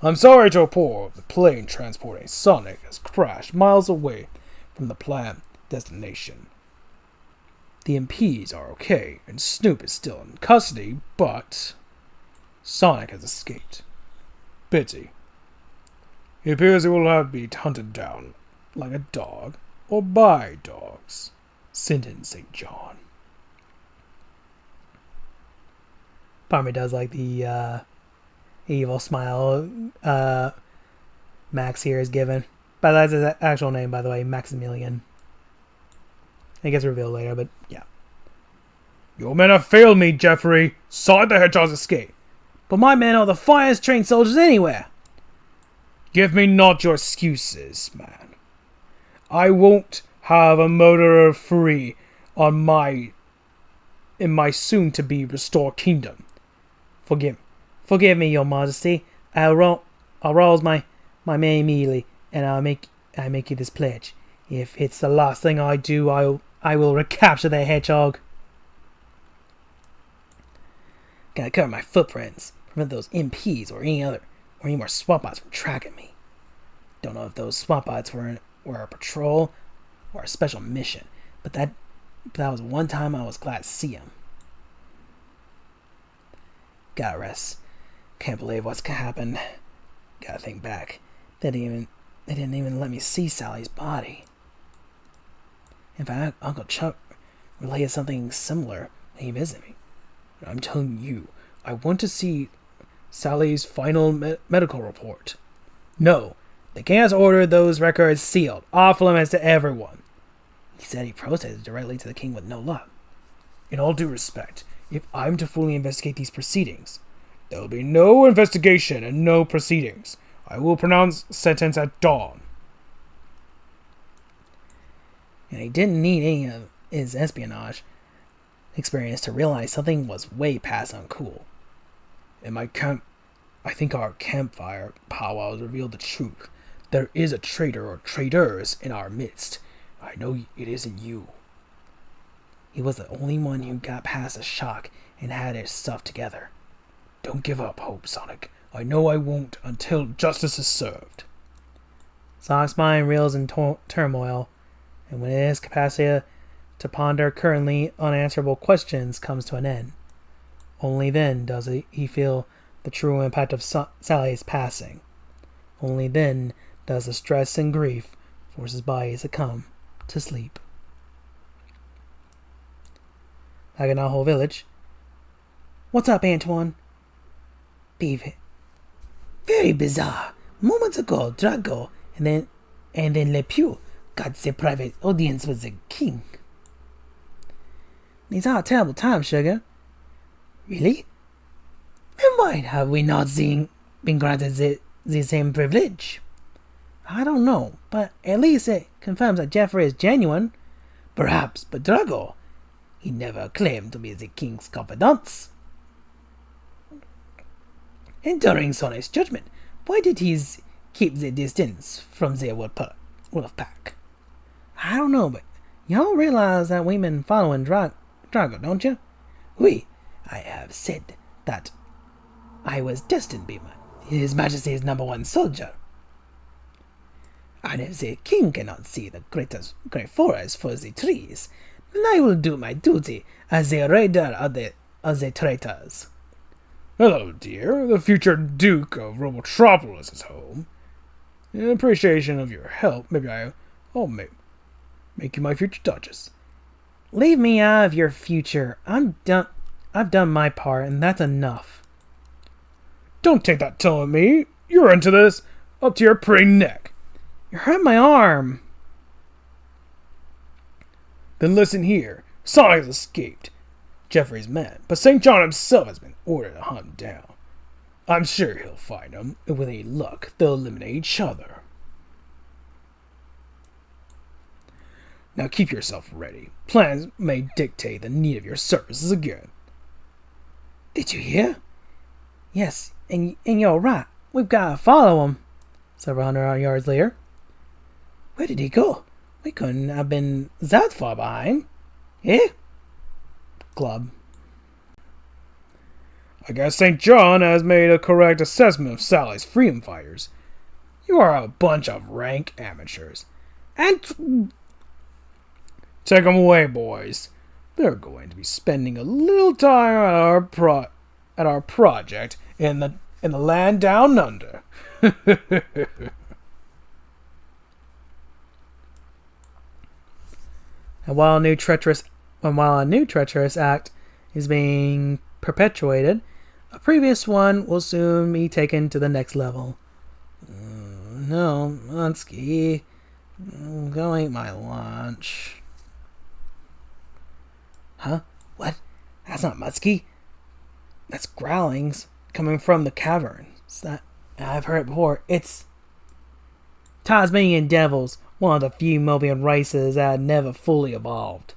I'm sorry to report the plane transporting Sonic has crashed miles away from the planned destination. The MPs are okay, and Snoop is still in custody, but Sonic has escaped. Pity. It appears he will have to be hunted down like a dog, or by dogs. Sinton St. John. Part of me does like the evil smile Max here is given. But that's his actual name, by the way, Maximilian. It gets revealed later, but yeah. Your men have failed me, Jeffrey. Sonic the Hedgehog's escape. But my men are the finest trained soldiers anywhere. Give me not your excuses, man. I won't have a murderer free in my soon-to-be restored kingdom. Forgive me, your majesty. I'll rouse my men immediately, and I make you this pledge. If it's the last thing I do, I will recapture the hedgehog. Gotta cover my footprints, prevent those MPs or any more swamp bots from tracking me. Don't know if those swamp bots were a patrol or a special mission, but that was one time I was glad to see him. Gotta rest. Can't believe what's happened. Gotta think back. They didn't even let me see Sally's body. In fact, Uncle Chuck related something similar when he visited me. I'm telling you, I want to see Sally's final medical report. No, the king has ordered those records sealed, off limits to everyone. He said he protested directly to the king with no luck. In all due respect, if I'm to fully investigate these proceedings, there will be no investigation and no proceedings. I will pronounce sentence at dawn. And he didn't need any of his espionage experience to realize something was way past uncool. In my camp, I think our campfire powwows revealed the truth. There is a traitor or traitors in our midst. I know it isn't you. He was the only one who got past the shock and had his stuff together. Don't give up hope, Sonic. I know I won't until justice is served. Sonic's mind reels in turmoil, and when his capacity to ponder currently unanswerable questions comes to an end, only then does he feel the true impact of Sally's passing. Only then does the stress and grief force his body to succumb to sleep. Back in Aho village. What's up, Antoine? Beaver. Very bizarre. Moments ago, Drago and then Le Pew got the private audience with the king. These are terrible times, sugar. Really? Then why have we not been granted the same privilege? I don't know, but at least it confirms that Jeffrey is genuine. Perhaps, but Drago, he never claimed to be the king's confidant. And during Sonic's judgment, why did he keep the distance from the wolf pack? I don't know, but y'all realize that we've been following Drago, don't you? Oui, I have said that I was destined to be His Majesty's #1 soldier. And if the king cannot see the great forest for the trees, then I will do my duty as the raider of the traitors. Hello, dear. The future Duke of Robotropolis is home. In appreciation of your help, maybe I'll make you my future Duchess. Leave me out of your future. I've done my part, and that's enough. Don't take that tone at me. You're into this, up to your pretty neck. You hurt my arm. Then listen here. Sonic has escaped. Jeffrey's men, but St. John himself has been ordered to hunt him down. I'm sure he'll find him, and with any luck, they'll eliminate each other. Now keep yourself ready. Plans may dictate the need of your services again. Did you hear? Yes, and you're right. We've got to follow him. Several hundred yards later. Where did he go? We couldn't have been that far behind. Eh? Club. I guess St. John has made a correct assessment of Sally's freedom fighters. You are a bunch of rank amateurs. And take them away, boys. They're going to be spending a little time at our project in the land down under. And while a new treacherous act is being perpetuated, a previous one will soon be taken to the next level. No, Munsky. Go eat my lunch. Huh? What? That's not Mutsky. That's growlings coming from the caverns. I've heard it before. It's Tasmanian devils, one of the few Mobian races that had never fully evolved.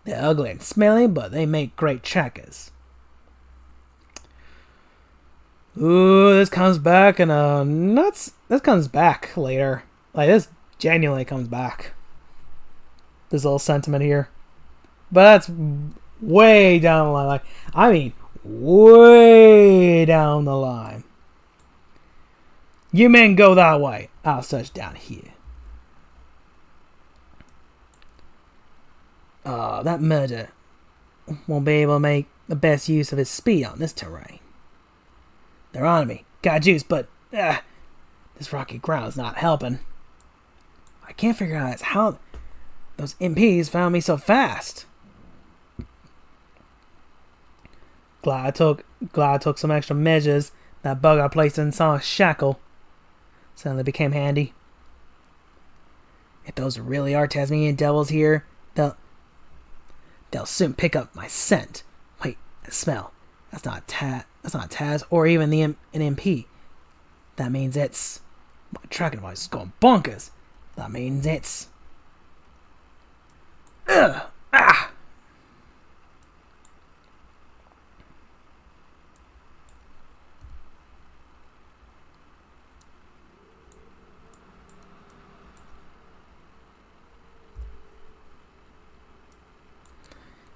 They're ugly and smelly, but they make great checkers. Ooh, this comes back and this comes back later. Like, this genuinely comes back. This little sentiment here. But that's way down the line. Like, I mean, way down the line. You men go that way. I'll search down here. That murder won't be able to make the best use of his speed on this terrain. They're on me. Got juice, but this rocky ground's not helping. I can't figure out how those MPs found me so fast. Glad I took some extra measures. That bug I placed in Sonic's shackle suddenly became handy. If those really are Tasmanian devils here, they'll soon pick up my scent. Wait, the smell. That's not Taz or even an MP. That means it's... My tracking device is going bonkers. That means it's... Ugh! Ah!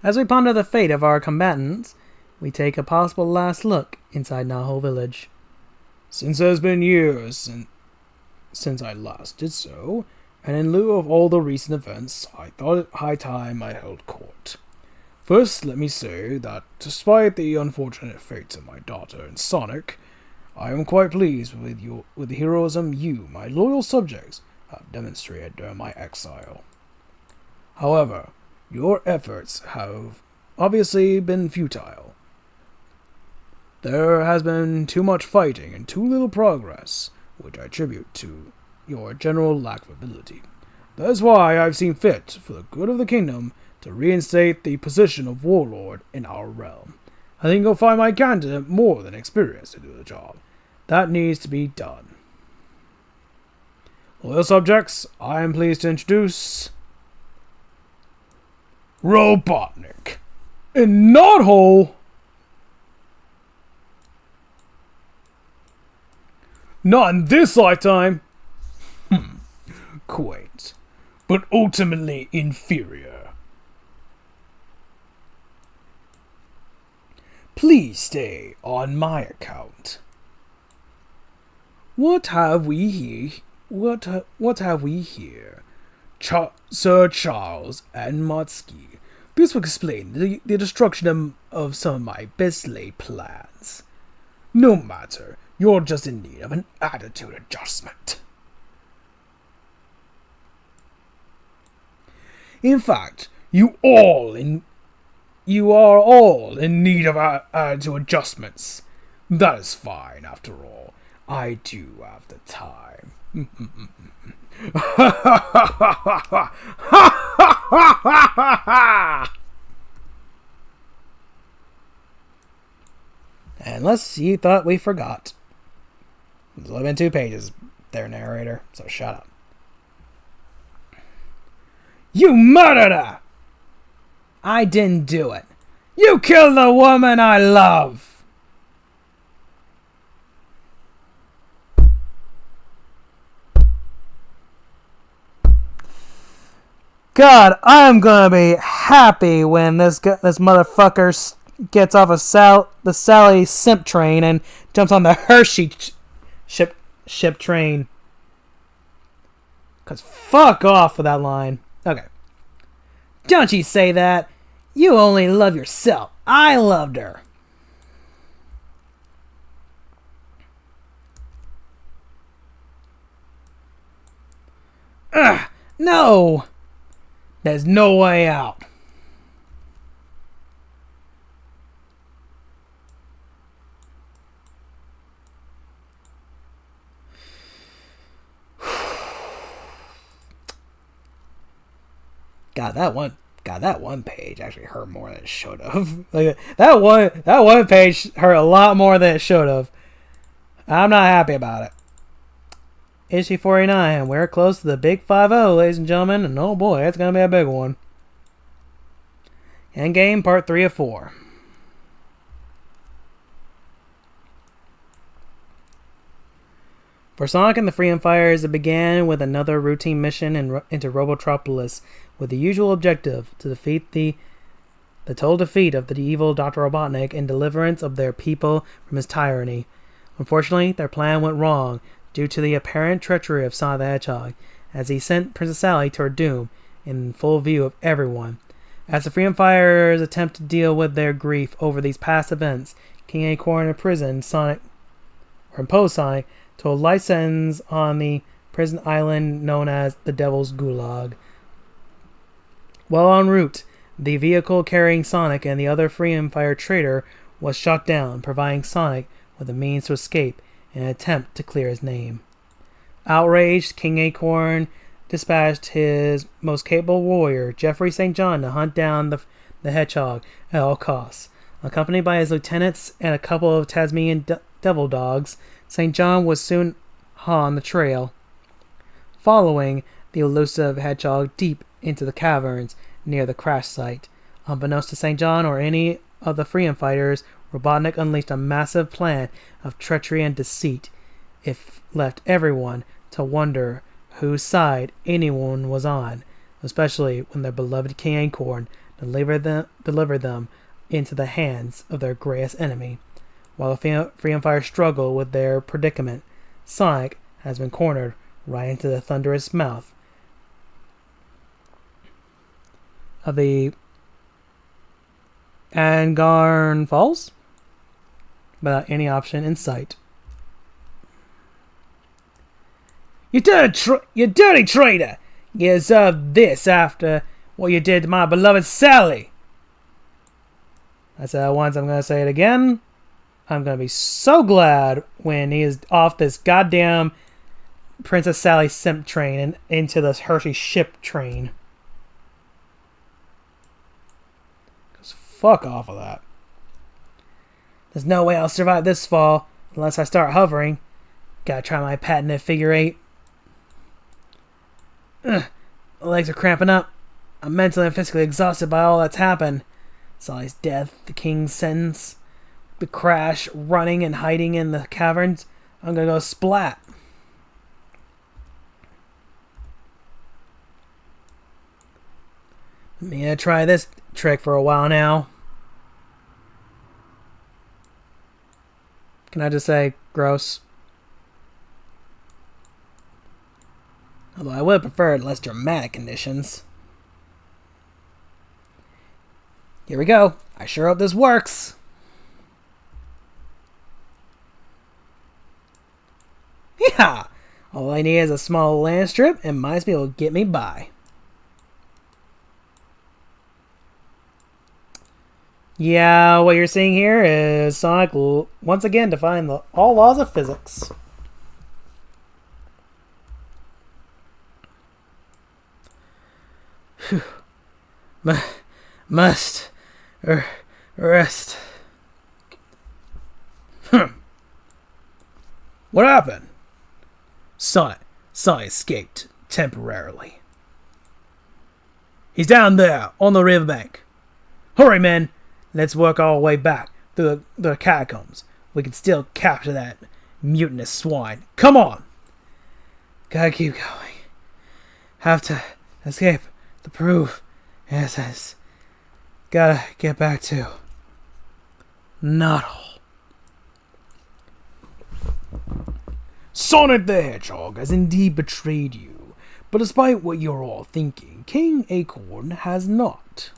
As we ponder the fate of our combatants, we take a possible last look inside Naho village. Since it has been years since I last did so, and in lieu of all the recent events, I thought it high time I held court. First, let me say that, despite the unfortunate fates of my daughter and Sonic, I am quite pleased with the heroism you, my loyal subjects, have demonstrated during my exile. However, your efforts have obviously been futile. There has been too much fighting and too little progress, which I attribute to your general lack of ability. That is why I've seen fit, for the good of the kingdom, to reinstate the position of warlord in our realm. I think you'll find my candidate more than experienced to do the job. That needs to be done. Loyal subjects, I am pleased to introduce... Robotnik. And not whole. Not in this lifetime. Quaint, but ultimately inferior. Please stay on my account. What have we here? What have we here? Sir Charles and Motsky. This will explain the destruction of some of my best laid plans. No matter, you're just in need of an attitude adjustment. In fact, you are all in need of attitude adjustments. That is fine, after all. I do have the time. Unless you thought we forgot. There's only been 2 pages there, narrator, so shut up. You murdered her! I didn't do it. You killed the woman I love! God, I'm gonna be happy when this motherfucker gets off the Sally simp train and jumps on the Hershey ship train. Cause fuck off with that line. Okay. Don't you say that. You only love yourself. I loved her. Ugh, no. There's no way out. God, that one page actually hurt more than it should have. Like that one page hurt a lot more than it should have. I'm not happy about it. Issue 49. We're close to the big 5-0, ladies and gentlemen, and oh boy, it's gonna be a big one. Endgame Part 3 of 4. For Sonic and the Freedom Fighters, it began with another routine mission into Robotropolis, with the usual objective to defeat the total defeat of the evil Dr. Robotnik and deliverance of their people from his tyranny. Unfortunately, their plan went wrong due to the apparent treachery of Sonic the Hedgehog, as he sent Princess Sally to her doom in full view of everyone. As the Freedom Fighters attempt to deal with their grief over these past events, King Acorn imposed Sonic to a life sentence on the prison island known as the Devil's Gulag. While en route, the vehicle carrying Sonic and the other Freedom Fighter traitor was shot down, providing Sonic with a means to escape in an attempt to clear his name. Outraged, King Acorn dispatched his most capable warrior, Jeffrey St. John, to hunt down the Hedgehog at all costs. Accompanied by his lieutenants and a couple of Tasmanian devil dogs, St. John was soon on the trail, following the elusive Hedgehog deep into the caverns near the crash site. Unbeknownst to St. John or any of the Freedom Fighters, Robotnik unleashed a massive plan of treachery and deceit. It left everyone to wonder whose side anyone was on, especially when their beloved King Acorn delivered them into the hands of their greatest enemy. While the Freedom Fighters struggle with their predicament, Sonic has been cornered right into the thunderous mouth of the Angarn Falls, without any option in sight. You dirty traitor! You deserve this after what you did to my beloved Sally! I said that once, I'm going to say it again. I'm going to be so glad when he is off this goddamn Princess Sally simp train and into this Hershey ship train. Because fuck off of that. There's no way I'll survive this fall unless I start hovering. Gotta try my patented figure 8. Ugh, my legs are cramping up. I'm mentally and physically exhausted by all that's happened. Sally's death, the king's sentence, the crash, running and hiding in the caverns. I'm gonna go splat. I'm gonna try this trick for a while now. Can I just say, gross? Although I would have preferred less dramatic conditions. Here we go. I sure hope this works. Yeah! All I need is a small land strip and my speed will get me by. Yeah, what you're seeing here is Sonic once again defying all laws of physics. Must rest. What happened? Sonic escaped temporarily. He's down there on the riverbank. Hurry, men. Let's work our way back through the catacombs. We can still capture that mutinous swine. Come on. Gotta keep going. Have to escape the proof. Yes. Gotta get back to Nuttall. Sonic the Hedgehog has indeed betrayed you, but despite what you're all thinking, King Acorn has not.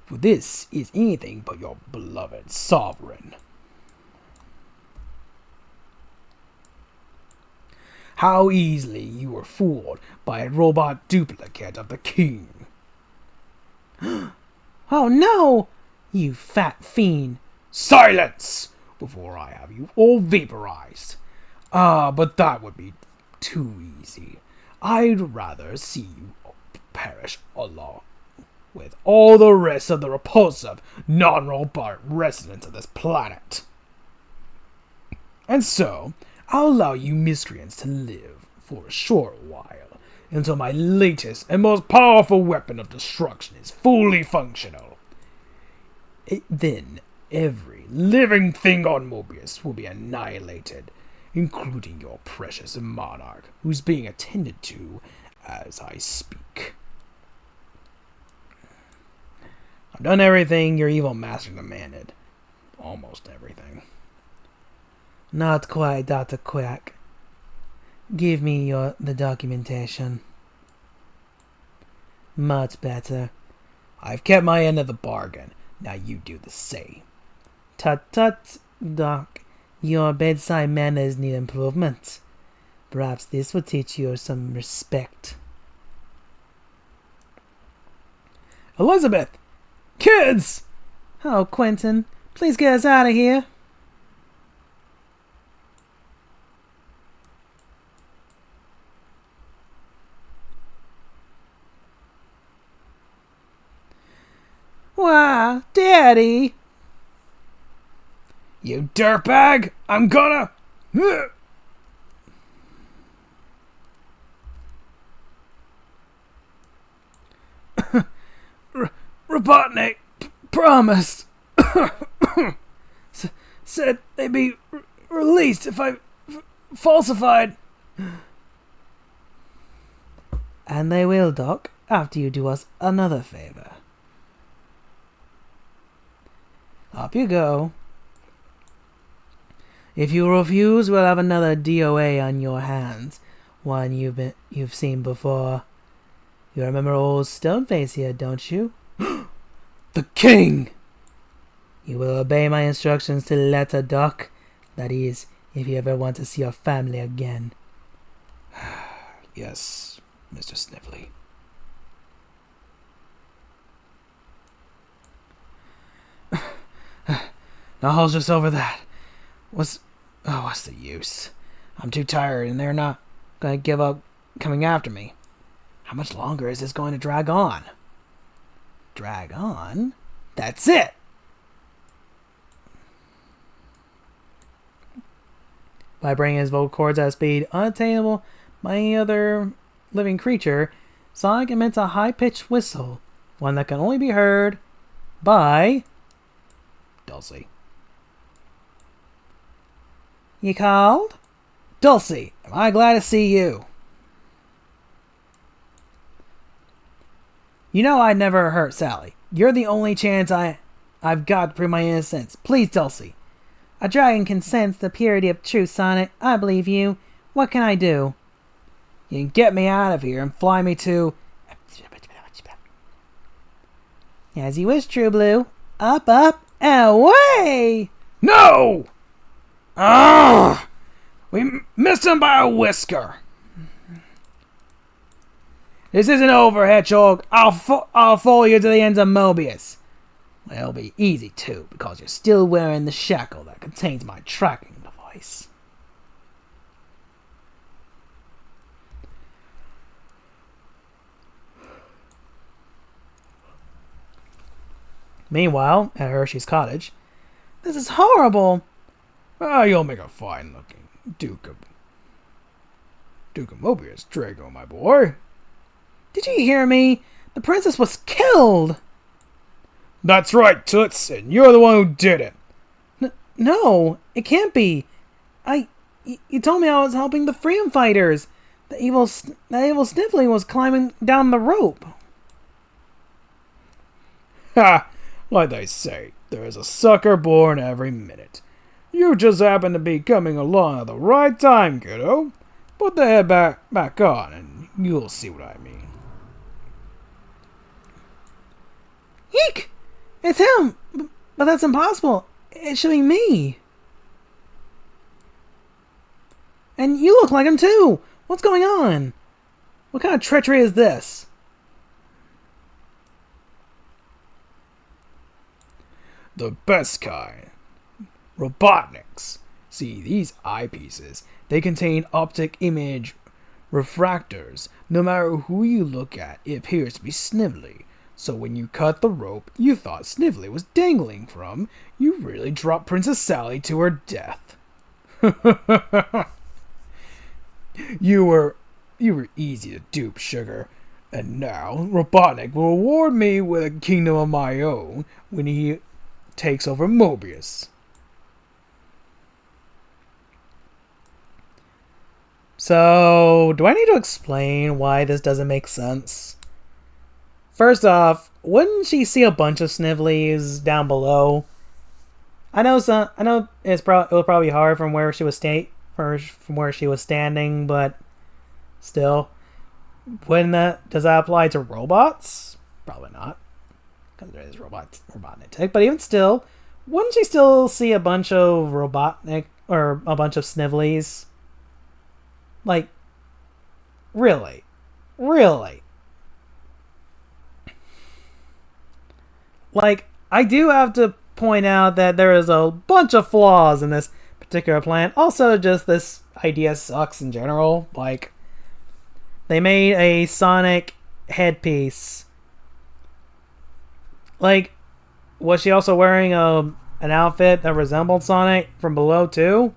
For this is anything but your beloved sovereign. How easily you were fooled by a robot duplicate of the king. Oh no! You fat fiend. Silence! Before I have you all vaporized. But that would be too easy. I'd rather see you perish along with all the rest of the repulsive, non-robot residents of this planet. And so, I'll allow you miscreants to live for a short while, until my latest and most powerful weapon of destruction is fully functional. Then, every living thing on Mobius will be annihilated, including your precious monarch, who's being attended to as I speak. I've done everything your evil master demanded. Almost everything. Not quite, Dr. Quack. Give me the documentation. Much better. I've kept my end of the bargain. Now you do the same. Tut, Doc. Your bedside manners need improvement. Perhaps this will teach you some respect. Elizabeth! Kids! Oh, Quentin, please get us out of here. Wow, Daddy! You dirtbag! I'm gonna... Robotnik promised. Said they'd be released if I falsified. And they will, Doc, after you do us another favor. Up you go. If you refuse, we'll have another DOA on your hands. One you've seen before. You remember old Stoneface here, don't you? The king! You will obey my instructions to the letter, Doc. That is, if you ever want to see your family again. Yes, Mr. Sniffly. Now I'll just over that. What's the use? I'm too tired and they're not gonna give up coming after me. How much longer is this going to drag on? Drag on? That's it! By bringing his vocal cords at a speed unattainable by any other living creature, Sonic emits a high-pitched whistle, one that can only be heard by Dulcie. You called? Dulcie, am I glad to see you? You know I'd never hurt Sally. You're the only chance I've got to prove my innocence. Please, Dulcie. A dragon can sense the purity of truth, Sonic. I believe you. What can I do? You can get me out of here and fly me to... As you wish, True Blue. Up, and away! No! Ah! We missed him by a whisker. This isn't over, Hedgehog. I'll follow you to the ends of Mobius. Well, it'll be easy, too, because you're still wearing the shackle that contains my tracking device. Meanwhile, at Hershey's cottage, this is horrible. You'll make a fine-looking Duke of Mobius, Drago, my boy. Did you hear me? The princess was killed! That's right, Toots, and you're the one who did it. No, it can't be. You told me I was helping the freedom fighters. That evil Sniffling was climbing down the rope. Ha! Like they say, there's a sucker born every minute. You just happen to be coming along at the right time, kiddo. Put the head back on, and you'll see what I mean. Eek! It's him! But that's impossible. It should be me. And you look like him too! What's going on? What kind of treachery is this? The best kind. Robotniks. See, these eyepieces, they contain optic image refractors. No matter who you look at, it appears to be Snively. So when you cut the rope you thought Snively was dangling from, you really dropped Princess Sally to her death. You were easy to dupe, sugar. And now, Robotnik will reward me with a kingdom of my own when he takes over Mobius. So, do I need to explain why this doesn't make sense? First off, wouldn't she see a bunch of Snivelies down below? I know it was probably hard from where she was standing, but still, does that apply to robots? Probably not, because there is Robotnik. But even still, wouldn't she still see a bunch of Robotnik or a bunch of Snivelies? Like, really? Like, I do have to point out that there is a bunch of flaws in this particular plan. Also, just this idea sucks in general. Like, they made a Sonic headpiece. Like, was she also wearing an outfit that resembled Sonic from below too?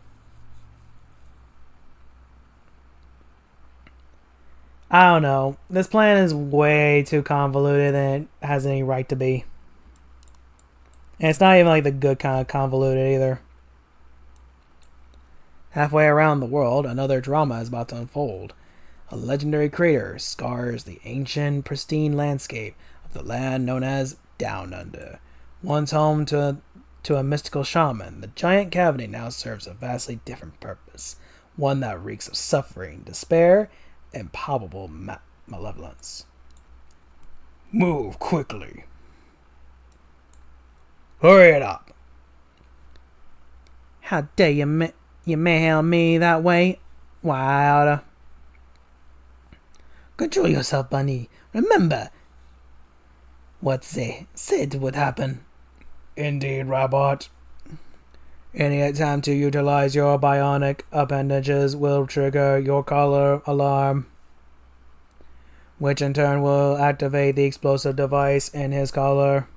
I don't know. This plan is way too convoluted than it has any right to be. And it's not even like the good kind of convoluted either. Halfway around the world, another drama is about to unfold. A legendary crater scars the ancient, pristine landscape of the land known as Down Under. Once home to a mystical shaman, the giant cavity now serves a vastly different purpose. One that reeks of suffering, despair, and palpable malevolence. Move quickly. Hurry it up. How dare you mayhem me that way? Wilder. Control yourself, Bunny. Remember what they said would happen. Indeed, Robot. Any attempt to utilize your bionic appendages will trigger your color alarm, which in turn will activate the explosive device in his collar.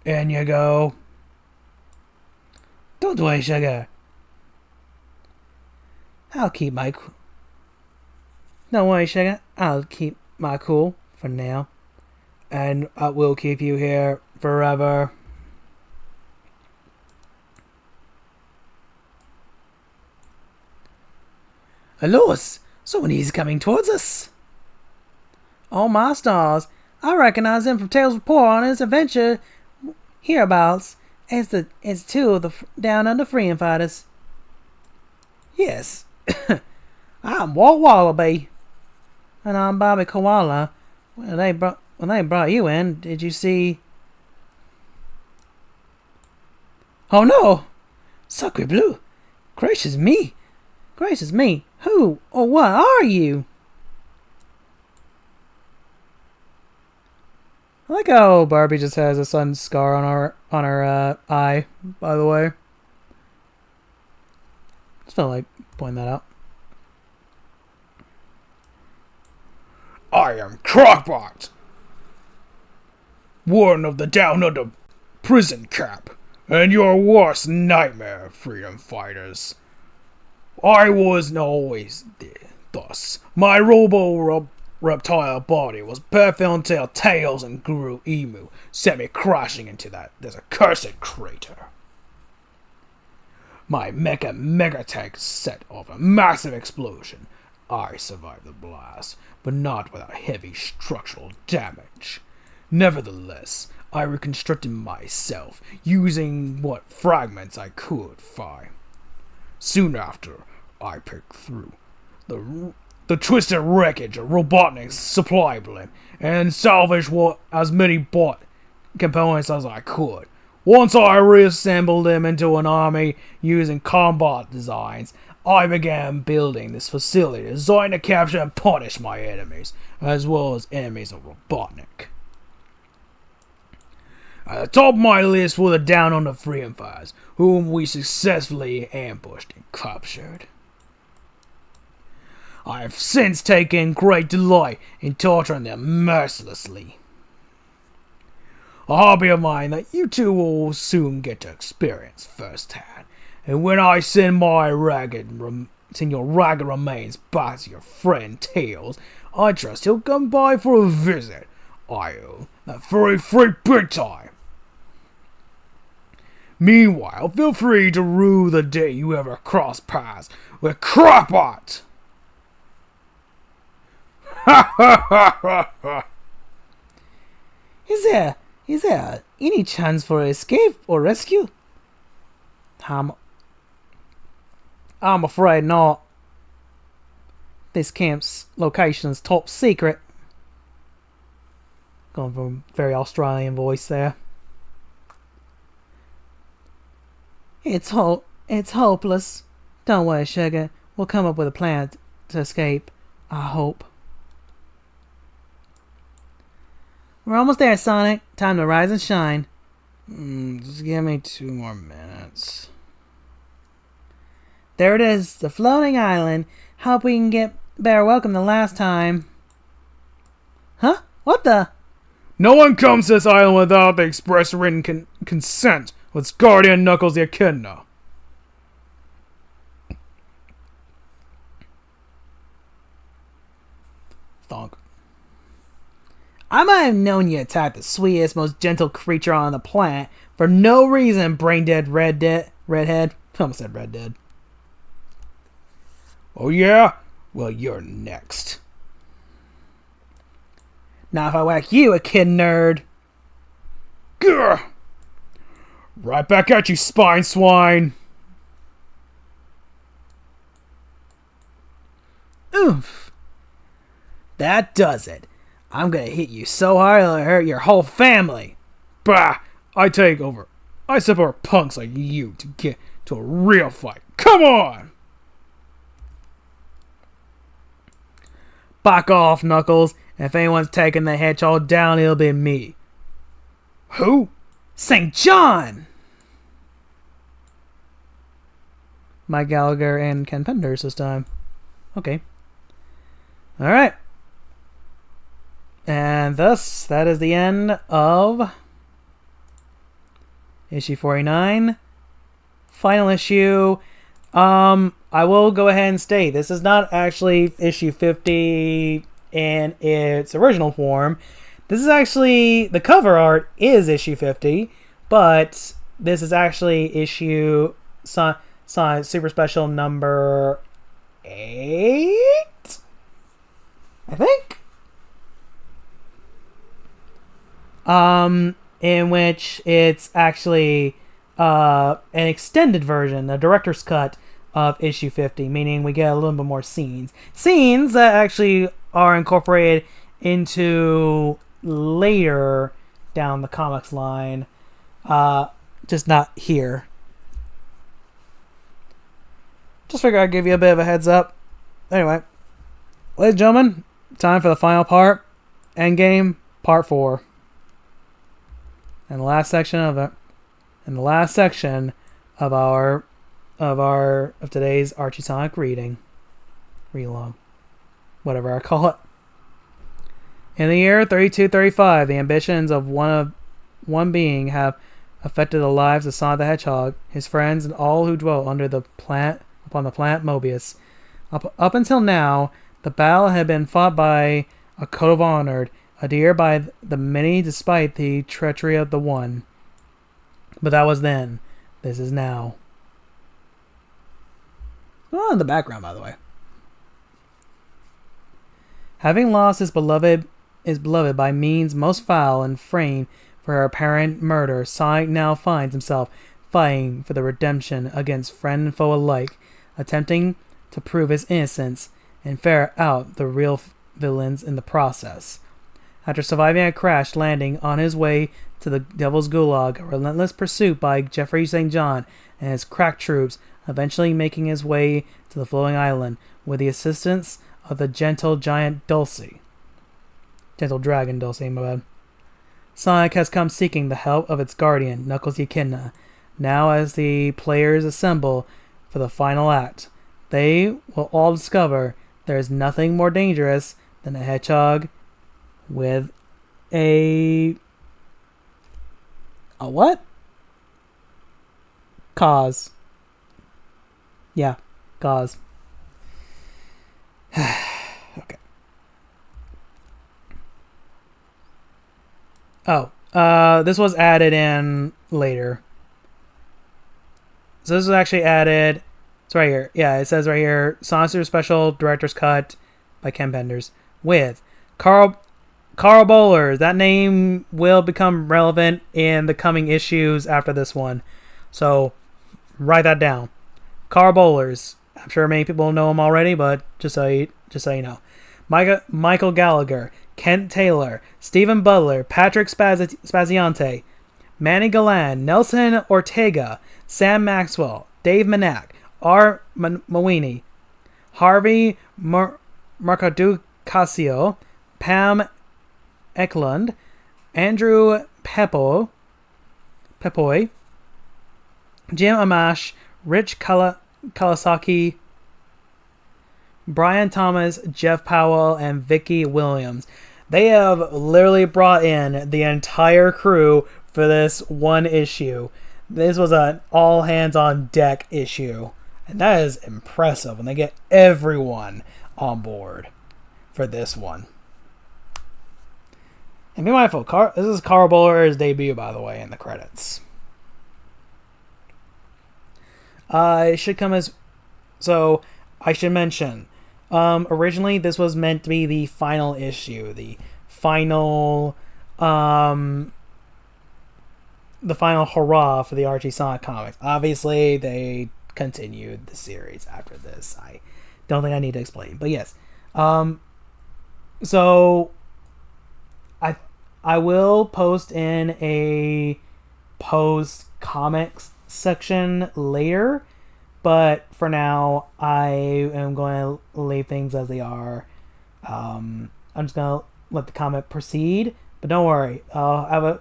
In you go. Don't worry, sugar. Don't worry, sugar. I'll keep my cool for now. And I will keep you here forever. Alos, someone is coming towards us. Oh my stars, I recognize him from Tales report on his adventure hereabouts. It's two of the Down Under freedom fighters. Yes, I'm Walt Wallaby. And I'm Bobby Koala. When they brought you in, did you see... Oh no! Sacre bleu! Gracious me! Who or what are you? I like how Barbie just has a sun scar on her eye, by the way. Just felt like pointing that out. I am Crockpot, warden of the Down Under prison camp. and your worst nightmare, freedom fighters. I wasn't always thus. My reptile body was perfect until Tails and Guru Emu sent me crashing into this accursed crater. My mega tank set off a massive explosion. I survived the blast, but not without heavy structural damage. Nevertheless, I reconstructed myself using what fragments I could find. Soon after, I picked through the twisted wreckage of Robotnik's supply blimp and salvaged as many bought components as I could. Once I reassembled them into an army using combat designs, I began building this facility designed to capture and punish my enemies, as well as enemies of Robotnik. At the top of my list were the Down Under Freedom Fighters, whom we successfully ambushed and captured. I have since taken great delight in torturing them mercilessly. A hobby of mine that you two will soon get to experience firsthand. And when I send your ragged remains back to your friend Tails, I trust he'll come by for a visit. I owe that furry freak big time. Meanwhile, feel free to rue the day you ever cross paths with Crackpot! Ha ha ha ha ha! Is there any chance for escape or rescue? I'm afraid not. This camp's location is top secret. Going from a very Australian voice there. It's hopeless. Don't worry, sugar. We'll come up with a plan to escape. I hope. We're almost there, Sonic. Time to rise and shine. Just give me 2 more minutes. There it is, the floating island. Hope we can get better welcome than last time. Huh? What the? No one comes to this island without the express written consent with Guardian Knuckles the Echidna. Thonk. I might have known you attacked the sweetest, most gentle creature on the planet for no reason, brain dead redhead. I almost said red dead. Oh yeah? Well, you're next. Now if I whack you, a kid nerd. Grr! Right back at you, spine swine. Oof. That does it. I'm gonna hit you so hard it'll hurt your whole family. Bah! I take over. I step over punks like you to get to a real fight. Come on! Back off, Knuckles. If anyone's taking the hedgehog down, it'll be me. Who? St. John! Mike Gallagher and Ken Penders this time. Okay. Alright. And thus, that is the end of issue 49. Final issue. I will go ahead and state, this is not actually issue 50 in its original form. This is actually, the cover art is issue 50, but this is actually issue Super Special number 8? I think? In which it's actually an extended version, a director's cut of issue 50, meaning we get a little bit more scenes. Scenes that actually are incorporated into later down the comics line, just not here. Just figure I'd give you a bit of a heads up. Anyway, ladies and gentlemen, time for the final part, Endgame, part 4. And the last section of it, and the last section of of today's Archie Sonic read along, whatever I call it. In the year 3235, the ambitions of one being have affected the lives of Sonic the Hedgehog, his friends, and all who dwelt under the upon the planet Mobius. Up until now, the battle had been fought by a code of honor, adhered by the many despite the treachery of the one. But that was then. This is now. Oh, in the background, by the way. Having lost his beloved by means most foul and framed for her apparent murder, Sonic now finds himself fighting for the redemption against friend and foe alike, attempting to prove his innocence and ferret out the real villains in the process. After surviving a crash landing on his way to the Devil's Gulag, a relentless pursuit by Jeffrey St. John and his crack troops, eventually making his way to the floating island with the assistance of the gentle giant Dulcie. Gentle dragon Dulcie, my bad. Sonic has come seeking the help of its guardian, Knuckles the Echidna. Now as the players assemble for the final act, they will all discover there is nothing more dangerous than a hedgehog with a what? Cause. Yeah, cause. Okay. This was added in later. So this was actually added. It's right here. Yeah, it says right here, Sonic Super Special Director's Cut by Ken Penders with Carl Bowler. That name will become relevant in the coming issues after this one. So write that down. Carl Bowlers. I'm sure many people know him already, but just so you know. Michael Gallagher, Kent Taylor, Stephen Butler, Patrick Spaziante, Manny Galan, Nelson Ortega, Sam Maxwell, Dave Manak, R. Mawini, Harvey Marcaducasio, Pam Eklund, Andrew Pepoy, Jim Amash, Rich Kawasaki, Brian Thomas, Jeff Powell, and Vicky Williams. They have literally brought in the entire crew for this one issue. This was an all hands on deck issue. And that is impressive when they get everyone on board for this one. And be mindful, this is Carl Bowler's debut, by the way, in the credits. It should come as... So, I should mention, originally this was meant to be the final issue, the final hurrah for the Archie Sonic comics. Obviously, they continued the series after this. I don't think I need to explain, but yes. So I will post in a post comics section later, but for now I am going to leave things as they are. I'm just going to let the comic proceed, but don't worry, I'll have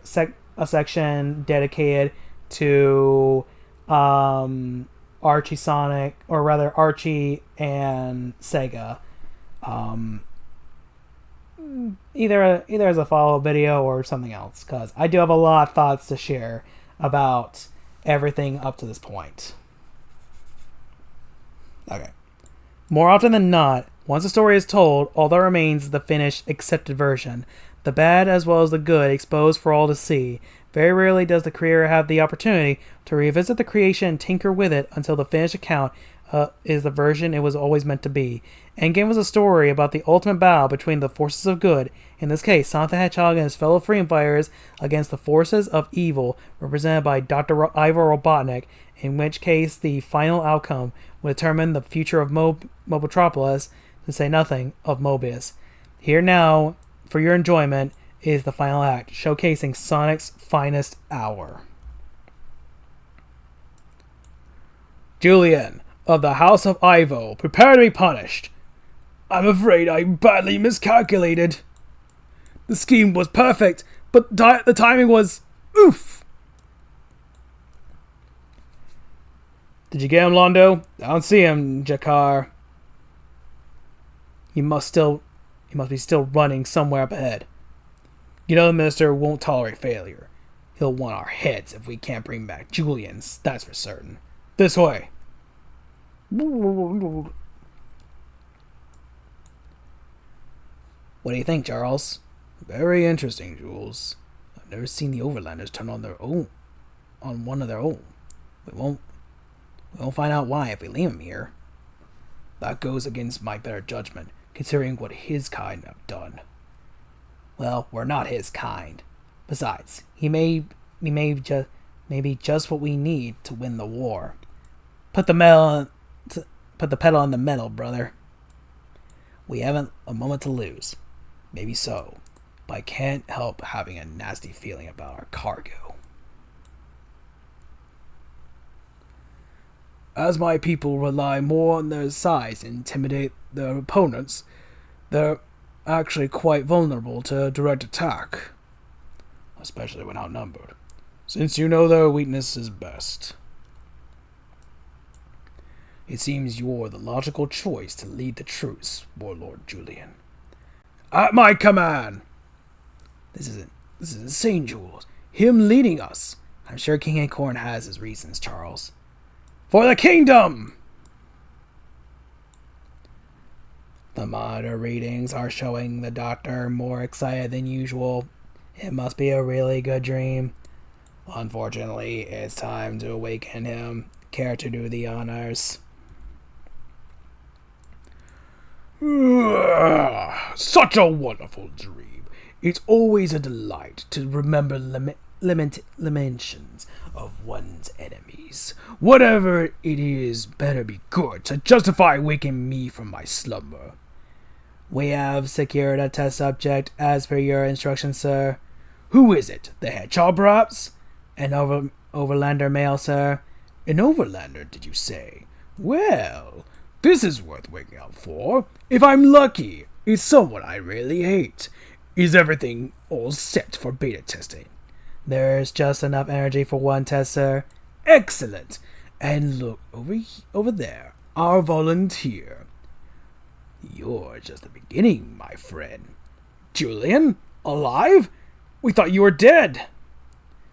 a section dedicated to Archie Sonic, or rather Archie and Sega, either as a follow-up video or something else, because I do have a lot of thoughts to share about everything up to this point. Okay. More often than not, once a story is told, all that remains is the finished, accepted version. The bad as well as the good exposed for all to see. Very rarely does the creator have the opportunity to revisit the creation and tinker with it until the finished account is the version it was always meant to be. Endgame was a story about the ultimate battle between the forces of good, in this case Sonic the Hedgehog and his fellow freedom fighters, against the forces of evil, represented by Dr. Ivor Robotnik, in which case the final outcome would determine the future of Mobotropolis, to say nothing of Mobius. Here now, for your enjoyment, is the final act, showcasing Sonic's finest hour. Julian, of the House of Ivo, prepare to be punished. I'm afraid I badly miscalculated. The scheme was perfect, but the timing was... oof! Did you get him, Londo? I don't see him, Jakar. He must be still running somewhere up ahead. You know the minister won't tolerate failure. He'll want our heads if we can't bring back Julian's, that's for certain. This way. What do you think, Charles? Very interesting, Jules. I've never seen the Overlanders turn on one of their own. We won't find out why if we leave him here. That goes against my better judgment, considering what his kind have done. Well, we're not his kind. Besides, he may be just what we need to win the war. Put the pedal on the metal, brother. We haven't a moment to lose. Maybe so, but I can't help having a nasty feeling about our cargo. As my people rely more on their size to intimidate their opponents, they're actually quite vulnerable to direct attack, especially when outnumbered, since you know their weakness is best. It seems you're the logical choice to lead the troops, Warlord Julian. At my command! This is insane, Jules. Him leading us. I'm sure King Acorn has his reasons, Charles. For the kingdom! The monitor readings are showing the doctor more excited than usual. It must be a really good dream. Unfortunately, it's time to awaken him. Care to do the honors? Such a wonderful dream. It's always a delight to remember lamentations of one's enemies. Whatever it is, better be good to justify waking me from my slumber. We have secured a test subject as per your instructions, sir. Who is it? The hedgehog, perhaps? An overlander male, sir. An overlander, did you say? Well, this is worth waking up for. If I'm lucky, it's someone I really hate. Is everything all set for beta testing? There's just enough energy for one test, sir. Excellent. And look over there, our volunteer. You're just the beginning, my friend. Julian? Alive? We thought you were dead.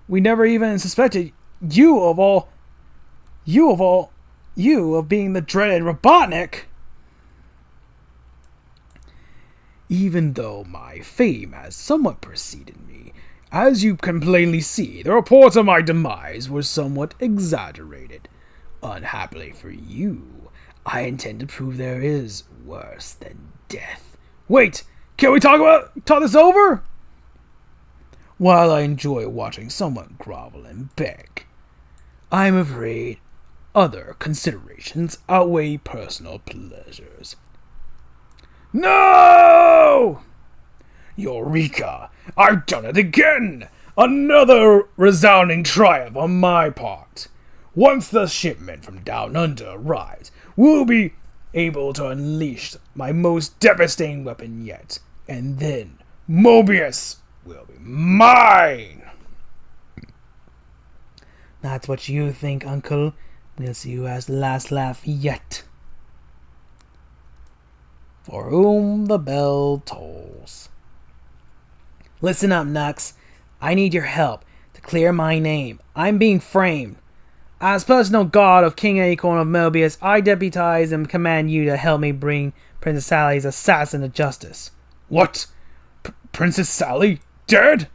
We never even suspected you of being the dreaded Robotnik. Even though my fame has somewhat preceded me, as you can plainly see, the reports of my demise were somewhat exaggerated. Unhappily for you, I intend to prove there is worse than death. Wait, can we talk this over? While I enjoy watching someone grovel and beg, I'm afraid other considerations outweigh personal pleasures. No! Eureka! I've done it again! Another resounding triumph on my part. Once the shipment from down under arrives, we'll be able to unleash my most devastating weapon yet. And then Mobius will be mine! That's what you think, Uncle. We'll see who has the last laugh yet. For whom the bell tolls. Listen up, Nux. I need your help to clear my name. I'm being framed. As personal guard of King Acorn of Mobius, I deputize and command you to help me bring Princess Sally's assassin to justice. What? Princess Sally? Dead?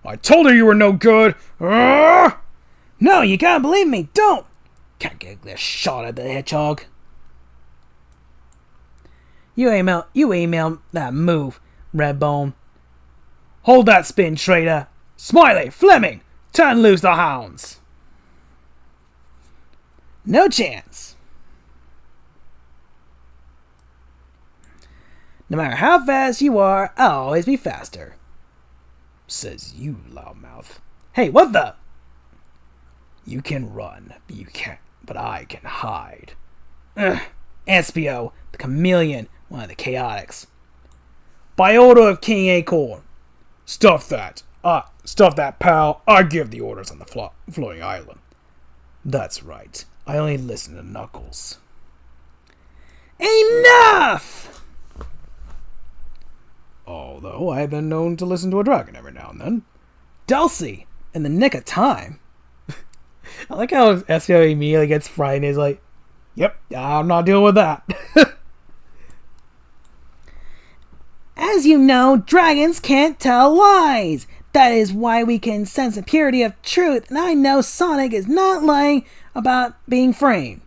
I told her you were no good. No, you can't believe me. Don't. Can't get a shot at the hedgehog. You email that move, Redbone. Hold that spin, traitor. Smiley, Fleming, turn loose the hounds. No chance. No matter how fast you are, I'll always be faster. Says you, loudmouth. Hey, what the? You can run, but I can hide. Espio, the chameleon, one of the chaotics. By order of King Acorn. Stuff that, pal. I give the orders on the floating island. That's right. I only listen to Knuckles. Enough! Although I've been known to listen to a dragon every now and then. Dulcie, in the nick of time. I like how Ezio immediately gets frightened. He's like, yep, I'm not dealing with that. As you know, dragons can't tell lies. That is why we can sense the purity of truth, and I know Sonic is not lying about being framed.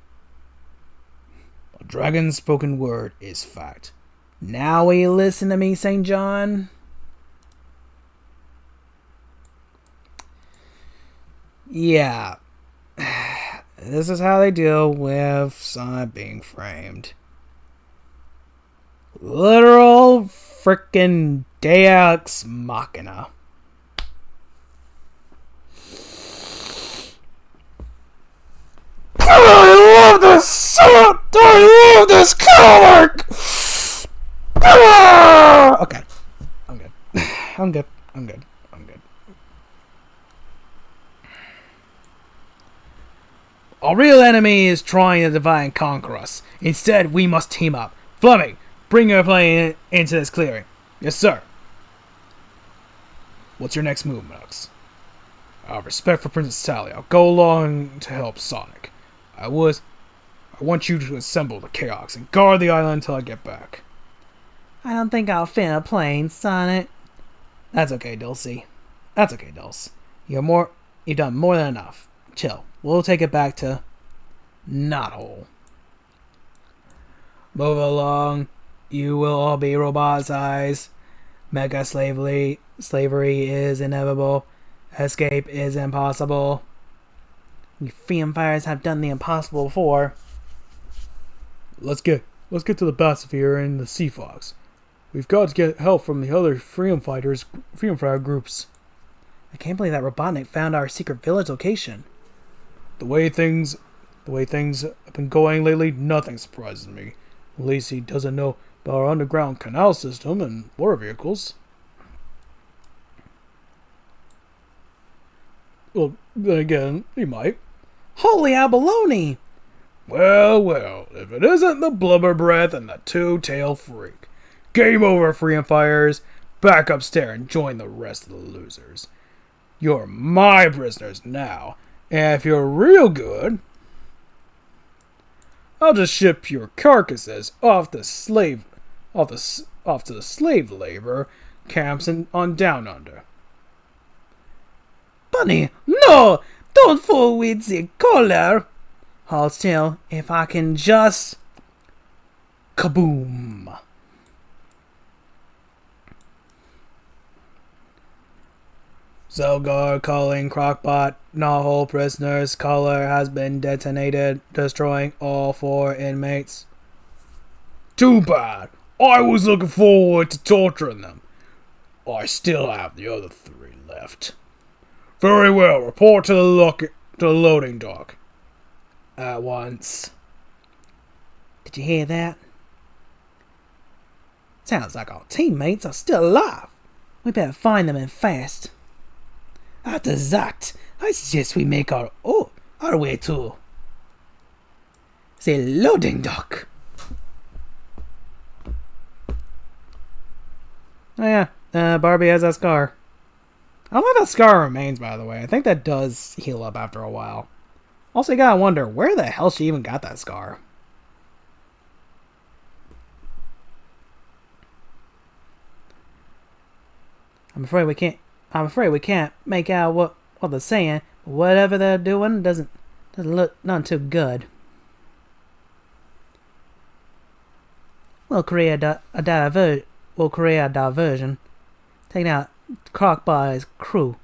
A dragon's spoken word is fact. Now will you listen to me, St. John? Yeah. This is how they deal with Sonic being framed. Literal frickin' Deus Machina. I love this shit! I love this comic! Okay. I'm good. I'm good. I'm good. I'm good. Our real enemy is trying to divide and conquer us. Instead, we must team up. Fleming, bring your plane into this clearing. Yes, sir. What's your next move, Nux? I have respect for Princess Sally. I'll go along to help Sonic. I want you to assemble the Chaos and guard the island until I get back. I don't think I'll fit in a plane, Sonic. That's okay, Dulcie. That's okay, Dulce. You've done more than enough. Chill. We'll take it back to Knothole. Move along. You will all be robot size. Mega slavery is inevitable. Escape is impossible. You freedom fighters have done the impossible before. Let's get to the bathysphere and the Sea Fox. We've got to get help from the other freedom fighter groups. I can't believe that Robotnik found our secret village location. The way things have been going lately, nothing surprises me. At least he doesn't know about our underground canal system and water vehicles. Well, then again, he might. Holy abalone! Well, if it isn't the Blubber Breath and the Two-Tail Freak. Game over, freedom fighters. Back upstairs and join the rest of the losers. You're my prisoners now, and if you're real good, I'll just ship your carcasses off to the slave labor camps on Down Under. Bunny, no! Don't fool with the collar! Hold still, if I can just... Kaboom! Zelgar calling Crockbot. Knothole prisoners. Collar has been detonated, destroying all 4 inmates. Too bad. I was looking forward to torturing them. I still have the other 3 left. Very well. Report to the loading dock. At once. Did you hear that? Sounds like our teammates are still alive. We better find them and fast. After that, I suggest we make our way to the loading dock. Oh yeah, Barbie has that scar. I don't know if that scar remains, by the way. I think that does heal up after a while. Also, you gotta wonder, where the hell she even got that scar? I'm afraid we can't make out what they're saying. But whatever they're doing doesn't look none too good. We'll create a diversion, taking out Crockbot's crew.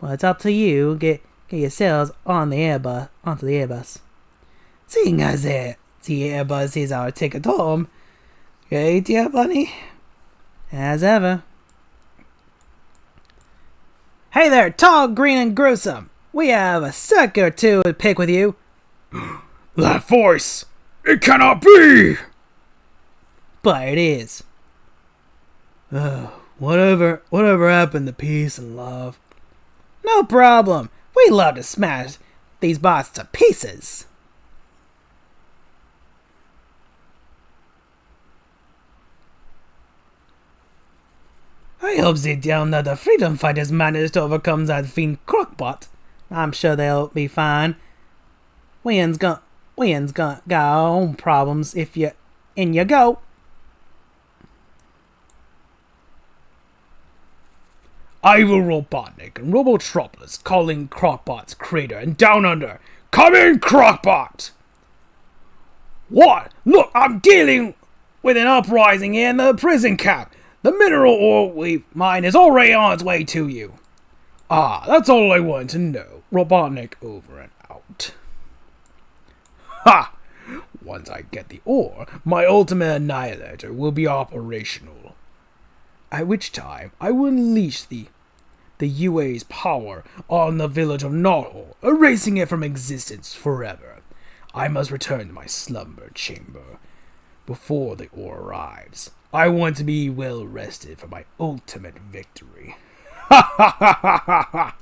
Well, it's up to you. Get yourselves onto the Airbus. Seeing as the Airbus is our ticket home, right, dear bunny? As ever. Hey there, tall, green, and gruesome. We have a second or two to pick with you. That voice! It cannot be! But it is. Whatever happened to peace and love? No problem. We love to smash these bots to pieces. I hope they down that the freedom fighters managed to overcome that fiend Crockpot. I'm sure they'll be fine. We ain't got our own problems if you... In you go. Ivo Robotnik and Robotropolis calling Crockpot's crater and down under. Come in, Crockpot! What? Look, I'm dealing with an uprising in the prison camp. The mineral ore we mine is already on its way to you. Ah, that's all I wanted to know. Robotnik over and out. Ha! Once I get the ore, my ultimate annihilator will be operational. At which time, I will unleash the UA's power on the village of Knothole, erasing it from existence forever. I must return to my slumber chamber before the ore arrives. I want to be well rested for my ultimate victory. Ha ha ha ha ha ha!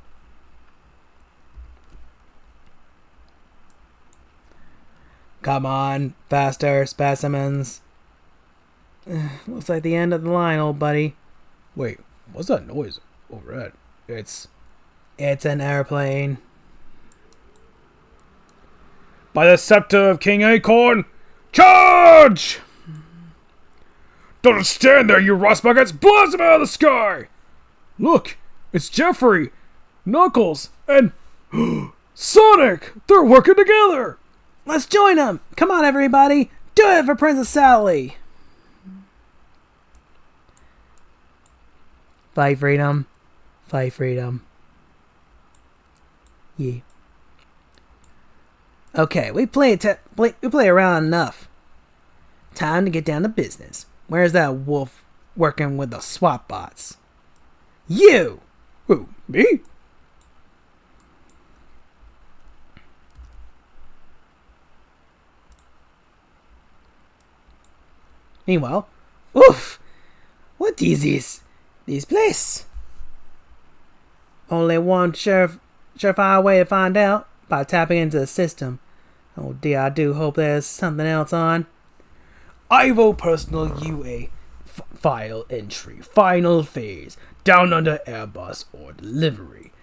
Come on, faster, specimens. Looks like the end of the line, old buddy. Wait, what's that noise overhead? It's an airplane. by the scepter of King Acorn, charge! Don't stand there, you rust buckets! Blast them out of the sky! Look, it's Jeffrey, Knuckles, and Sonic! They're working together! Let's join them! Come on, everybody! Do it for Princess Sally! Fight freedom. Fight freedom. Yeah. Okay, we play around enough. Time to get down to business. Where's that wolf working with the swap bots? You! Who, me? Meanwhile, oof! What is this? This place? Only one surefire way to find out, by tapping into the system. Oh dear, I do hope there's something else on. Ivo personal UA file entry, final phase, down under Airbus or delivery.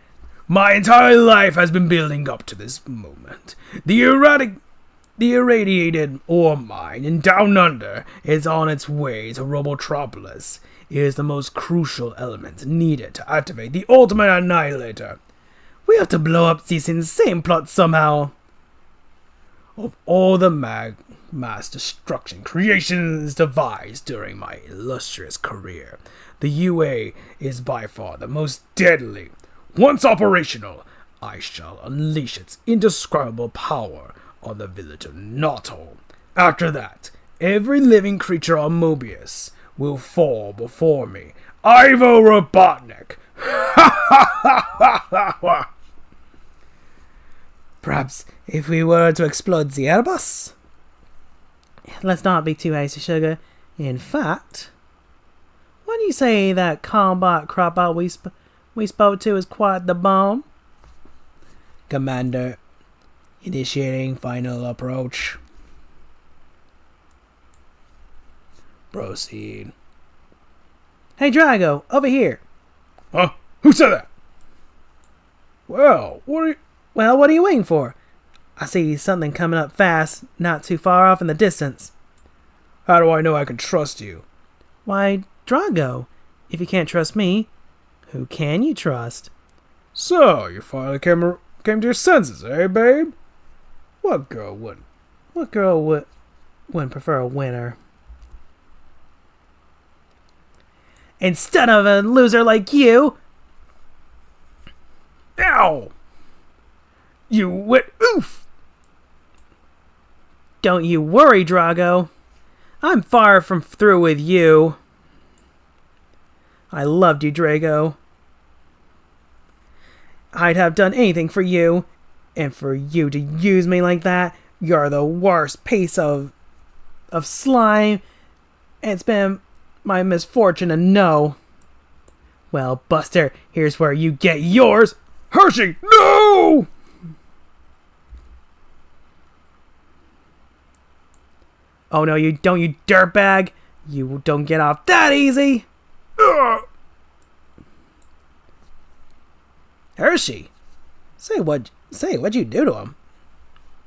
My entire life has been building up to this moment. The irradiated ore mine in Down Under is on its way to Robotropolis. It is the most crucial element needed to activate the ultimate annihilator. We have to blow up this insane plot somehow. Of all the mass destruction creations devised during my illustrious career, the UA is by far the most deadly. Once operational, I shall unleash its indescribable power on the village of Knothole. After that, every living creature on Mobius will fall before me. Ivo Robotnik! Perhaps if we were to explode the Airbus? Let's not be too hasty, sugar. In fact, why do you say that combat cropbot we spoke to is quite the bomb? Commander, initiating final approach. Proceed. Hey, Drago, over here. Huh? Who said that? Well, what are you... waiting for? I see something coming up fast, not too far off in the distance. How do I know I can trust you? Why, Drago, if you can't trust me, who can you trust? So, you finally came to your senses, eh, babe? What girl wouldn't? What girl wouldn't prefer a winner? Instead of a loser like you! Ow! You went oof! Don't you worry, Drago. I'm far from through with you. I loved you, Drago. I'd have done anything for you. And for you to use me like that, you're the worst piece of slime. It's been my misfortune to know. Well, Buster, here's where you get yours. Hershey, no! Oh no, you don't, you dirtbag! You don't get off that easy! Hershey? What'd you do to him?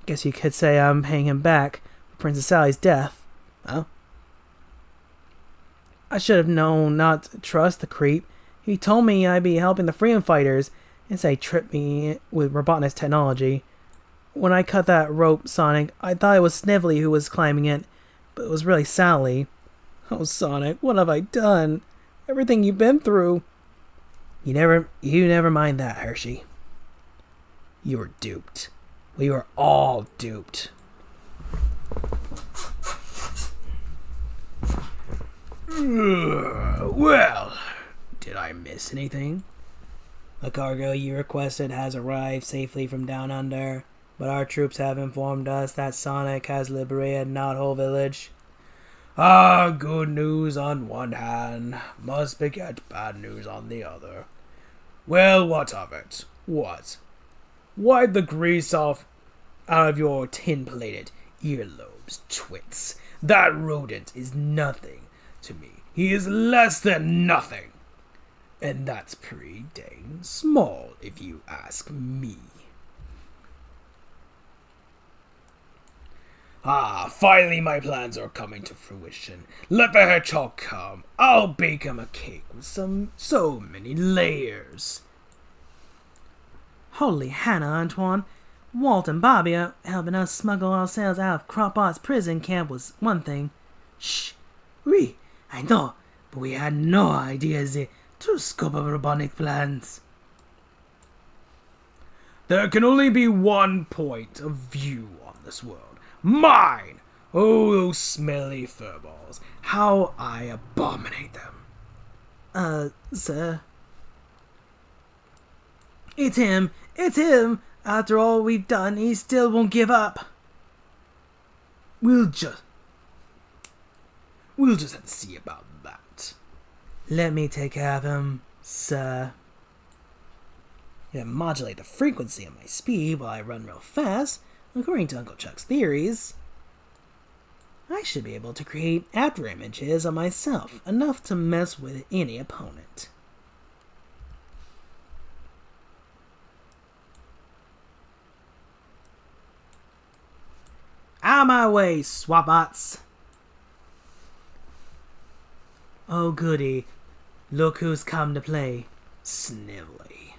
Guess you could say I'm paying him back for Princess Sally's death. Oh? I should have known not to trust the creep. He told me I'd be helping the freedom fighters and say tripped me with Robotnik's technology. When I cut that rope, Sonic, I thought it was Snively who was climbing it, but it was really Sally. Oh, Sonic, what have I done? Everything you've been through. You never mind that, Hershey. You were duped. We were all duped. Well, did I miss anything? The cargo you requested has arrived safely from down under, but our troops have informed us that Sonic has liberated Knothole Village. Good news on one hand must beget bad news on the other. Well, what of it? What? Wipe the grease off out of your tin-plated earlobes, twits. That rodent is nothing to me. He is less than nothing. And that's pretty dang small, if you ask me. Finally my plans are coming to fruition. Let the hedgehog come. I'll bake him a cake with so many layers. Holy Hannah, Antoine. Walt and Bobby are helping us smuggle ourselves out of Cropot's prison camp was one thing. Shh. Oui, I know, but we had no idea the true scope of Robotnik plans. There can only be one point of view on this world. Mine! Oh, those smelly furballs. How I abominate them. Sir? It's him! It's him! After all we've done, he still won't give up. We'll just have to see about that. Let me take care of him, sir. Modulate the frequency of my speed while I run real fast. According to Uncle Chuck's theories, I should be able to create after images of myself, enough to mess with any opponent. Out of my way, swapbots! Oh goody, look who's come to play. Snively.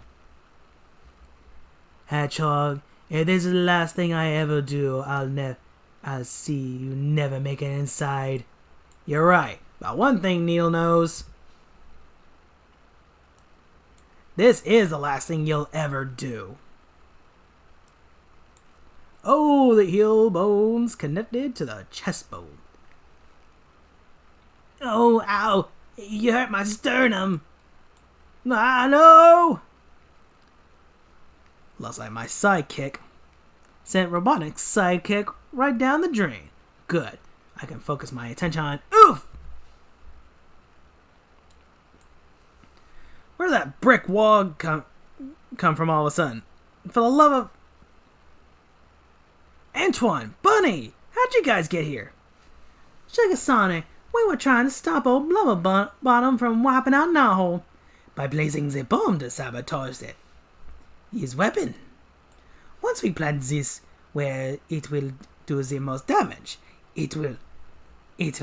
Hedgehog, if this is the last thing I ever do, I'll see you never make it inside. You're right, but one thing Neil knows. This is the last thing you'll ever do. Oh, the heel bone's connected to the chest bone. Oh, ow! You hurt my sternum! Ah, no! Looks like my sidekick sent Robotnik's sidekick right down the drain. Good. I can focus my attention on... Oof! Where'd that brick wall come from all of a sudden? For the love of... Antoine! Bunny! How'd you guys get here? Sugar Sonic, we were trying to stop old Blubber Bottom from wiping out Knothole by blazing the bomb to sabotage it. His weapon. Once we plant this where it will do the most damage, it'll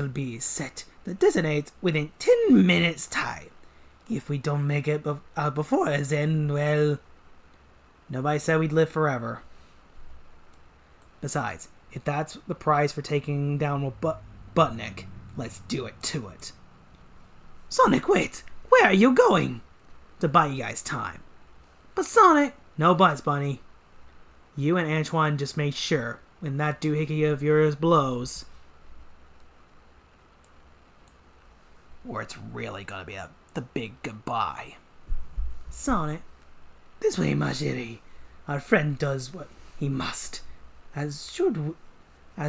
be set to detonate within 10 minutes time. If we don't make it out before then, well, nobody said we'd live forever. Besides, if that's the price for taking down Butnick, let's do it to it. Sonic, wait! Where are you going? To buy you guys time. But Sonic... No buts, Bunny. You and Antoine just make sure when that doohickey of yours blows, or it's really gonna be the big goodbye. Sonic, this way, Majiri. Our friend does what he must, as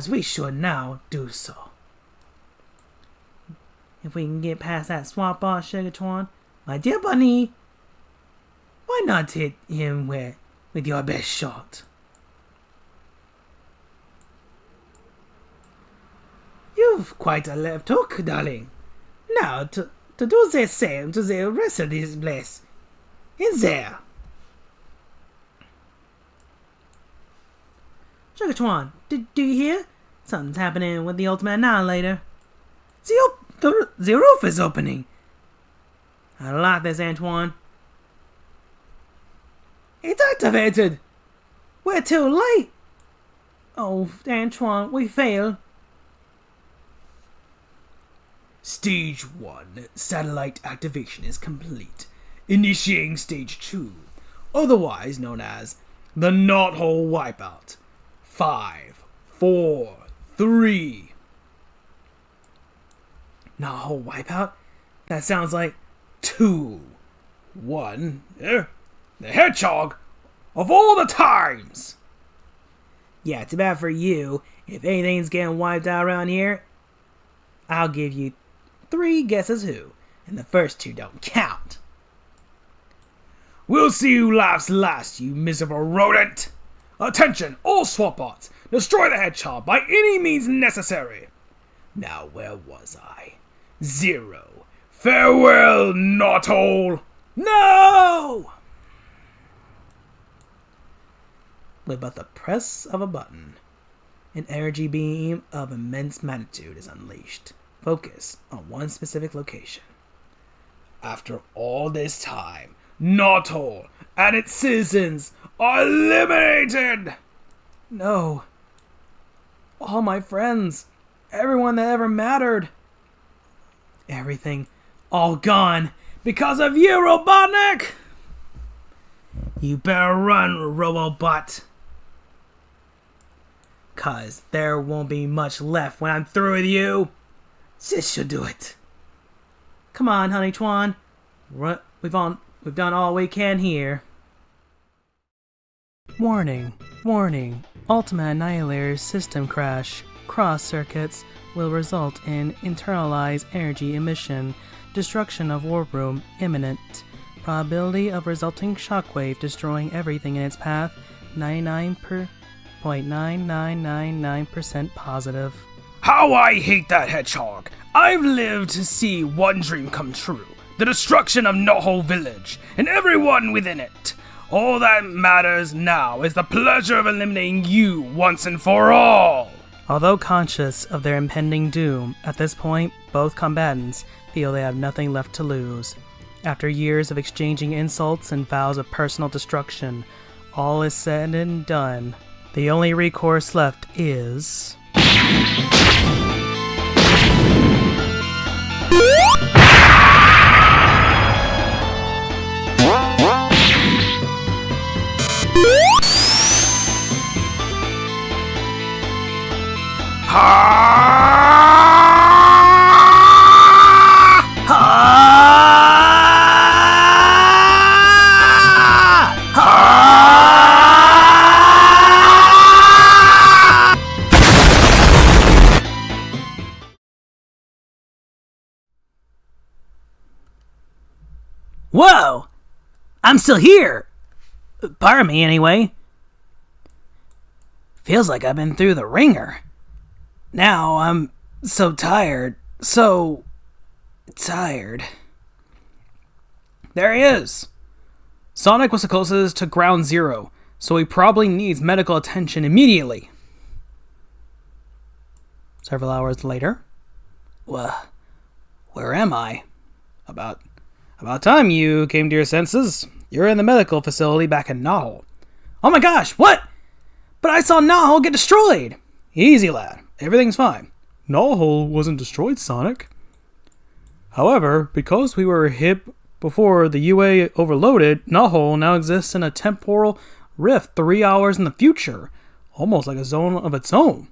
we should now do so. If we can get past that swamp boss, Sugartwan, my dear Bunny, why not hit him with your best shot? You've quite a left hook, darling. Now, to do the same to the rest of this place. In there. Chugatron, do you hear? Something's happening with the Ultimate Annihilator. The roof is opening. I like this, Antoine. It's activated. We're too late. Oh, Antoine, we failed. Stage 1 satellite activation is complete. Initiating Stage 2, otherwise known as the Knothole Wipeout. 5, 4, 3. Knothole Wipeout? That sounds like 2, 1. The hedgehog of all the times! Yeah, too bad for you. If anything's getting wiped out around here, I'll give you 3 guesses who, and the first 2 don't count. We'll see who laughs last, you miserable rodent! Attention, all SWAT bots! Destroy the hedgehog by any means necessary! Now, where was I? 0. Farewell, Knothole! No! With but the press of a button, an energy beam of immense magnitude is unleashed. Focus on one specific location. After all this time, Knothole and its citizens are eliminated! No. All my friends. Everyone that ever mattered. Everything all gone because of you, Robotnik! You better run, Robobot. 'Cause there won't be much left when I'm through with you. This should do it. Come on, Honey Twan. We've done all we can here. Warning, warning. Ultima Annihilator's system crash. Cross circuits will result in internalized energy emission. Destruction of War Room imminent. Probability of resulting shockwave destroying everything in its path 99.9999% positive. How I hate that hedgehog! I've lived to see one dream come true. The destruction of Knothole Village, and everyone within it. All that matters now is the pleasure of eliminating you once and for all! Although conscious of their impending doom, at this point, both combatants feel they have nothing left to lose. After years of exchanging insults and vows of personal destruction, all is said and done. The only recourse left is... Whoa! I'm still here! Part of me, anyway. Feels like I've been through the ringer. Now I'm so tired. So tired. There he is! Sonic was the closest to ground zero, so he probably needs medical attention immediately. Several hours later. Well, where am I? About time you came to your senses. You're in the medical facility back in Knothole. Oh my gosh, what? But I saw Knothole get destroyed. Easy, lad. Everything's fine. Knothole wasn't destroyed, Sonic. However, because we were hit before the UA overloaded, Knothole now exists in a temporal rift 3 hours in the future, almost like a zone of its own.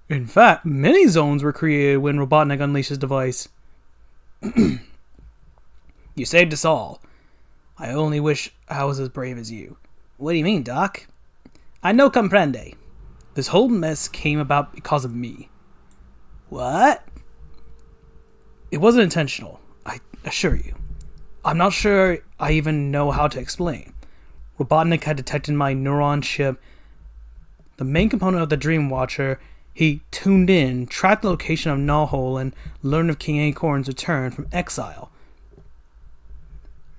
In fact, many zones were created when Robotnik unleashed his device. You saved us all. I only wish I was as brave as you. What do you mean, Doc? I no comprende. This whole mess came about because of me. What? It wasn't intentional, I assure you. I'm not sure I even know how to explain. Robotnik had detected my neuron chip. The main component of the Dream Watcher, he tuned in, tracked the location of Knothole, and learned of King Acorn's return from exile.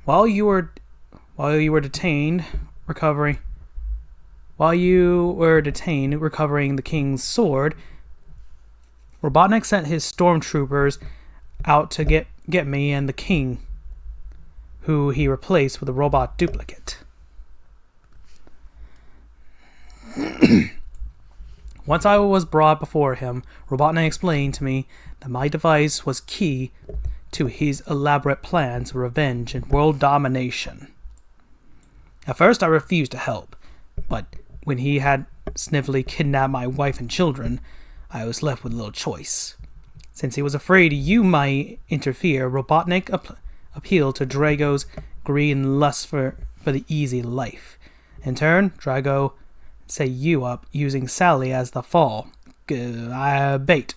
While you were detained, recovering While you were detained recovering the king's sword, Robotnik sent his stormtroopers out to get me and the king, who he replaced with a robot duplicate. Once I was brought before him, Robotnik explained to me that my device was key to his elaborate plans of revenge and world domination. At first I refused to help, but when he had snivelly kidnapped my wife and children, I was left with little choice. Since he was afraid you might interfere, Robotnik appealed to Drago's greed and lust for the easy life. In turn, Drago set you up using Sally as the bait.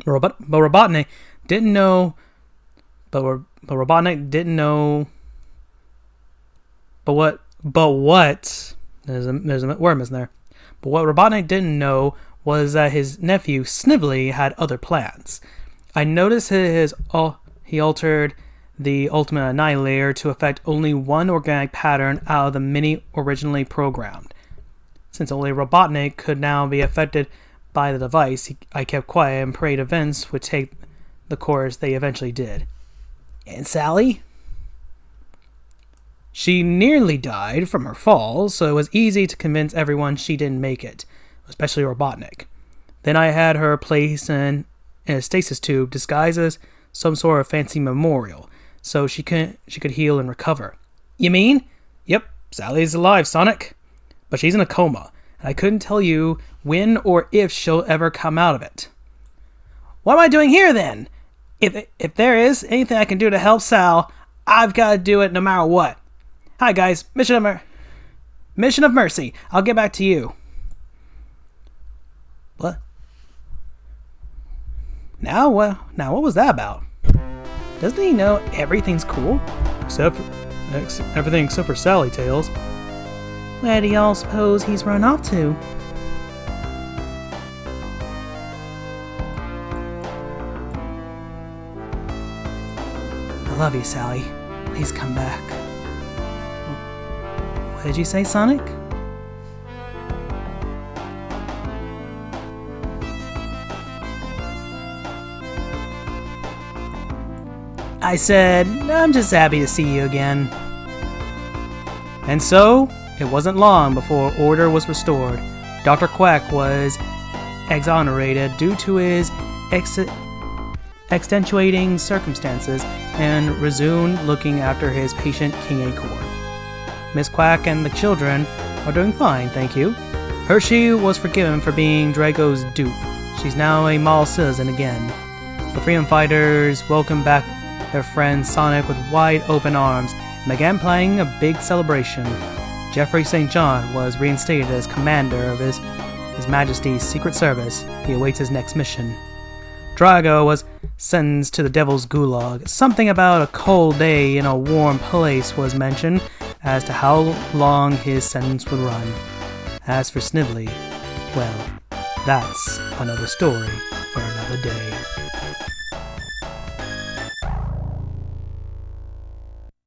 But Robotnik didn't know. But Robotnik didn't know. But what? There's a word missing there. But what Robotnik didn't know was that his nephew Snively had other plans. I noticed he altered the Ultimate Annihilator to affect only one organic pattern out of the many originally programmed. Since only Robotnik could now be affected by the device, I kept quiet and prayed events would take the course they eventually did. And Sally? She nearly died from her fall, so it was easy to convince everyone she didn't make it, especially Robotnik. Then I had her placed in a stasis tube disguised as some sort of fancy memorial, so she could heal and recover. You mean? Yep, Sally's alive, Sonic. But she's in a coma, and I couldn't tell you when or if she'll ever come out of it. What am I doing here then? If there is anything I can do to help Sal, I've got to do it no matter what. Hi guys, Mission of Mercy. I'll get back to you. What? Now what was that about? Doesn't he know everything's cool? Everything except for Sally Tails. Where do y'all suppose he's run off to? I love you, Sally. Please come back. What did you say, Sonic? I said, I'm just happy to see you again. And so, it wasn't long before order was restored. Dr. Quack was exonerated due to his extenuating circumstances and resumed looking after his patient King Acorn. Miss Quack and the children are doing fine, thank you. Hershey was forgiven for being Drago's dupe. She's now a model citizen again. The freedom fighters welcomed back their friend Sonic with wide open arms and began planning a big celebration. Jeffrey St. John was reinstated as commander of His Majesty's Secret Service. He awaits his next mission. Drago was sentenced to the Devil's Gulag. Something about a cold day in a warm place was mentioned as to how long his sentence would run. As for Snively, well, that's another story for another day.